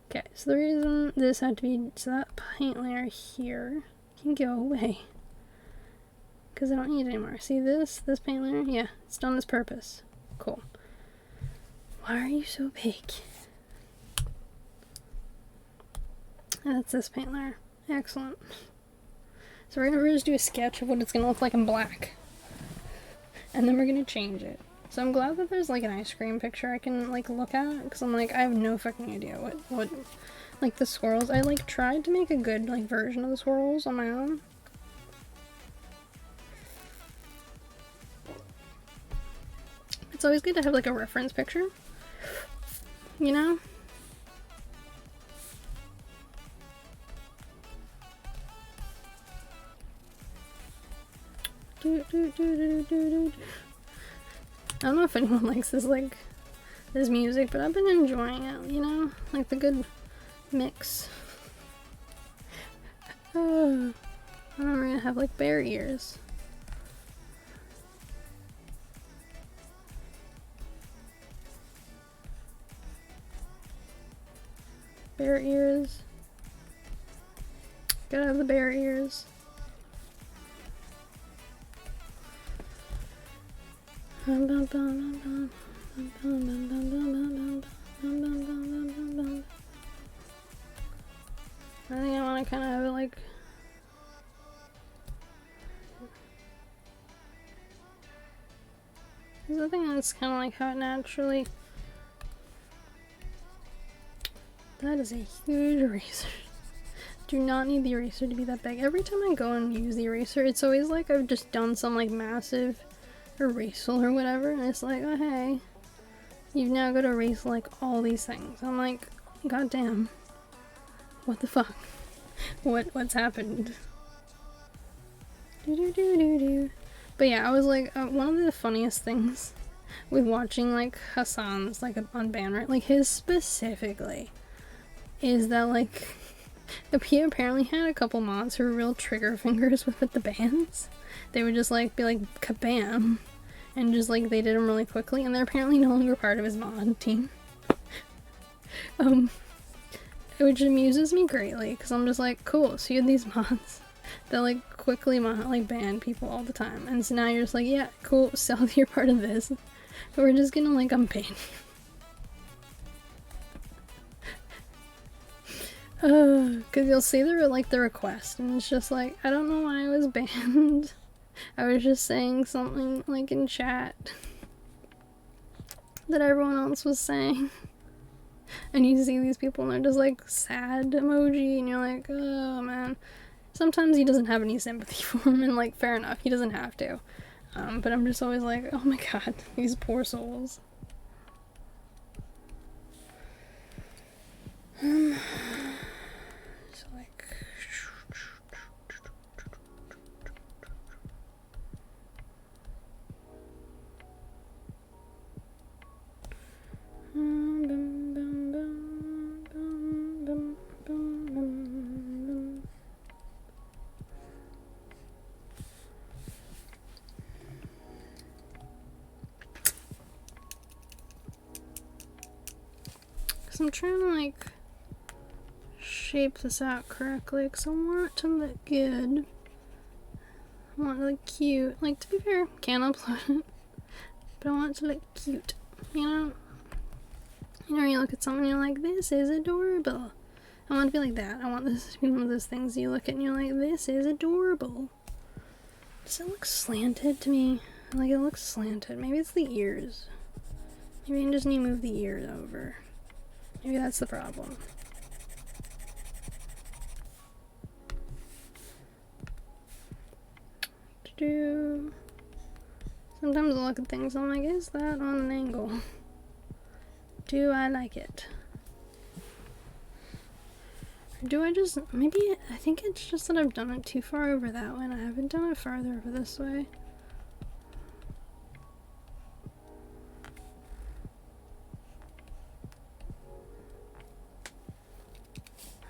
Speaker 1: Okay, so the reason this had to be, so that paint layer here can go away. Because I don't need it anymore. See this paint layer? Yeah, it's done its purpose. Cool. Why are you so big? And that's this paint layer. Excellent. So we're gonna just do a sketch of what it's gonna look like in black. And then we're gonna change it. So I'm glad that there's like an ice cream picture I can like look at, because I'm like, I have no fucking idea what like the swirls. I like tried to make a good like version of the swirls on my own. It's always good to have like a reference picture, you know? I don't know if anyone likes this music, but I've been enjoying it, you know? Like the good mix. And then we're gonna have like bear ears. Bear ears. Gotta have the bear ears. I think I want to kind of have it like... I think that's kind of like how it naturally... That is a huge eraser. Do not need the eraser to be that big. Every time I go and use the eraser, it's always like I've just done some like massive erasal or whatever, and it's like, oh hey, you've now got to erase like all these things. I'm like, god damn, what the fuck? What's happened? But yeah, I was like, one of the funniest things with watching like Hassan's like on banner, like his specifically, is that like he apparently had a couple mods who were real trigger fingers with the bands. They would just like be like kabam, and just like they did them really quickly, and they're apparently no longer part of his mod team. Which amuses me greatly, because I'm just like, cool, so you had these mods that like quickly like ban people all the time, and so now you're just like, yeah, cool, so you're part of this. But we're just gonna like unban you. Cause you'll see the request, and it's just like, I don't know why I was banned. I was just saying something like in chat that everyone else was saying. And you see these people and they're just like sad emoji, and you're like, oh man. Sometimes he doesn't have any sympathy for him, and like, fair enough, he doesn't have to. But I'm just always like, oh my god, these poor souls. So like... Cause I'm trying to like shape this out correctly, because I want it to look good. I want it to look cute. Like, to be fair, can't upload it, but I want it to look cute, you know? You know, you look at something and you're like, this is adorable. I want it to be like that. I want this to be one of those things you look at and you're like, this is adorable. Does it look slanted to me? Like, it looks slanted. Maybe it's the ears. Maybe I just need to move the ears over. Maybe that's the problem. Sometimes I look at things and I'm like, is that on an angle? Do I like it? Or do I just, maybe, I think it's just that I've done it too far over that way and I haven't done it farther over this way.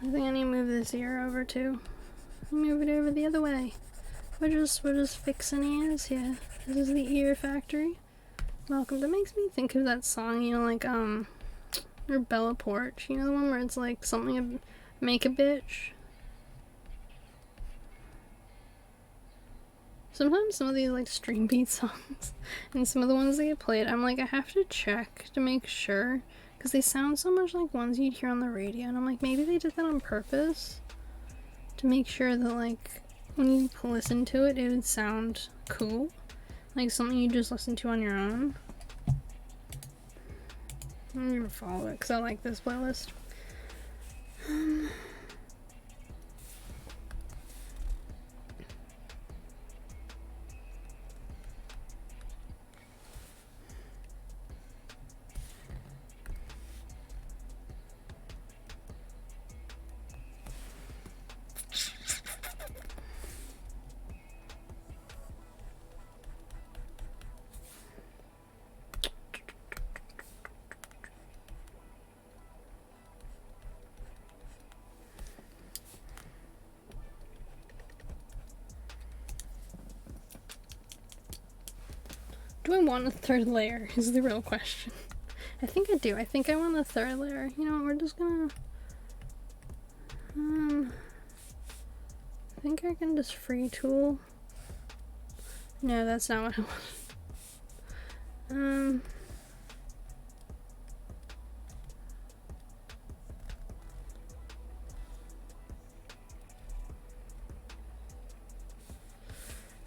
Speaker 1: I think I need to move this ear over too. Move it over the other way. We're just fixing ears here. This is the ear factory. Welcome. That makes me think of that song, you know, like, or Bella Porch. You know the one where it's like something, make a bitch? Sometimes some of these like stream beat songs and some of the ones that get played, I'm like, I have to check to make sure, because they sound so much like ones you'd hear on the radio, and I'm like, maybe they did that on purpose to make sure that like when you listen to it, it would sound cool, like something you just listen to on your own. I'm gonna follow it because I like this playlist. Do I want a third layer is the real question. I think I do. I think I want a third layer. You know what, we're just gonna... I think I can just free tool. No, that's not what I want.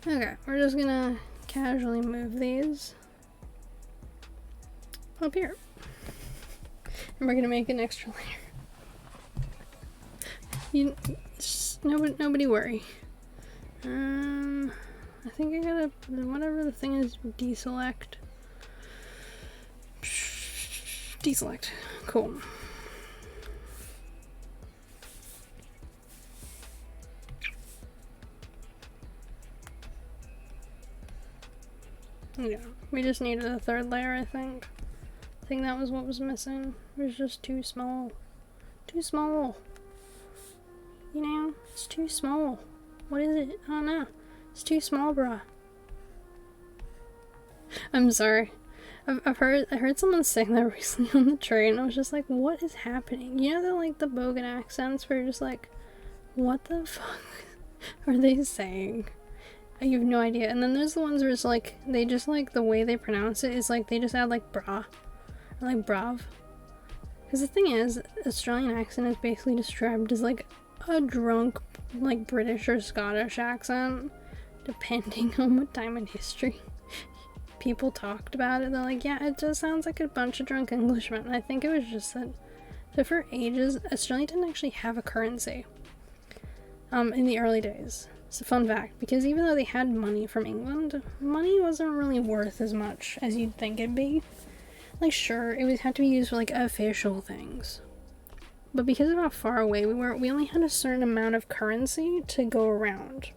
Speaker 1: Okay, we're just gonna casually move these up here. And we're gonna make an extra layer. Nobody worry. I think I gotta, whatever the thing is, deselect. Deselect. Cool. Yeah, we just needed a third layer, I think. I think that was what was missing. It was just too small. Too small. You know, it's too small. What is it? I don't know. It's too small, bruh. I'm sorry. I heard someone saying that recently on the train. I was just like, what is happening? You know, the like the Bogan accents where you're just like, what the fuck? are they saying? You have no idea. And then there's the ones where it's like, they just like, the way they pronounce it is like, they just add like bra, or like brav. Because the thing is, Australian accent is basically described as like a drunk, like British or Scottish accent, depending on what time in history people talked about it. They're like, yeah, it just sounds like a bunch of drunk Englishmen. And I think it was just that, so for ages, Australia didn't actually have a currency in the early days. It's a fun fact, because even though they had money from England, money wasn't really worth as much as you'd think it'd be. Like, sure, it would have to be used for, like, official things. But because of how far away we were, we only had a certain amount of currency to go around.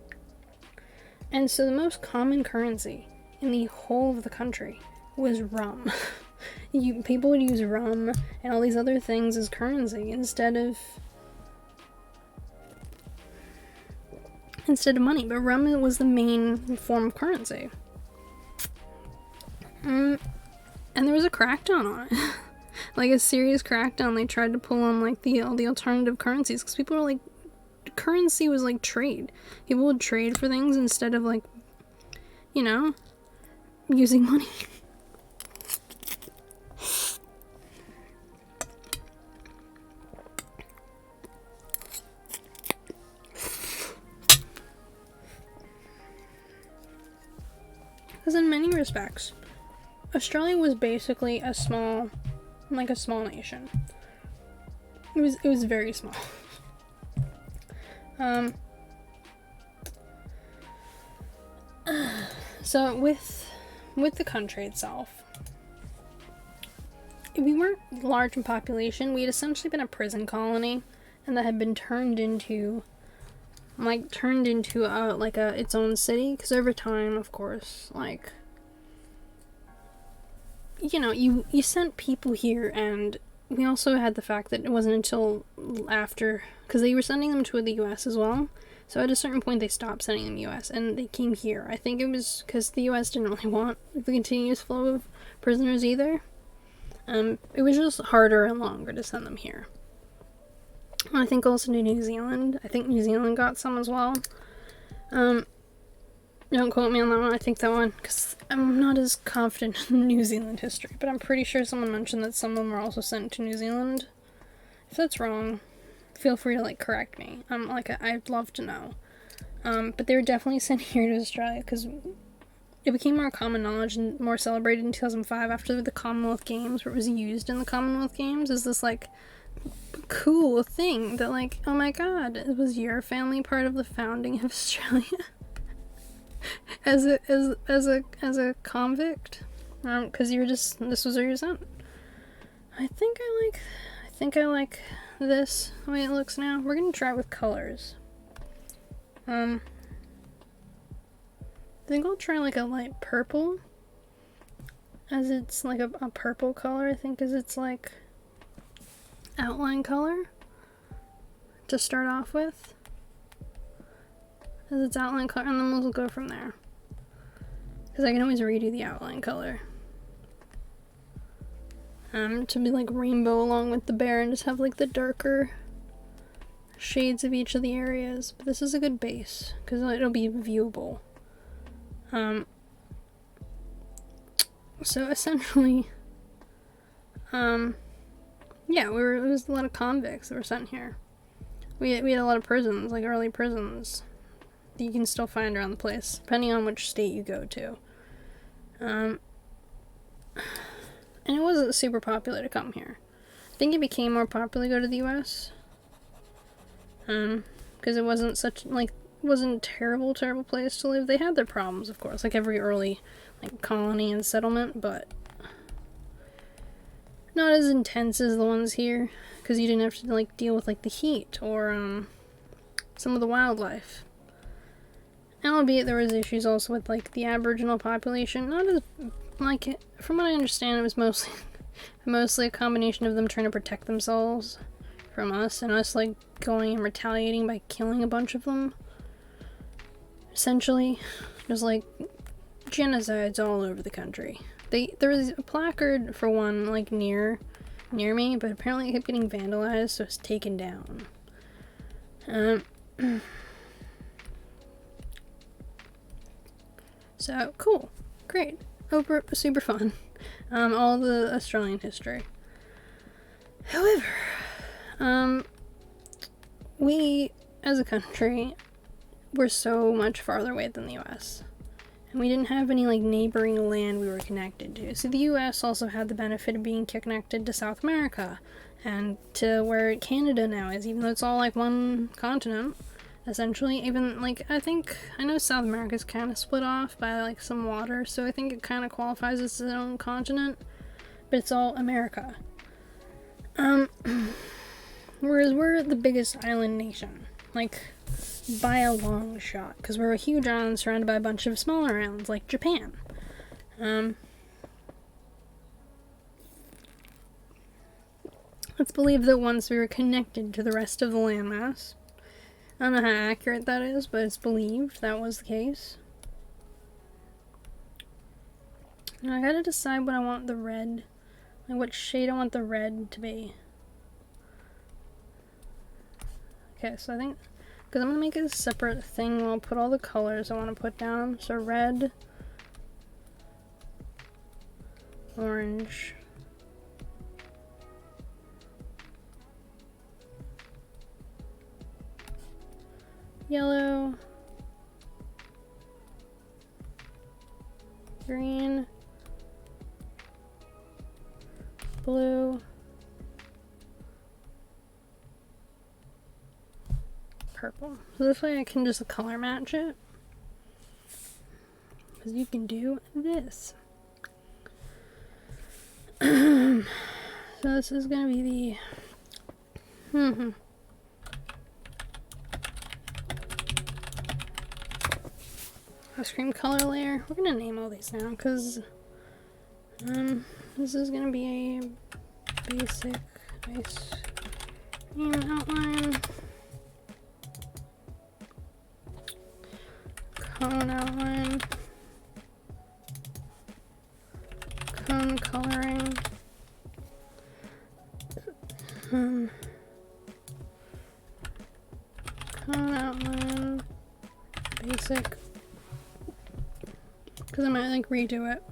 Speaker 1: And so the most common currency in the whole of the country was rum. People would use rum and all these other things as currency instead of money, but rum was the main form of currency. And there was a crackdown on it. Like a serious crackdown. They tried to pull on like the alternative currencies, because people were like, currency was like trade. People would trade for things instead of like, you know, using money. Because in many respects, Australia was basically a small nation. It was very small. So with the country itself, we weren't large in population. We had essentially been a prison colony, and that had been turned into its own city. Because over time, of course, like, you know, you sent people here, and we also had the fact that it wasn't until after, because they were sending them to the US as well. So at a certain point, they stopped sending them US, and they came here. I think it was because the US didn't really want the continuous flow of prisoners either. It was just harder and longer to send them here. And I think also to New Zealand. I think New Zealand got some as well. Don't quote me on that one. I think that one, because I'm not as confident in New Zealand history, but I'm pretty sure someone mentioned that some of them were also sent to New Zealand. If that's wrong, feel free to, like, correct me. I'd love to know. But they were definitely sent here to Australia, because it became more common knowledge and more celebrated in 2005 after the Commonwealth Games, where it was used in the Commonwealth Games as this, like, cool thing that, like, oh my god, was your family part of the founding of Australia? as a convict? Because this was where you were sent. I think I like this, the way it looks now. We're gonna try it with colors. I think I'll try like a light purple, as it's like a purple color, I think, as it's like outline color to start off with, as its outline color, and then we'll go from there, because I can always redo the outline color to be like rainbow along with the bear, and just have like the darker shades of each of the areas. But this is a good base because it'll be viewable. So essentially, yeah, it was a lot of convicts that were sent here. We had a lot of prisons, like early prisons, that you can still find around the place, depending on which state you go to. And it wasn't super popular to come here. I think it became more popular to go to the US. Because it wasn't wasn't a terrible place to live. They had their problems, of course, like every early, like, colony and settlement, but not as intense as the ones here, because you didn't have to, like, deal with, like, the heat or, some of the wildlife. And albeit there was issues also with, like, the Aboriginal population, not as, like, from what I understand, it was mostly a combination of them trying to protect themselves from us, and us, like, going and retaliating by killing a bunch of them. Essentially, there's, like, genocides all over the country. There was a placard for one, like, near me, but apparently it kept getting vandalized, so it's taken down. So, cool. Great. Super fun. All the Australian history. However, we, as a country, were so much farther away than the US. And we didn't have any, like, neighboring land we were connected to. So the US also had the benefit of being connected to South America and to where Canada now is, even though it's all, like, one continent, essentially. Even, like, I know South America's kind of split off by, like, some water, so I think it kind of qualifies as its own continent, but it's all America. Whereas we're the biggest island nation, like, by a long shot, because we're a huge island surrounded by a bunch of smaller islands, like Japan. It's believed that once we were connected to the rest of the landmass, I don't know how accurate that is, but it's believed that was the case. Now I gotta decide what I want the red, like what shade I want the red to be. Okay, so I think, because I'm gonna make it a separate thing, and I'll put all the colors I want to put down. So red, orange, yellow, green, blue, purple. So this way I can just color match it. Because you can do this. So this is going to be the... ice cream color layer. We're going to name all these now because this is going to be a basic ice cream outline. Cone outline, cone coloring, cone outline, basic, because I might like redo it.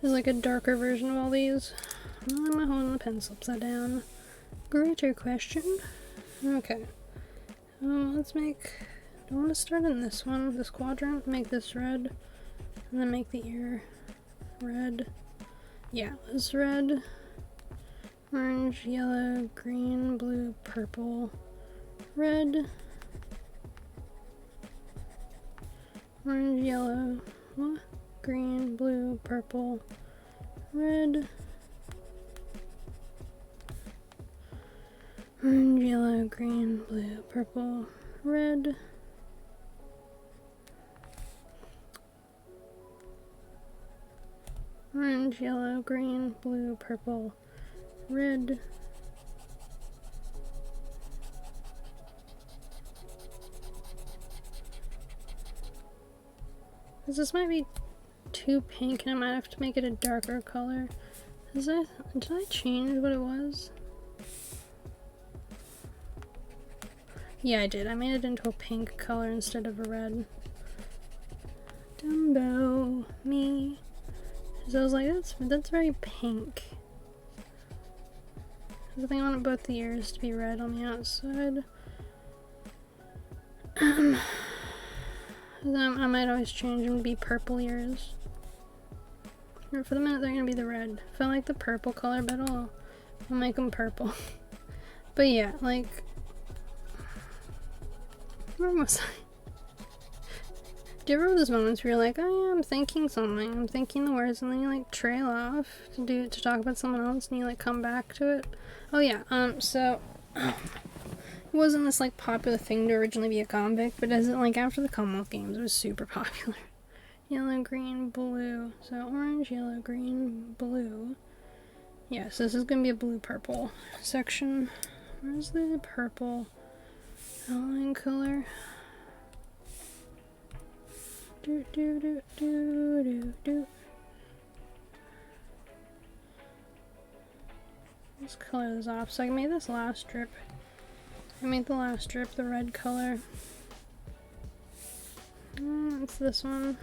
Speaker 1: There's like a darker version of all these. Why am I holding the pencil upside down? Greater question. Okay, let's make... I want to start in this one, this quadrant, make this red, and then make the ear red. Yeah, this red, orange, yellow, green, blue, purple, red, orange, yellow, green, blue, purple, red, orange, yellow, green, blue, purple, red, orange, yellow, green, blue, purple, red, this might be too pink and I might have to make it a darker color. Did I change what it was? Yeah, I did. I made it into a pink color instead of a red. Dumbo, me. So I was like, that's very pink. I think I want both the ears to be red on the outside. Then I might always change them to be purple ears. Or for the minute, they're gonna be the red. If I like the purple color better, I'll make them purple. But yeah, like, where was I? Do you ever have those moments where you're like, oh yeah, I'm thinking something, I'm thinking the words, and then you like trail off to talk about someone else, and you like come back to it? Oh yeah, so it wasn't this like popular thing to originally be a comic, but as it like after the Commonwealth Games, it was super popular. Yellow, green, blue. So orange, yellow, green, blue. Yeah, so this is gonna be a blue-purple section. Where's the purple outline color? Let's color this off. So I made this last strip. I made the last strip the red color. It's this one.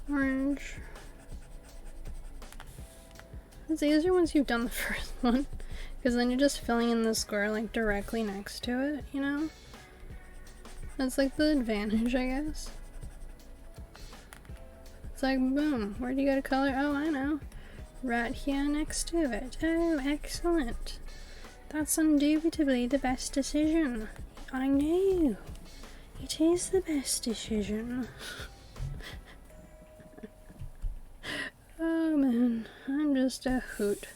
Speaker 1: Orange. It's easier once you've done the first one, because then you're just filling in the square like directly next to it, you know? That's like the advantage, I guess. It's like, boom, where do you go to color? Oh, I know. Right here next to it. Oh, excellent. That's indubitably the best decision. I know. It is the best decision. Oh man, I'm just a hoot.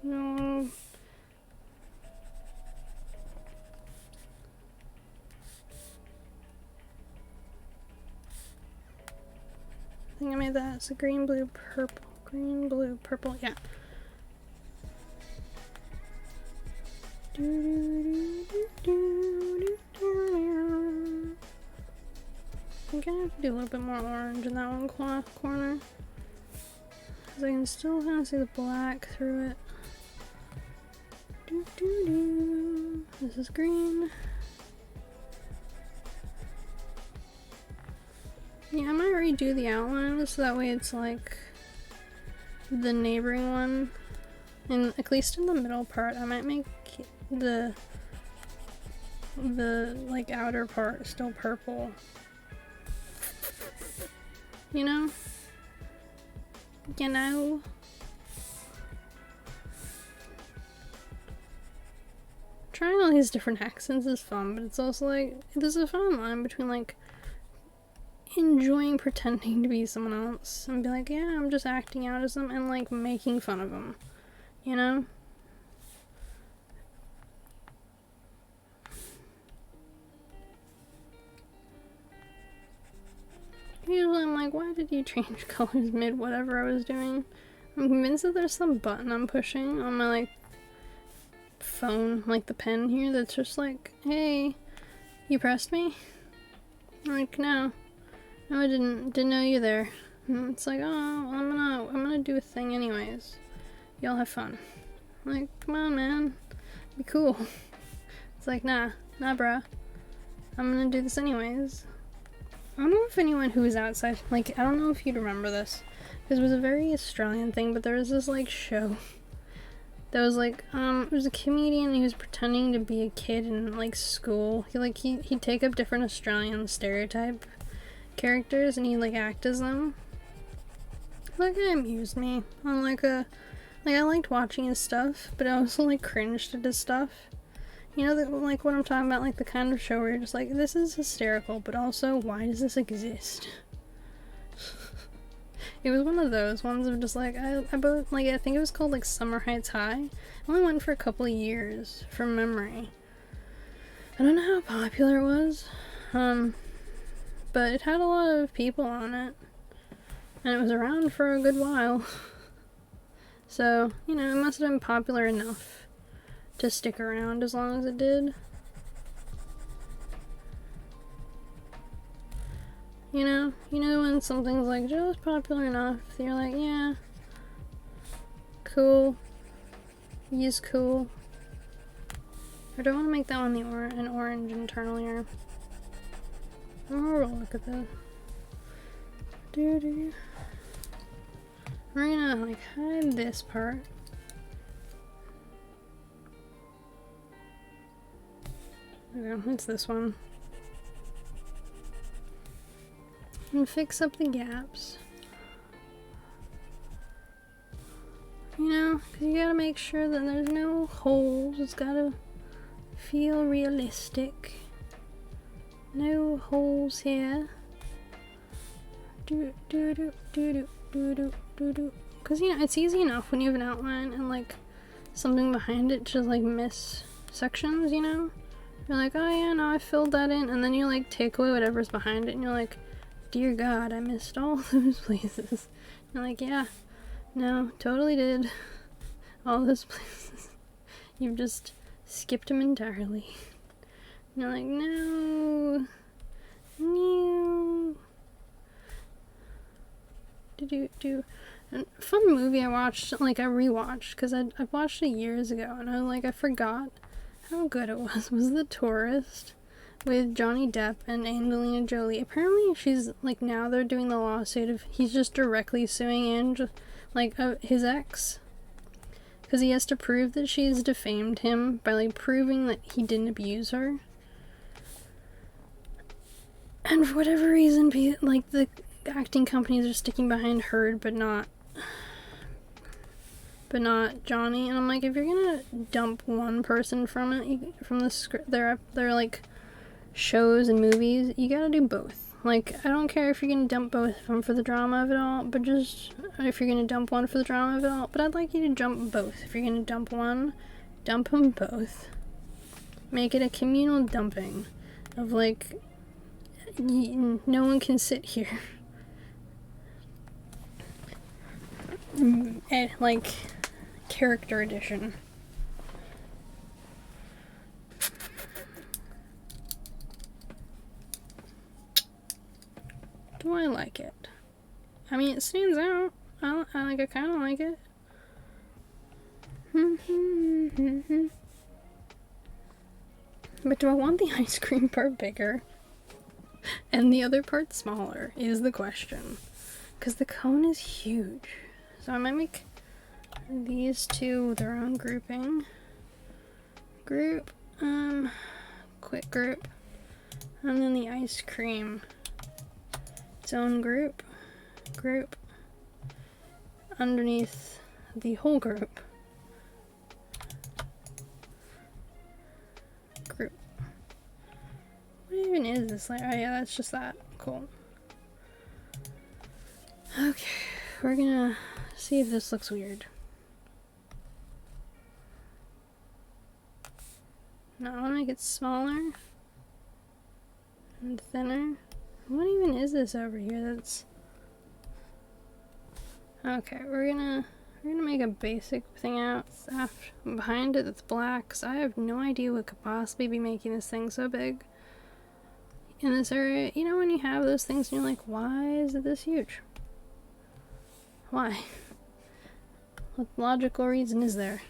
Speaker 1: No. I think I made that. It's a green, blue, purple. Green, blue, purple, yeah. I'm gonna have to do a little bit more orange in that one corner. Because I can still kind of see the black through it. This is green. Yeah, I might redo the outline so that way it's like the neighboring one. And at least in the middle part, I might make the like outer part still purple. You know? You know? Trying all these different accents is fun, but it's also like, there's a fine line between like enjoying pretending to be someone else and be like, yeah, I'm just acting out as them, and like making fun of them, you know? Usually I'm like, why did you change colors mid whatever I was doing? I'm convinced that there's some button I'm pushing on my like phone, like the pen here, that's just like, hey, you pressed me? I'm like, no, I didn't know you there. And it's like, oh, I'm gonna do a thing anyways. Y'all have fun. I'm like, come on, man, be cool. It's like, nah, bruh, I'm gonna do this anyways. I don't know if anyone who was outside, like, I don't know if you'd remember this, because it was a very Australian thing, but there was this, like, show that was, like, it was a comedian, and he was pretending to be a kid in, like, school. He'd take up different Australian stereotype characters, and he'd, like, act as them. Like, it amused me on, like, I liked watching his stuff, but I also, like, cringed at his stuff. You know, like what I'm talking about, like the kind of show where you're just like, this is hysterical, but also, why does this exist? It was one of those ones of just like, I think it was called like Summer Heights High. I only went for a couple of years from memory. I don't know how popular it was, but it had a lot of people on it, and it was around for a good while. So, you know, it must have been popular enough to stick around as long as it did. You know when something's like just popular enough, you're like, yeah, cool, he's cool. Or do I want to make that one an orange internal here? Oh, look at that. We're gonna like hide this part. Okay, it's this one. And fix up the gaps. You know, because you gotta make sure that there's no holes. It's gotta feel realistic. No holes here. Because, you know, it's easy enough when you have an outline and, like, something behind it to, like, miss sections, you know? You're like, oh yeah, no, I filled that in, and then you like take away whatever's behind it, and you're like, dear God, I missed all those places. You're like, yeah, no, totally did. All those places. You've just skipped them entirely. And you're like, no. And fun movie I watched, like I rewatched, because I watched it years ago, and I forgot how good it was The Tourist with Johnny Depp and Angelina Jolie. Apparently she's, like, now they're doing the lawsuit of, he's just directly suing his ex. Because he has to prove that she's defamed him by, like, proving that he didn't abuse her. And for whatever reason, like, the acting companies are sticking behind Heard, but not Johnny. And I'm like, if you're gonna dump one person from it, from the script, their like shows and movies, you gotta do both. Like, I don't care if you're gonna dump both of them for the drama of it all, but just if you're gonna dump one for the drama of it all, but I'd like you to dump both. If you're gonna dump one, dump them both. Make it a communal dumping of, like, no one can sit here. Like, character edition. Do I like it? I mean, it stands out. I kind of like it. But do I want the ice cream part bigger and the other part smaller is the question. Because the cone is huge. So I might make these two their own grouping. Group, quick group. And then the ice cream, its own group. Underneath the whole group. What even is this layer? Oh yeah, that's just that. Cool. Okay, we're gonna see if this looks weird. No, I wanna make it smaller and thinner. What even is this over here? That's okay. We're gonna make a basic thing out behind it that's black, because I have no idea what could possibly be making this thing so big in this area. You know when you have those things and you're like, why is it this huge? Why? What logical reason is there?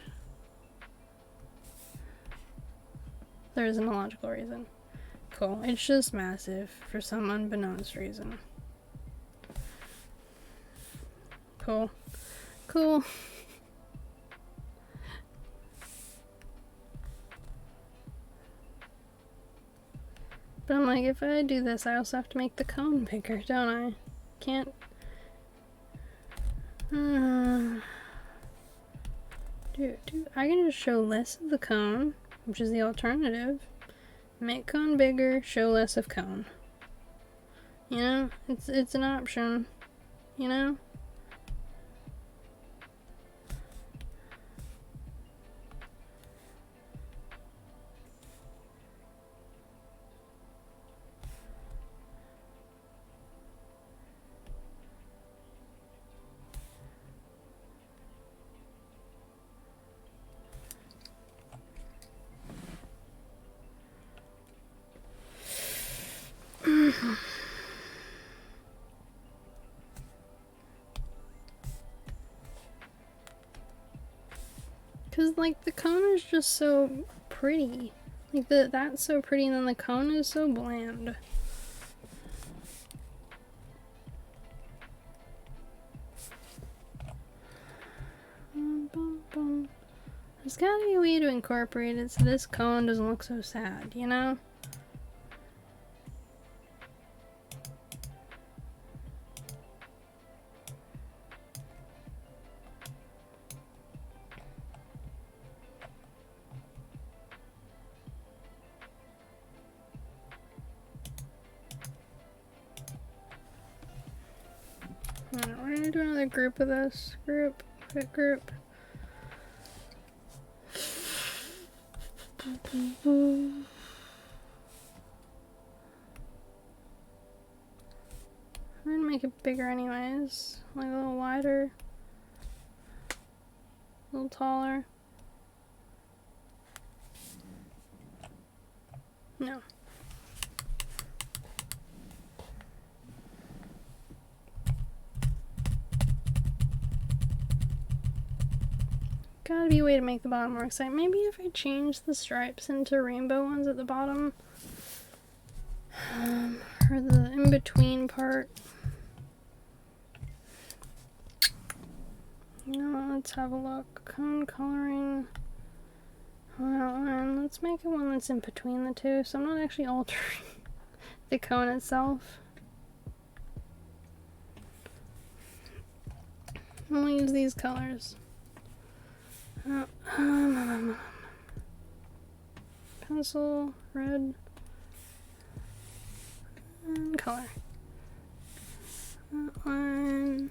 Speaker 1: There isn't a logical reason. Cool. It's just massive for some unbeknownst reason. Cool. Cool. But I'm like, if I do this, I also have to make the cone bigger, don't I? Can't. I can just show less of the cone, which is the alternative. Make cone bigger, show less of cone. You know, it's an option. You know. Because, like, the cone is just so pretty. Like, that's so pretty, and then the cone is so bland. There's gotta be a way to incorporate it so this cone doesn't look so sad, you know? Alright, we're gonna do another group of this. Group. I'm gonna make it bigger anyways. Like a little wider. A little taller. No. Gotta be a way to make the bottom more exciting. Maybe if I change the stripes into rainbow ones at the bottom. Or the in-between part. You know what, let's have a look. Cone coloring. Outline. Let's make it one that's in between the two, so I'm not actually altering the cone itself. I'm gonna use these colors. Pencil, red, and color. Outline.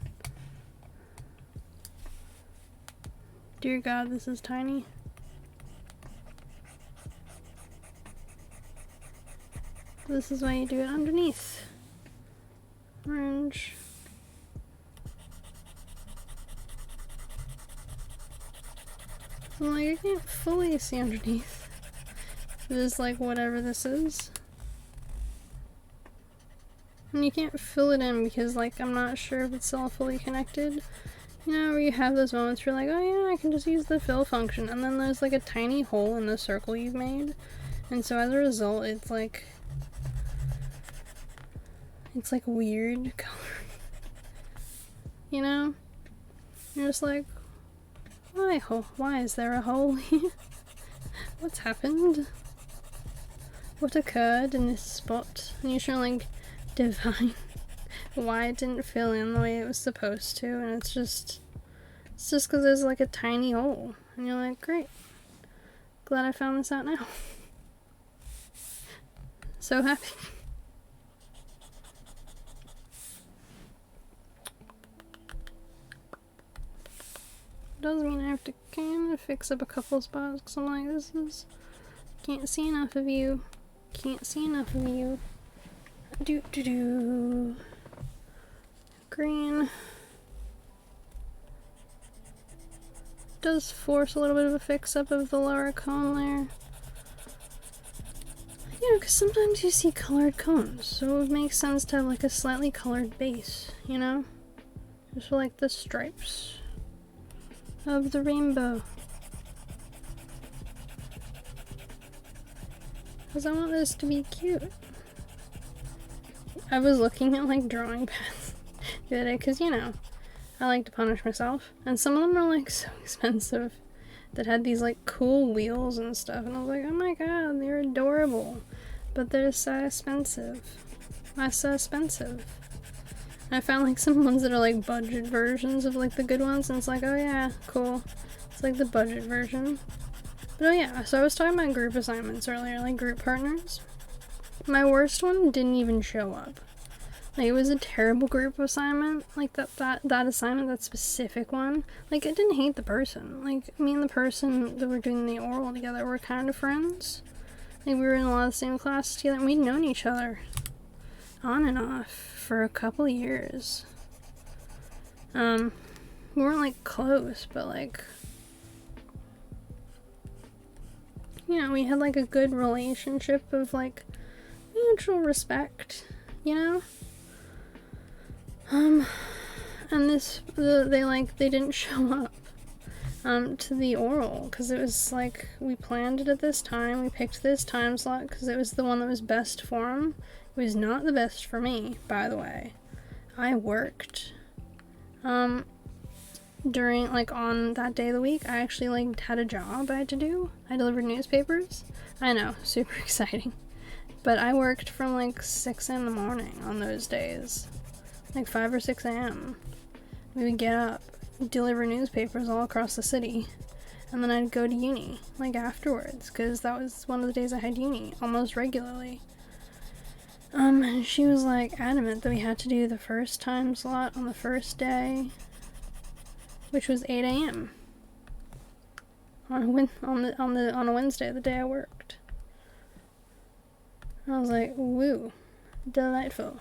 Speaker 1: Dear God, this is tiny. This is why you do it underneath. Orange. I'm like, I can't fully see underneath. This, like, whatever this is. And you can't fill it in because, like, I'm not sure if it's all fully connected. You know, where you have those moments where you're like, oh yeah, I can just use the fill function. And then there's, like, a tiny hole in the circle you've made. And so as a result, it's like weird coloring. You know? You're just like, why is there a hole here? What's happened? What occurred in this spot? And you're trying to like divine why it didn't fill in the way it was supposed to, and it's just because there's like a tiny hole. And you're like, great. Glad I found this out now. So happy. Doesn't mean I have to kind of fix up a couple spots because I'm like, can't see enough of you. Can't see enough of you. Green. Does force a little bit of a fix up of the lower cone there. You know, because sometimes you see colored cones, so it would make sense to have like a slightly colored base, you know? Just for like the stripes of the rainbow. Because I want this to be cute. I was looking at like drawing pads the other day, because you know, I like to punish myself. And some of them are like so expensive that had these like cool wheels and stuff. And I was like, oh my god, they're adorable. But they're so expensive. Why so expensive? I found like some ones that are like budget versions of like the good ones, and it's like, oh yeah, cool. It's like the budget version. But oh yeah, so I was talking about group assignments earlier, like group partners. My worst one didn't even show up. Like, it was a terrible group assignment. Like that assignment, that specific one. Like, I didn't hate the person. Like, me and the person that were doing the oral together were kind of friends. Like, we were in a lot of the same classes together, and we'd known each other on and off for a couple years. We weren't like close, but like, you know, we had like a good relationship of like mutual respect, you know? And they didn't show up to the oral because it was like, we planned it at this time, we picked this time slot because it was the one that was best for him. It was not the best for me, by the way. I worked during, like, on that day of the week. I actually like had a job I had to do. I delivered newspapers. I know, super exciting. But I worked from like 6 in the morning on those days, like 5 or 6 a.m. We would get up, deliver newspapers all across the city, and then I'd go to uni, like, afterwards, because that was one of the days I had uni, almost regularly. And she was, like, adamant that we had to do the first time slot on the first day, which was 8 a.m. on a Wednesday, the day I worked. I was like, woo, delightful.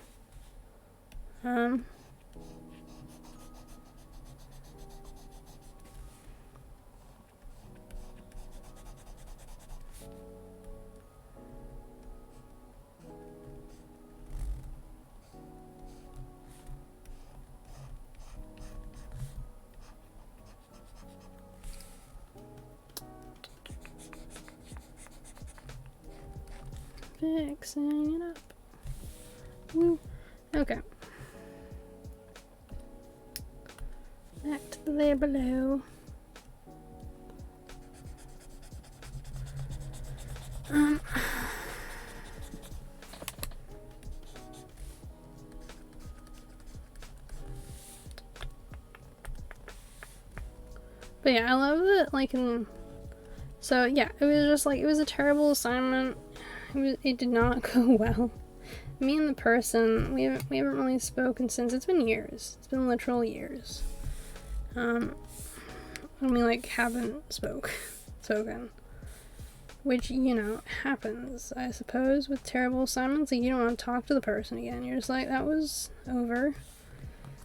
Speaker 1: Fixing it up. Woo. Okay. Back to the layer below. But yeah, I love that, like, so yeah, it was just like, it was a terrible assignment. It did not go well. Me and the person, we haven't really spoken since. It's been years. It's been literal years. And we, like, haven't spoken. Which, you know, happens, I suppose, with terrible assignments. Like, you don't want to talk to the person again. You're just like, that was over.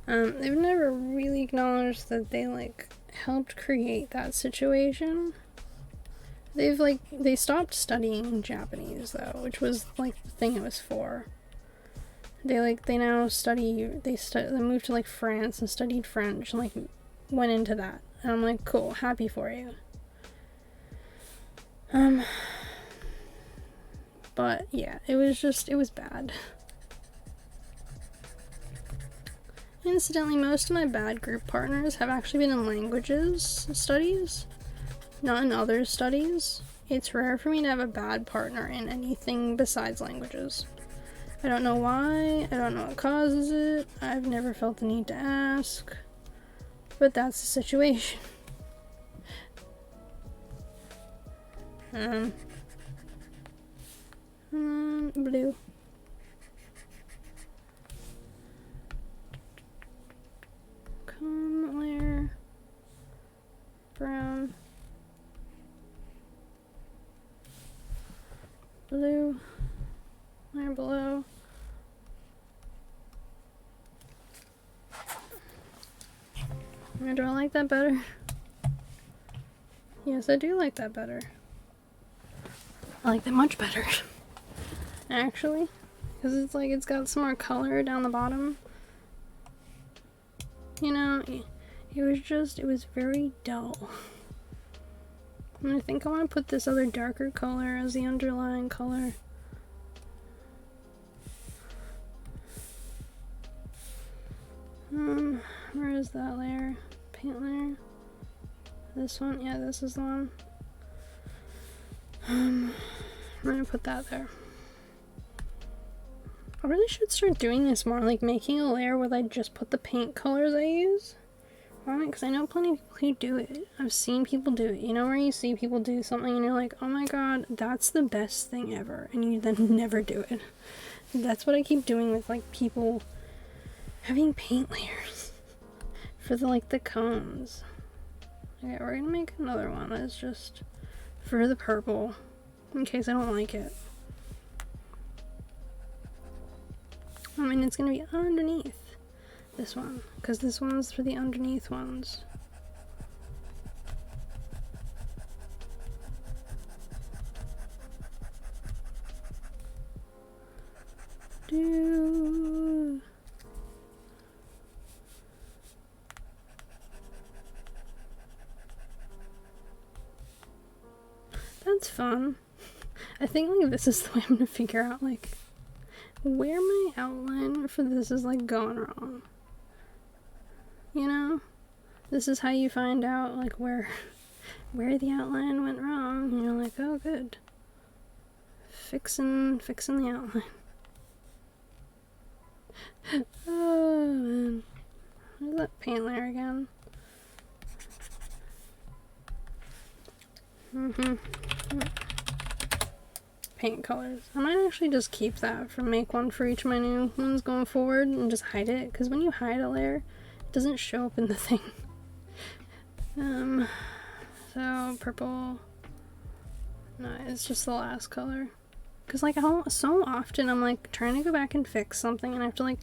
Speaker 1: They've never really acknowledged that they, like, helped create that situation. They stopped studying Japanese, though, which was, like, the thing it was for. They now study, they moved to, like, France and studied French and, like, went into that. And I'm like, cool, happy for you. But, yeah, it was bad. Incidentally, most of my bad group partners have actually been in languages studies, not in other studies. It's rare for me to have a bad partner in anything besides languages. I don't know why, I don't know what causes it, I've never felt the need to ask, but that's the situation. Blue. Layer, brown, blue, layer below. Do I like that better? Yes, I do like that better. I like that much better, actually, because it's like it's got some more color down the bottom. You know, it was very dull. And I think I want to put this other darker color as the underlying color. Where is that layer? Paint layer? This one? Yeah, this is the one. I'm gonna put that there. I really should start doing this more, like making a layer where I just put the paint colors I use on it, because I know plenty of people who do it. I've seen people do it. You know where you see people do something and you're like, oh my god, that's the best thing ever, and you then never do it. That's what I keep doing with, like, people having paint layers for the cones. Okay, we're gonna make another one that's just for the purple, in case I don't like it. I mean, it's gonna be underneath this one, because this one's for the underneath ones. That's fun. I think, like, this is the way I'm gonna figure out, like, where my outline for this is, like, going wrong. You know? This is how you find out, like, where the outline went wrong. And you're like, oh, good. Fixing the outline. Oh, man. Where's that paint layer again? Paint colors. I might actually just keep that make one for each of my new ones going forward and just hide it, because when you hide a layer, it doesn't show up in the thing. So purple. No, it's just the last color. Because, like, so often I'm, like, trying to go back and fix something and I have to, like,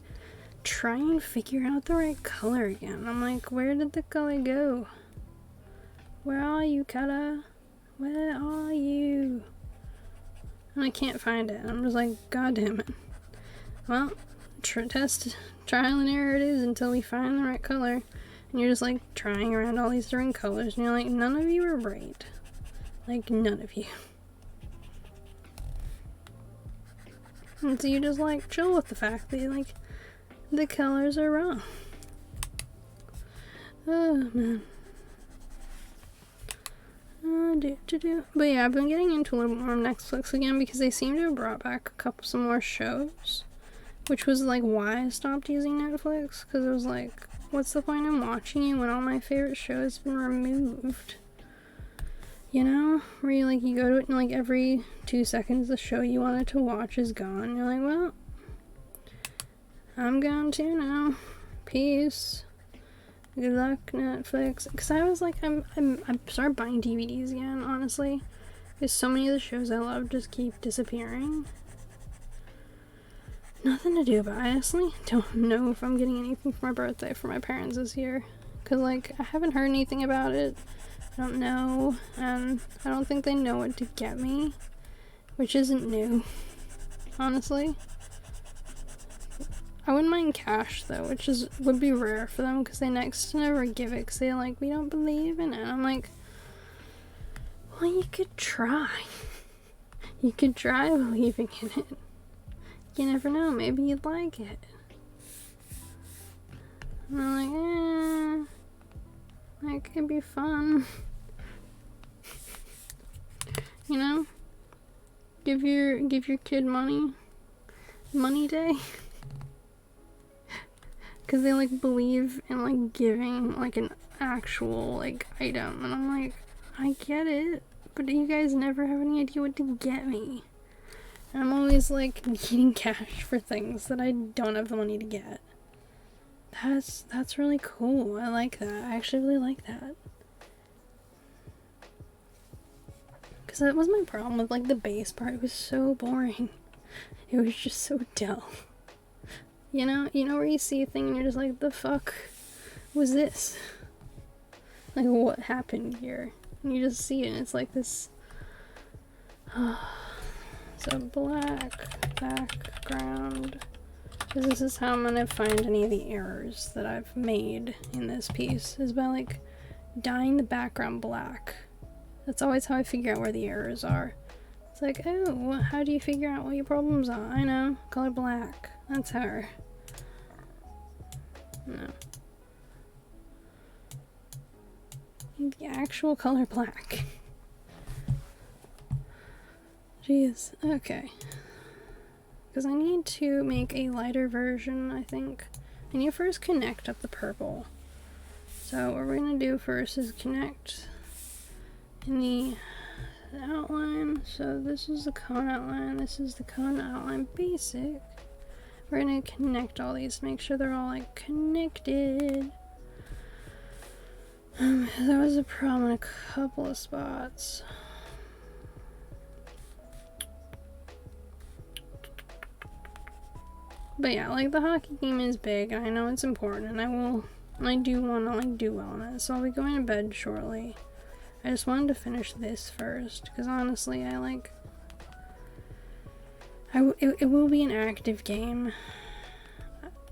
Speaker 1: try and figure out the right color again. I'm like, where did the color go? Where are you, color? Where are you? And I can't find it. I'm just like, god damn it. Well, trial and error it is until we find the right color. And you're just, like, trying around all these different colors and you're like, none of you are right. Like, none of you. And so you just like chill with the fact that like the colors are wrong. Oh man. But yeah, I've been getting into a little more Netflix again because they seem to have brought back some more shows, which was like why I stopped using Netflix, because it was like, what's the point in watching it when all my favorite shows have been removed? You know, where you go to it and like every 2 seconds the show you wanted to watch is gone. You're like, well, I'm gone too now. Peace. Good luck, Netflix. Because I was like, I'm started buying DVDs again, honestly. Because so many of the shows I love just keep disappearing. Nothing to do, but I honestly don't know if I'm getting anything for my birthday for my parents this year. Because, like, I haven't heard anything about it. I don't know. And I don't think they know what to get me. Which isn't new, honestly. I wouldn't mind cash though, which would be rare for them because they next to never give it because they're like, we don't believe in it. And I'm like, well, you could try. You could try believing in it. You never know, maybe you'd like it. And I'm like, that could be fun. You know? Give your kid money day. Because they like believe in like giving like an actual like item, and I'm like, I get it, but you guys never have any idea what to get me. And I'm always like needing cash for things that I don't have the money to get. That's really cool. I like that. I actually really like that. Because that was my problem with like the base part. It was so boring. It was just so dull. You know where you see a thing and you're just like, the fuck was this? Like, what happened here? And you just see it and it's like this. So black background. Because this is how I'm gonna find any of the errors that I've made in this piece, is by like dyeing the background black. That's always how I figure out where the errors are. It's like, oh, how do you figure out what your problems are? I know, color black. That's her. No. The actual color black. Jeez, okay. Because I need to make a lighter version, I think. I need to first connect up the purple. So what we're going to do first is connect in the outline. So this is the cone outline, this is the cone outline basic. We're gonna connect all these to make sure they're all like connected. There was a problem in a couple of spots. But yeah, like the hockey game is big and I know it's important and I do want to like do well on it. So I'll be going to bed shortly. I just wanted to finish this first because honestly it will be an active game.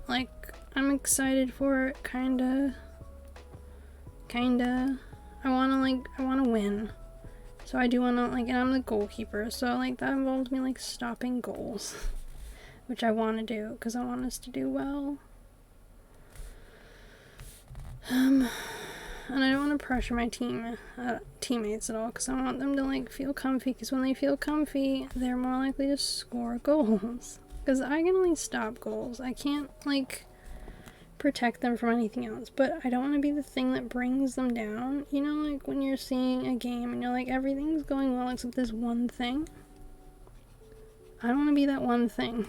Speaker 1: Like, I'm excited for it, kinda. I wanna win. So I do wanna, like, and I'm the goalkeeper, so, like, that involves me, like, stopping goals. Which I wanna do, because I want us to do well. And I don't want to pressure my teammates at all, because I want them to like feel comfy, because when they feel comfy, they're more likely to score goals. Because I can only stop goals. I can't like protect them from anything else, but I don't want to be the thing that brings them down. You know, like when you're seeing a game and you're like, everything's going well except this one thing. I don't want to be that one thing.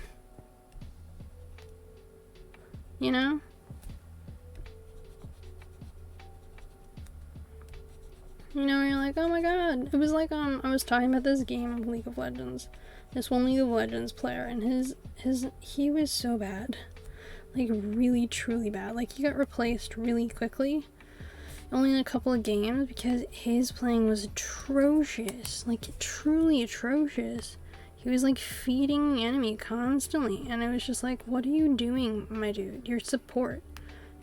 Speaker 1: You know? You know, you're like, oh my god. It was like, I was talking about this game of League of Legends. This one League of Legends player, and he was so bad. Like, really, truly bad. Like, he got replaced really quickly. Only in a couple of games, because his playing was atrocious. Like, truly atrocious. He was, like, feeding the enemy constantly, and it was just like, what are you doing, my dude? You're support.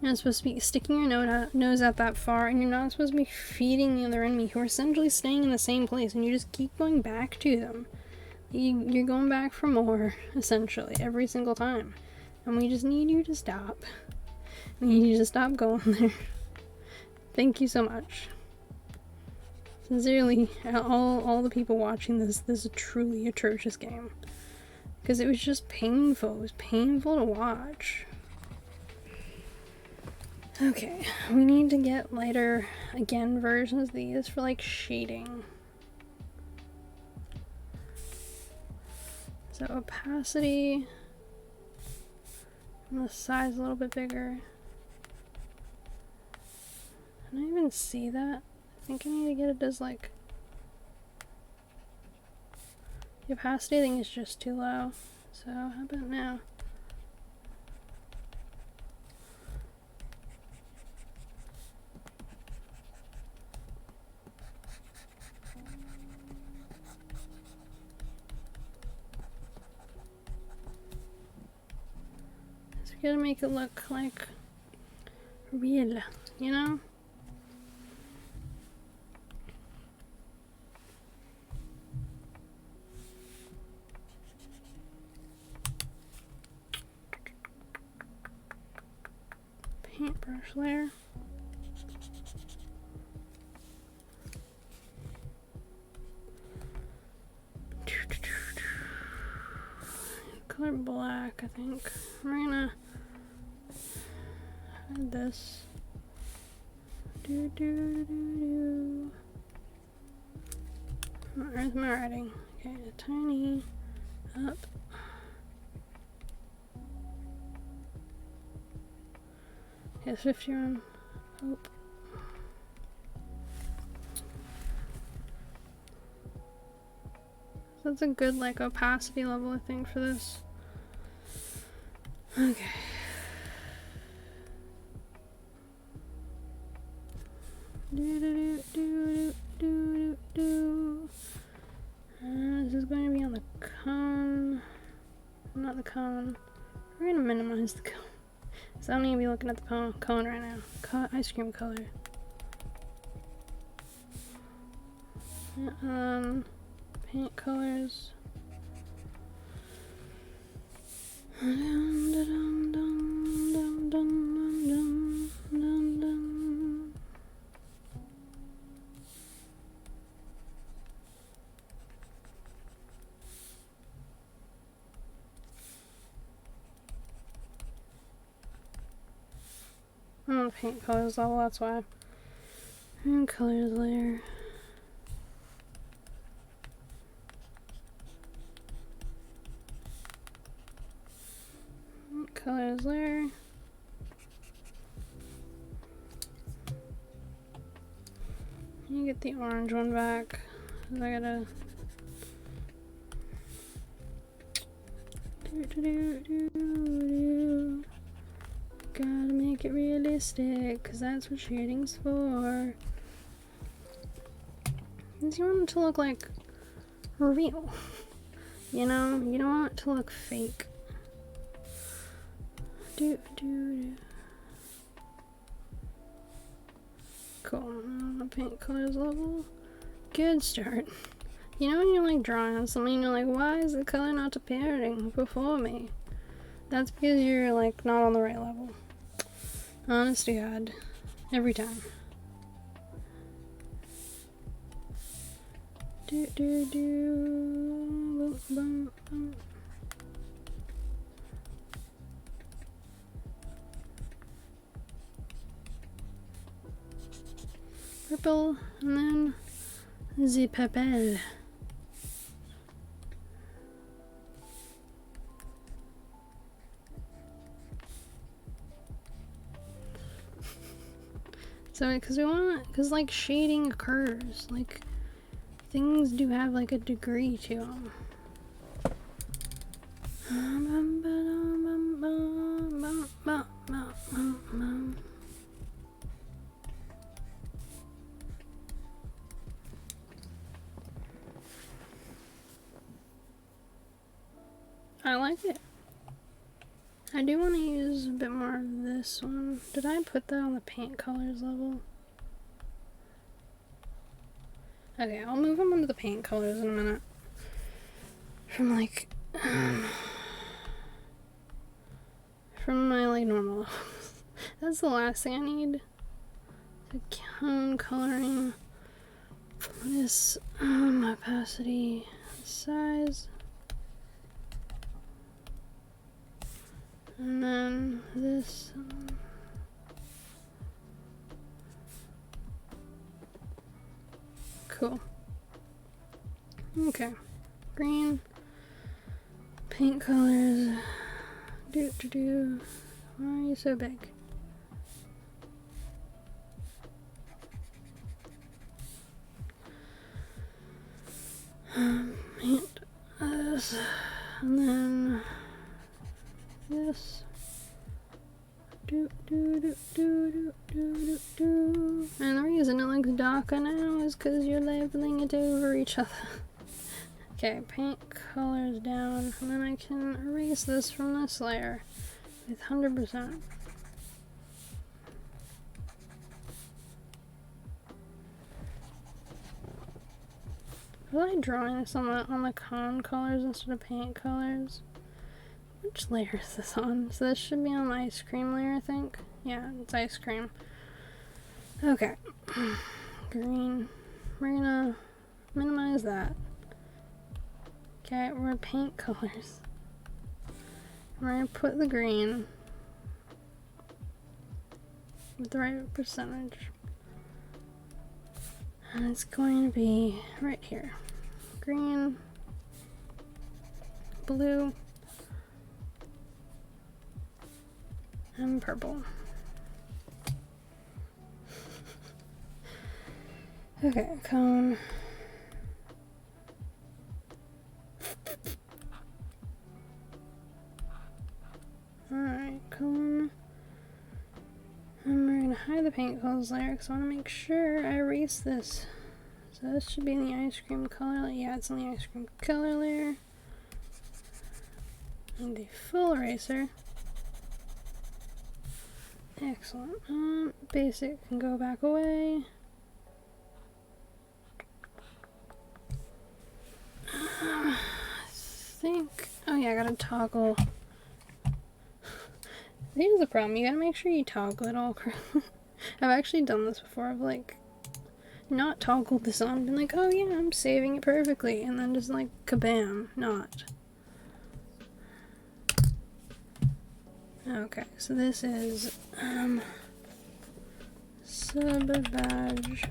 Speaker 1: You're not supposed to be sticking your nose out that far, and you're not supposed to be feeding the other enemy who are essentially staying in the same place, and you just keep going back to them. You're going back for more, essentially, every single time. And we just need you to stop. We need you to stop going there. Thank you so much. Sincerely, all the people watching this is a truly atrocious game. Because it was just painful. It was painful to watch. Okay, we need to get lighter, again, versions of these for, like, shading. So opacity, and the size a little bit bigger. Can I even see that? I think I need to get it as, like, the opacity thing is just too low. So how about now? So we gotta make it look like real, you know? Paintbrush layer. Color black, I think. We're gonna hide this. Where's my writing? Okay, tiny up. Okay, 51. Hope. That's a good, like, opacity level, I think, for this. Okay. This is going to be on the cone. Not the cone. We're going to minimize the cone. So I don't need to be looking at the cone right now. Ice cream color. Paint colors. I want to paint colors level, that's why. And colors layer. Colors layer. You get the orange one back. I gotta gotta make it realistic, because that's what shading's for. Because you want it to look like real. You know, you don't want it to look fake. Cool. Paint colors level. Good start. You know when you're like drawing on something and you're like, why is the color not appearing before me? That's because you're like not on the right level. Honest to God. Every time. Boom, boom, boom. Purple, and then the purple. So, because like shading occurs, like things do have like a degree to them. I like it. I do want to use a bit more of this one. Did I put that on the paint colors level? Okay, I'll move them into the paint colors in a minute. from like from my like normal. That's the last thing I need. The cone coloring. This opacity, size, and then this. Cool. Okay. Green. Paint colors. Why are you so big? Paint this, and then this. And the reason it looks darker now is because you're labeling it over each other. Okay, paint colors down, and then I can erase this from this layer with 100%. Was I drawing this on the cone colors instead of paint colors? Which layer is this on? So this should be on the ice cream layer, I think. Yeah, it's ice cream. Okay. Green. We're gonna minimize that. Okay, we're gonna paint colors. We're gonna put the green with the right percentage. And it's going to be right here. Green, blue, and purple. Okay, cone. Alright, cone. And we're gonna hide the paint colors layer because I want to make sure I erase this. So this should be in the ice cream color. Yeah, it's in the ice cream color layer. And the full eraser. Excellent. Basic can go back away. I think. Oh yeah, I gotta toggle. Here's the problem. You gotta make sure you toggle it all correctly. I've actually done this before. I've like not toggled this on, been like, oh yeah, I'm saving it perfectly, and then just like kabam, not. Okay, so this is sub badge.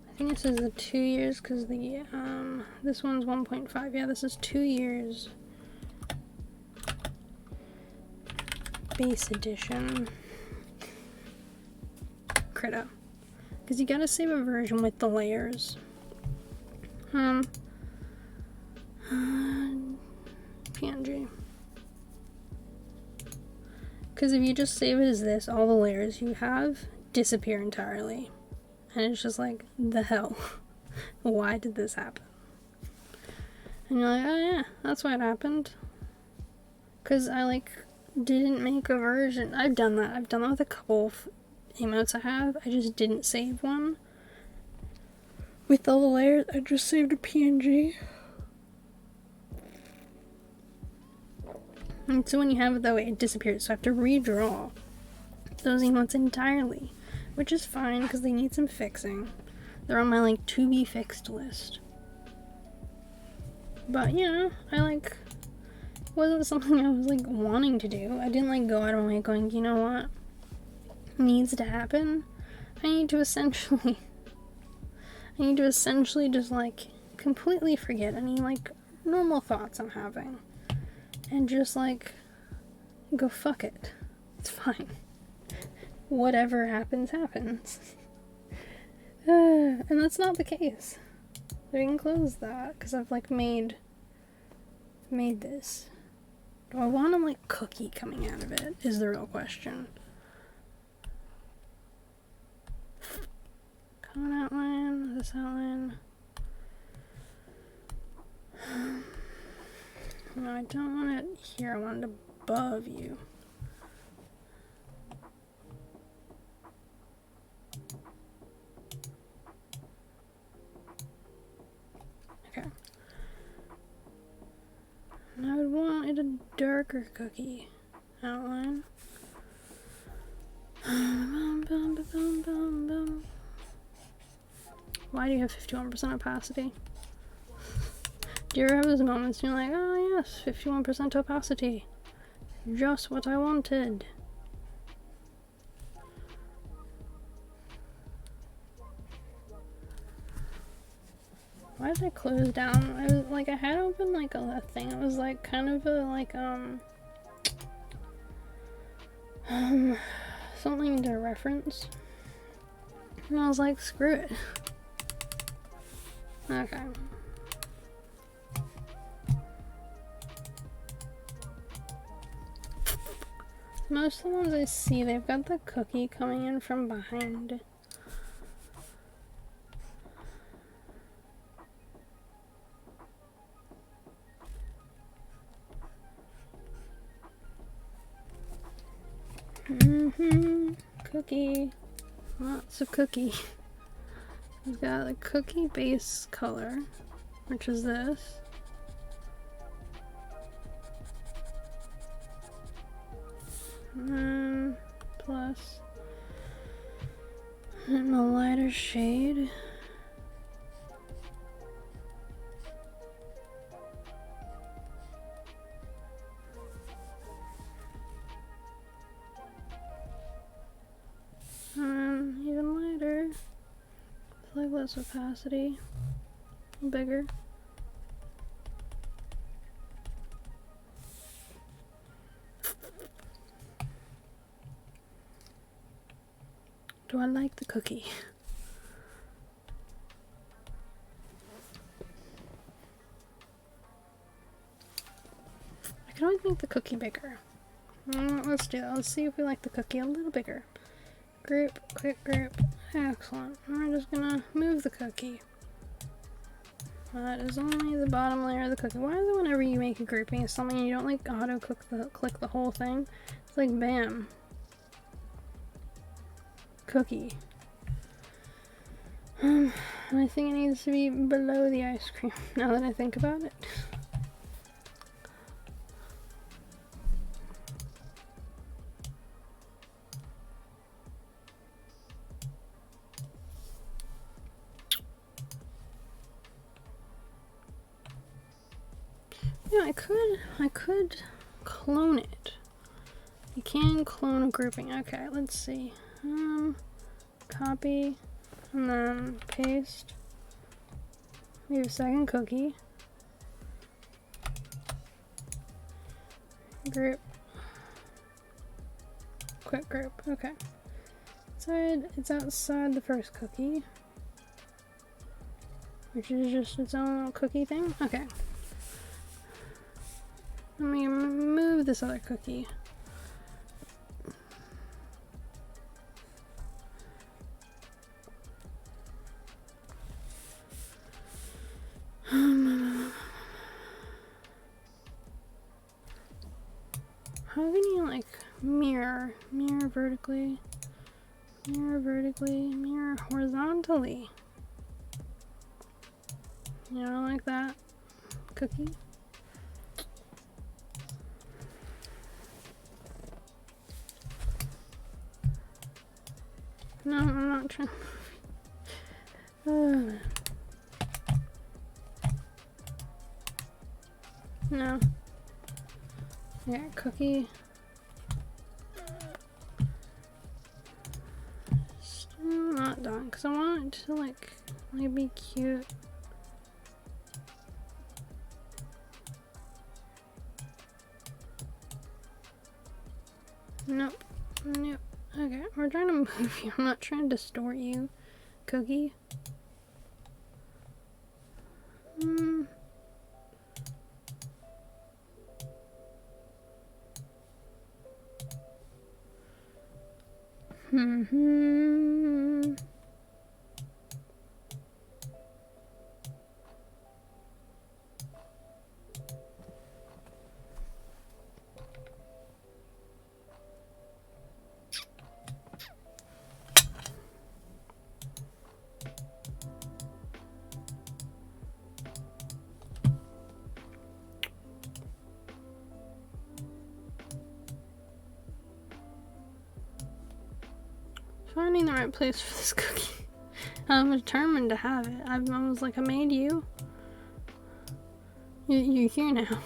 Speaker 1: I think it says the 2 years because the this one's 1.5. Yeah, this is 2 years. Base edition. Critter. Because you gotta save a version with the layers. PNG. Because if you just save it as this, all the layers you have disappear entirely. And it's just like, the hell? Why did this happen? And you're like, oh yeah, that's why it happened. Because I like didn't make a version. I've done that. I've done that with a couple of emotes I have. I just didn't save one. With all the layers, I just saved a PNG. And so when you have it that way, it disappears. So I have to redraw those emotes entirely. Which is fine, because they need some fixing. They're on my, like, to be fixed list. But, you know, I, like, wasn't something I was, like, wanting to do. I didn't, like, go out of my way going, you know what needs to happen? I need to essentially just, like, completely forget any, like, normal thoughts I'm having. And just, like, go fuck it. It's fine. Whatever happens, happens. And that's not the case. We can close that, because I've, like, made this. Do I want a, like, cookie coming out of it, is the real question. Cone outline, this outline. No, I don't want it here, I want it above you. darker cookie outline. Why do you have 51% opacity? Do you ever have those moments and you're like, oh yes, 51% opacity. Just what I wanted. Why did I close down? I was like, I had opened like a thing. It was like kind of a like something to reference. And I was like, screw it. Okay. Most of the ones I see, they've got the cookie coming in from behind. Cookie. Lots of cookie. We've got a cookie base color, which is this. Plus in a lighter shade. Even lighter. It's like less opacity. Bigger. Do I like the cookie? I can always make the cookie bigger. Let's do that. Let's see if we like the cookie a little bigger. Group, quick group. Excellent. We're just gonna move the cookie. That is only the bottom layer of the cookie. Why is it whenever you make a grouping of something you don't like auto click the whole thing? It's like bam. Cookie. I think it needs to be below the ice cream now that I think about it. Yeah, I could clone it. You can clone a grouping. Okay, let's see. Copy and then paste. Leave a second cookie. Group. Quick group. Okay. It's outside the first cookie, which is just its own little cookie thing. Okay. Let me move this other cookie. How can you like mirror vertically, mirror horizontally? You know, like that cookie. No, I'm not trying. No. Yeah, cookie. Still not done because I want it to like be cute. Nope. Nope. Okay, we're trying to move you. I'm not trying to distort you, cookie. finding the right place for this cookie. I'm determined to have it. I was like, I made you. You're here now.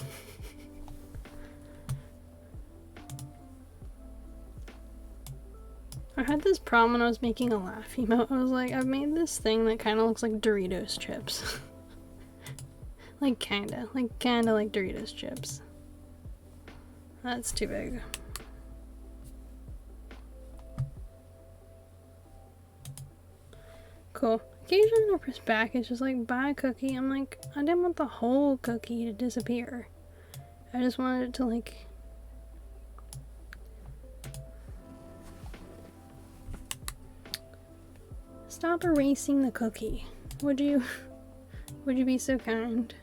Speaker 1: I had this problem when I was making a laugh emote. I was like, I've made this thing that kind of looks like Doritos chips. like kinda like Doritos chips. That's too big. Cool. Occasionally when I press back, it's just like, buy a cookie. I'm like, I didn't want the whole cookie to disappear. I just wanted it to like... Stop erasing the cookie. Would you be so kind?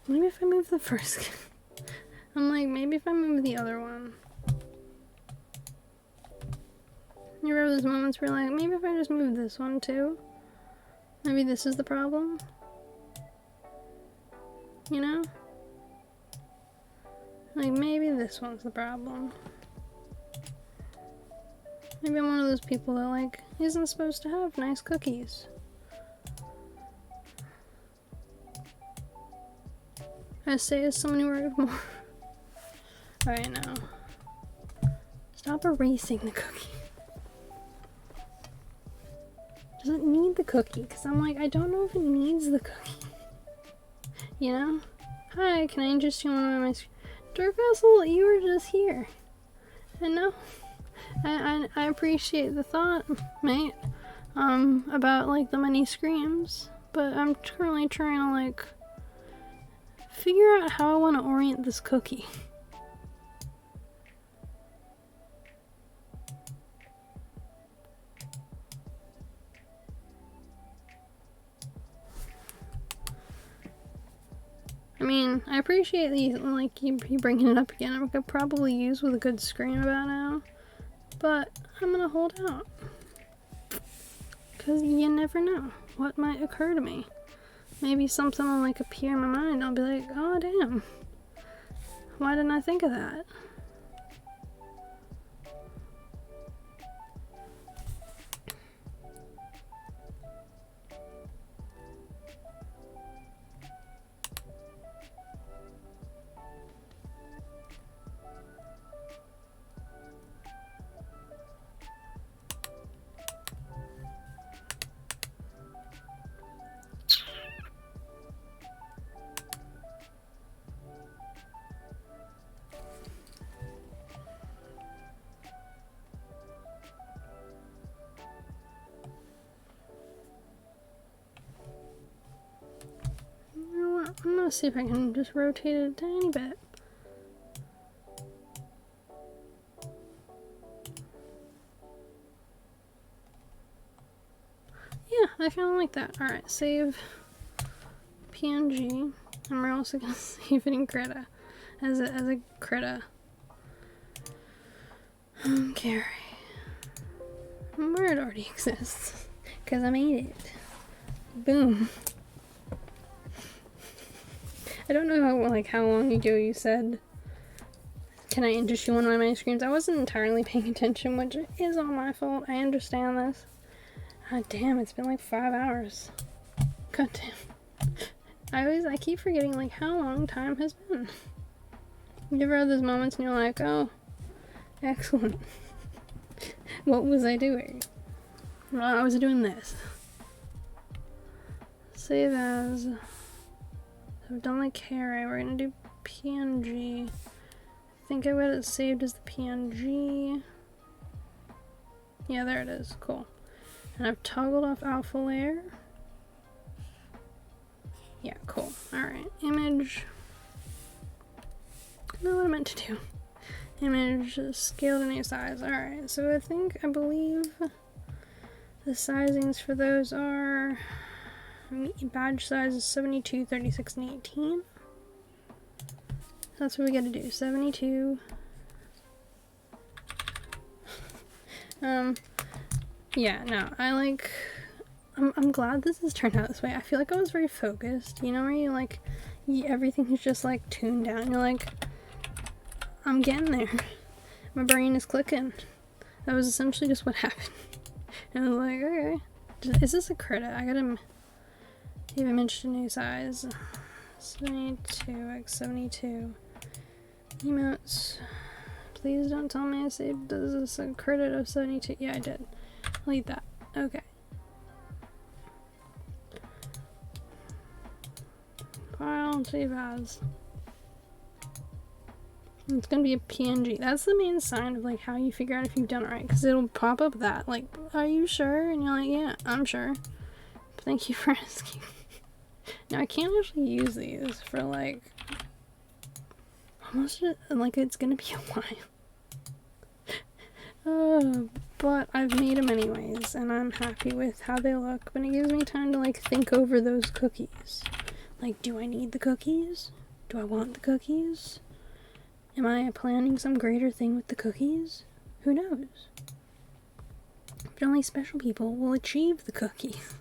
Speaker 1: Maybe if I move the first... I'm like, maybe if I move the other one. You remember those moments where you're like, maybe if I just move this one too? Maybe this is the problem? You know? Like, maybe this one's the problem. Maybe I'm one of those people that, like, isn't supposed to have nice cookies. I say as someone who worked more. Alright, now. Stop erasing the cookie. Does it need the cookie? Because I'm like, I don't know if it needs the cookie. You know? Hi, can I interest you in one of my... Dark Vessel, you were just here. And no. I appreciate the thought, mate. About, like, the many screams. But I'm currently trying to, like... figure out how I want to orient this cookie. I mean, I appreciate you bringing it up again. I could probably use with a good scream about now, but I'm gonna hold out. Cause you never know what might occur to me. Maybe something will like appear in my mind. I'll be like, oh damn, why didn't I think of that? I'm gonna see if I can just rotate it a tiny bit. Yeah, I kind of like that. Alright, save PNG. And we're also gonna save it in Krita. As a Krita. Carry. Where it already exists. Because I made it. Boom. I don't know how long ago you said, can I interest you in one of my screens? I wasn't entirely paying attention, which is all my fault. I understand this. God damn, it's been like 5 hours. God damn. I keep forgetting like how long time has been. You ever have those moments and you're like, oh, excellent. What was I doing? Well, I was doing this. Save as. I've done the carry. We're gonna do PNG. I think I got it saved as the PNG. Yeah, there it is. Cool. And I've toggled off alpha layer. Yeah, cool. Alright, image. not what I meant to do. Image, scale to new size. Alright, so I believe the sizings for those are, badge size is 72, 36, and 18. So that's what we gotta do, 72. Yeah, no, I'm glad this has turned out this way. I feel like I was very focused, you know, where you like, everything is just like tuned down. You're like, I'm getting there. My brain is clicking. That was essentially just what happened. And I was like, okay, is this a credit? I gotta give image to new size. 72x72. Emotes. Please don't tell me I saved, does this a credit of 72? Yeah, I did. I'll eat that. Okay. File, save as. It's gonna be a PNG. That's the main sign of like how you figure out if you've done it right, because it'll pop up that like, are you sure? And you're like, yeah, I'm sure. Thank you for asking. Now I can't actually use these for like almost like it's gonna be a while. But I've made them anyways, and I'm happy with how they look. But it gives me time to like think over those cookies. Like, do I need the cookies? Do I want the cookies? Am I planning some greater thing with the cookies? Who knows? But only special people will achieve the cookies.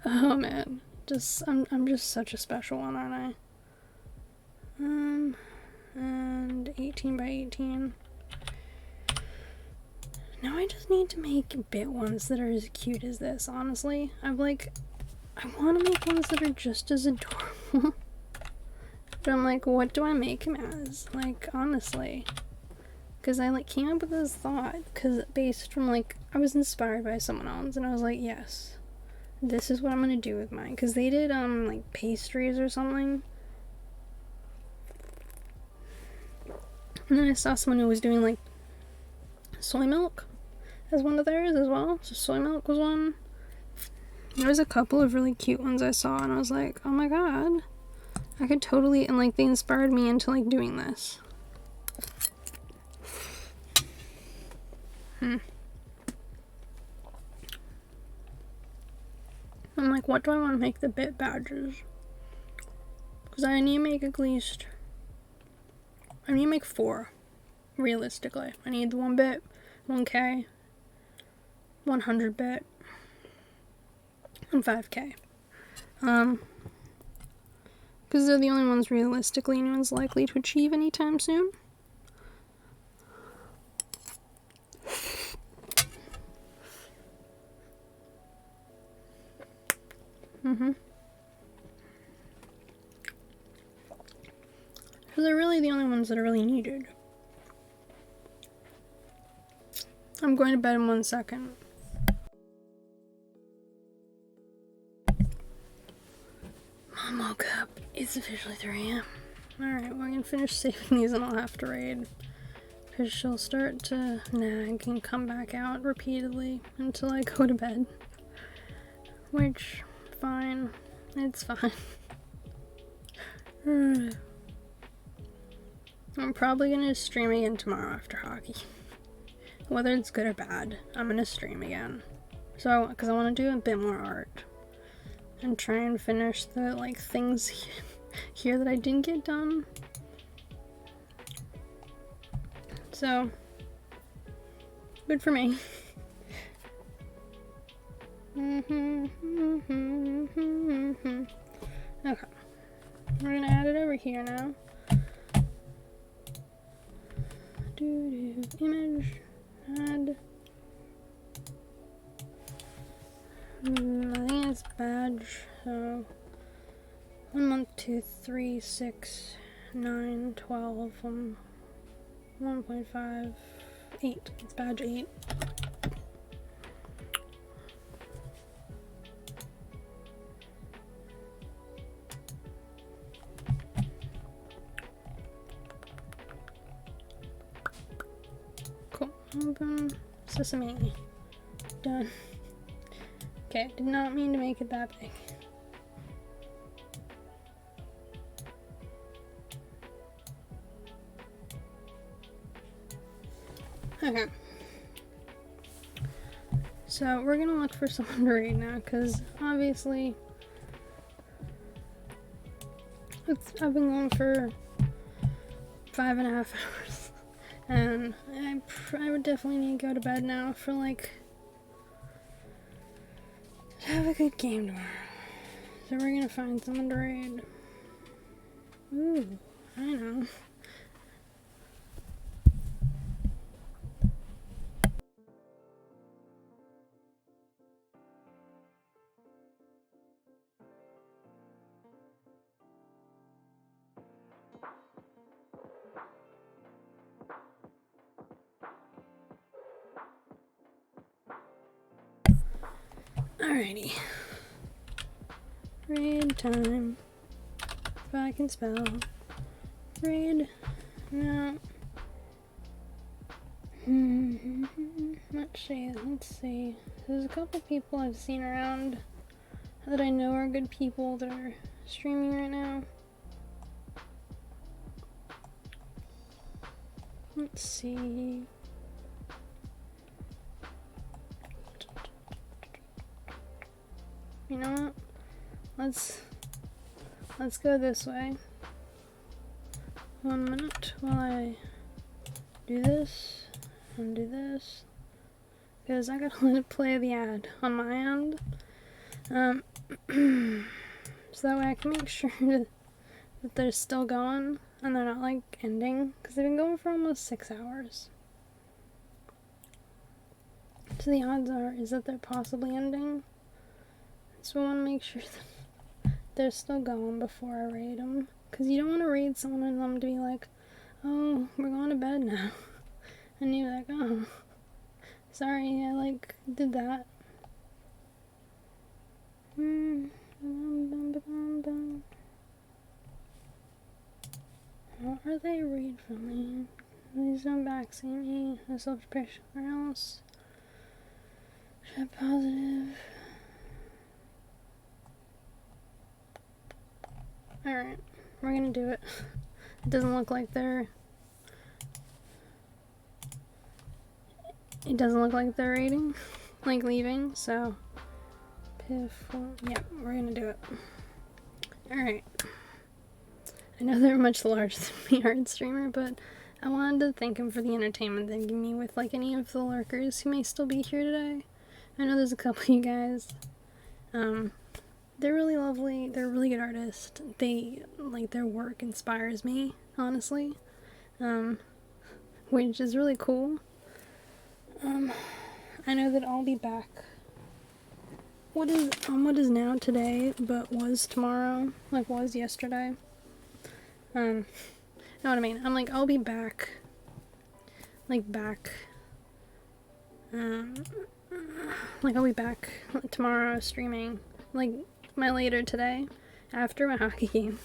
Speaker 1: Oh man, I'm just such a special one, aren't I? And 18 by 18. Now I just need to make bit ones that are as cute as this, honestly. I want to make ones that are just as adorable. But I'm like, what do I make him as? Like, honestly. Because I like came up with this thought, because based from like, I was inspired by someone else, and I was like, yes, this is what I'm gonna do with mine. Because they did like pastries or something. And then I saw someone who was doing like soy milk as one of theirs as well. So soy milk was one. There was a couple of really cute ones I saw, and I was like, oh my god, I could totally, and like they inspired me into like doing this. I'm like, what do I want to make the bit badges? Because I need to make at least, I need to make 4, realistically. I need the 1 bit, 1K, 100 bit, and 5K. Because they're the only ones realistically anyone's likely to achieve anytime soon. So they're really the only ones that are really needed. I'm going to bed in 1 second. Mom woke up. It's officially 3 AM. Alright, we're gonna finish saving these and I'll have to raid. Because she'll start to nag and come back out repeatedly until I go to bed. Which, fine. It's fine. I'm probably gonna stream again tomorrow after hockey. Whether it's good or bad, I'm gonna stream again. So, because I want to do a bit more art. And try and finish the, like, things here that I didn't get done. So, good for me. Okay. We're gonna add it over here now. Image, add. I think it's badge, so 1 month, 2, 3, 6, 9, 12, 1.5, 8. It's badge 8. Cool. Open sesame. Done. Okay, did not mean to make it that big. Okay. So we're gonna look for someone to raid now, because obviously I've been going for 5.5 hours, and I would definitely need to go to bed now for like to have a good game tomorrow. So we're gonna find someone to raid. Ooh, I know. Alrighty. Raid time. If I can spell. Raid. No. Let's see. There's a couple people I've seen around that I know are good people that are streaming right now. Let's see. You know what? Let's go this way. 1 minute while I do this and do this, because I gotta let it play the ad on my end, so that way I can make sure that they're still going and they're not like ending, because they've been going for almost 6 hours. So the odds are is that they're possibly ending. So I want to make sure that they're still going before I raid them, because you don't want to raid someone and them to be like, oh, we're going to bed now, and you're like, oh, sorry, I like did that. What are they raid from me? Please don't backseat me. I self-depression somewhere else. Chat positive. Alright, we're gonna do it. It doesn't look like they're raiding, like leaving, so yeah, we're gonna do it. Alright. I know they're much larger than me, art streamer, but I wanted to thank him for the entertainment they give me with like any of the lurkers who may still be here today. I know there's a couple of you guys. They're really lovely. They're really good artists. They like their work inspires me, honestly, which is really cool. I know that I'll be back. What is now today, but was tomorrow, like was yesterday. Know what I mean? I'm like, I'll be back. Like I'll be back tomorrow streaming, like my later today, after my hockey game,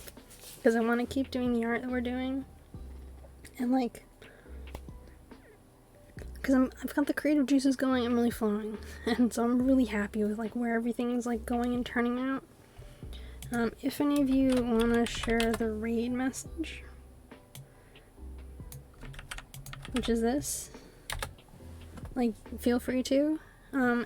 Speaker 1: because I want to keep doing the art that we're doing, and like, because I've got the creative juices going, I'm really flowing, and so I'm really happy with like where everything's like going and turning out. If any of you want to share the raid message, which is this, like, feel free to.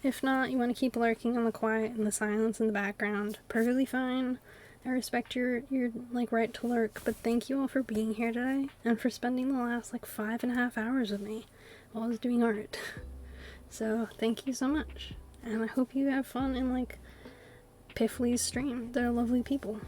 Speaker 1: If not, you want to keep lurking in the quiet and the silence in the background, perfectly fine. I respect your like right to lurk, but thank you all for being here today and for spending the last like 5.5 hours with me while I was doing art. So thank you so much, and I hope you have fun in like Piffly's stream. They're lovely people.